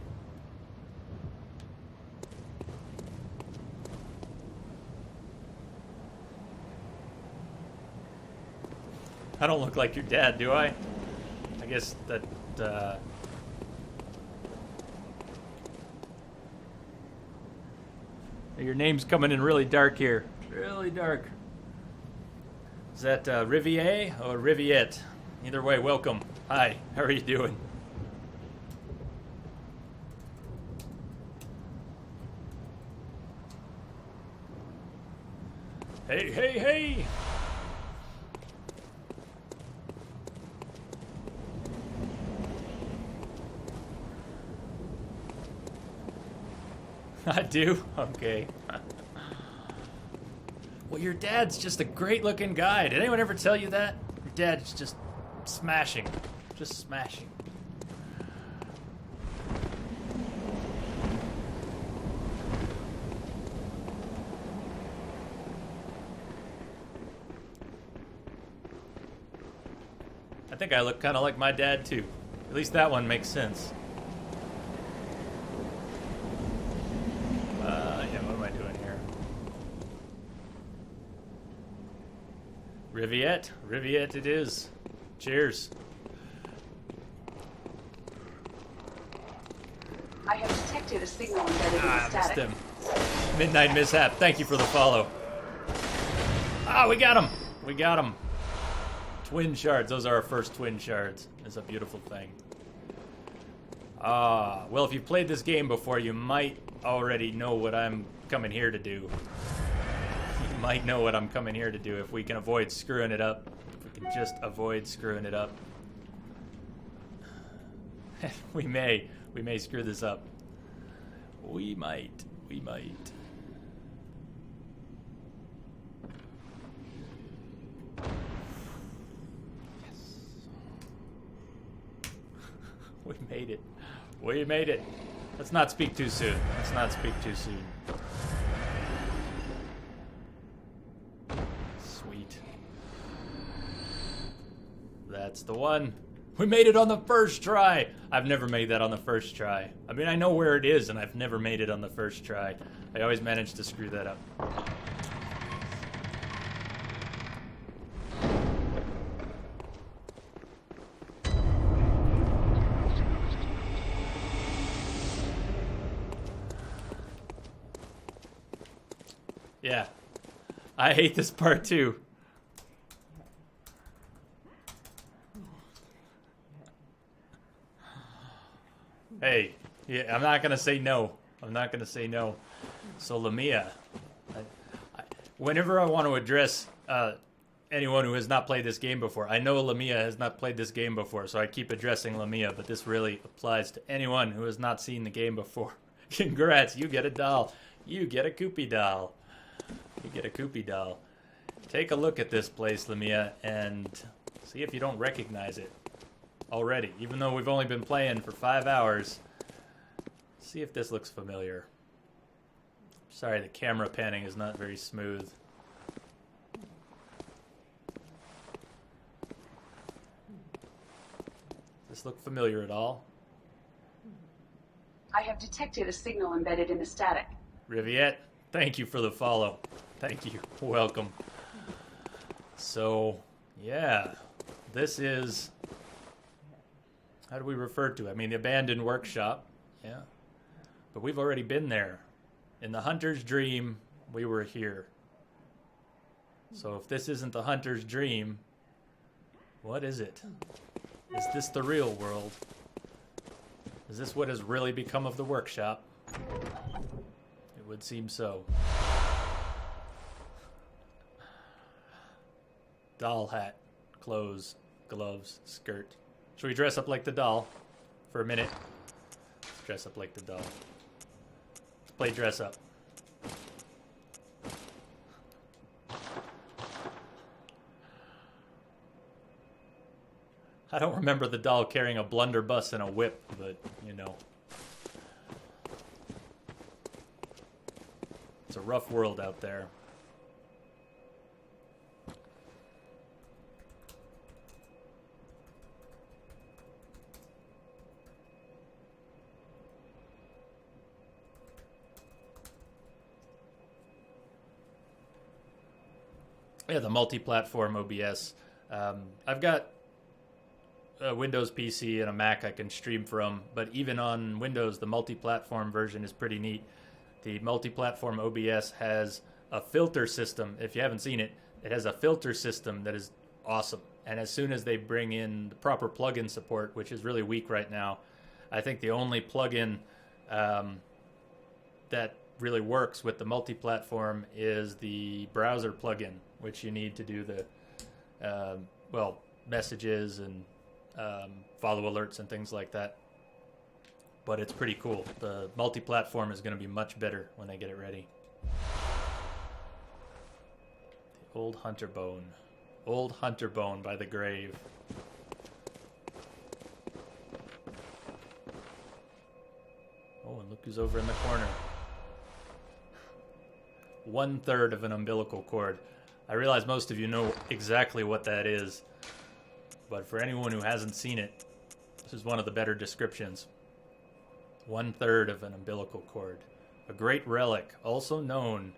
I don't look like your dad, do I? I guess that, your name's coming in really dark here. Really dark. Is that Rivier or Riviette? Either way, welcome. Hi, how are you doing? Hey, hey, hey! I do? Okay. Well, your dad's just a great-looking guy. Did anyone ever tell you that? Your dad's just smashing. Just smashing. I think I look kind of like my dad, too. At least that one makes sense. Yeah, what am I doing here? Riviette. Riviette it is. Cheers. I have detected a signal embedded in the I missed static. him. Midnight Mishap, thank you for the follow. Ah, we got him. We got him. Twin shards. Those are our first twin shards. It's a beautiful thing. Well, if you've played this game before, you might already know what I'm coming here to do. You might know what I'm coming here to do if we can avoid screwing it up. If we can just avoid screwing it up. We may screw this up. We might. We might. Yes. We made it. We made it. Let's not speak too soon. Let's not speak too soon. Sweet. That's the one. We made it on the first try. I've never made that on the first try. I mean, I know where it is, and I've never made it on the first try. I always manage to screw that up. Yeah. I hate this part too. Hey, yeah, I'm not gonna say no. I'm not gonna say no. So Lamia, whenever I want to address anyone who has not played this game before, I know Lamia has not played this game before, so I keep addressing Lamia, but this really applies to anyone who has not seen the game before. Congrats, you get a doll. You get a Koopy doll. You get a Koopy doll. Take a look at this place, Lamia, and see if you don't recognize it already. Even though we've only been playing for 5 hours, see if this looks familiar. Sorry, the camera panning is not very smooth. Does this look familiar at all? I have detected a signal embedded in the static. Riviette, thank you for the follow. Thank you. Welcome. So, yeah, this is... How do we refer to it? I mean, the abandoned workshop. Yeah. But we've already been there. In the hunter's dream, we were here. So if this isn't the hunter's dream, what is it? Is this the real world? Is this what has really become of the workshop? It would seem so. Doll hat, clothes, gloves, skirt, Should we dress up like the doll for a minute? Let's dress up like the doll. Let's play dress up. I don't remember the doll carrying a blunderbuss and a whip, but, you know. It's a rough world out there. Yeah, the multi-platform OBS. I've got a Windows PC and a Mac I can stream from, but even on Windows, the multi-platform version is pretty neat. The multi-platform OBS has a filter system. If you haven't seen it, it has a filter system that is awesome. And as soon as they bring in the proper plugin support, which is really weak right now, I think the only plugin that really works with the multi-platform is the browser plugin, which you need to do the messages and follow alerts and things like that. But it's pretty cool. The multi-platform is going to be much better when they get it ready. The old hunter bone. Old hunter bone by the grave. Oh, and look who's over in the corner. 1/3 of an umbilical cord. I realize most of you know exactly what that is, but for anyone who hasn't seen it, this is one of the better descriptions. 1/3 of an umbilical cord. A great relic, also known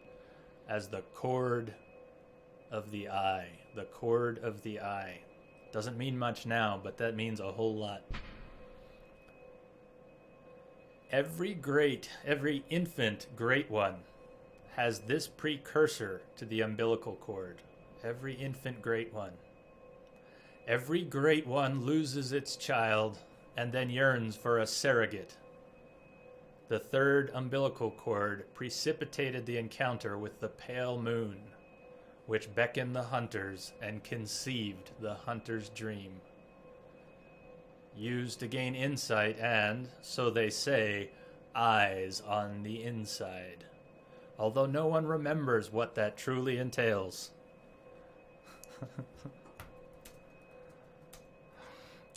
as the cord of the eye. The cord of the eye. Doesn't mean much now, but that means a whole lot. Every infant great one has this precursor to the umbilical cord. Every infant great one. Every great one loses its child and then yearns for a surrogate. The third umbilical cord precipitated the encounter with the pale moon, which beckoned the hunters and conceived the hunter's dream. Used to gain insight and, so they say, eyes on the inside. Although no one remembers what that truly entails.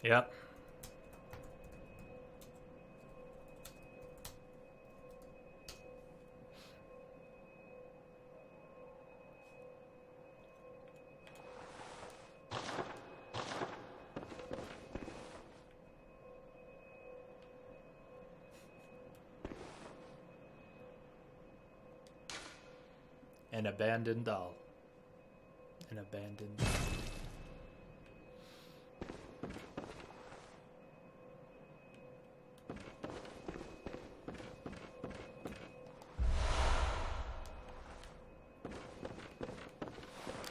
Yep. An abandoned doll. An abandoned doll.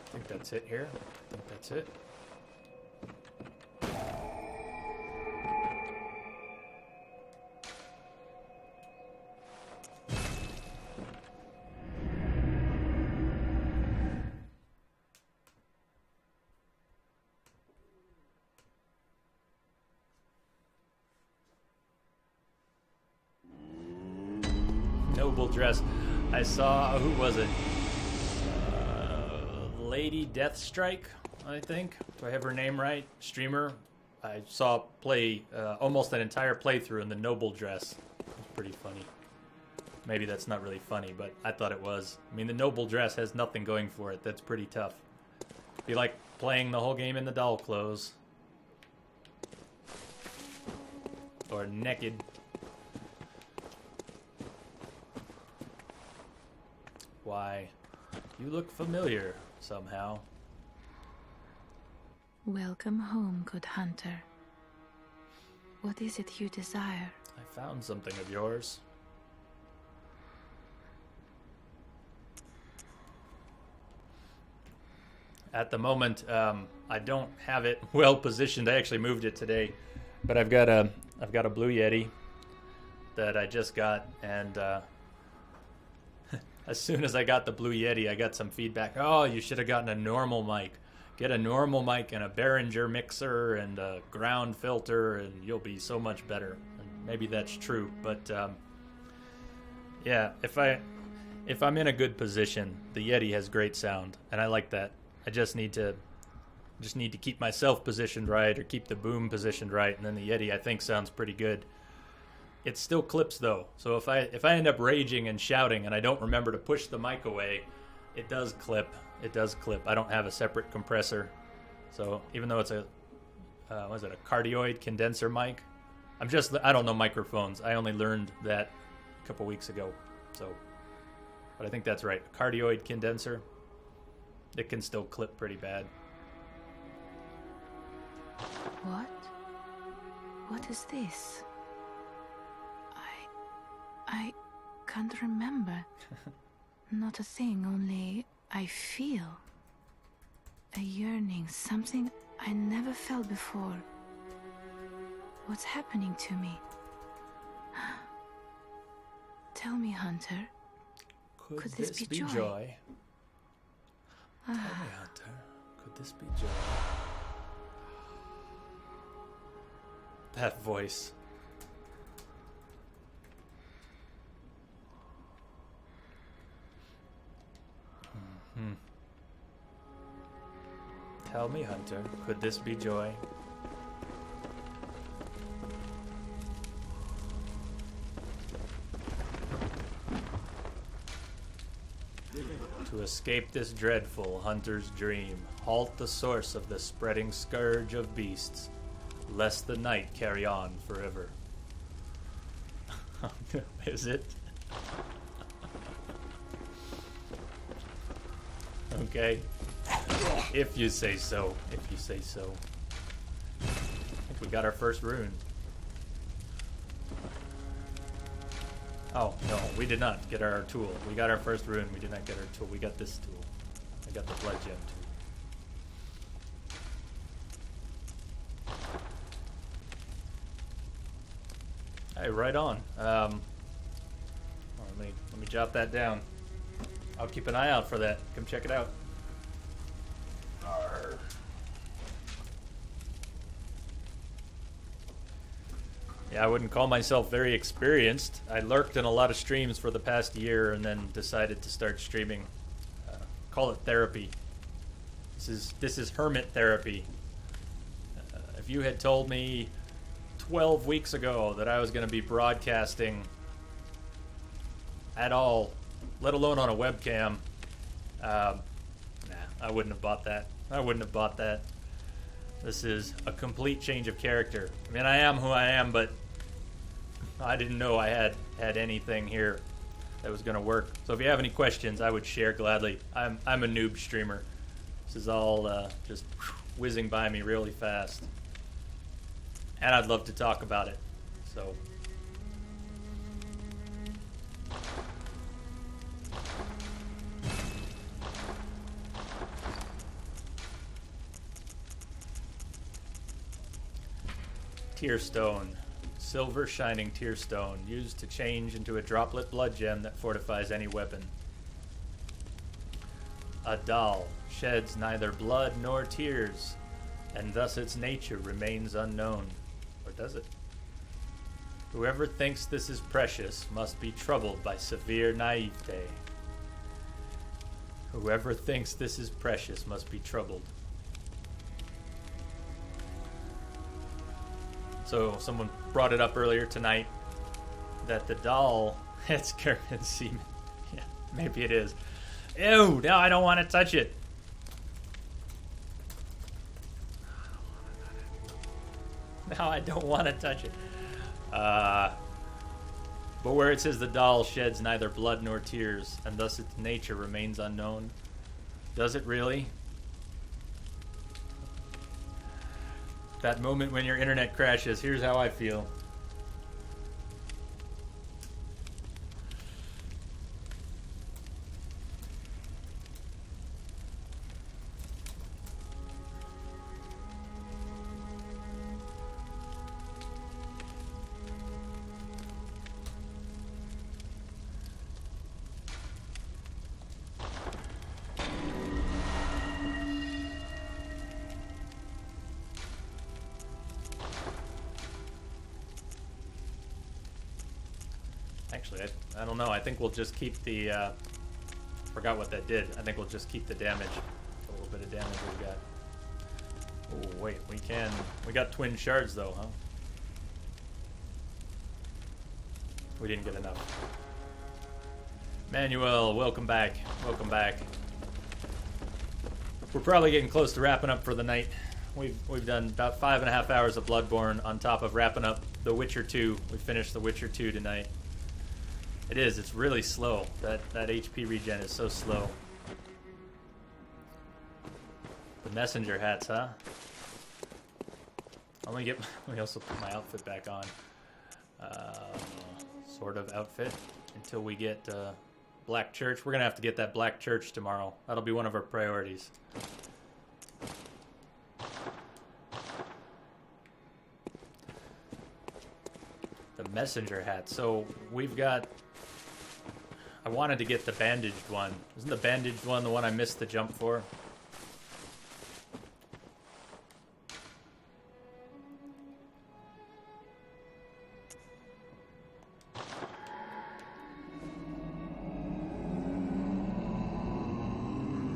I think that's it here. I think that's it. Noble dress. I saw, who was it? Lady Deathstrike, I think. Do I have her name right? Streamer. I saw play almost an entire playthrough in the noble dress. It was pretty funny. Maybe that's not really funny, but I thought it was. I mean, the noble dress has nothing going for it. That's pretty tough. Be like playing the whole game in the doll clothes. Or naked. Why, you look familiar somehow. Welcome home, good hunter. What is it you desire? I found something of yours. At the moment, I don't have it well positioned. I actually moved it today, but I've got a Blue Yeti that I just got, and as soon as I got the Blue Yeti, I got some feedback. Oh, you should have gotten a normal mic. Get a normal mic and a Behringer mixer and a ground filter, and you'll be so much better. And maybe that's true, but yeah, if I'm in a good position, the Yeti has great sound, and I like that. I just need to keep myself positioned right, or keep the boom positioned right, and then the Yeti I think sounds pretty good. It still clips though, so if I end up raging and shouting and I don't remember to push the mic away, it does clip. It does clip. I don't have a separate compressor, so even though it's a was it a cardioid condenser mic? I don't know microphones. I only learned that a couple weeks ago, so. But I think that's right. A cardioid condenser. It can still clip pretty bad. What? What is this? I can't remember. Not a thing, only I feel a yearning, something I never felt before. What's happening to me? Tell me, Hunter. Could this be joy? Tell me, Hunter. Could this be joy? That voice. Mm-hmm. Tell me, Hunter, could this be joy? To escape this dreadful hunter's dream, halt the source of the spreading scourge of beasts, lest the night carry on forever. Is it? Okay. If you say so. If you say so. I think we got our first rune. Oh, no, we did not get our tool. We got our first rune. We did not get our tool. We got this tool. I got the blood gem tool. Hey, right on. Let me jot that down. I'll keep an eye out for that. Come check it out. Arr. Yeah, I wouldn't call myself very experienced. I lurked in a lot of streams for the past year and then decided to start streaming. Call it therapy. This is hermit therapy. If you had told me 12 weeks ago that I was going to be broadcasting at all, let alone on a webcam, nah, I wouldn't have bought that. I wouldn't have bought that. This is a complete change of character. I mean, I am who I am, but I didn't know I had anything here that was going to work. So if you have any questions, I would share gladly. I'm a noob streamer. This is all just whizzing by me really fast. And I'd love to talk about it. So... Tearstone. Silver shining tearstone, used to change into a droplet blood gem that fortifies any weapon. A doll sheds neither blood nor tears, and thus its nature remains unknown. Or does it? Whoever thinks this is precious must be troubled by severe naivete. Whoever thinks this is precious must be troubled. So someone brought it up earlier tonight that the doll had Scarabin semen. Yeah, maybe it is. Ew, now I don't want to touch it. Now I don't want to touch it. But where it says the doll sheds neither blood nor tears, and thus its nature remains unknown, does it really? That moment when your internet crashes, here's how I feel. Actually, I don't know. I think we'll just keep the... forgot what that did. I think we'll just keep the damage. A little bit of damage we got. Oh, wait. We can... We got twin shards, though, huh? We didn't get enough. Manuel, welcome back. Welcome back. We're probably getting close to wrapping up for the night. We've done about 5.5 hours of Bloodborne on top of wrapping up The Witcher 2. We finished The Witcher 2 tonight. It's really slow. That HP regen is so slow. The messenger hats, huh? Let me also put my outfit back on. Sort of outfit until we get Black Church. We're gonna have to get that Black Church tomorrow. That'll be one of our priorities. The messenger hat. So we've got... I wanted to get the bandaged one. Isn't the bandaged one the one I missed the jump for?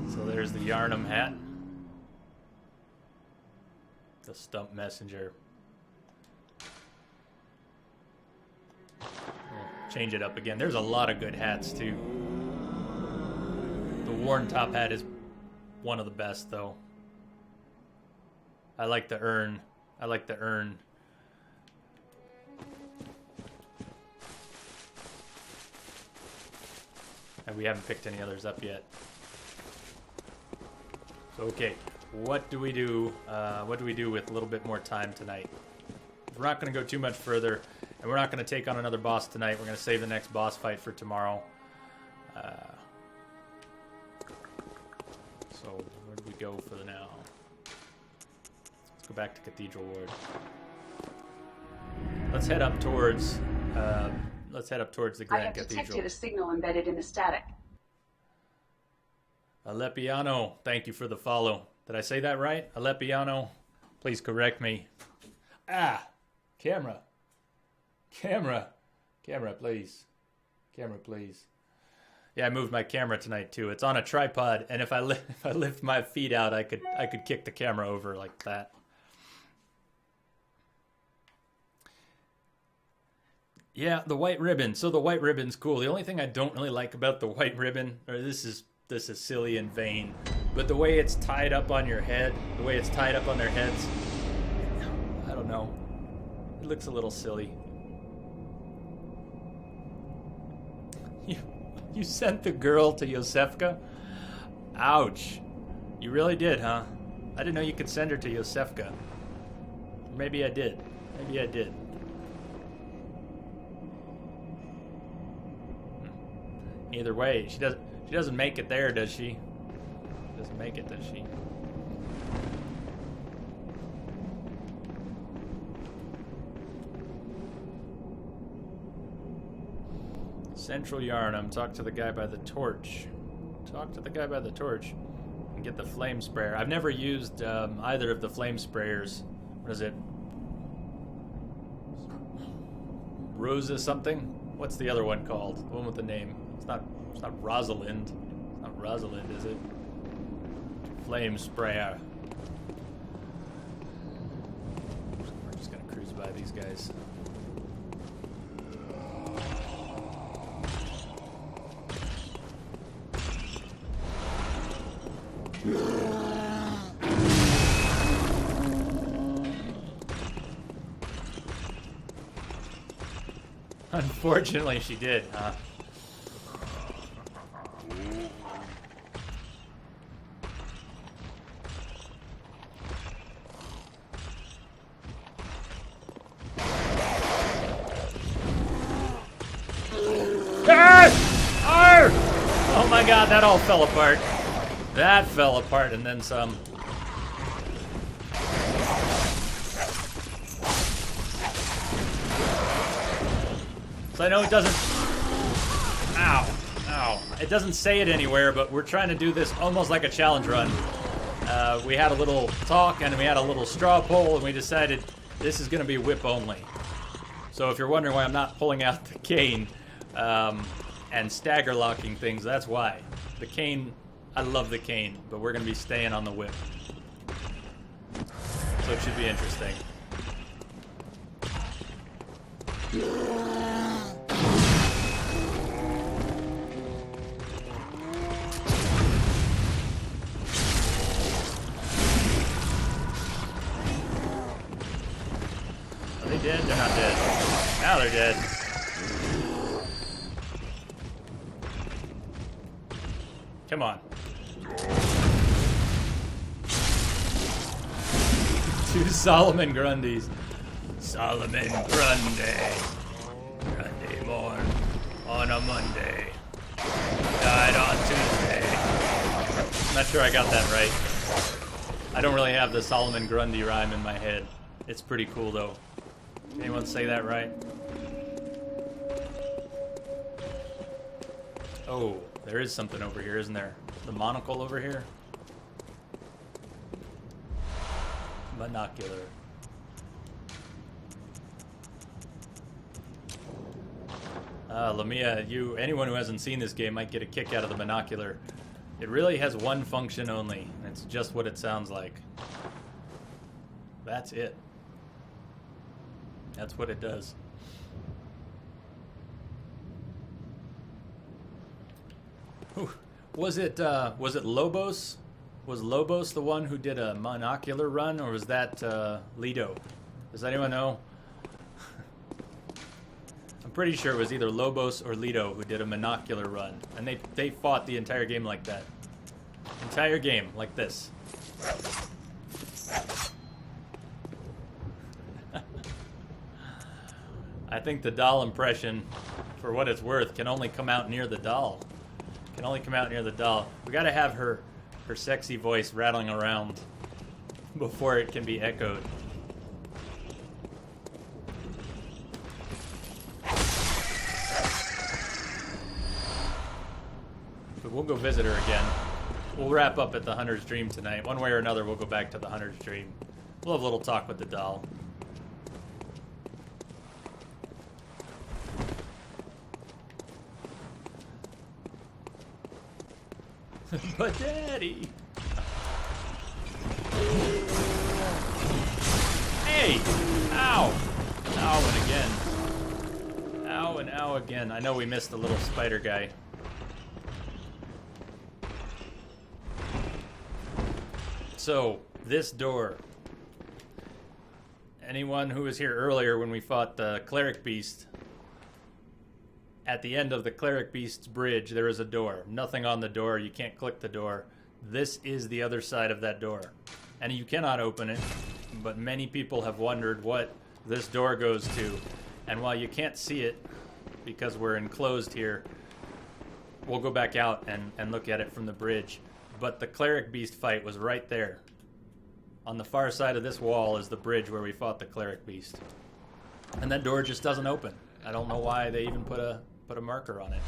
So there's the Yarnum hat. The stump messenger. Change it up again. There's a lot of good hats too. The worn top hat is one of the best though. I like the urn. I like the urn. And we haven't picked any others up yet. So okay, what do we do? What do we do with a little bit more time tonight? We're not going to go too much further. And we're not going to take on another boss tonight. We're going to save the next boss fight for tomorrow. So, where do we go for the now? Let's go back to Cathedral Ward. Let's head up towards... the Grand Cathedral. I have detected a signal embedded in the static. Alepiano, thank you for the follow. Did I say that right? Alepiano, please correct me. Camera. Camera, please. Camera, please. Yeah, I moved my camera tonight too. It's on a tripod, and if I lift my feet out, I could kick the camera over like that. Yeah, the white ribbon. So the white ribbon's cool. The only thing I don't really like about the white ribbon, or this is silly and vain, but the way it's tied up on your head, the way it's tied up on their heads, I don't know. It looks a little silly. You sent the girl to Yosefka? Ouch. You really did, huh? I didn't know you could send her to Yosefka. Maybe I did. Maybe I did. Either way, she doesn't make it there, does she? She doesn't make it, does she? Central Yarnum. Talk to the guy by the torch. Talk to the guy by the torch. And get the flame sprayer. I've never used either of the flame sprayers. What is it? Rosa something? What's the other one called? The one with the name. It's not Rosalind. It's not Rosalind, is it? Flame sprayer. We're just gonna cruise by these guys. Unfortunately, she did, huh? Oh my god, that all fell apart. That fell apart and then some. So I know it doesn't... Ow. Ow. It doesn't say it anywhere, but we're trying to do this almost like a challenge run. We had a little talk and we had a little straw poll and we decided this is going to be whip only. So if you're wondering why I'm not pulling out the cane, and stagger locking things. That's why. The cane, I love the cane, but we're going to be staying on the whip. So it should be interesting. Are they dead? They're not dead. Now they're dead. Come on. Two Solomon Grundys. Solomon Grundy. Grundy born on a Monday. Died on Tuesday. I'm not sure I got that right. I don't really have the Solomon Grundy rhyme in my head. It's pretty cool though. Anyone say that right? Oh, there is something over here, isn't there? The monocle over here? Monocular. Lamia, anyone who hasn't seen this game might get a kick out of the monocular. It really has one function only. And it's just what it sounds like. That's it. That's what it does. Ooh. Was it Lobos? Was Lobos the one who did a monocular run, or was that Lido? Does anyone know? I'm pretty sure it was either Lobos or Lido who did a monocular run, and they fought the entire game like that. Entire game like this. I think the doll impression, for what it's worth, can only come out near the doll. Can only come out near the doll. We gotta have her sexy voice rattling around before it can be echoed. But we'll go visit her again. We'll wrap up at the Hunter's Dream tonight. One way or another, we'll go back to the Hunter's Dream. We'll have a little talk with the doll. But Daddy! Hey! Ow! Ow and again. Ow and ow again. I know we missed the little spider guy. So, this door. Anyone who was here earlier when we fought the Cleric Beast, at the end of the Cleric Beast's bridge, there is a door. Nothing on the door. You can't click the door. This is the other side of that door. And you cannot open it, but many people have wondered what this door goes to. And while you can't see it, because we're enclosed here, we'll go back out and look at it from the bridge. But the Cleric Beast fight was right there. On the far side of this wall is the bridge where we fought the Cleric Beast. And that door just doesn't open. I don't know why they even put a marker on it.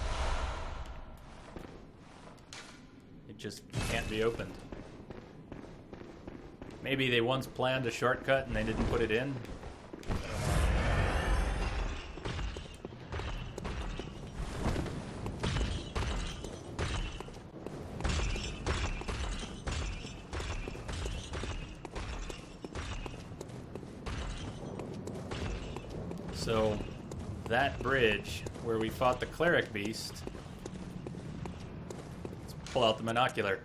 It just can't be opened. Maybe they once planned a shortcut and they didn't put it in. So, that bridge where we fought the Cleric Beast. Let's pull out the monocular.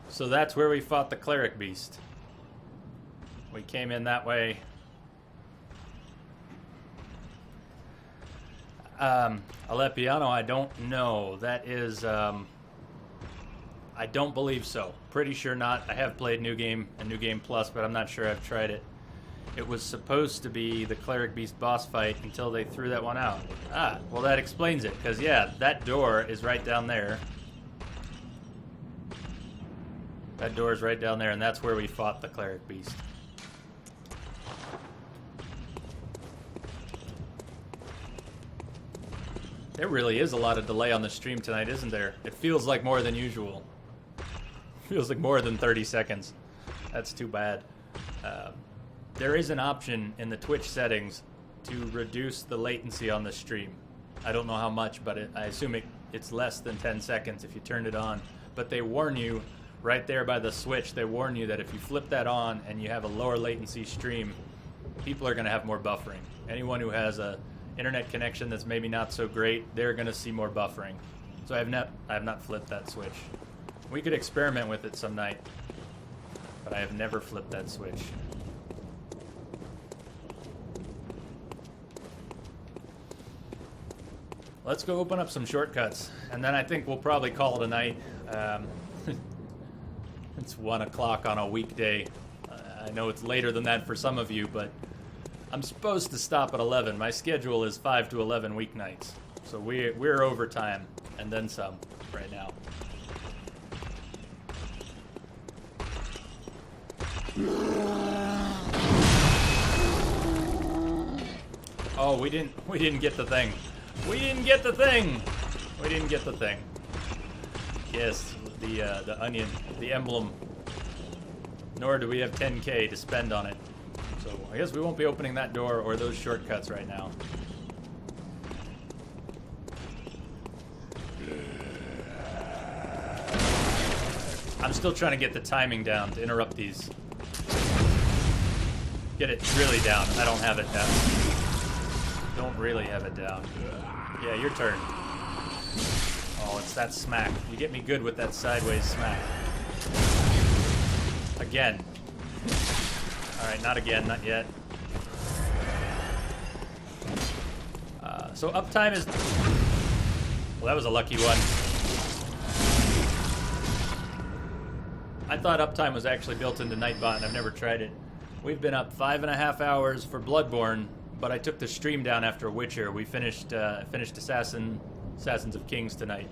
So that's where we fought the Cleric Beast. We came in that way. Alepiano, I don't know. That is, I don't believe so. Pretty sure not. I have played New Game and New Game Plus, but I'm not sure I've tried it. It was supposed to be the Cleric Beast boss fight until they threw that one out. Ah, well that explains it, because yeah, that door is right down there. That door is right down there, and that's where we fought the Cleric Beast. There really is a lot of delay on the stream tonight, isn't there? It feels like more than usual. Feels like more than 30 seconds. That's too bad. There is an option in the Twitch settings to reduce the latency on the stream. I don't know how much, but I assume it's less than 10 seconds if you turned it on. But they warn you right there by the switch, they warn you that if you flip that on and you have a lower latency stream, people are going to have more buffering. Anyone who has a internet connection that's maybe not so great, they're going to see more buffering. So I have not flipped that switch. We could experiment with it some night, but I have never flipped that switch. Let's go open up some shortcuts, and then I think we'll probably call it a night. It's 1 o'clock on a weekday. I know it's later than that for some of you, but I'm supposed to stop at 11. My schedule is 5 to 11 weeknights, so we're overtime, and then some right now. Oh, we didn't get the thing. We didn't get the thing. We didn't get the thing. Yes, the onion, the emblem. Nor do we have 10K to spend on it. So I guess we won't be opening that door or those shortcuts right now. I'm still trying to get the timing down to interrupt these. Get it really down. I don't have it down. Don't really have it down. Yeah, your turn. Oh, it's that smack. You get me good with that sideways smack. Again. Alright, not again, not yet. So uptime is... Well, that was a lucky one. I thought uptime was actually built into Nightbot, and I've never tried it. We've been up 5.5 hours for Bloodborne, but I took the stream down after Witcher. We finished Assassins of Kings tonight.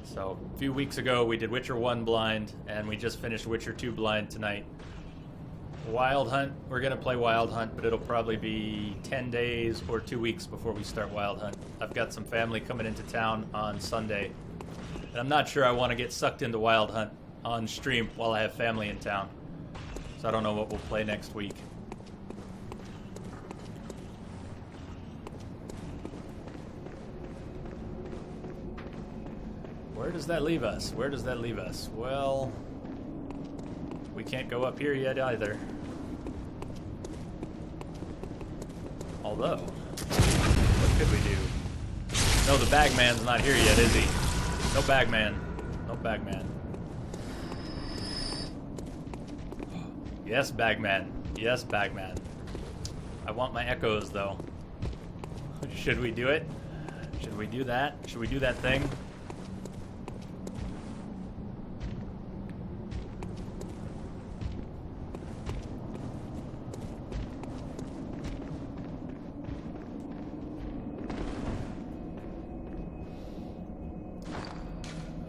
So a few weeks ago we did Witcher 1 blind, and we just finished Witcher 2 blind tonight. Wild Hunt, we're gonna play Wild Hunt, but it'll probably be 10 days or 2 weeks before we start Wild Hunt. I've got some family coming into town on Sunday, and I'm not sure I want to get sucked into Wild Hunt on stream while I have family in town. So I don't know what we'll play next week. Where does that leave us? Where does that leave us? Well, we can't go up here yet either. Although, what could we do? No, the Bagman's not here yet, is he? No Bagman. No Bagman. Yes, Bagman. Yes, Bagman. I want my echoes, though. Should we do it? Should we do that? Should we do that thing?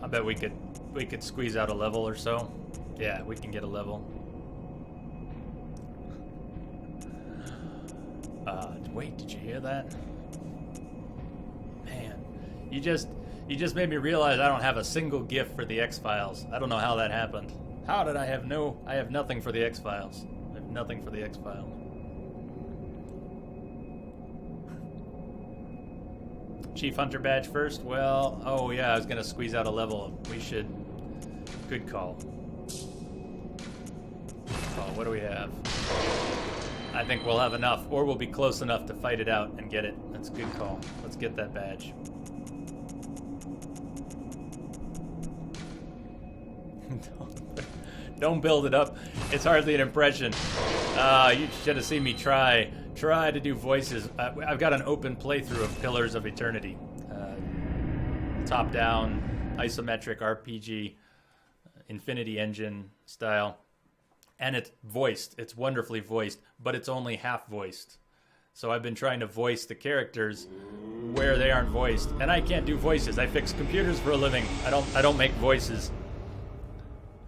I bet we could squeeze out a level or so. Yeah, we can get a level. Wait, did you hear that? Man, you just made me realize I don't have a single GIF for the X-Files. I don't know how that happened. How did I have nothing for the X-Files. I have nothing for the X-Files. Chief Hunter badge first? Well, oh yeah, I was gonna squeeze out a level. We should... Good call. Oh, what do we have? I think we'll have enough, or we'll be close enough to fight it out and get it. That's a good call. Let's get that badge. Don't build it up. It's hardly an impression. You should have seen me try to do voices. I've got an open playthrough of Pillars of Eternity. Top-down, isometric RPG, Infinity Engine style. And it's voiced. It's wonderfully voiced, but it's only half voiced. So I've been trying to voice the characters where they aren't voiced. And I can't do voices. I fix computers for a living. I don't make voices.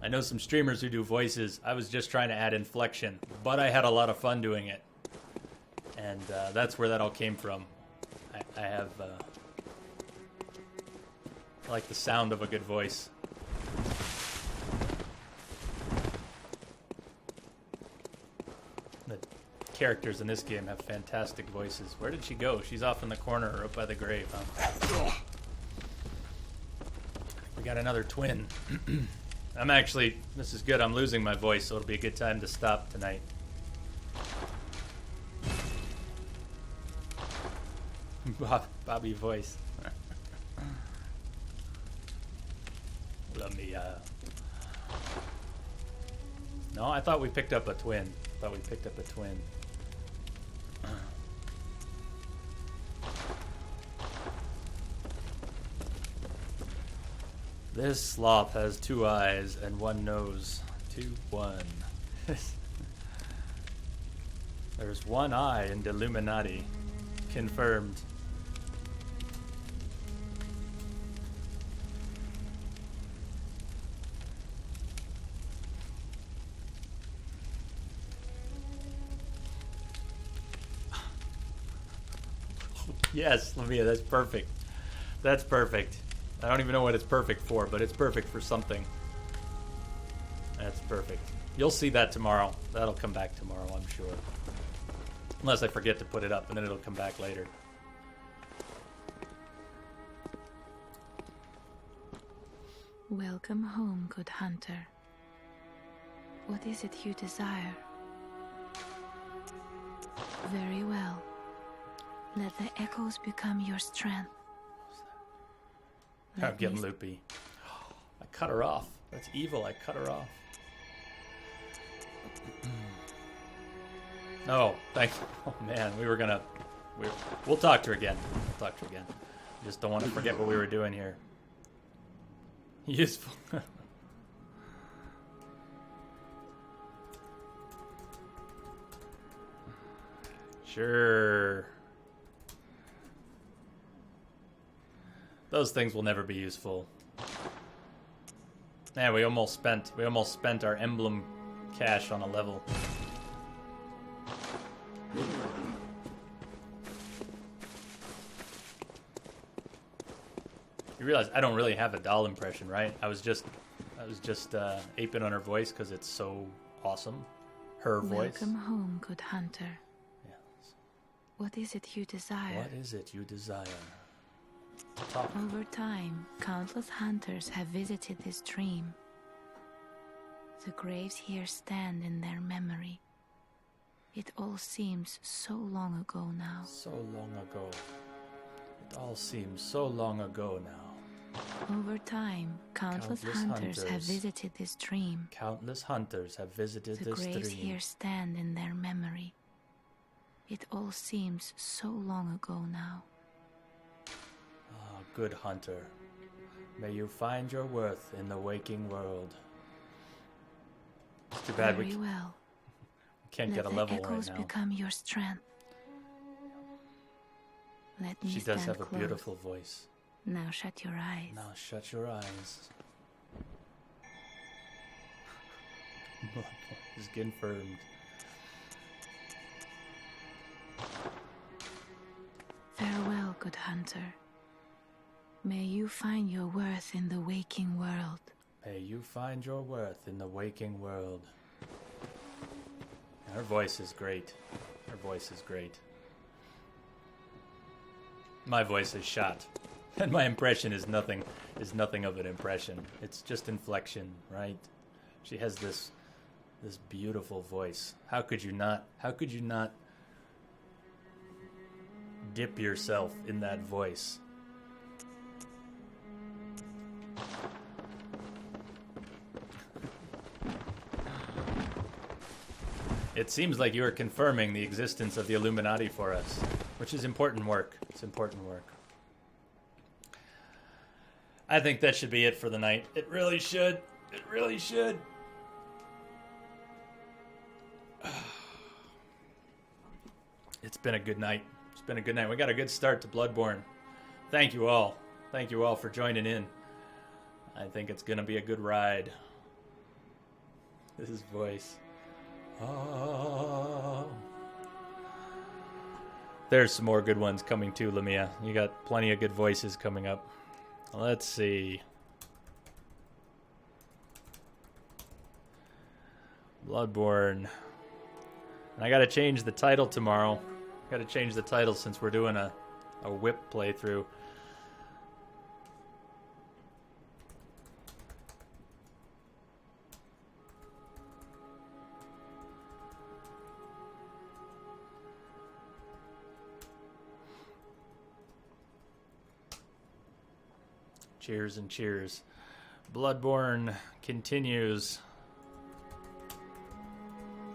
I know some streamers who do voices. I was just trying to add inflection, but I had a lot of fun doing it. And that's where that all came from. I like the sound of a good voice. The characters in this game have fantastic voices. Where did she go? She's off in the corner or up by the grave, huh? We got another twin. This is good. I'm losing my voice, so it'll be a good time to stop tonight. Bobby voice. Let me, No, I thought we picked up a twin. This sloth has 2 eyes and 1 nose. 2, 1. There's 1 eye in the Illuminati. Confirmed. Yes, Lamia, that's perfect. That's perfect. I don't even know what it's perfect for, but it's perfect for something. That's perfect. You'll see that tomorrow. That'll come back tomorrow, I'm sure. Unless I forget to put it up, and then it'll come back later. Welcome home, good hunter. What is it you desire? Very well. Let the echoes become your strength. I'm getting loopy. I cut her off. That's evil. I cut her off. No, thank you. Oh man, we'll talk to her again. Just don't want to forget what we were doing here. Useful. Sure. Those things will never be useful. Man, we almost spent our emblem cash on a level. You realize I don't really have a doll impression, right? I was just aping on her voice because it's so awesome. Her voice. Welcome home, good hunter. Yes. What is it you desire? What is it you desire? Over time, countless hunters have visited this dream. The graves here stand in their memory. It all seems so long ago now. So long ago. It all seems so long ago now. Over time, countless hunters have visited this dream. Countless hunters have visited this dream. The graves here stand in their memory. It all seems so long ago now. Ah, good hunter. May you find your worth in the waking world. It's too bad we can't get a level right now. Let the echoes become your strength. Let me She stand does have close. a beautiful voice. Now shut your eyes. Now shut your eyes. Is confirmed. Farewell, good hunter. May you find your worth in the waking world. May you find your worth in the waking world. Her voice is great. Her voice is great. My voice is shot. And my impression is nothing of an impression. It's just inflection, right? She has this beautiful voice. How could you not dip yourself in that voice? It seems like you are confirming the existence of the Illuminati for us, which is important work. It's important work. I think that should be it for the night. It really should. It really should. It's been a good night. It's been a good night. We got a good start to Bloodborne. Thank you all. Thank you all for joining in. I think it's going to be a good ride. This is voice. Oh. There's some more good ones coming too, Lamia. You got plenty of good voices coming up. Let's see. Bloodborne. I gotta change the title tomorrow. Gotta change the title since we're doing a whip playthrough. Cheers and cheers. Bloodborne continues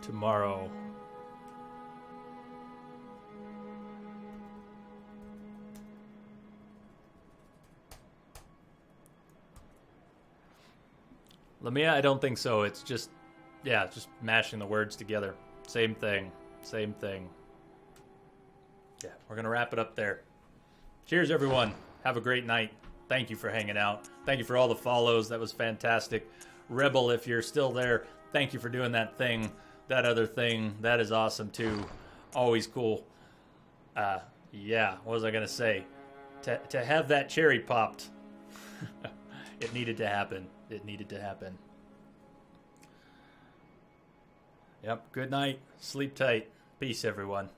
tomorrow. Lamia, I don't think so. It's just, yeah, just mashing the words together. Same thing. Same thing. Yeah, we're going to wrap it up there. Cheers, everyone. Have a great night. Thank you for hanging out. Thank you for all the follows. That was fantastic. Rebel, if you're still there, thank you for doing that thing. That other thing, that is awesome too. Always cool. Yeah, what was I going to say? To have that cherry popped. It needed to happen. It needed to happen. Yep, good night. Sleep tight. Peace, everyone.